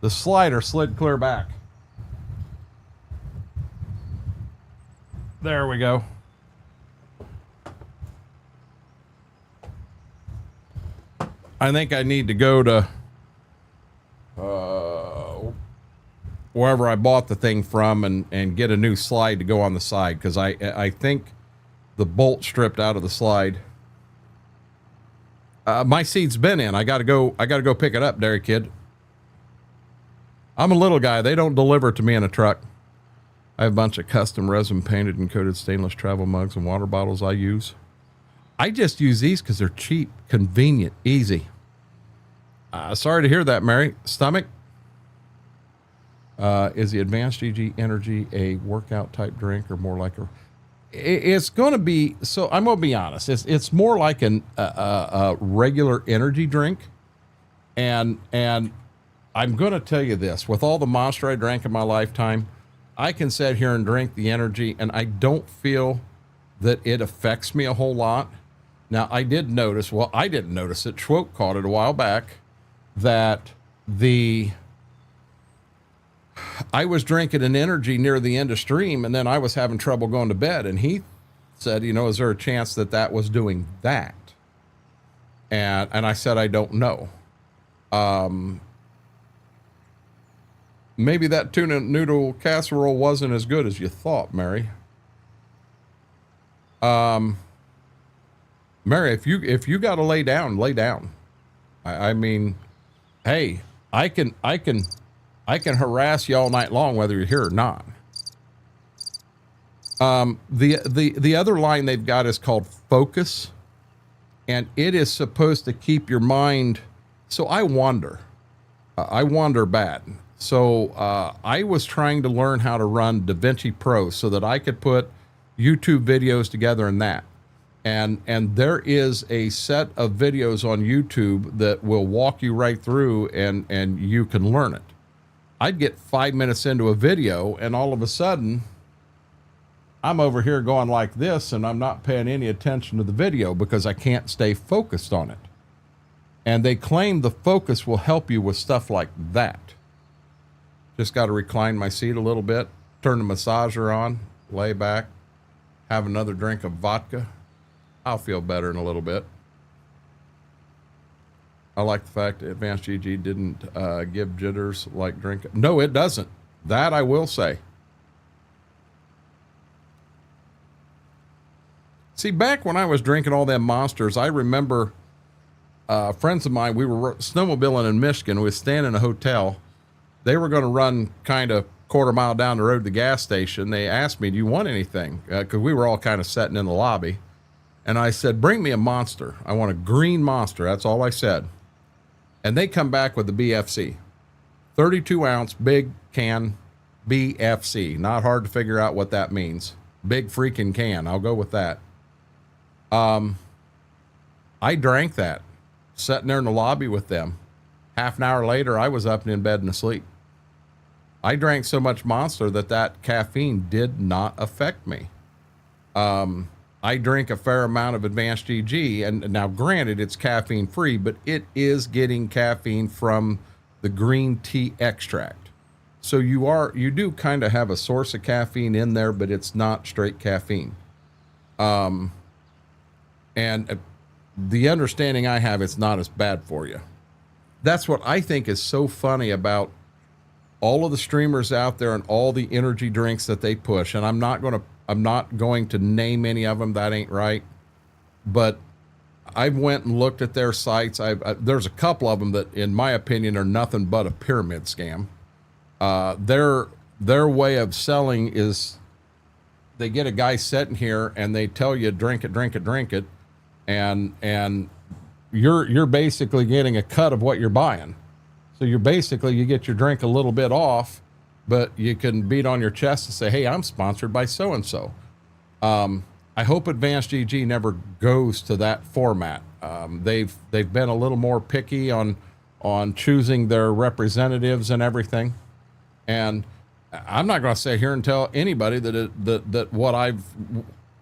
The slider slid clear back. There we go. I think I need to go to wherever I bought the thing from and get a new slide to go on the side, because I think the bolt stripped out of the slide. My seat's been in. I gotta go pick it up, Dairy Kid. I'm a little guy. They don't deliver to me in a truck. I have a bunch of custom resin painted and coated stainless travel mugs and water bottles I use. I just use these because they're cheap, convenient, easy. Sorry to hear that, Mary. Stomach? Is the Advanced GG Energy a workout type drink or more like a... It's going to be... So I'm going to be honest. It's more like a regular energy drink. And I'm going to tell you this. With all the Monster I drank in my lifetime, I can sit here and drink the energy, and I don't feel that it affects me a whole lot. Now, I did notice... Well, I didn't notice it. Schwoke caught it a while back. That I was drinking an energy near the end of stream, and then I was having trouble going to bed, and he said, you know, is there a chance that that was doing that? And I said, I don't know. Maybe that tuna noodle casserole wasn't as good as you thought, Mary. Mary, if you got to lay down, lay down. I mean, hey, I can harass you all night long, whether you're here or not. The other line they've got is called Focus, and it is supposed to keep your mind. So I wander bad. So I was trying to learn how to run DaVinci Pro so that I could put YouTube videos together in that. And there is a set of videos on YouTube that will walk you right through and you can learn it. I'd get 5 minutes into a video and all of a sudden I'm over here going like this and I'm not paying any attention to the video because I can't stay focused on it. And they claim the focus will help you with stuff like that. Just got to recline my seat a little bit, turn the massager on, lay back, have another drink of vodka. I'll feel better in a little bit. I like the fact that Advanced GG didn't give jitters like drinking. No, it doesn't. That I will say. See, back when I was drinking all them monsters, I remember friends of mine, we were snowmobiling in Michigan. We were staying in a hotel. They were going to run kind of quarter mile down the road to the gas station. They asked me, do you want anything? Because we were all kind of sitting in the lobby. And I said, bring me a monster. I want a green monster. That's all I said. And they come back with the BFC. 32 ounce, big can BFC. Not hard to figure out what that means. Big freaking can. I'll go with that. I drank that, sitting there in the lobby with them. Half an hour later, I was up and in bed and asleep. I drank so much Monster that caffeine did not affect me. I drink a fair amount of Advanced GG, and now granted it's caffeine free, but it is getting caffeine from the green tea extract. So you do kind of have a source of caffeine in there, but it's not straight caffeine. And the understanding I have, it's not as bad for you. That's what I think is so funny about all of the streamers out there and all the energy drinks that they push. And I'm not going to name any of them. That ain't right. But I went and looked at their sites. There's a couple of them that, in my opinion, are nothing but a pyramid scam. Their way of selling is they get a guy sitting here and they tell you drink it, and you're basically getting a cut of what you're buying. So you get your drink a little bit off, but you can beat on your chest and say, hey, I'm sponsored by so and so. I hope Advanced GG never goes to that format. They've been a little more picky on choosing their representatives and everything. And I'm not going to sit here and tell anybody that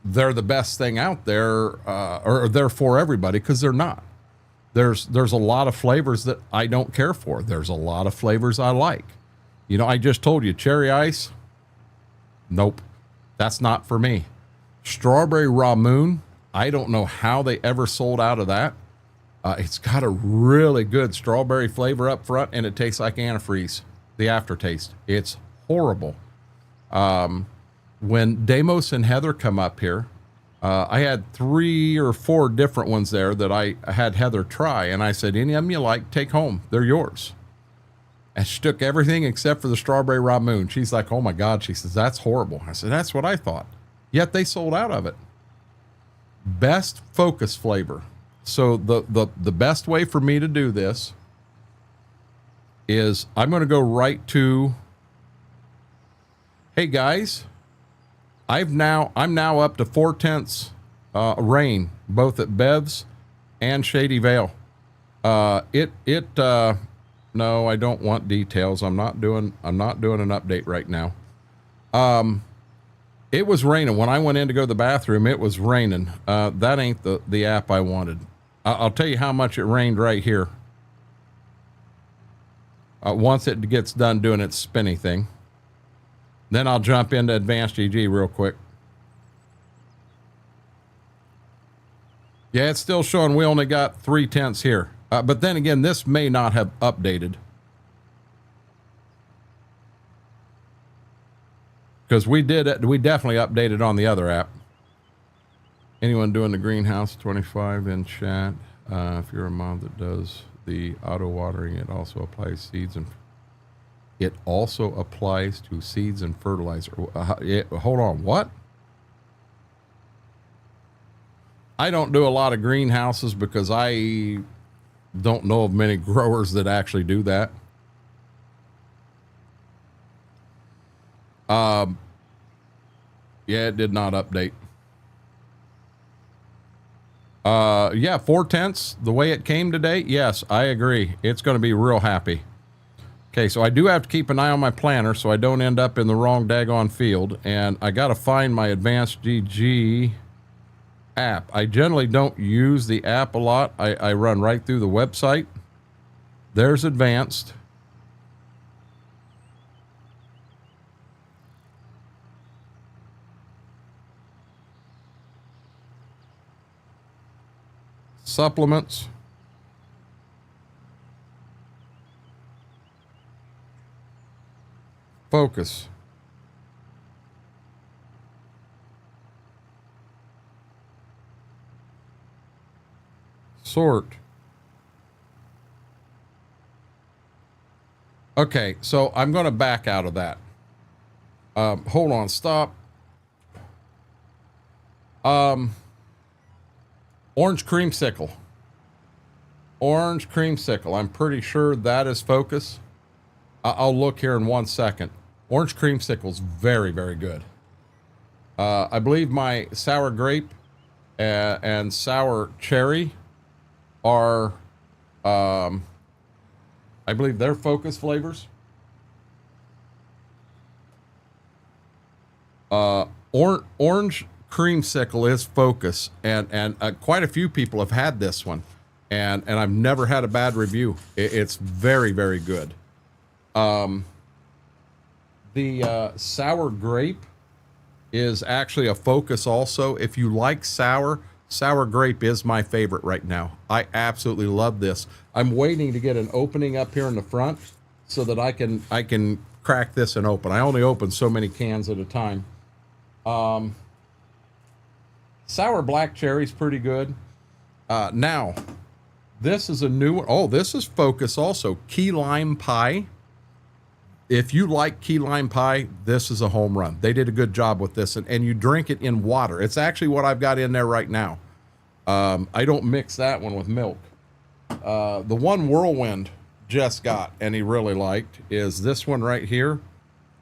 they're the best thing out there, or they're for everybody, because they're not. There's a lot of flavors that I don't care for. There's a lot of flavors I like. You know, I just told you, cherry ice, nope, that's not for me. Strawberry raw moon, I don't know how they ever sold out of that. It's got a really good strawberry flavor up front, and it tastes like antifreeze, the aftertaste. It's horrible. When Damos and Heather come up here, I had 3 or 4 different ones there that I had Heather try, and I said, any of them you like, take home. They're yours. And she took everything except for the strawberry raw moon. She's like, oh my God. She says, that's horrible. I said, that's what I thought. Yet they sold out of it. Best focus flavor. So the best way for me to do this is I'm going to go right to, hey guys, I'm now up to 4/10 rain, both at Bev's and Shady Vale. No, I don't want details. I'm not doing an update right now. It was raining when I went in to go to the bathroom. It was raining. That ain't the app I wanted. I'll tell you how much it rained right here. Once it gets done doing its spinny thing. Then I'll jump into Advanced GG real quick. Yeah, it's still showing we only got 3/10 here. But then again, this may not have updated. Because we definitely updated on the other app. Anyone doing the greenhouse 25 in chat? If you're a mom that does the auto watering, it also applies seeds and it also applies to seeds and fertilizer. Hold on, what? I don't do a lot of greenhouses because I don't know of many growers that actually do that. Yeah, it did not update. Yeah, 4/10, the way it came today. Yes, I agree. It's going to be real happy. Okay, so I do have to keep an eye on my planter so I don't end up in the wrong daggone field. And I got to find my Advanced GG app. I generally don't use the app a lot. I run right through the website. There's Advanced. Supplements. Focus. sort. Okay, so I'm going to back out of that. Hold on, stop. Orange creamsicle. Orange creamsicle. I'm pretty sure that is focus. I'll look here in 1 second. Orange creamsicle's very, very good. I believe my sour grape and sour cherry are, I believe they're focus flavors. Orange creamsicle is focus, and quite a few people have had this one, and I've never had a bad review. It's very, very good. The sour grape is actually a focus also. If you like sour grape is my favorite right now. I absolutely love this. I'm waiting to get an opening up here in the front so that I can crack this and open. I only open so many cans at a time. Sour black cherry's pretty good. Now, this is a new one. Oh, this is focus also. Key lime pie. If you like key lime pie, this is a home run. They did a good job with this, and you drink it in water. It's actually what I've got in there right now. I don't mix that one with milk. The one Whirlwind just got, and he really liked, is this one right here.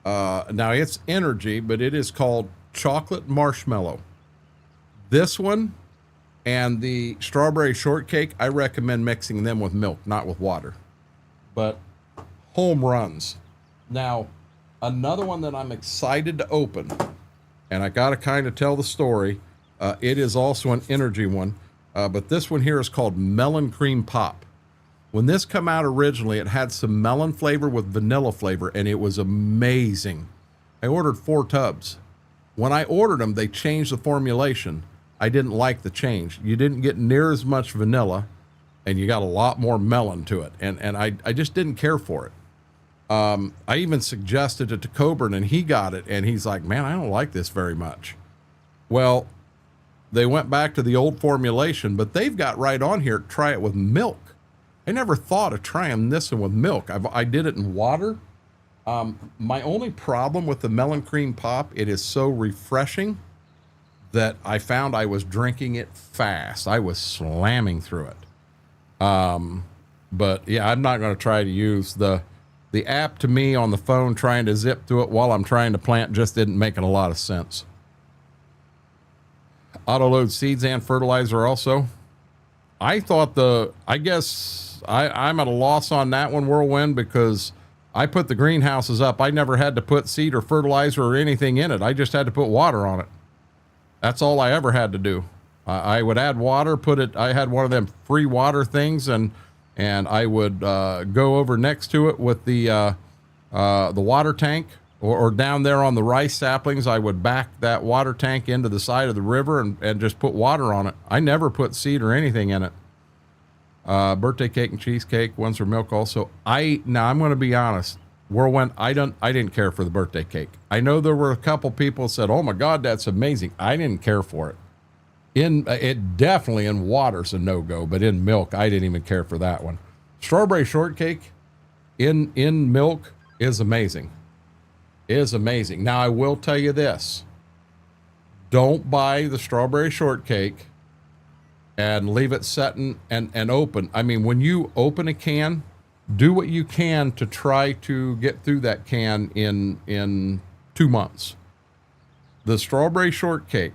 Now, it's energy, but it is called chocolate marshmallow. This one and the strawberry shortcake, I recommend mixing them with milk, not with water. But home runs. Now, another one that I'm excited to open, and I got to kind of tell the story. It is also an energy one, but this one here is called Melon Cream Pop. When this came out originally, it had some melon flavor with vanilla flavor, and it was amazing. I ordered 4 tubs. When I ordered them, they changed the formulation. I didn't like the change. You didn't get near as much vanilla, and you got a lot more melon to it, and I just didn't care for it. I even suggested it to Coburn, and he got it, and he's like, man, I don't like this very much. Well, they went back to the old formulation, but they've got right on here, try it with milk. I never thought of trying this one with milk. I did it in water. My only problem with the Melon Cream Pop, it is so refreshing that I found I was drinking it fast. I was slamming through it. But yeah, I'm not going to try to use the app to me on the phone. Trying to zip through it while I'm trying to plant just didn't make a lot of sense. Auto load seeds and fertilizer also. I thought I guess I'm at a loss on that one, Whirlwind, because I put the greenhouses up. I never had to put seed or fertilizer or anything in it. I just had to put water on it. That's all I ever had to do. I would add water, I had one of them free water things, and I would go over next to it with the water tank, or down there on the rice saplings. I would back that water tank into the side of the river and just put water on it. I never put seed or anything in it. Birthday cake and cheesecake, ones for milk also. Now I'm going to be honest, Whirlwind, I didn't care for the birthday cake. I know there were a couple people said, oh my God, that's amazing. I didn't care for it. It definitely in water's a no-go, but in milk, I didn't even care for that one. Strawberry shortcake in milk is amazing. Is amazing. Now I will tell you this. Don't buy the strawberry shortcake and leave it setting and open. I mean, when you open a can, do what you can to try to get through that can in 2 months. The strawberry shortcake,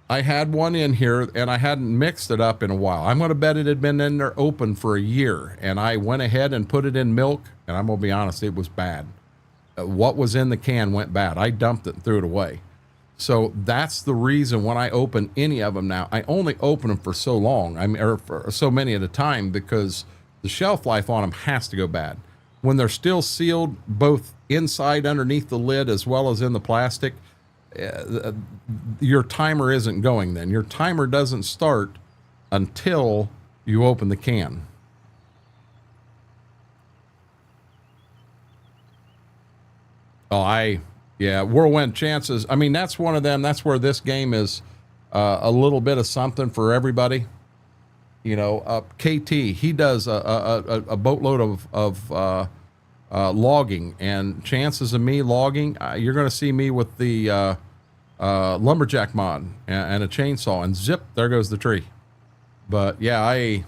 I had one in here and I hadn't mixed it up in a while. I'm going to bet it had been in there open for a year, and I went ahead and put it in milk, and I'm going to be honest, it was bad. What was in the can went bad. I dumped it and threw it away. So that's the reason when I open any of them now, I only open them for so long, or for so many at a time, because the shelf life on them has to go bad. When they're still sealed, both inside underneath the lid as well as in the plastic, your timer isn't going then. Your timer doesn't start until you open the can. Yeah, Whirlwind chances. I mean, that's one of them. That's where this game is a little bit of something for everybody. You know, KT, he does a boatload of logging, and chances of me logging, you're going to see me with the lumberjack mod and a chainsaw, and zip, there goes the tree. But yeah, I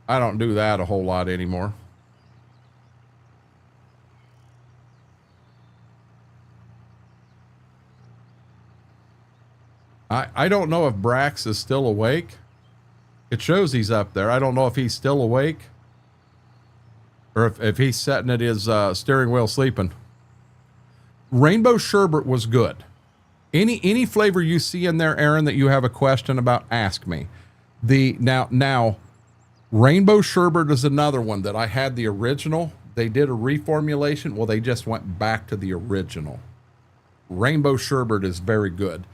don't do that a whole lot anymore. I don't know if Brax is still awake. It shows he's up there. I don't know if he's still awake or if he's sitting at his steering wheel sleeping. Rainbow sherbet was good. Any flavor you see in there, Aaron, that you have a question about, ask me. Now, rainbow sherbet is another one that I had the original. They did a reformulation. Well, they just went back to the original. Rainbow sherbet is very good.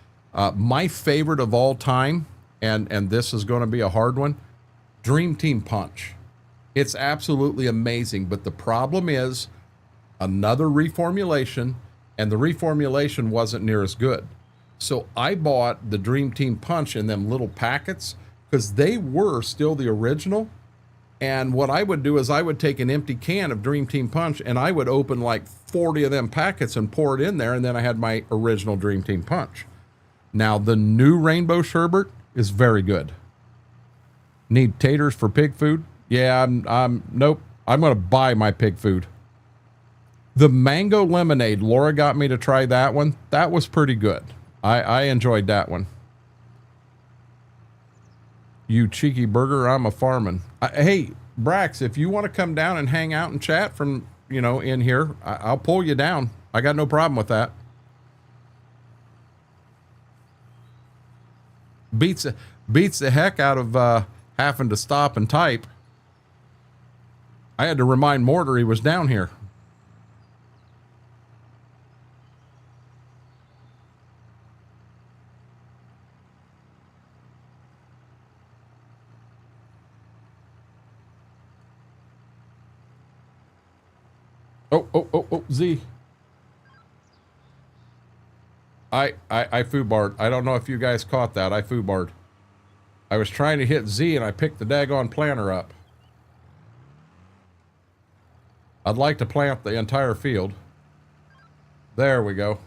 My favorite of all time, and this is going to be a hard one, Dream Team Punch. It's absolutely amazing, but the problem is another reformulation, and the reformulation wasn't near as good. So I bought the Dream Team Punch in them little packets because they were still the original. And what I would do is I would take an empty can of Dream Team Punch and I would open like 40 of them packets and pour it in there, and then I had my original Dream Team Punch. Now, the new rainbow sherbet is very good. Need taters for pig food? Yeah, nope. I'm going to buy my pig food. The mango lemonade, Laura got me to try that one. That was pretty good. I enjoyed that one. You cheeky burger, I'm a farming. Hey, Brax, if you want to come down and hang out and chat from, in here, I'll pull you down. I got no problem with that. Beats the heck out of having to stop and type. I had to remind Mortar he was down here. Oh, Z. I foobarred. I don't know if you guys caught that. I foobarred. I was trying to hit Z and I picked the daggone planter up. I'd like to plant the entire field. There we go.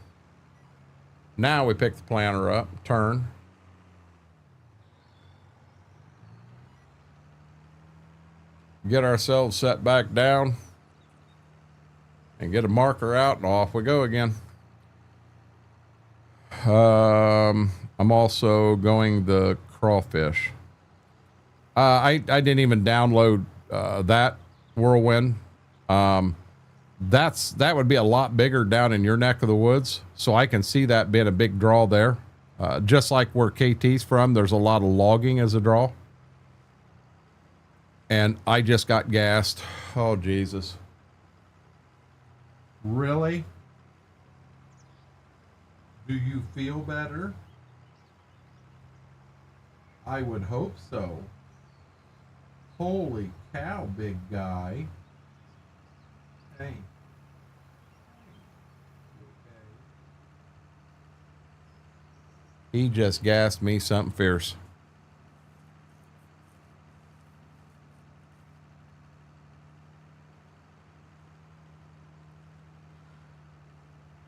Now we pick the planter up, turn. Get ourselves set back down. And get a marker out and off we go again. I'm also going the crawfish. I didn't even download that whirlwind. That would be a lot bigger down in your neck of the woods, so I can see that being a big draw there. Just like where KT's from, there's a lot of logging as a draw. And I just got gassed. Oh, Jesus. Really? Do you feel better? I would hope so. Holy cow, big guy. Hey. He just gassed me something fierce.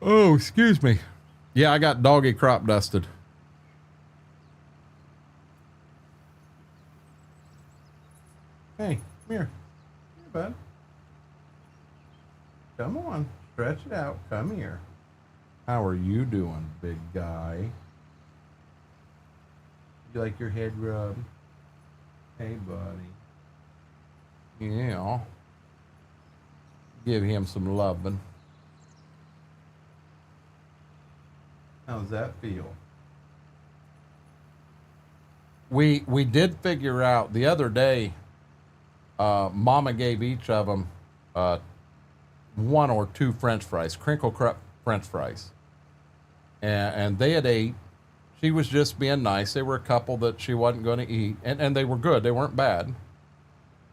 Oh, excuse me. Yeah, I got doggy crop dusted. Hey, come here. Here, bud. Come on. Stretch it out. Come here. How are you doing, big guy? You like your head rubbed? Hey, buddy. Yeah. Give him some loving. How's that feel? We did figure out the other day, Mama gave each of them 1 or 2 French fries, crinkle cut French fries. And they had ate. She was just being nice. They were a couple that she wasn't going to eat. And they were good. They weren't bad.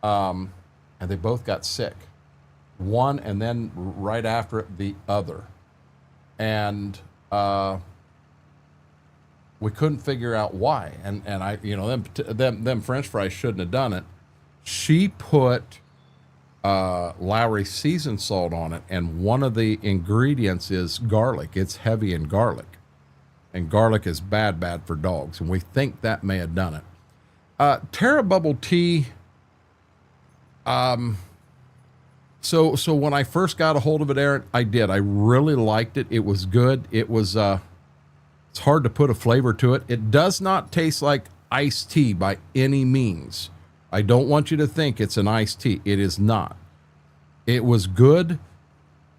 And they both got sick. One and then right after it, the other. And we couldn't figure out why. And I, you know, them French fries shouldn't have done it. She put Lowry seasoned salt on it, and one of the ingredients is garlic. It's heavy in garlic, and garlic is bad for dogs, and we think that may have done it. Terra Bubble Tea. So when I first got a hold of it, Aaron, I did. I really liked it. It was good. It was it's hard to put a flavor to it. It does not taste like iced tea by any means. I don't want you to think it's an iced tea. It is not. It was good,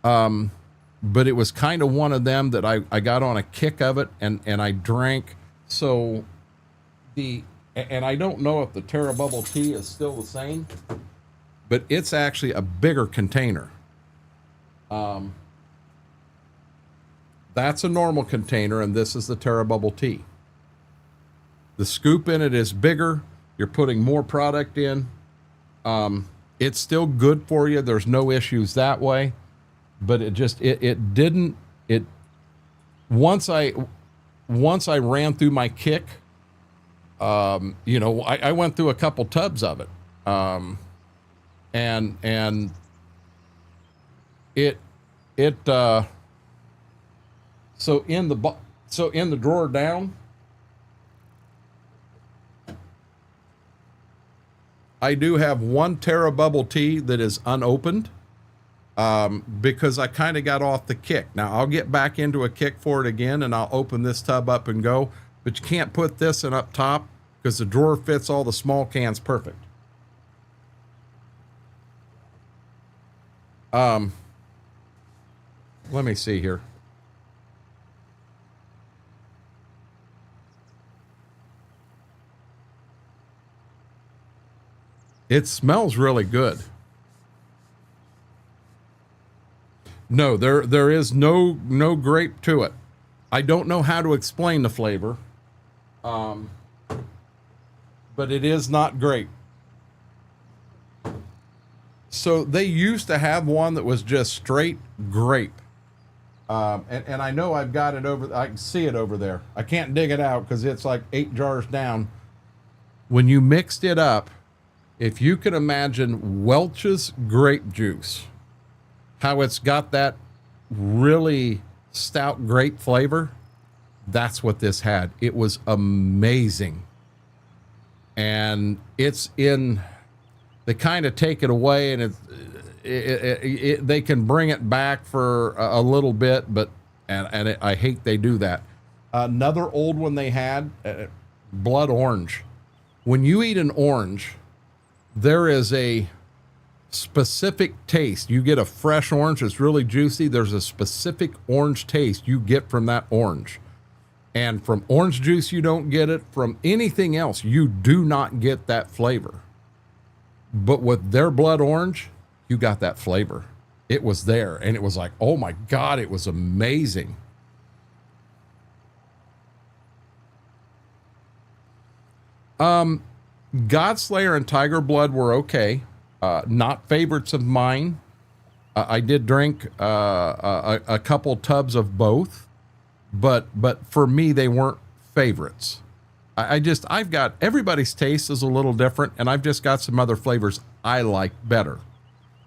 but it was kind of one of them that I got on a kick of it, and I drank. So and I don't know if the Terra Bubble Tea is still the same, but it's actually a bigger container. That's a normal container, and this is the Terra Bubble Tea. The scoop in it is bigger. You're putting more product in. It's still good for you. There's no issues that way, but once I ran through my kick, you know, I went through a couple tubs of it. And so in the drawer down, I do have one Terra Bubble Tea that is unopened, because I kind of got off the kick. Now I'll get back into a kick for it again, and I'll open this tub up and go, but you can't put this in up top because the drawer fits all the small cans perfect. Let me see here. It smells really good. No, there is no grape to it. I don't know how to explain the flavor, but it is not grape. So they used to have one that was just straight grape. And I know I've got it over, I can see it over there. I can't dig it out because it's like 8 jars down. When you mixed it up, if you could imagine Welch's grape juice, how it's got that really stout grape flavor, that's what this had. It was amazing. And it's in, they kind of take it away, and they can bring it back for a little bit, but I hate they do that. Another old one they had, blood orange. When you eat an orange, there is a specific taste. You get a fresh orange, it's really juicy. There's a specific orange taste you get from that orange. And from orange juice, you don't get it. From anything else, you do not get that flavor. But with their blood orange, you got that flavor. It was there, and it was like, oh my God, it was amazing. Godslayer and Tiger Blood were okay. Not favorites of mine. I did drink a couple tubs of both, but for me, they weren't favorites. I've got, everybody's taste is a little different, and I've just got some other flavors I like better.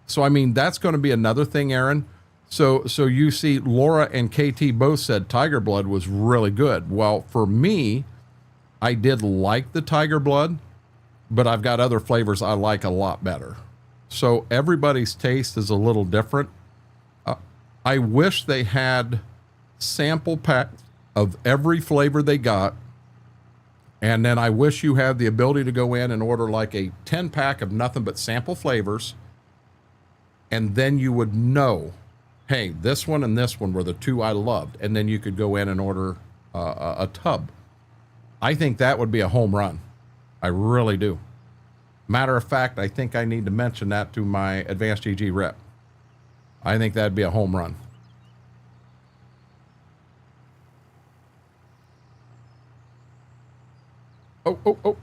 So, I mean, that's going to be another thing, Aaron. So you see, Laura and KT both said Tiger Blood was really good. Well, for me, I did like the Tiger Blood, but I've got other flavors I like a lot better. So everybody's taste is a little different. I wish they had sample packs of every flavor they got. And then I wish you had the ability to go in and order like a 10-pack of nothing but sample flavors. And then you would know, hey, this one and this one were the two I loved. And then you could go in and order a tub. I think that would be a home run. I really do. Matter of fact, I think I need to mention that to my Advanced GG rep. I think that'd be a home run. Oh.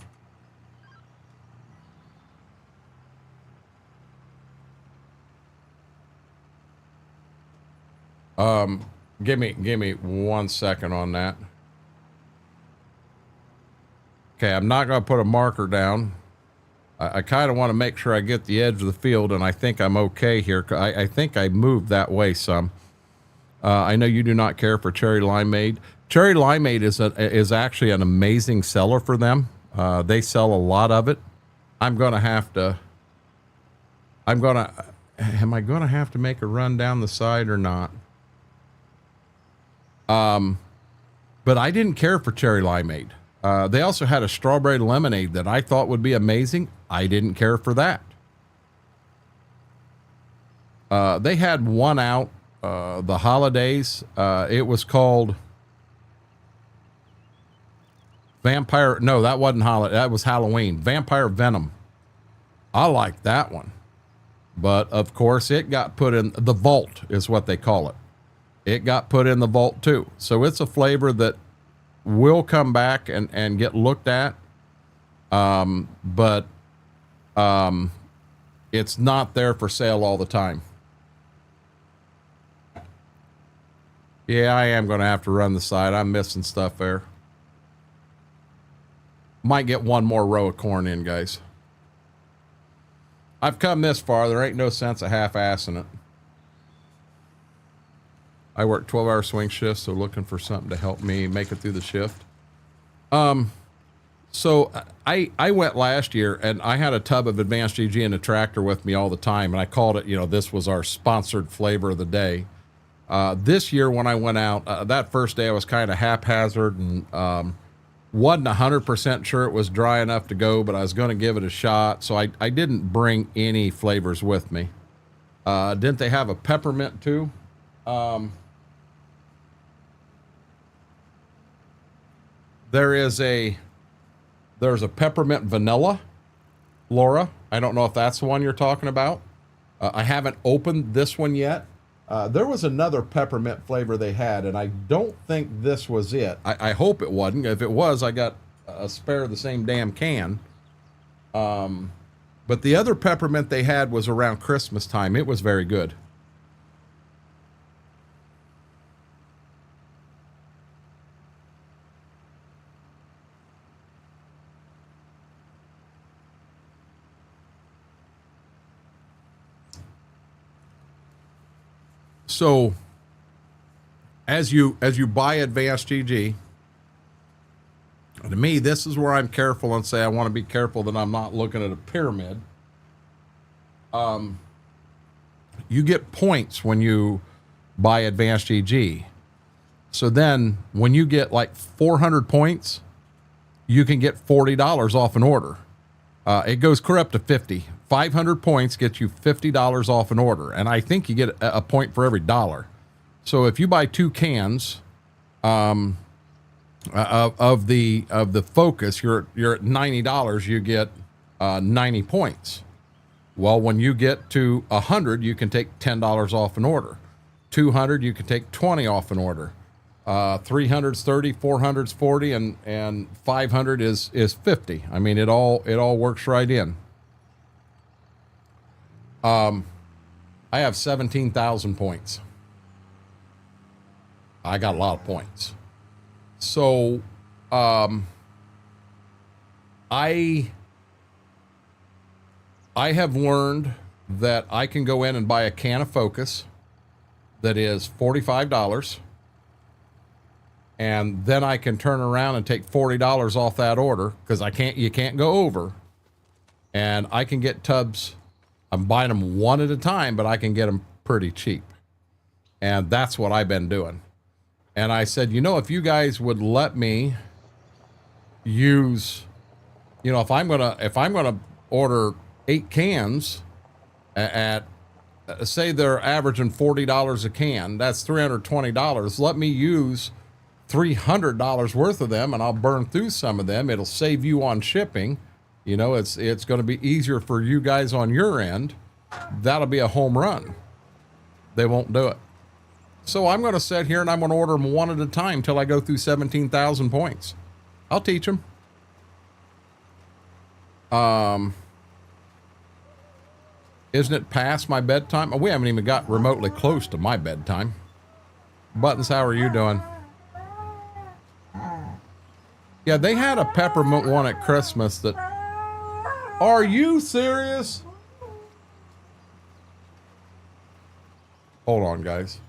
Give me 1 second on that. Okay, I'm not going to put a marker down. I kind of want to make sure I get the edge of the field, and I think I'm okay here. I think I moved that way some. I know you do not care for cherry limeade. Cherry limeade is actually an amazing seller for them. They sell a lot of it. Am I going to have to make a run down the side or not? But I didn't care for cherry limeade. They also had a strawberry lemonade that I thought would be amazing. I didn't care for that. They had one out, the holidays. It was called Vampire. No, that wasn't holiday. That was Halloween. Vampire Venom. I like that one. But of course it got put in the vault is what they call it. It got put in the vault too. So it's a flavor that will come back and get looked at. But it's not there for sale all the time. Yeah, I am going to have to run the side. I'm missing stuff there. Might get one more row of corn in, guys. I've come this far. There ain't no sense of half-assing it. I work 12-hour swing shifts, so looking for something to help me make it through the shift. So I went last year, and I had a tub of Advanced GG in the tractor with me all the time, and I called it, this was our sponsored flavor of the day. This year when I went out, that first day I was kind of haphazard and wasn't 100% sure it was dry enough to go, but I was going to give it a shot, so I didn't bring any flavors with me. Didn't they have a peppermint too? There's a peppermint vanilla, Laura. I don't know if that's the one you're talking about. I haven't opened this one yet. There was another peppermint flavor they had, and I don't think this was it. I hope it wasn't. If it was, I got a spare of the same damn can. But the other peppermint they had was around Christmas time. It was very good. So as you buy Advanced GG, to me, this is where I'm careful and say I want to be careful that I'm not looking at a pyramid. You get points when you buy Advanced GG. So then when you get like 400 points, you can get $40 off an order. It goes clear up to 50. 500 points gets you $50 off an order, and I think you get a point for every dollar. So if you buy 2 cans of the Focus, you're at $90. You get 90 points. Well, when you get to 100, you can take $10 off an order. 200, you can take 20 off an order. 300's 30, 400's 40, and 500 is 50. I mean, it all works right in. I have 17,000 points. I got a lot of points. So, I have learned that I can go in and buy a can of Focus that is $45, and then I can turn around and take $40 off that order, because you can't go over, and I can get tubs. I'm buying them one at a time, but I can get them pretty cheap. And that's what I've been doing. And I said, if you guys would let me use, if I'm gonna order 8 cans at say they're averaging $40 a can, that's $320. Let me use $300 worth of them, and I'll burn through some of them. It'll save you on shipping. It's going to be easier for you guys on your end. That'll be a home run. They won't do it. So I'm going to sit here and I'm going to order them one at a time till I go through 17,000 points. I'll teach them. Isn't it past my bedtime? We haven't even got remotely close to my bedtime. Buttons, how are you doing? Yeah, they had a peppermint one at Christmas that... Are you serious? Hold on, guys.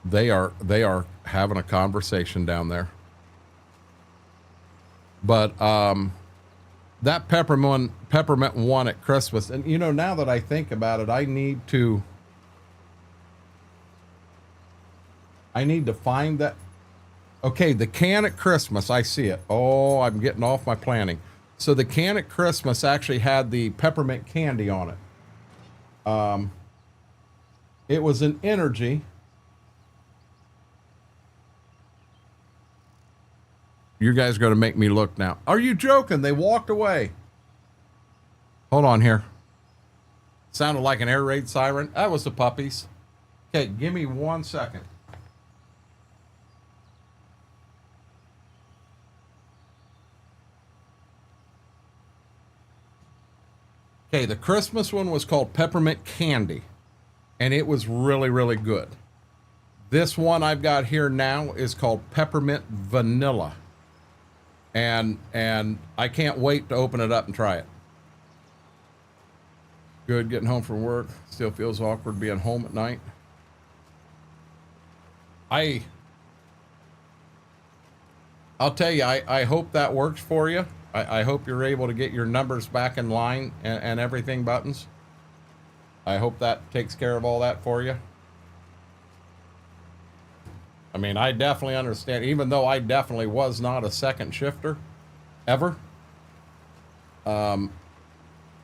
They are having a conversation down there. But that peppermint one at Christmas, and you know, now that I think about it, I need to find that. Okay, the can at Christmas, I see it. Oh, I'm getting off my planning. So the can at Christmas actually had the peppermint candy on it. It was an energy. You guys are going to make me look now. Are you joking? They walked away. Hold on here. Sounded like an air raid siren. That was the puppies. Okay, give me 1 second. Okay, the Christmas one was called Peppermint Candy, and it was really, really good. This one I've got here now is called Peppermint Vanilla. And I can't wait to open it up and try it. Good getting home from work. Still feels awkward being home at night. I'll tell you, I hope that works for you. I hope you're able to get your numbers back in line and everything, Buttons. I hope that takes care of all that for you. I mean, I definitely understand, even though I definitely was not a second shifter ever. I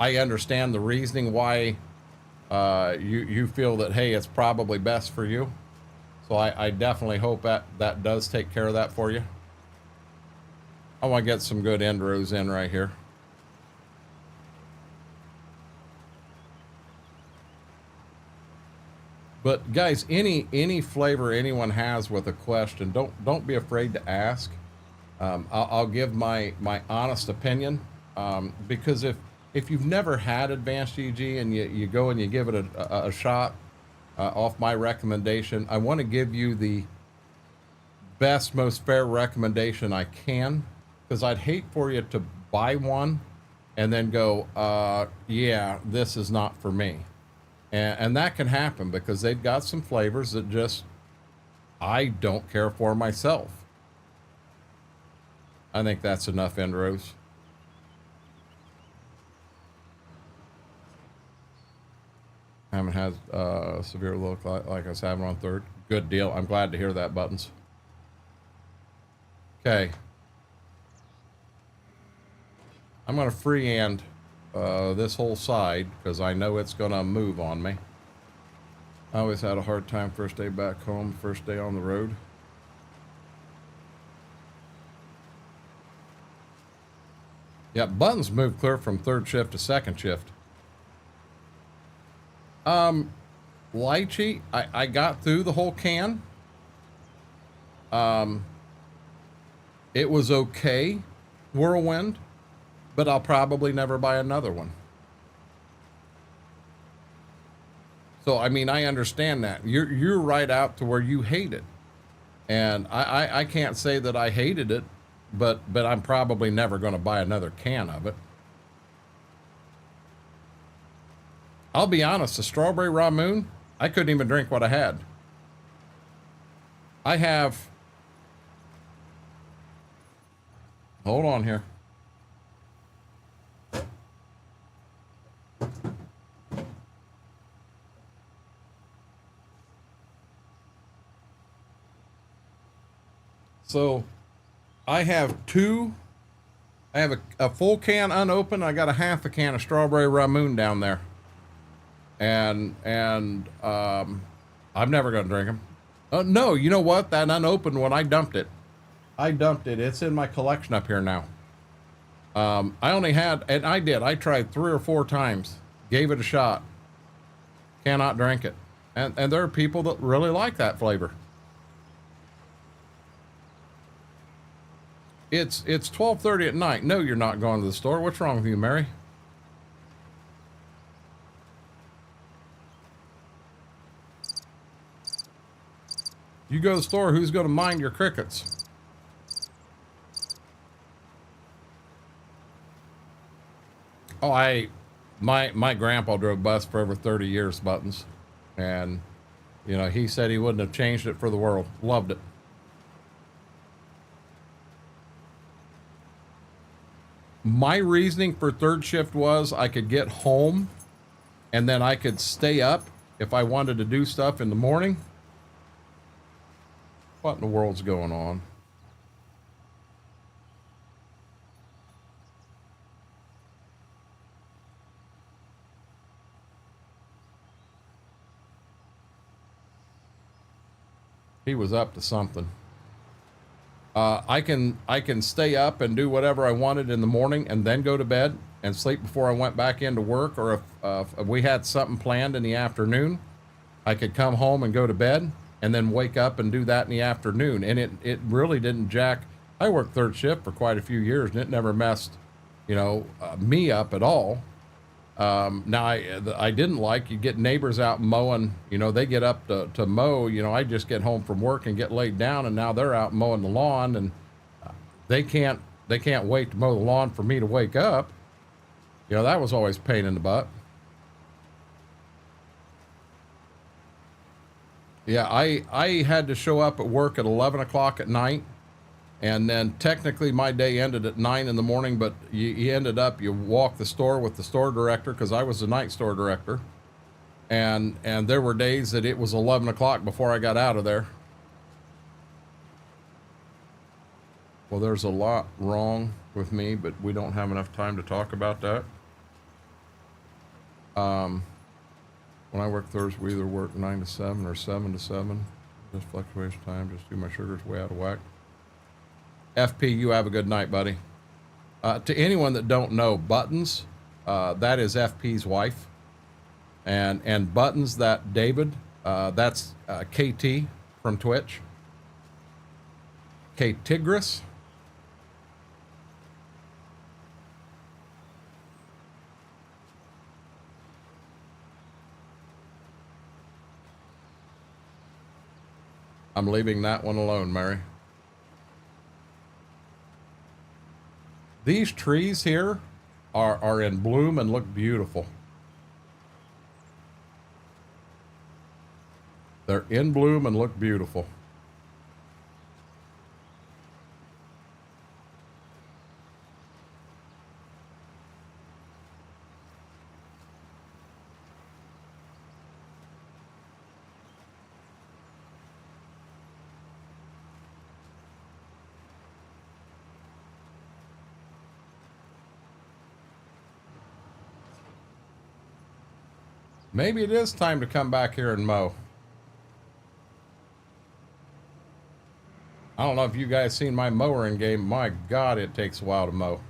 understand the reasoning why you feel that, hey, it's probably best for you. So I definitely hope that does take care of that for you. I want to get some good end rows in right here. But guys, any flavor anyone has with a question, don't be afraid to ask. I'll give my honest opinion, because if you've never had advanced EG and you go and you give it a shot, off my recommendation, I want to give you the best, most fair recommendation I can, because I'd hate for you to buy one and then go, yeah, this is not for me. And that can happen because they've got some flavors that just I don't care for myself. I think that's enough end rows. Haven't had severe look like I was having on third. Good deal. I'm glad to hear that, Buttons. Okay. I'm going to freehand this whole side because I know it's going to move on me. I always had a hard time first day back home, first day on the road. Yeah, Buttons moved clear from third shift to second shift. Lychee, I got through the whole can. It was okay, Whirlwind, but I'll probably never buy another one. So, I mean, I understand that. You're right out to where you hate it. And I can't say that I hated it, but I'm probably never going to buy another can of it. I'll be honest, the strawberry Ramoon, I couldn't even drink what I had. I have... Hold on here. So, I have a full can unopened. I got a half a can of strawberry Ramoon down there. And I'm never going to drink them. No, you know what? That unopened one, I dumped it. It's in my collection up here now. I only had, and I tried 3 or 4 times, gave it a shot. Cannot drink it. And there are people that really like that flavor. It's 12:30 at night. No, you're not going to the store. What's wrong with you, Mary? You go to the store, who's going to mind your crickets? Oh, my grandpa drove bus for over 30 years, Buttons. And, you know, he said he wouldn't have changed it for the world. Loved it. My reasoning for third shift was I could get home and then I could stay up if I wanted to do stuff in the morning. What in the world's going on? He was up to something. I can stay up and do whatever I wanted in the morning and then go to bed and sleep before I went back into work. Or if we had something planned in the afternoon, I could come home and go to bed and then wake up and do that in the afternoon. And it really didn't jack. I worked third shift for quite a few years and it never messed, you know, me up at all. Now I didn't like, you get neighbors out mowing, you know, they get up to mow, you know, I just get home from work and get laid down and now they're out mowing the lawn and they can't wait to mow the lawn for me to wake up. You know, that was always a pain in the butt. Yeah, I had to show up at work at 11 o'clock at night. And then technically my day ended at 9 in the morning, but you ended up, you walk the store with the store director, because I was the night store director. And there were days that it was 11 o'clock before I got out of there. Well, there's a lot wrong with me, but we don't have enough time to talk about that. When I work Thursday, we either work 9 to 7 or 7 to 7. Just fluctuation time, just do my sugars way out of whack. FP, you have a good night, buddy. To anyone that don't know, Buttons, that is FP's wife. And Buttons, that David, that's KT from Twitch. K Tigris. I'm leaving that one alone, Mary. These trees here are in bloom and look beautiful. They're in bloom and look beautiful. Maybe it is time to come back here and mow. I don't know if you guys seen my mowing game. My God, it takes a while to mow.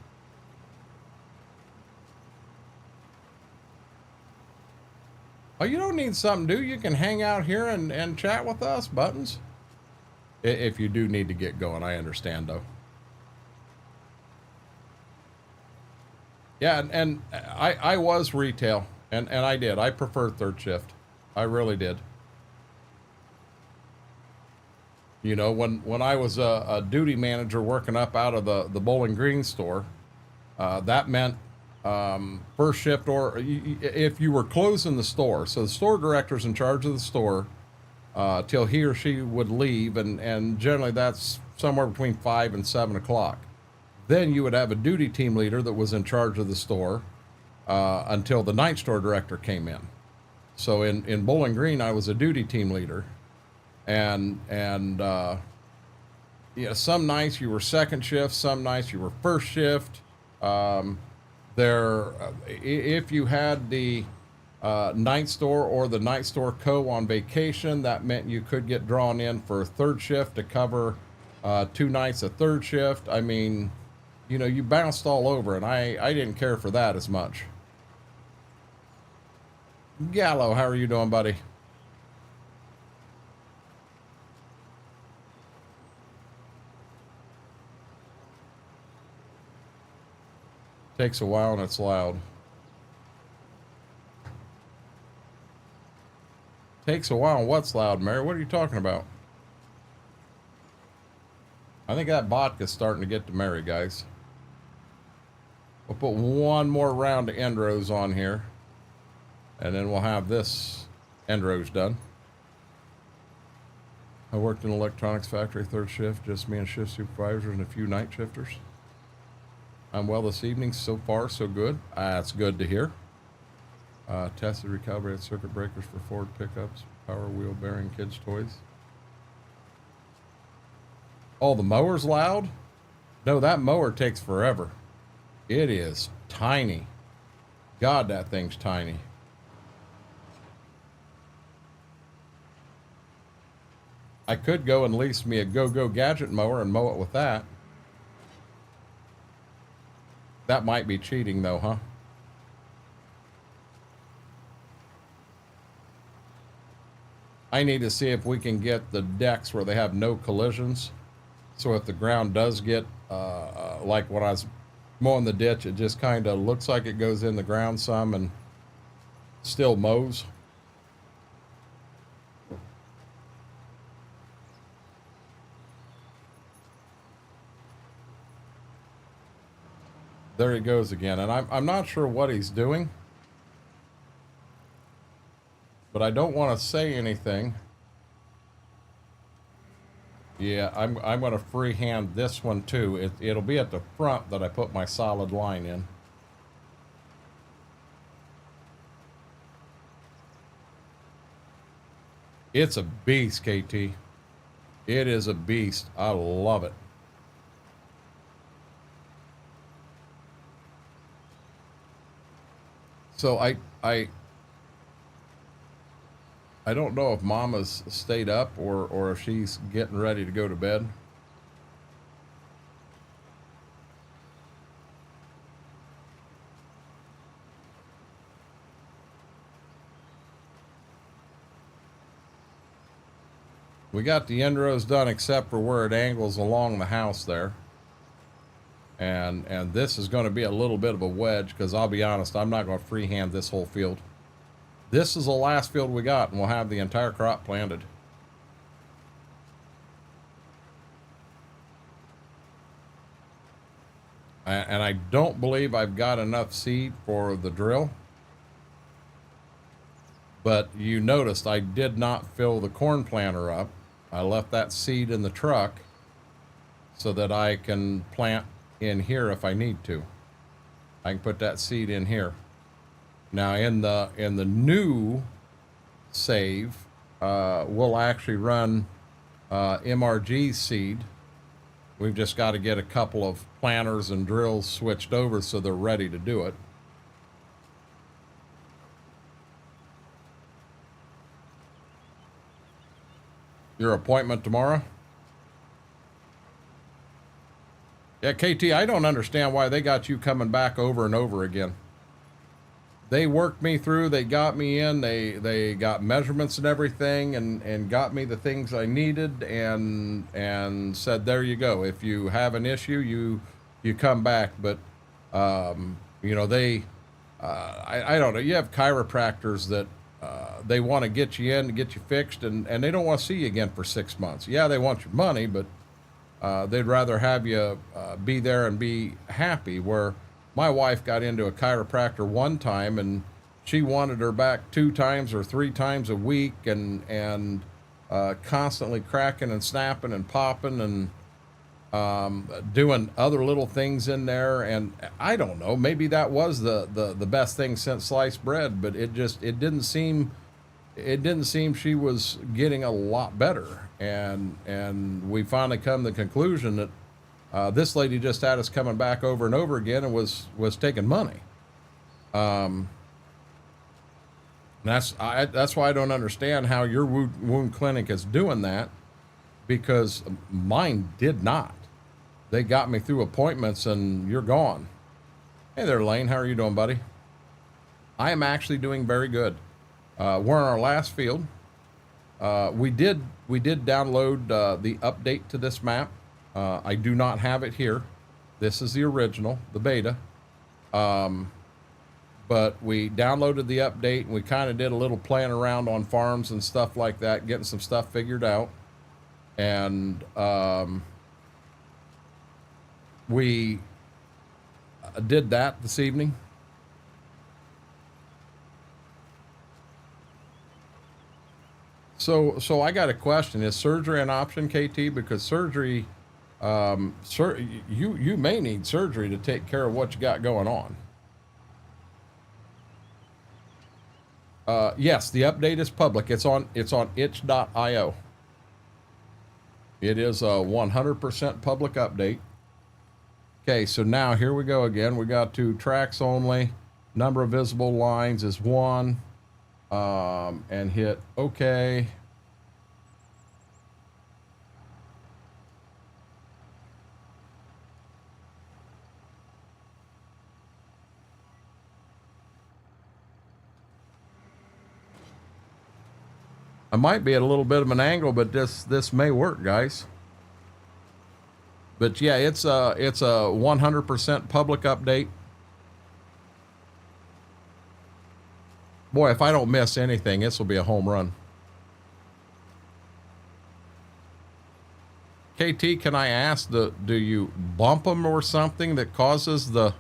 Oh, you don't need something to do. You can hang out here and chat with us, Buttons. If you do need to get going, I understand, though. Yeah, and I was retail. And I did. I preferred third shift. I really did. You know, when I was a duty manager working up out of the Bowling Green store, that meant first shift, or if you were closing the store. So the store director's in charge of the store till he or she would leave, and generally that's somewhere between 5 and 7 o'clock. Then you would have a duty team leader that was in charge of the store until the night store director came in. So in Bowling Green, I was a duty team leader, and yeah, some nights you were second shift, some nights you were first shift. If you had the night store or the night store co on vacation, that meant you could get drawn in for third shift to cover 2 nights of third shift. I mean, you know, you bounced all over, and I didn't care for that as much. Gallo, how are you doing, buddy? Takes a while and it's loud. Takes a while and what's loud, Mary? What are you talking about? I think that vodka's starting to get to Mary, guys. We'll put one more round of end rows on here, and then we'll have this end rows done. I worked in an electronics factory, third shift, just me and shift supervisors and a few night shifters. I'm well this evening, so far so good. That's good to hear. Tested recalibrated circuit breakers for Ford pickups, power wheel bearing, kids' toys. Oh, the mower's loud? No, that mower takes forever. It is tiny. God, that thing's tiny. I could go and lease me a go-go gadget mower and mow it with that. That might be cheating though, huh? I need to see if we can get the decks where they have no collisions. So if the ground does get, like when I was mowing the ditch, it just kind of looks like it goes in the ground some and still mows. There he goes again, and I'm not sure what he's doing, but I don't want to say anything. Yeah, I'm going to freehand this one too. It'll be at the front that I put my solid line in. It's a beast, KT. It is a beast. I love it. So I don't know if Mama's stayed up or if she's getting ready to go to bed. We got the end rows done except for where it angles along the house there. And this is going to be a little bit of a wedge because I'll be honest, I'm not going to freehand this whole field. This is the last field we got, and we'll have the entire crop planted. And I don't believe I've got enough seed for the drill. But you noticed I did not fill the corn planter up. I left that seed in the truck so that I can plant in here if I need to. I can put that seed in here. Now in the new save, we'll actually run MRG seed. We've just got to get a couple of planters and drills switched over so they're ready to do it. Your appointment tomorrow? Yeah, KT, I don't understand why they got you coming back over and over again. They worked me through, they got me in, they got measurements and everything and got me the things I needed and said, there you go. If you have an issue, you come back. But, you know, I don't know, you have chiropractors that they want to get you in to get you fixed and they don't want to see you again for 6 months. Yeah, they want your money, but they'd rather have you be there and be happy. Where my wife got into a chiropractor one time and she wanted her back 2 times or 3 times a week and constantly cracking and snapping and popping and doing other little things in there. And I don't know, maybe that was the best thing since sliced bread, but it didn't seem she was getting a lot better. And we finally come to the conclusion that this lady just had us coming back over and over again and was taking money. That's why I don't understand how your wound clinic is doing that, because mine did not. They got me through appointments and you're gone. Hey there, Lane. How are you doing, buddy? I am actually doing very good. We're on our last field. We did download the update to this map. I do not have it here. This is the original, the beta. But we downloaded the update and we kind of did a little playing around on farms and stuff like that, getting some stuff figured out. And we did that this evening. So I got a question. Is surgery an option, KT? Because surgery, you may need surgery to take care of what you got going on. Yes, the update is public. It's on itch.io. It is a 100% public update. Okay, so now here we go again. We got 2 tracks only. Number of visible lines is 1. And hit OK. I might be at a little bit of an angle, but this may work, guys. But yeah, it's a 100% public update. Boy, if I don't miss anything, this will be a home run. KT, can I ask, do you bump them or something that causes the?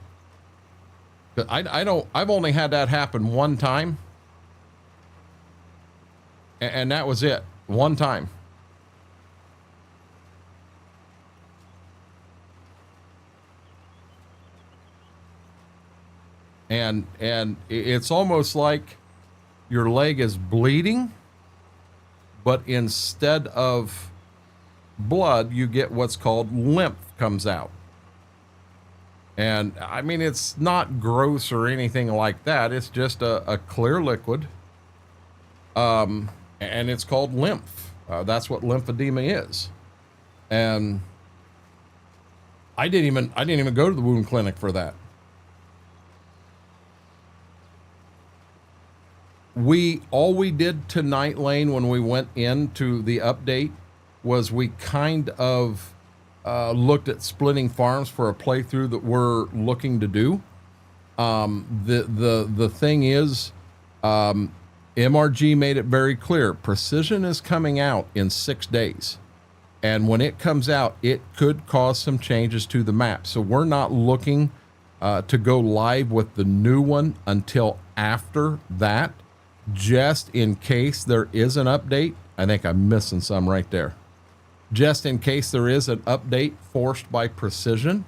I've only had that happen one time. And that was it. One time. And it's almost like your leg is bleeding, but instead of blood, you get what's called lymph comes out. And I mean, it's not gross or anything like that. It's just a clear liquid. And it's called lymph. That's what lymphedema is. And I didn't even go to the wound clinic for that. All we did tonight, Lane, when we went into the update was we kind of looked at splitting farms for a playthrough that we're looking to do. The thing is, MRG made it very clear. Precision is coming out in 6 days. And when it comes out, it could cause some changes to the map. So we're not looking to go live with the new one until after that, just in case there is an update. I think I'm missing some right there. Just in case there is an update forced by Precision.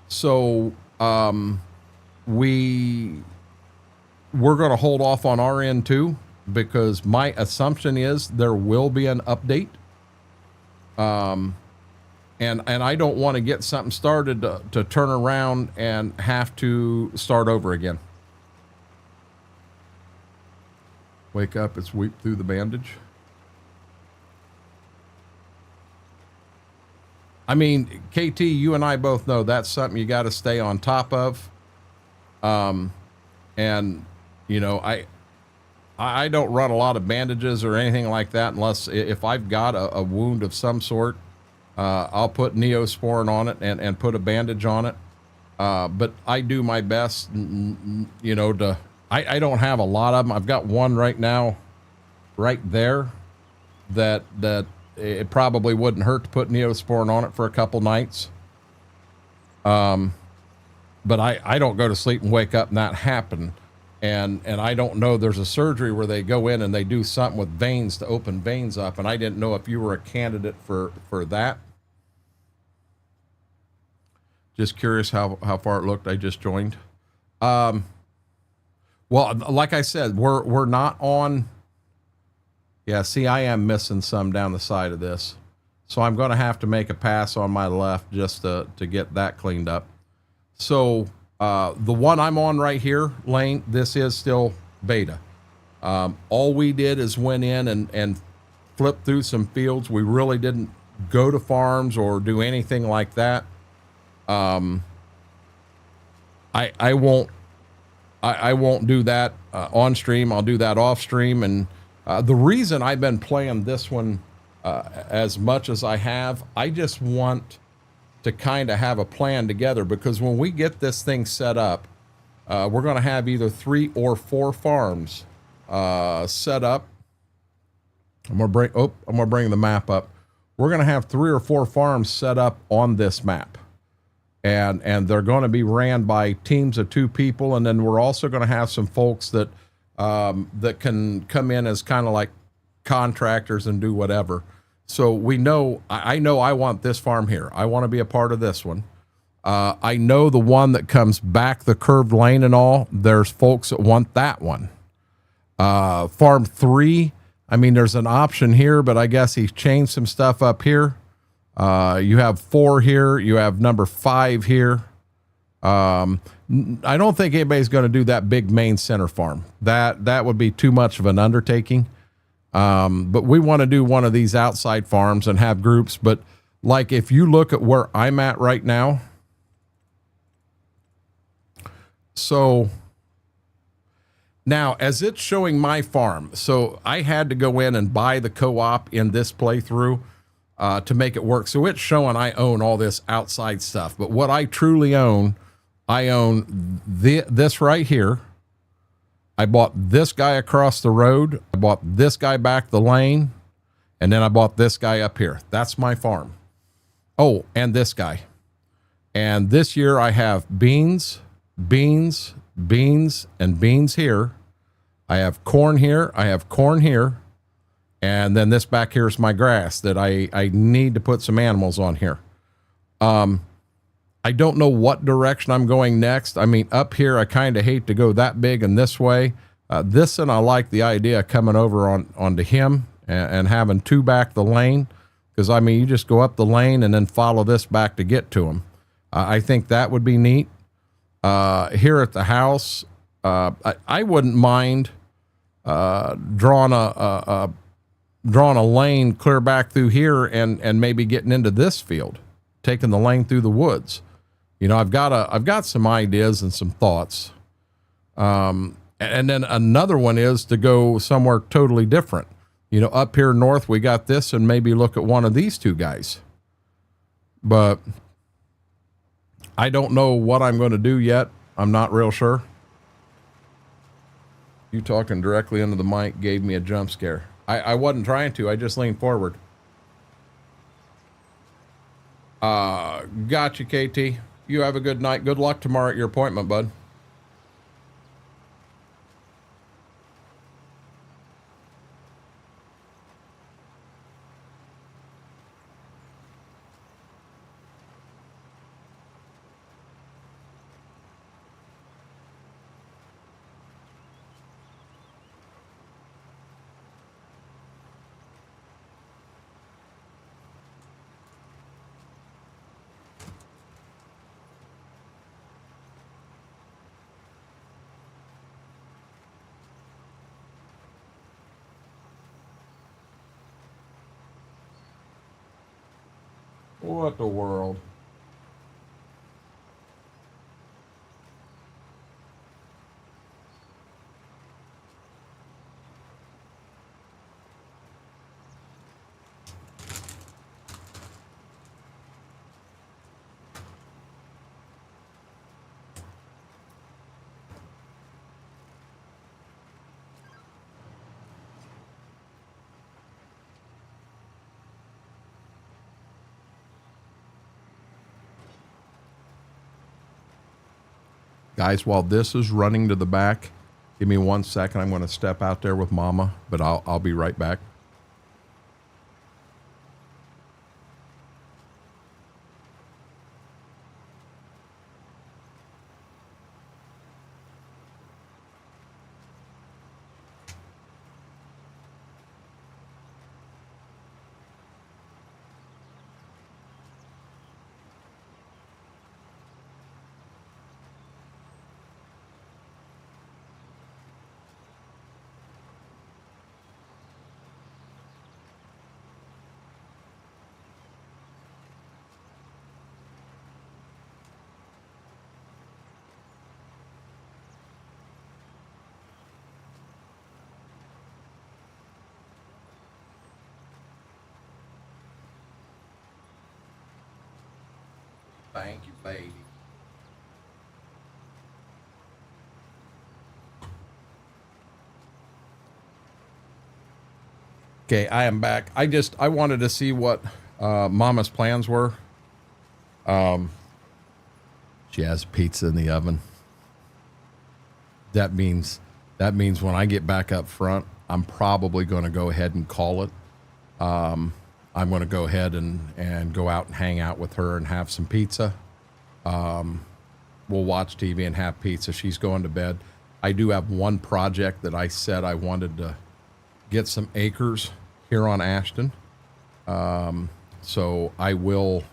So we're going to hold off on our end too, because my assumption is there will be an update. And I don't want to get something started to turn around and have to start over again. Wake up, it's weep through the bandage. I mean, KT, you and I both know that's something you got to stay on top of. And you know, I don't run a lot of bandages or anything like that unless if I've got a wound of some sort, I'll put Neosporin on it and put a bandage on it. But I do my best, you know, I don't have a lot of them. I've got one right now, right there, that it probably wouldn't hurt to put Neosporin on it for a couple nights. But I don't go to sleep and wake up and that happen. And I don't know, there's a surgery where they go in and they do something with veins to open veins up. And I didn't know if you were a candidate for that. Just curious how far it looked. I just joined. Well, like I said, we're not on. Yeah, see, I am missing some down the side of this. So I'm going to have to make a pass on my left just to get that cleaned up. So the one I'm on right here, Lane, this is still beta. All we did is went in and flipped through some fields. We really didn't go to farms or do anything like that. I won't do that on stream. I'll do that off stream. And the reason I've been playing this one as much as I have, I just want to kind of have a plan together, because when we get this thing set up, we're going to have either 3 or 4 farms set up. I'm going to bring the map up. We're going to have 3 or 4 farms set up on this map. and they're going to be ran by teams of 2 people. And then we're also going to have some folks that that can come in as kind of like contractors and do whatever. So we know, I know I want this farm here. I want to be a part of this one. I know the one that comes back the curved lane and all, there's folks that want that one. Farm 3, I mean, there's an option here, but I guess he's changed some stuff up here. You have 4 here. You have number 5 here. I don't think anybody's going to do that big main center farm. That would be too much of an undertaking. But we want to do one of these outside farms and have groups. But like, if you look at where I'm at right now, so now as it's showing my farm, so I had to go in and buy the co-op in this playthrough to make it work. So it's showing I own all this outside stuff, but what I truly own, I own this right here. I bought this guy across the road. I bought this guy back the lane. And then I bought this guy up here. That's my farm. Oh, and this guy. And this year I have beans, beans, beans, and beans here. I have corn here. I have corn here. And then this back here is my grass that I need to put some animals on here. I don't know what direction I'm going next. I mean, up here, I kind of hate to go that big and this way. This, and I like the idea of coming over onto him and having 2 back the lane. Because, I mean, you just go up the lane and then follow this back to get to him. I think that would be neat. Here at the house, I wouldn't mind drawing a lane clear back through here and maybe getting into this field, taking the lane through the woods. You know, I've got some ideas and some thoughts. And then another one is to go somewhere totally different. You know, up here north, we got this, and maybe look at one of these 2 guys. But I don't know what I'm going to do yet. I'm not real sure. You talking directly into the mic gave me a jump scare. I wasn't trying to. I just leaned forward. Gotcha, KT. You have a good night. Good luck tomorrow at your appointment, bud. What the world? Guys, while this is running to the back, give me 1 second. I'm going to step out there with Mama, but I'll be right back. Thank you, baby. Okay, I am back. I wanted to see what Mama's plans were. She has pizza in the oven. That means when I get back up front, I'm probably going to go ahead and call it. I'm going to go ahead and go out and hang out with her and have some pizza. We'll watch TV and have pizza. She's going to bed. I do have one project that I said I wanted to get some acres here on Ashton. So I will,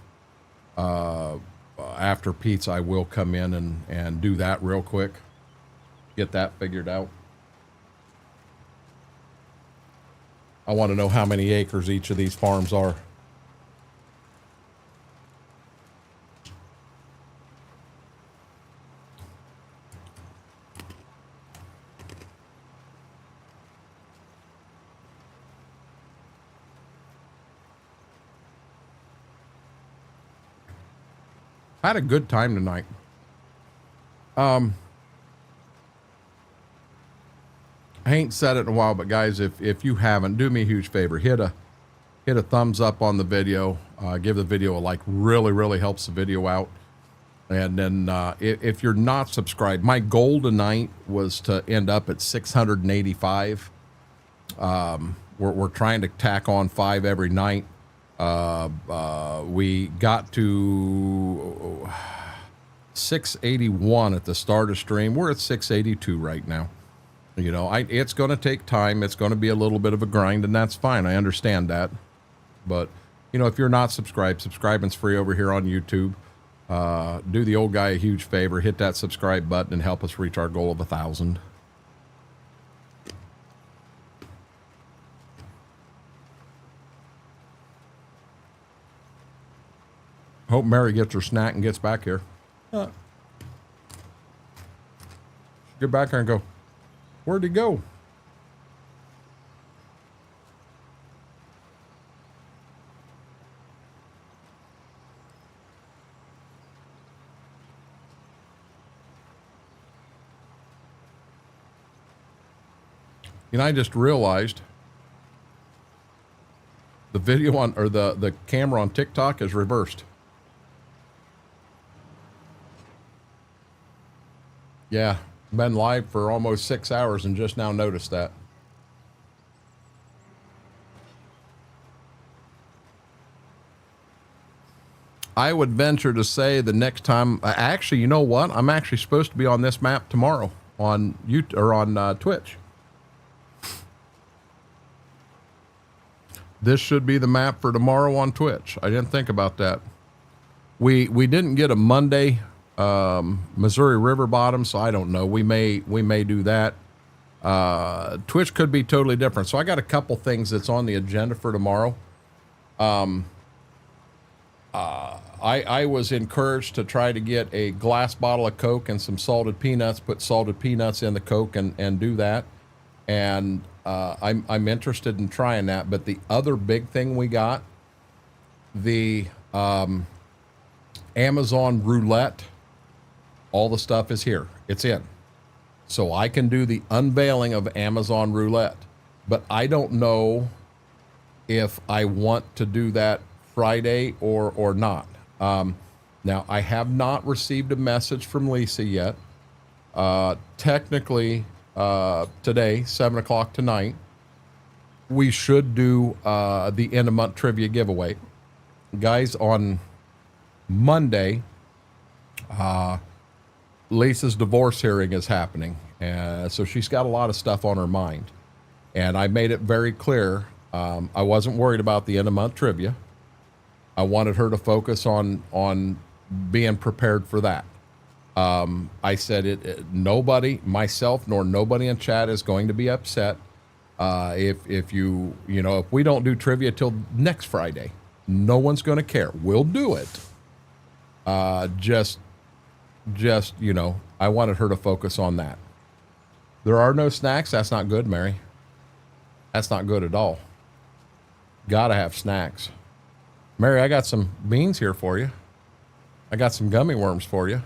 after pizza, I will come in and do that real quick. Get that figured out. I want to know how many acres each of these farms are. I had a good time tonight. I ain't said it in a while, but guys, if you haven't, do me a huge favor. Hit a thumbs up on the video. Give the video a like. Really helps the video out. And then if you're not subscribed, my goal tonight was to end up at 685. We're trying to tack on 5 every night. We got to 681 at the start of stream. We're at 682 right now. You know, it's going to take time. It's going to be a little bit of a grind, and that's fine. I understand that. But, you know, if you're not subscribed, subscribing's free over here on YouTube. Do the old guy a huge favor. Hit that subscribe button and help us reach our goal of 1,000. Hope Mary gets her snack and gets back here. Get back here and go, where'd he go? You know, I just realized the video on, or the camera on TikTok is reversed. Yeah, been live for almost 6 hours and just now noticed that. I would venture to say the next time, actually, you know what? I'm actually supposed to be on this map tomorrow on YouTube or on Twitch. This should be the map for tomorrow on Twitch. I didn't think about that. We didn't get a Monday Missouri River bottom, so I don't know. We may do that. Twitch could be totally different. So I got a couple things that's on the agenda for tomorrow. I was encouraged to try to get a glass bottle of Coke and some salted peanuts, put salted peanuts in the Coke and do that. And I'm interested in trying that. But the other big thing we got, the Amazon roulette, all the stuff is here. It's in. So I can do the unveiling of Amazon roulette. But I don't know if I want to do that Friday or not. Now, I have not received a message from Lisa yet. Technically, today, 7 o'clock tonight, we should do the end of month trivia giveaway. Guys, on Monday, Lisa's divorce hearing is happening. So she's got a lot of stuff on her mind. And I made it very clear, I wasn't worried about the end of month trivia. I wanted her to focus on being prepared for that. I said nobody, myself nor nobody in chat is going to be upset if you know, if we don't do trivia till next Friday. No one's going to care. We'll do it. Just you know, I wanted her to focus on that. There are no snacks. That's not good, Mary. That's not good at all. Gotta have snacks. Mary, I got some beans here for you. I got some gummy worms for you.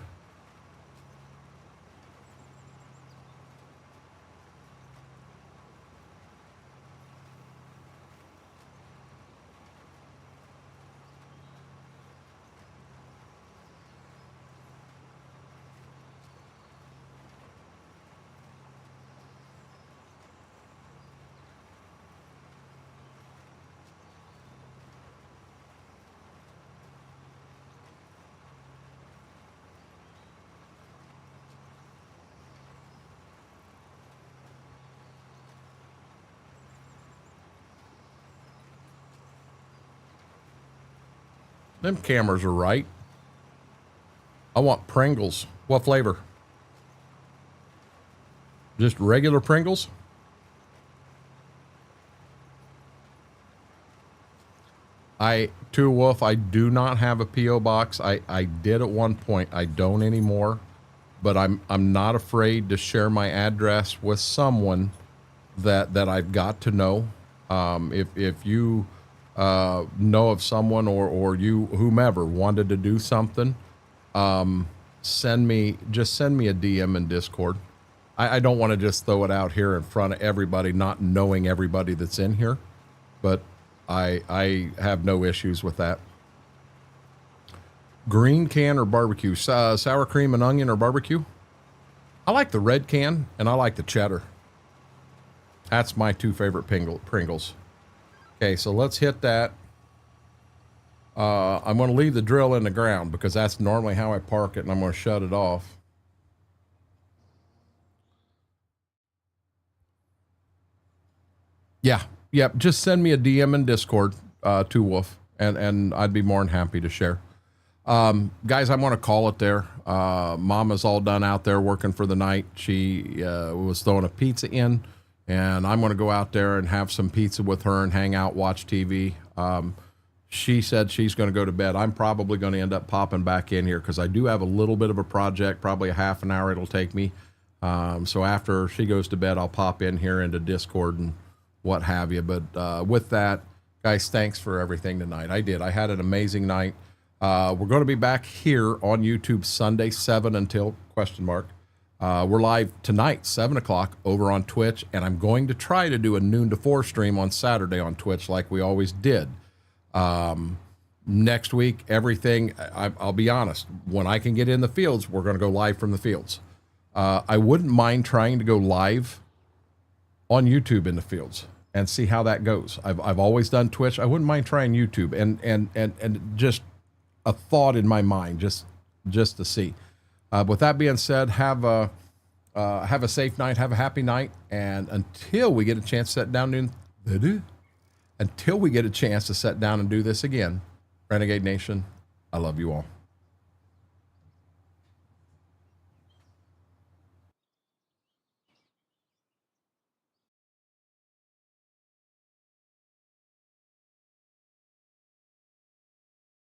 Them cameras are right. I want Pringles. What flavor? Just regular Pringles? Wolf, I do not have a P.O. box. I did at one point. I don't anymore. But I'm not afraid to share my address with someone that I've got to know. If you know of someone or you whomever wanted to do something, send me a DM in Discord. I don't want to just throw it out here in front of everybody, not knowing everybody that's in here, but I have no issues with that. Green can or barbecue? Sour cream and onion or barbecue? I like the red can and I like the cheddar. That's my two favorite Pringles. Okay, so let's hit that. I'm going to leave the drill in the ground because that's normally how I park it, and I'm going to shut it off. Yeah, just send me a DM in Discord, to Wolf, and I'd be more than happy to share. Guys, I want to call it there. Mama's all done out there working for the night. She was throwing a pizza in, and I'm going to go out there and have some pizza with her and hang out, watch TV. She said she's going to go to bed. I'm probably going to end up popping back in here because I do have a little bit of a project, probably a half an hour it'll take me. So after she goes to bed, I'll pop in here into Discord and what have you. But with that, guys, thanks for everything tonight. I had an amazing night. We're going to be back here on YouTube Sunday, 7 until ? We're live tonight, 7 o'clock over on Twitch, and I'm going to try to do a noon to 4 stream on Saturday on Twitch like we always did. Next week, everything, I'll be honest, when I can get in the fields, we're going to go live from the fields. I wouldn't mind trying to go live on YouTube in the fields and see how that goes. I've always done Twitch. I wouldn't mind trying YouTube and just a thought in my mind, just to see. With that being said, have a safe night, have a happy night, and until we get a chance to sit down and do this again, Renegade Nation, I love you all.